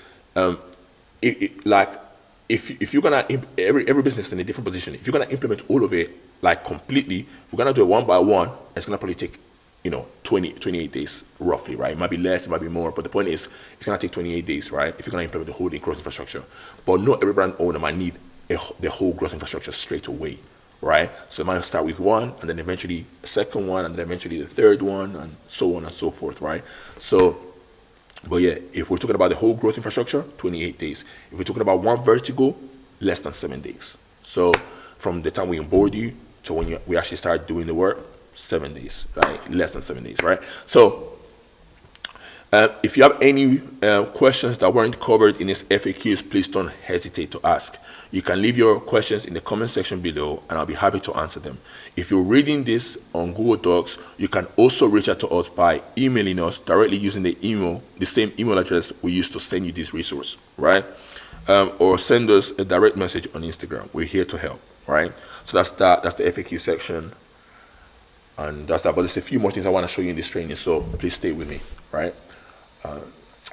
if you're gonna every business is in a different position. If you're gonna implement all of it like completely, we're gonna do it one by one. It's gonna probably take 28 days roughly, right? It might be less, it might be more, but the point is, it's gonna take 28 days, right? If you're gonna implement the whole growth infrastructure. But not every brand owner might need the whole growth infrastructure straight away, right? So it might start with one, and then eventually a second one, and then eventually the third one, and so on and so forth, right? So, but yeah, if we're talking about the whole growth infrastructure, 28 days. If we're talking about one vertical, less than 7 days. So from the time we onboard you to when we actually start doing the work, 7 days, right? Less than 7 days, right? So if you have any questions that weren't covered in this FAQs, please don't hesitate to ask. You can leave your questions in the comment section below and I'll be happy to answer them. If you're reading this on Google Docs, you can also reach out to us by emailing us directly using the same email address we used to send you this resource, right? Or send us a direct message on Instagram. We're here to help, right? So that's the FAQ section. And that's that. But there's a few more things I want to show you in this training, so please stay with me, right?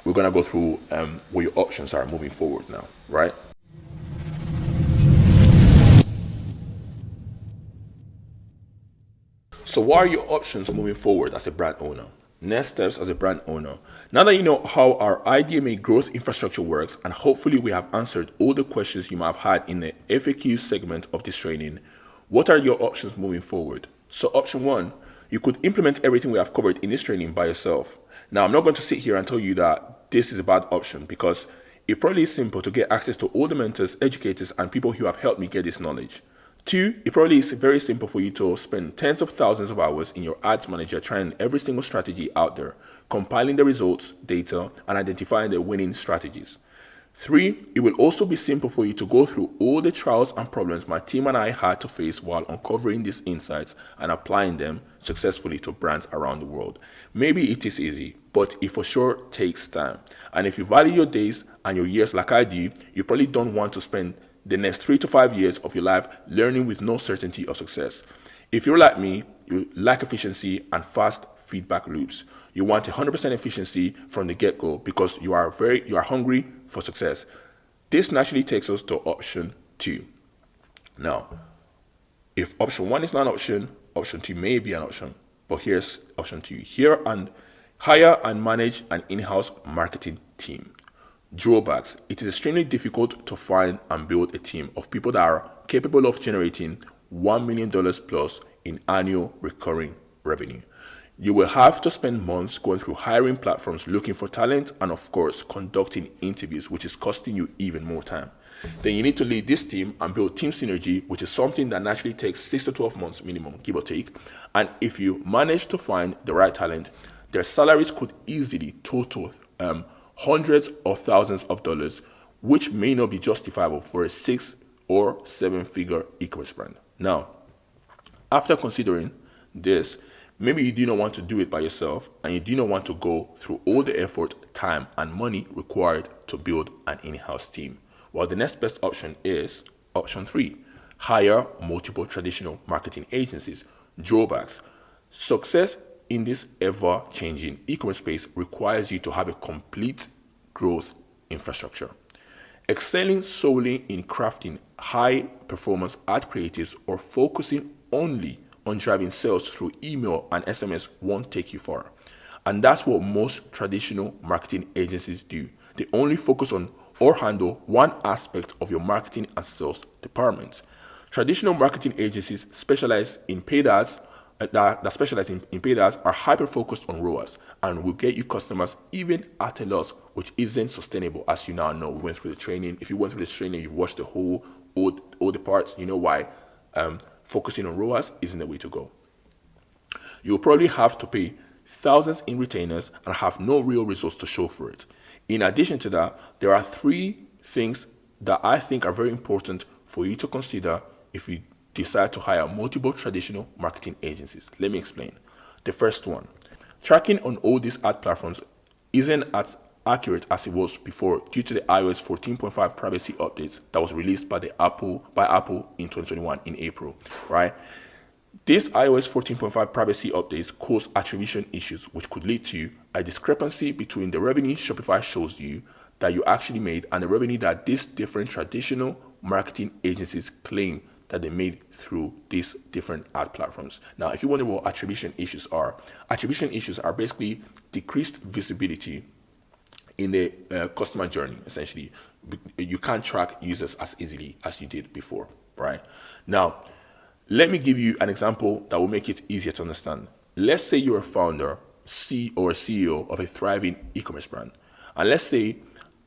We're going to go through what your options are moving forward now, right? So what are your options moving forward as a brand owner? Next steps as a brand owner. Now that you know how our IE DMA growth infrastructure works, and hopefully we have answered all the questions you might have had in the FAQ segment of this training, what are your options moving forward? So option 1, you could implement everything we have covered in this training by yourself. Now, I'm not going to sit here and tell you that this is a bad option, because it probably is simple to get access to all the mentors, educators, and people who have helped me get this knowledge. 2, it probably is very simple for you to spend tens of thousands of hours in your ads manager trying every single strategy out there, compiling the results, data, and identifying the winning strategies. 3, it will also be simple for you to go through all the trials and problems my team and I had to face while uncovering these insights and applying them successfully to brands around the world. Maybe it is easy, but it for sure takes time. And if you value your days and your years like I do, you probably don't want to spend the next 3 to 5 years of your life learning with no certainty of success. If you're like me, you like efficiency and fast feedback loops. You want 100% efficiency from the get-go because you are hungry for success. This naturally takes us to option 2. Now, if option 1 is not an option 2 may be an option. But here's option 2. Hire and manage an in-house marketing team. Drawbacks. It is extremely difficult to find and build a team of people that are capable of generating $1 million plus in annual recurring revenue. You will have to spend months going through hiring platforms looking for talent and, of course, conducting interviews, which is costing you even more time. Then you need to lead this team and build team synergy, which is something that naturally takes 6 to 12 months minimum, give or take. And if you manage to find the right talent, their salaries could easily total hundreds of thousands of dollars, which may not be justifiable for a 6 or 7-figure e-commerce brand. Now, after considering this, maybe you do not want to do it by yourself and you do not want to go through all the effort, time, and money required to build an in-house team. Well, the next best option is option 3. Hire multiple traditional marketing agencies. Drawbacks. Success in this ever-changing e-commerce space requires you to have a complete growth infrastructure. Excelling solely in crafting high-performance ad creatives or focusing only on driving sales through email and SMS won't take you far. And that's what most traditional marketing agencies do. They only focus on or handle one aspect of your marketing and sales department. Traditional marketing agencies specialize in paid ads that specialize in paid ads are hyper-focused on ROAS and will get you customers even at a loss, which isn't sustainable, as you now know. We went through the training. If you went through this training, you've watched all the parts, you know why focusing on ROAS isn't the way to go. You'll probably have to pay thousands in retainers and have no real results to show for it. In addition to that, there are 3 things that I think are very important for you to consider if you decide to hire multiple traditional marketing agencies. Let me explain. The first one, tracking on all these ad platforms isn't as accurate as it was before due to the iOS 14.5 privacy updates that was released by Apple in 2021 in April, right? These iOS 14.5 privacy updates cause attribution issues, which could lead to a discrepancy between the revenue Shopify shows you that you actually made and the revenue that these different traditional marketing agencies claim that they made through these different ad platforms. Now, if you wonder what attribution issues are basically decreased visibility in the customer journey, essentially. You can't track users as easily as you did before, right? Now, let me give you an example that will make it easier to understand. Let's say you're a founder or a CEO of a thriving e-commerce brand. And let's say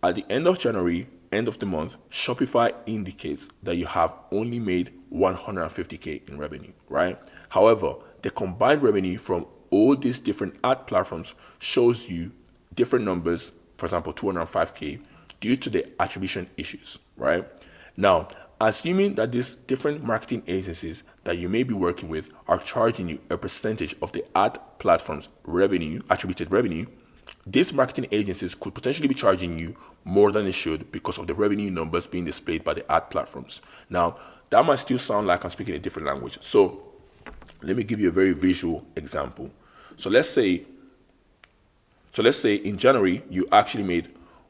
at the end of January, end of the month, Shopify indicates that you have only made $150K in revenue, right? However, the combined revenue from all these different ad platforms shows you different numbers, for example, 205K, due to the attribution issues, right? Now, assuming that these different marketing agencies that you may be working with are charging you a percentage of the ad platform's revenue, attributed revenue, these marketing agencies could potentially be charging you more than they should because of the revenue numbers being displayed by the ad platforms. Now, that might still sound like I'm speaking a different language. So let me give you a very visual example. So let's say in January, you actually made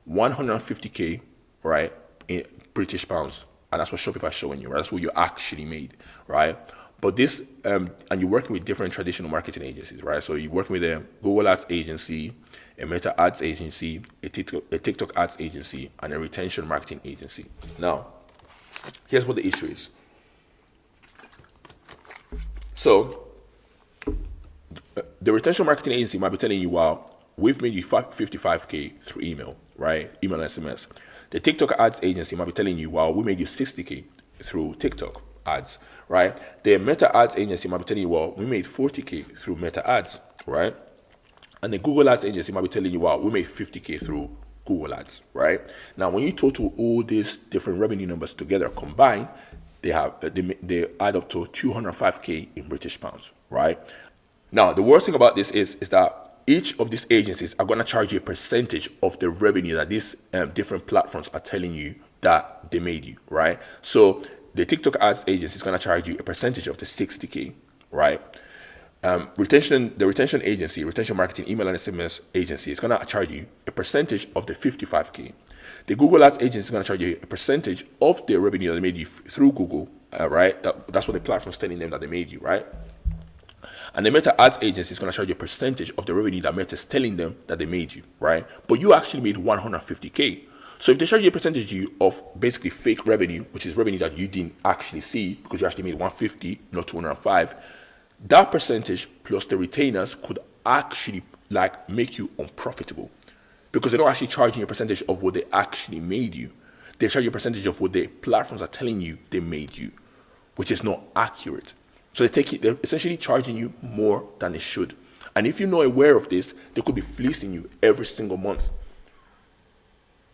150K, right, in British pounds. And that's what Shopify is showing you, right? That's what you actually made, right? But this, and you're working with different traditional marketing agencies, right? So you're working with a Google Ads agency, a Meta Ads agency, a TikTok Ads agency, and a retention marketing agency. Now, here's what the issue is. So the retention marketing agency might be telling you, wow, we've made you 55K through email, right? Email and SMS. The TikTok Ads agency might be telling you, wow, we made you 60K through TikTok ads, right? The Meta Ads agency might be telling you, well, we made 40K through Meta Ads, right? And the Google Ads agency might be telling you, wow, we made 50K through Google Ads, right? Now, when you total all these different revenue numbers together combined, they add up to 205K in British pounds, right? Now, the worst thing about this is that each of these agencies are going to charge you a percentage of the revenue that these different platforms are telling you that they made you, right? So the TikTok Ads agency is going to charge you a percentage of the 60K, right? The retention agency, retention marketing, email and SMS agency is going to charge you a percentage of the 55K. The Google Ads agency is going to charge you a percentage of the revenue that they made you through Google, right? That's what the platform is telling them that they made you, right? And the Meta Ads agency is going to charge you a percentage of the revenue that Meta is telling them that they made you, right? But you actually made 150K. So if they charge you a percentage of basically fake revenue, which is revenue that you didn't actually see because you actually made 150, not 205, that percentage plus the retainers could actually like make you unprofitable, because they're not actually charging you a percentage of what they actually made you. They charge you a percentage of what the platforms are telling you they made you, which is not accurate. So they're essentially charging you more than they should. And if you're not aware of this, they could be fleecing you every single month.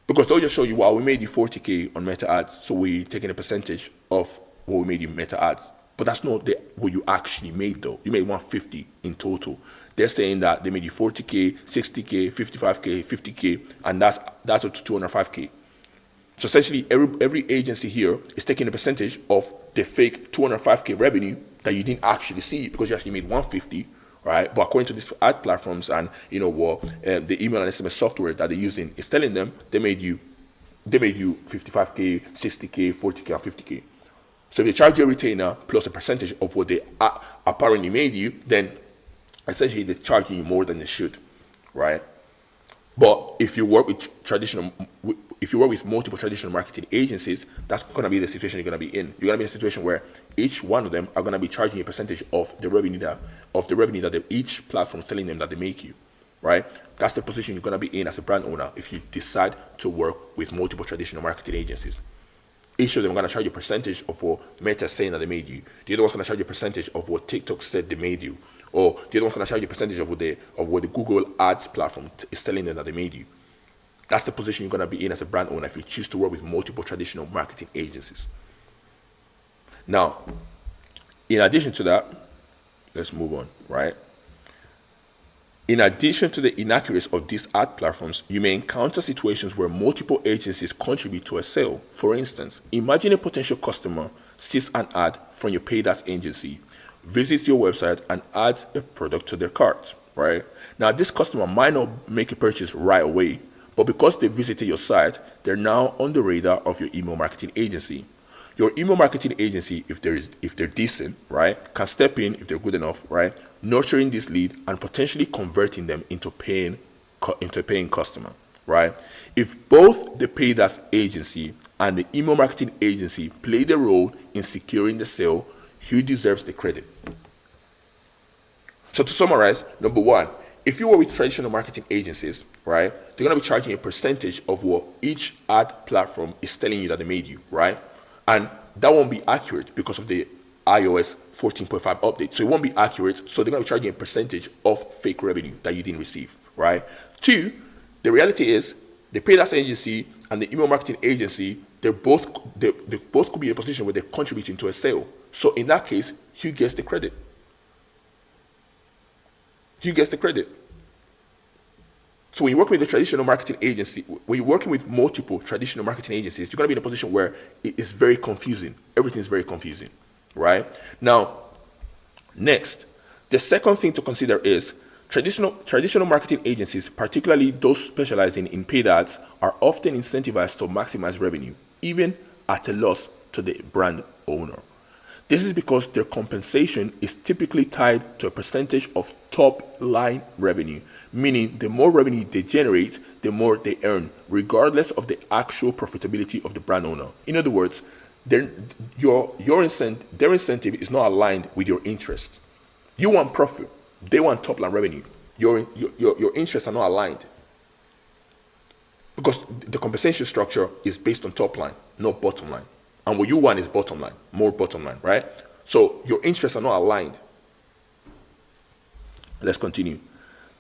Because they'll just show you, wow, we made you 40K on Meta Ads, so we're taking a percentage of what we made you Meta Ads. But that's not what you actually made, though. You made 150 in total. They're saying that they made you 40K, 60K, 55K, 50K, and that's up to 205K. So essentially, every agency here is taking a percentage of the fake 205K revenue that you didn't actually see because you actually made 150, right? But according to these ad platforms and the email and SMS software that they're using is telling them they made you 55K, 60K, 40K, and 50K. So if they charge you a retainer plus a percentage of what they apparently made you, then essentially they're charging you more than they should, right? But if you work with multiple traditional marketing agencies, that's going to be the situation you're going to be in. You're going to be in a situation where each one of them are going to be charging you a percentage of the revenue that each platform is telling them that they make you, right? That's the position you're going to be in as a brand owner if you decide to work with multiple traditional marketing agencies. Each of them are going to charge you a percentage of what Meta is saying that they made you. The other one's going to charge you a percentage of what TikTok said they made you. Or the other one's going to charge you a percentage of what the Google Ads platform is telling them that they made you. That's the position you're going to be in as a brand owner if you choose to work with multiple traditional marketing agencies. Now, in addition to that, let's move on, right? In addition to the inaccuracies of these ad platforms, you may encounter situations where multiple agencies contribute to a sale. For instance, imagine a potential customer sees an ad from your paid ads agency, visits your website, and adds a product to their cart, right? Now, this customer might not make a purchase right away, but because they visited your site, they're now on the radar of your email marketing agency. Your email marketing agency, if they're decent, right, can step in if they're good enough, right, nurturing this lead and potentially converting them into paying customer, right? If both the paid ads agency and the email marketing agency play the role in securing the sale, who deserves the credit? So to summarize, number one, if you were with traditional marketing agencies, right, they're going to be charging a percentage of what each ad platform is telling you that they made you, right? And that won't be accurate because of the iOS 14.5 update. So it won't be accurate. So they're going to be charging a percentage of fake revenue that you didn't receive, right? Two, the reality is the paid ads agency and the email marketing agency, they both could be in a position where they're contributing to a sale. So in that case, who gets the credit? Who gets the credit? So when you're working with a traditional marketing agency, when you're working with multiple traditional marketing agencies, you're going to be in a position where it is very confusing. Everything's very confusing, right? Now, next, the second thing to consider is traditional marketing agencies, particularly those specializing in paid ads, are often incentivized to maximize revenue, even at a loss to the brand owner. This is because their compensation is typically tied to a percentage of top line revenue, meaning the more revenue they generate, the more they earn, regardless of the actual profitability of the brand owner. In other words, their incentive is not aligned with your interests. You want profit, they want top line revenue. Your interests are not aligned because the compensation structure is based on top line, not bottom line. And what you want is bottom line, more bottom line, right? So your interests are not aligned. Let's continue.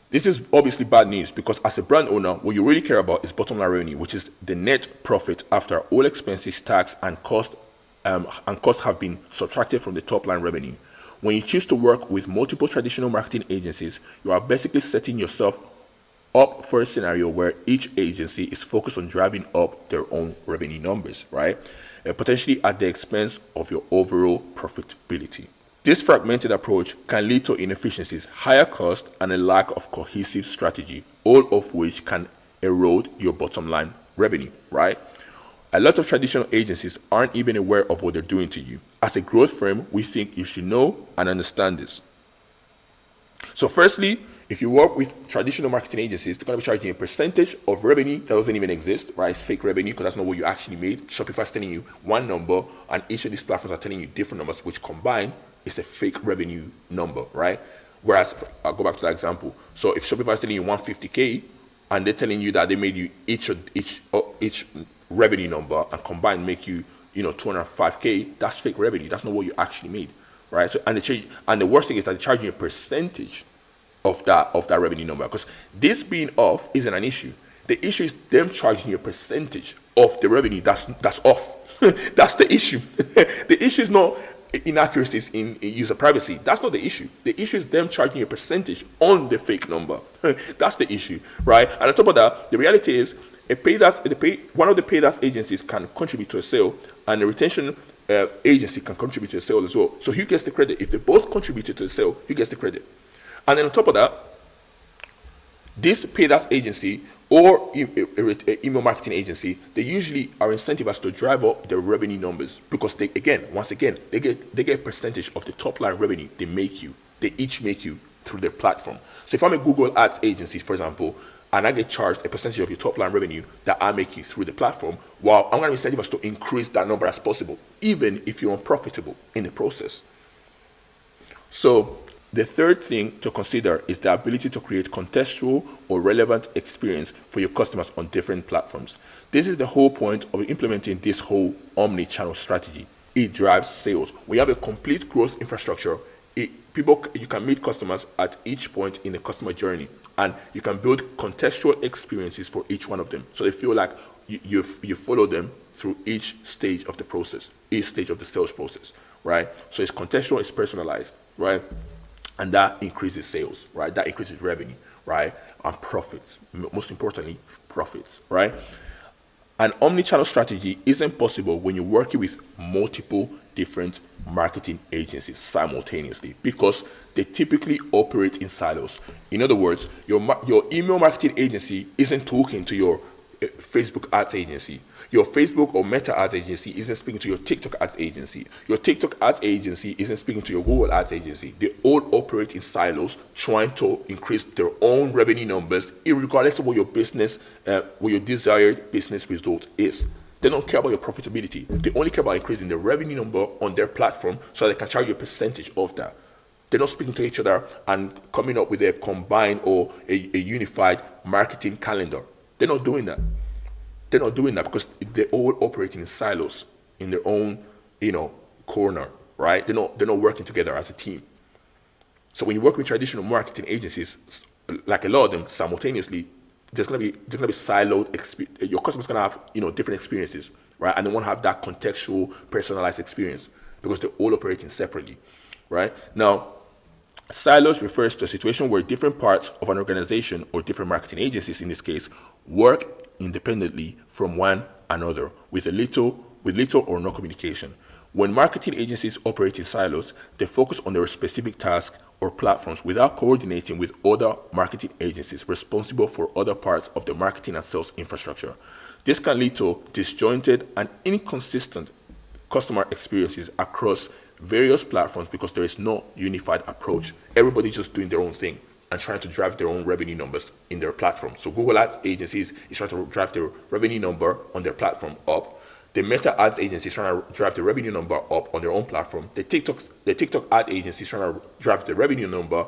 This is obviously bad news because as a brand owner, what you really care about is bottom line revenue, which is the net profit after all expenses, tax, and costs have been subtracted from the top line revenue. When you choose to work with multiple traditional marketing agencies, you are basically setting yourself up for a scenario where each agency is focused on driving up their own revenue numbers, right? Potentially at the expense of your overall profitability. This fragmented approach can lead to inefficiencies, higher cost, and a lack of cohesive strategy, all of which can erode your bottom line revenue, right? A lot of traditional agencies aren't even aware of what they're doing to you. As a growth firm, we think you should know and understand this. So firstly, if you work with traditional marketing agencies, they're going to be charging a percentage of revenue that doesn't even exist, right? It's fake revenue because that's not what you actually made. Shopify's telling you one number, and each of these platforms are telling you different numbers, which combined is a fake revenue number, right? Whereas, I'll go back to that example. So if Shopify is telling you 150K, and they're telling you that they made you each revenue number and combined make you 205K, that's fake revenue. That's not what you actually made, right? So and the worst thing is that they're charging a percentage of that revenue number, because this being off isn't an issue. The issue is them charging you a percentage of the revenue that's off. That's the issue. The issue is not inaccuracies in user privacy. That's not the issue. The issue is them charging a percentage on the fake number. That's the issue, right? And on top of that, the reality is one of the paid ads agencies can contribute to a sale, and the retention agency can contribute to a sale as well. So who gets the credit? If they both contributed to the sale, who gets the credit? And then on top of that, this paid ads agency or email marketing agency, they usually are incentivized to drive up their revenue numbers, because they get a percentage of the top line revenue they each make you through their platform. So if I'm a Google Ads agency, for example, and I get charged a percentage of your top line revenue that I make you through the platform, well, I'm going to incentivize to increase that number as possible, even if you're unprofitable in the process. So the third thing to consider is the ability to create contextual or relevant experience for your customers on different platforms. This is the whole point of implementing this whole omni-channel strategy. It drives sales. We have a complete growth infrastructure. You can meet customers at each point in the customer journey, and you can build contextual experiences for each one of them, so they feel like you follow them through each stage of the process, each stage of the sales process, right? So it's contextual, it's personalized, right? And that increases sales, right? That increases revenue, right? And profits. Most importantly, profits, right? An omni-channel strategy isn't possible when you're working with multiple different marketing agencies simultaneously, because they typically operate in silos. In other words, your email marketing agency isn't talking to your Facebook ads agency. Your Facebook or Meta ads agency isn't speaking to your TikTok ads agency. Your TikTok ads agency isn't speaking to your Google ads agency. They all operate in silos, trying to increase their own revenue numbers, regardless of what your business, what your desired business result is. They don't care about your profitability. They only care about increasing the revenue number on their platform, so they can charge you a percentage of that. They're not speaking to each other and coming up with a combined or a unified marketing calendar. They're not doing that. They're not doing that because they're all operating in silos in their own, corner, right? They're not working together as a team. So when you work with traditional marketing agencies, like a lot of them simultaneously, there's gonna be siloed. Your customers gonna have different experiences, right? And they won't have that contextual, personalized experience because they're all operating separately, right? Now, silos refers to a situation where different parts of an organization, or different marketing agencies in this case, work independently from one another with little or no communication. When marketing agencies operate in silos, they focus on their specific tasks or platforms without coordinating with other marketing agencies responsible for other parts of the marketing and sales infrastructure. This can lead to disjointed and inconsistent customer experiences across various platforms because there is no unified approach. Everybody's just doing their own thing and trying to drive their own revenue numbers in their platform. So Google Ads agencies is trying to drive their revenue number on their platform up. The Meta Ads agency is trying to drive the revenue number up on their own platform. The TikTok ad agency is trying to drive the revenue number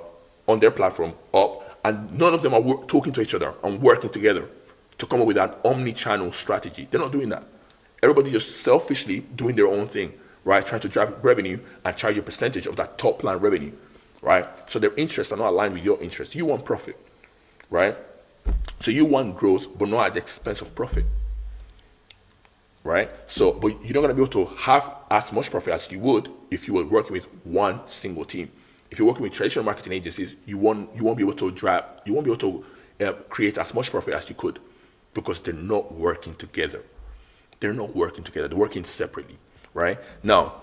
on their platform up, and none of them are talking to each other and working together to come up with an omni-channel strategy. They're not doing that. Everybody just selfishly doing their own thing, right? Trying to drive revenue and charge a percentage of that top line revenue, right? So their interests are not aligned with your interests. You want profit, right? So you want growth, but not at the expense of profit, right? So, but you're not going to be able to have as much profit as you would if you were working with one single team. If you're working with traditional marketing agencies, you won't be able to create as much profit as you could because they're not working together. They're working separately, right? Now,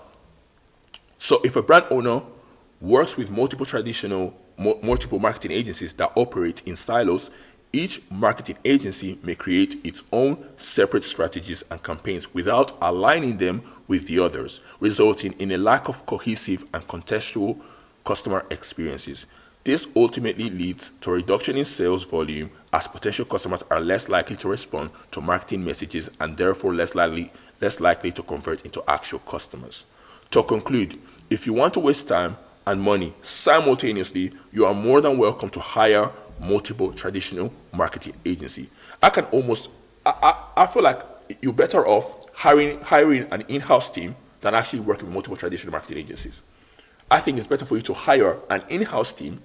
so if a brand owner works with multiple marketing agencies that operate in silos, Each marketing agency may create its own separate strategies and campaigns without aligning them with the others, resulting in a lack of cohesive and contextual customer experiences. This ultimately leads to a reduction in sales volume as potential customers are less likely to respond to marketing messages and therefore less likely to convert into actual customers. To conclude, if you want to waste time and money simultaneously, you are more than welcome to hire multiple traditional marketing agency. I feel like you're better off hiring an in-house team than actually working with multiple traditional marketing agencies. I think it's better for you to hire an in-house team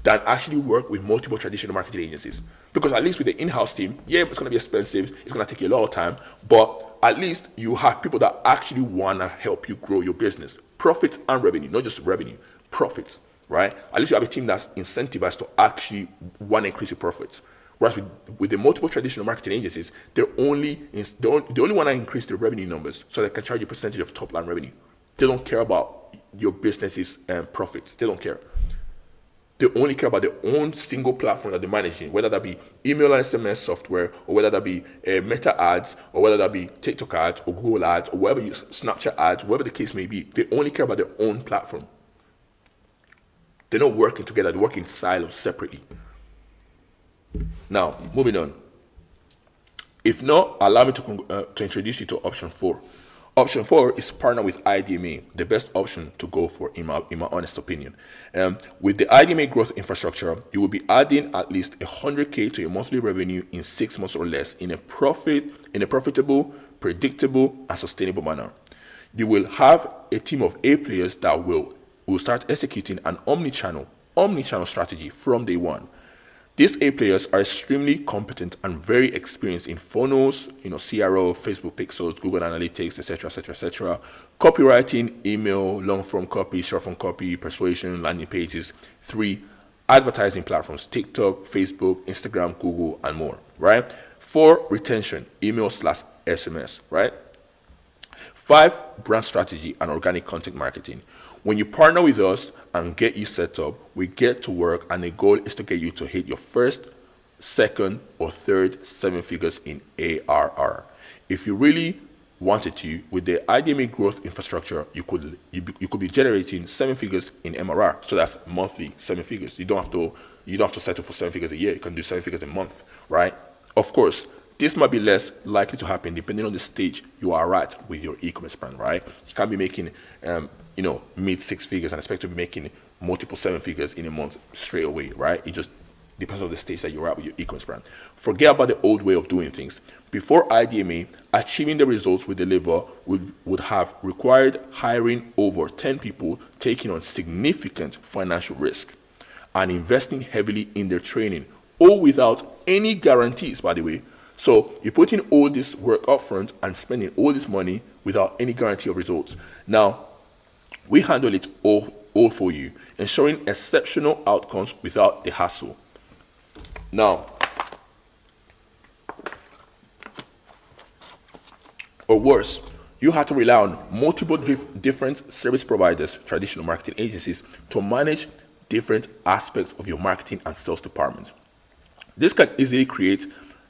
than actually work with multiple traditional marketing agencies. Because at least with the in-house team, yeah, it's going to be expensive, it's going to take you a lot of time, but at least you have people that actually want to help you grow your business. Profits and revenue, not just revenue, profits, right? At least you have a team that's incentivized to actually want to increase your profits. Whereas with the multiple traditional marketing agencies, they only want to increase their revenue numbers so they can charge you a percentage of top line revenue. They don't care about your business's profits. They don't care. They only care about their own single platform that they're managing, whether that be email and SMS software, or whether that be Meta ads, or whether that be TikTok ads, or Google ads, or whatever Snapchat ads, whatever the case may be. They only care about their own platform. They're not working together. They work in silos separately. Now, moving on. If not, allow me to introduce you to option 4. Option 4 is partner with IE DMA, the best option to go for in my honest opinion. With the IE DMA growth infrastructure, you will be adding at least 100K to your monthly revenue in 6 months or less in a profitable, predictable, and sustainable manner. You will have a team of A players that will start executing an omni-channel strategy from day one. These A players are extremely competent and very experienced in funnels, CRO, Facebook pixels, Google Analytics, etc., copywriting, email, long form copy, short form copy, persuasion, landing pages. 3, advertising platforms, TikTok, Facebook, Instagram, Google, and more, right? 4, retention, email/SMS, right? 5, brand strategy and organic content marketing. When you partner with us and get you set up, we get to work, and the goal is to get you to hit your first, second, or third 7 figures in ARR. If you really wanted to, with the IE DMA growth infrastructure, you could be generating 7 figures in MRR. So that's monthly 7 figures. You don't have to settle for 7 figures a year. You can do 7 figures a month, right? Of course, this might be less likely to happen depending on the stage you are at with your e-commerce brand, right? You can't be making mid 6 figures and expect to be making multiple 7 figures in a month straight away, right? It just depends on the stage that you're at with your e-commerce brand. Forget about the old way of doing things. Before IE DMA, achieving the results we deliver would have required hiring over 10 people, taking on significant financial risk, and investing heavily in their training, all without any guarantees, by the way. So you're putting all this work up front and spending all this money without any guarantee of results. Now, we handle it all for you, ensuring exceptional outcomes without the hassle. Now, or worse, you have to rely on multiple different service providers, traditional marketing agencies, to manage different aspects of your marketing and sales department. This can easily create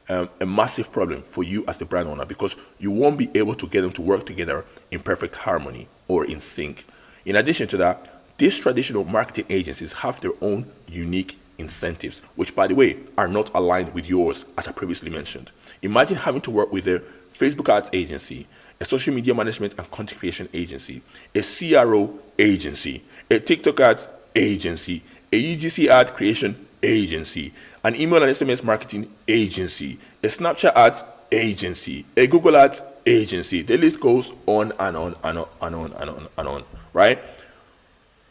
a massive problem for you as the brand owner, because you won't be able to get them to work together in perfect harmony or in sync. In addition to that, these traditional marketing agencies have their own unique incentives, which, by the way, are not aligned with yours, as I previously mentioned. Imagine having to work with a Facebook ads agency, a social media management and content creation agency, a CRO agency, a TikTok ads agency, a UGC ad creation agency, an email and SMS marketing agency, a Snapchat ads agency, a Google ads agency. The list goes on and on and on and on and on and on, right?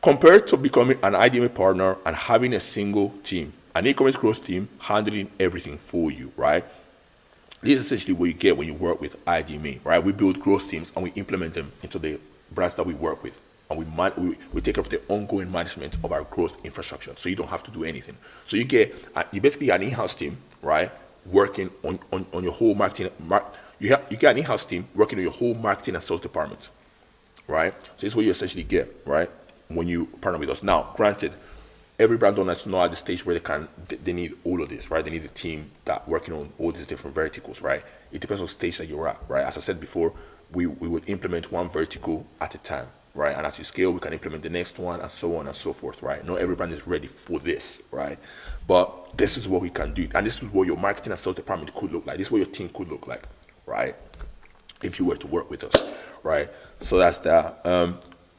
Compared to becoming an IE DMA partner and having a single team, an e-commerce growth team handling everything for you, right? This is essentially what you get when you work with IE DMA, right? We build growth teams and we implement them into the brands that we work with. And we take care of the ongoing management of our growth infrastructure, so you don't have to do anything. So you basically get an in-house team, right, working on your whole marketing. You get an in-house team working on your whole marketing and sales department, right? So this is what you essentially get, right, when you partner with us. Now, granted, every brand owner is not at the stage where they need all of this, right? They need a team that working on all these different verticals, right? It depends on the stage that you're at, right? As I said before, we would implement one vertical at a time, right? And as you scale, we can implement the next one and so on and so forth, right? Not every brand is ready for this, right? But this is what we can do. And this is what your marketing and sales department could look like. This is what your team could look like, right? If you were to work with us, right? So that's that.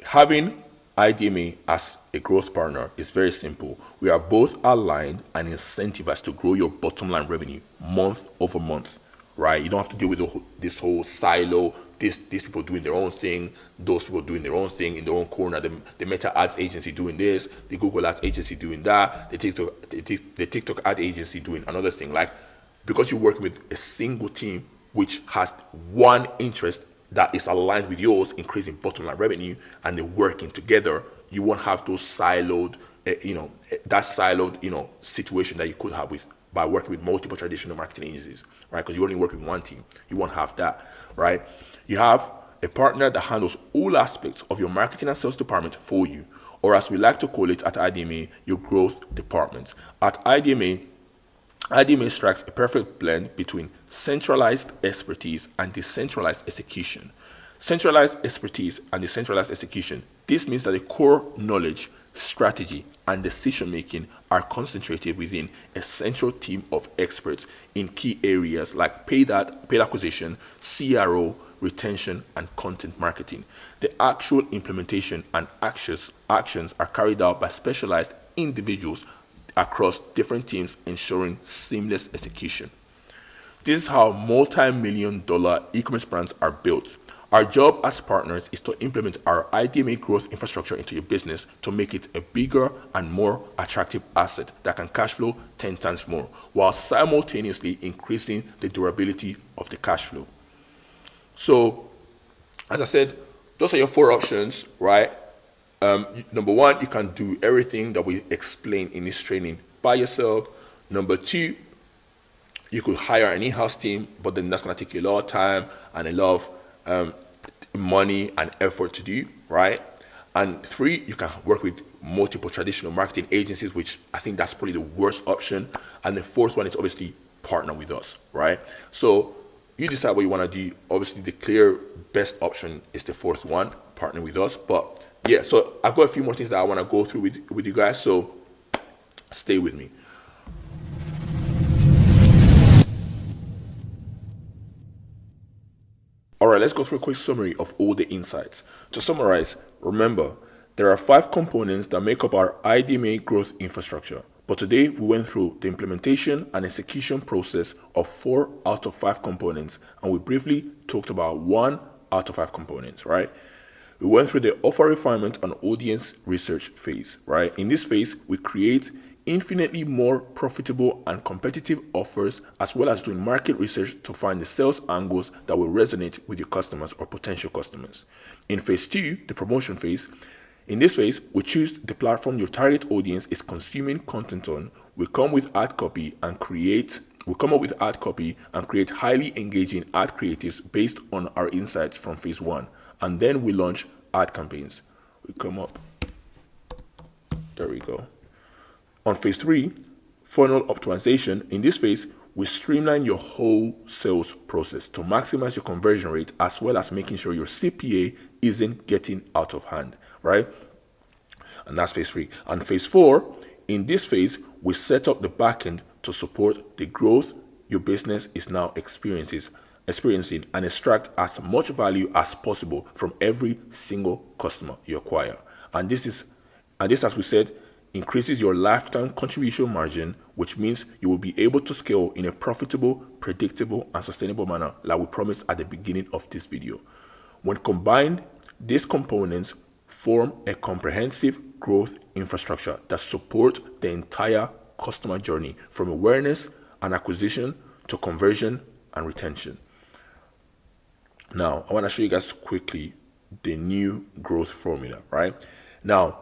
Having IDMA as a growth partner is very simple. We are both aligned and incentivized to grow your bottom line revenue month over month, right? You don't have to deal with this whole silo. These people doing their own thing, those people doing their own thing in their own corner. The Meta Ads agency doing this, the Google Ads agency doing that, the TikTok ad agency doing another thing. Like, because you work with a single team which has one interest that is aligned with yours, increasing bottom line revenue, and they're working together, you won't have those siloed, situation that you could have by working with multiple traditional marketing agencies, right? Because you only work with one team. You won't have that, right? You have a partner that handles all aspects of your marketing and sales department for you, or as we like to call it at IDMA, your growth department. At IDMA strikes a perfect blend between centralized expertise and decentralized execution. Centralized expertise and decentralized execution. This means that the core knowledge, strategy, and decision making are concentrated within a central team of experts in key areas like paid acquisition, CRO, retention, and content marketing. The actual implementation and actions are carried out by specialized individuals across different teams, ensuring seamless execution. This is how multi-million-dollar e-commerce brands are built. Our job as partners is to implement our IDMA growth infrastructure into your business to make it a bigger and more attractive asset that can cash flow 10 times more, while simultaneously increasing the durability of the cash flow. So, as I said, those are your 4 options, right? Number 1, you can do everything that we explain in this training by yourself. Number 2, you could hire an in-house team, but then that's going to take you a lot of time and a lot of money and effort to do, right? And 3, you can work with multiple traditional marketing agencies, which I think that's probably the worst option. And the 4th one is obviously partner with us, right? So you decide what you want to do. Obviously, the clear best option is the 4th one, partner with us. But yeah, so I've got a few more things that I want to go through with you guys, so stay with me. All right, let's go through a quick summary of all the insights. To summarize, remember, there are 5 components that make up our IDMA growth infrastructure. But today we went through the implementation and execution process of 4 out of 5 components, and we briefly talked about 1 out of 5 components, right? We went through the offer refinement and audience research phase, right? In this phase, we create infinitely more profitable and competitive offers, as well as doing market research to find the sales angles that will resonate with your customers or potential customers. In phase 2, the promotion phase, in this phase, we choose the platform your target audience is consuming content on. We come up with ad copy and create highly engaging ad creatives based on our insights from phase 1. And then we launch ad campaigns. There we go. On phase 3, funnel optimization. In this phase, we streamline your whole sales process to maximize your conversion rate, as well as making sure your CPA isn't getting out of hand, right? And that's phase 3. And phase 4, in this phase, we set up the backend to support the growth your business is now experiencing and extract as much value as possible from every single customer you acquire. And this, as we said, increases your lifetime contribution margin, which means you will be able to scale in a profitable, predictable, and sustainable manner, like we promised at the beginning of this video. When combined, these components form a comprehensive growth infrastructure that supports the entire customer journey, from awareness and acquisition to conversion and retention. Now, I want to show you guys quickly the new growth formula, right? Now,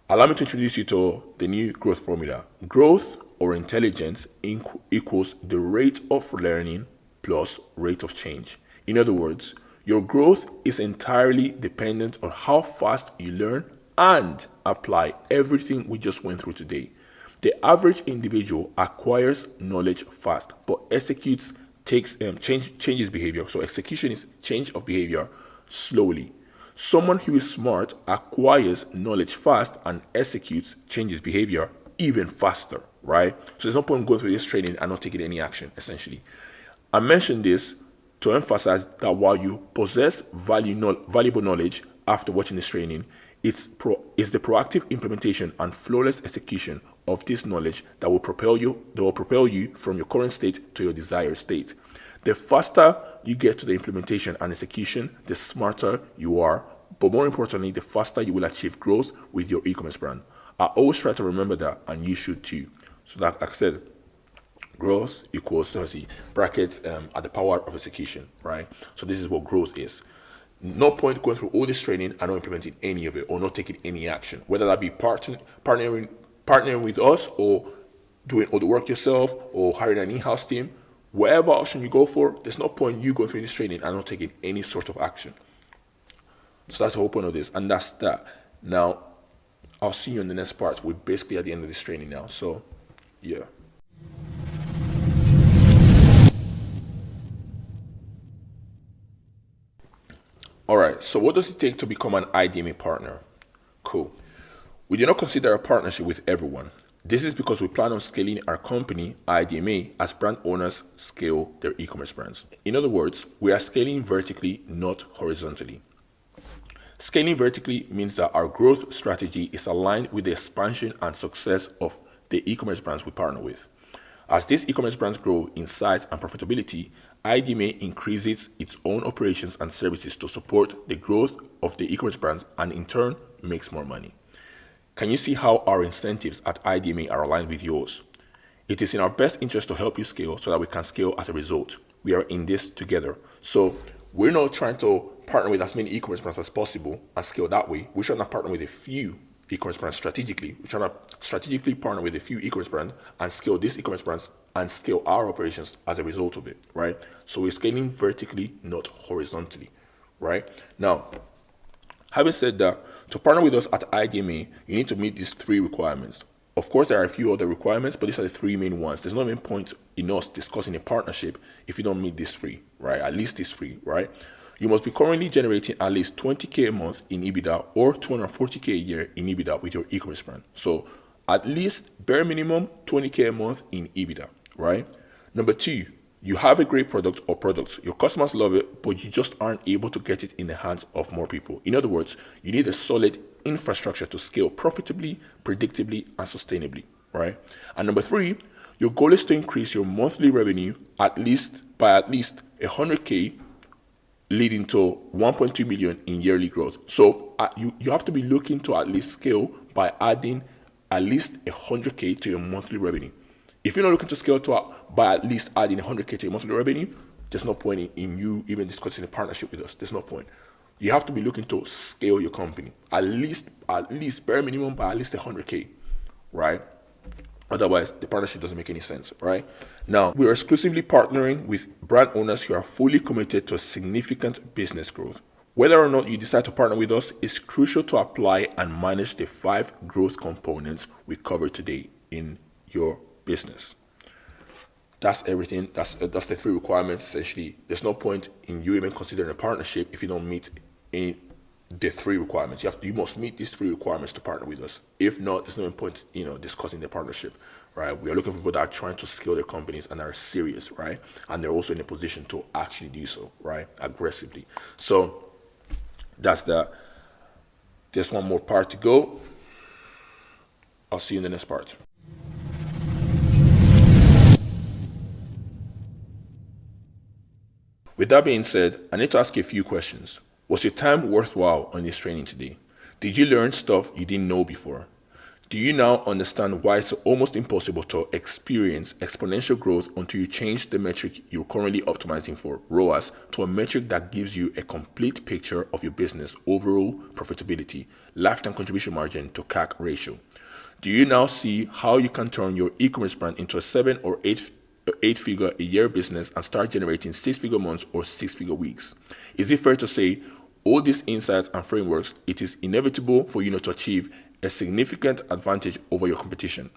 allow me to introduce you to the new growth formula. Growth or intelligence equals the rate of learning plus rate of change. In other words, your growth is entirely dependent on how fast you learn and apply everything we just went through today. The average individual acquires knowledge fast, but executes changes behavior. So execution is change of behavior slowly. Someone who is smart acquires knowledge fast and executes changes behavior even faster, right? So there's no point going through this training and not taking any action, essentially. I mentioned this to emphasize that while you possess valuable knowledge after watching this training, it's the proactive implementation and flawless execution of this knowledge that will propel you from your current state to your desired state. The faster you get to the implementation and execution, the smarter you are, but more importantly, the faster you will achieve growth with your e-commerce brand. I always try to remember that, and you should too. So that, like I said, growth equals brackets at the power of execution, right? So this is what growth is. No point going through all this training and not implementing any of it or not taking any action, whether that be partnering with us or doing all the work yourself or hiring an in-house team. Whatever option you go for, there's no point you going through this training and not taking any sort of action. So that's the whole point of this, and that's that. Now, I'll see you in the next part. We're basically at the end of this training now. So, yeah. All right, so what does it take to become an IE DMA partner? Cool. We do not consider a partnership with everyone. This is because we plan on scaling our company, IE DMA, as brand owners scale their e-commerce brands. In other words, we are scaling vertically, not horizontally. Scaling vertically means that our growth strategy is aligned with the expansion and success of the e-commerce brands we partner with. As these e-commerce brands grow in size and profitability, IE DMA increases its own operations and services to support the growth of the e-commerce brands and in turn makes more money. Can you see how our incentives at IE DMA are aligned with yours? It is in our best interest to help you scale so that we can scale as a result. We are in this together. So we're not trying to partner with as many e-commerce brands as possible and scale that way. We're trying to partner with a few e-commerce brands strategically. We're trying to strategically partner with a few e-commerce brands and scale these e-commerce brands and scale our operations as a result of it, right? So we're scaling vertically, not horizontally, right? Now, having said that, to partner with us at IE DMA, you need to meet these 3 requirements. Of course, there are a few other requirements, but these are the 3 main ones. There's no main point in us discussing a partnership if you don't meet these 3, right? At least these 3, right? You must be currently generating at least 20K a month in EBITDA or 240K a year in EBITDA with your e-commerce brand. So at least bare minimum 20K a month in EBITDA, right? Number 2, you have a great product or products. Your customers love it, but you just aren't able to get it in the hands of more people. In other words, you need a solid infrastructure to scale profitably, predictably, and sustainably, right? And number 3, your goal is to increase your monthly revenue by at least 100K, leading to 1.2 million in yearly growth. So you have to be looking to at least scale by adding at least 100K to your monthly revenue. If you're not looking to scale by at least adding 100K to your monthly revenue, there's no point in you even discussing a partnership with us. There's no point. You have to be looking to scale your company at least bare minimum by at least 100K, right? Otherwise, the partnership doesn't make any sense, right? Now, we're exclusively partnering with brand owners who are fully committed to significant business growth. Whether or not you decide to partner with us, it's crucial to apply and manage the 5 growth components we covered today in your business. That's everything. That's the 3 requirements, essentially. There's no point in you even considering a partnership if you don't meet the 3 requirements. You must meet these 3 requirements to partner with us. If not, there's no point, discussing the partnership, right? We are looking for people that are trying to scale their companies and are serious, right? And they're also in a position to actually do so, right? Aggressively. So that's that. There's one more part to go. I'll see you in the next part. With that being said, I need to ask you a few questions. Was your time worthwhile on this training today? Did you learn stuff you didn't know before? Do you now understand why it's almost impossible to experience exponential growth until you change the metric you're currently optimizing for, ROAS, to a metric that gives you a complete picture of your business overall profitability, lifetime contribution margin to CAC ratio? Do you now see how you can turn your e-commerce brand into a 7 or 8-figure a year business and start generating 6-figure months or 6-figure weeks? Is it fair to say all these insights and frameworks, it is inevitable for you to achieve a significant advantage over your competition.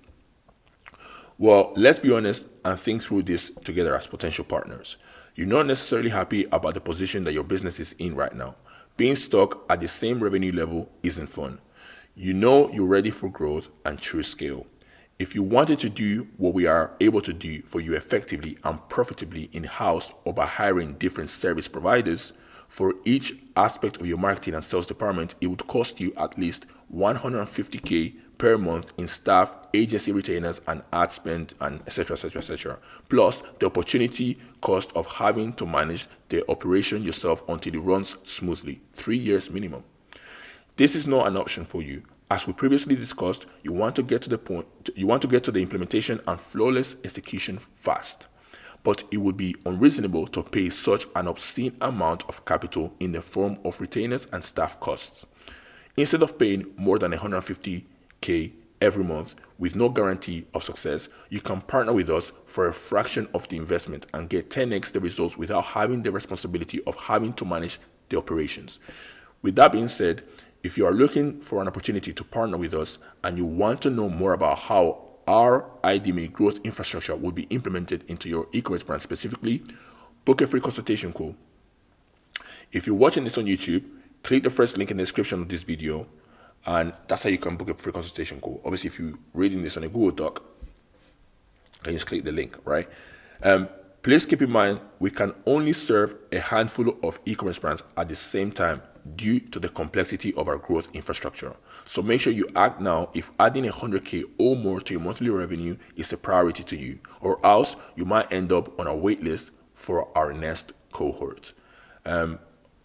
Well, let's be honest and think through this together as potential partners. You're not necessarily happy about the position that your business is in right now. Being stuck at the same revenue level isn't fun. You know you're ready for growth and true scale. If you wanted to do what we are able to do for you effectively and profitably in-house or by hiring different service providers, for each aspect of your marketing and sales department, it would cost you at least $150K per month in staff, agency retainers, and ad spend, and etc., etc., etc. Plus the opportunity cost of having to manage the operation yourself until it runs smoothly, 3 years minimum. This is not an option for you. As we previously discussed, you want to get to the implementation and flawless execution fast. But it would be unreasonable to pay such an obscene amount of capital in the form of retainers and staff costs. Instead of paying more than $150K every month with no guarantee of success, you can partner with us for a fraction of the investment and get 10x the results without having the responsibility of having to manage the operations. With that being said, if you are looking for an opportunity to partner with us and you want to know more about how our IE DMA growth infrastructure will be implemented into your e-commerce brand specifically, book a free consultation call. If you're watching this on YouTube, click the first link in the description of this video, and that's how you can book a free consultation call. Obviously, if you're reading this on a Google Doc, then just click the link, right? Please keep in mind, we can only serve a handful of e-commerce brands at the same time due to the complexity of our growth infrastructure. So make sure you act now if adding $100K or more to your monthly revenue is a priority to you, or else you might end up on a wait list for our next cohort.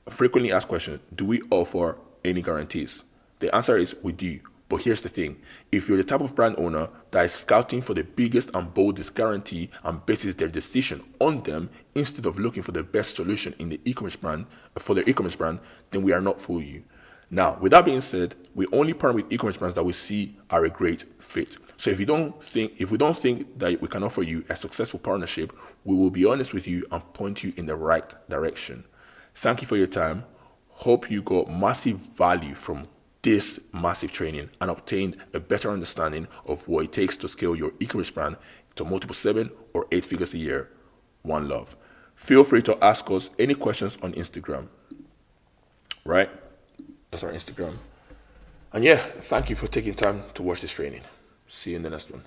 Frequently asked question, do we offer any guarantees? The answer is we do. But here's the thing, if you're the type of brand owner that is scouting for the biggest and boldest guarantee and bases their decision on them instead of looking for the best solution in the e-commerce brand for their e-commerce brand, then we are not for you. Now, with that being said, we only partner with e-commerce brands that we see are a great fit. So if we don't think that we can offer you a successful partnership, we will be honest with you and point you in the right direction. Thank you for your time. Hope you got massive value from this massive training and obtained a better understanding of what it takes to scale your e-commerce brand to multiple 7 or 8 figures a year. One love. Feel free to ask us any questions on Instagram. Right? That's our Instagram. And yeah, thank you for taking time to watch this training. See you in the next one.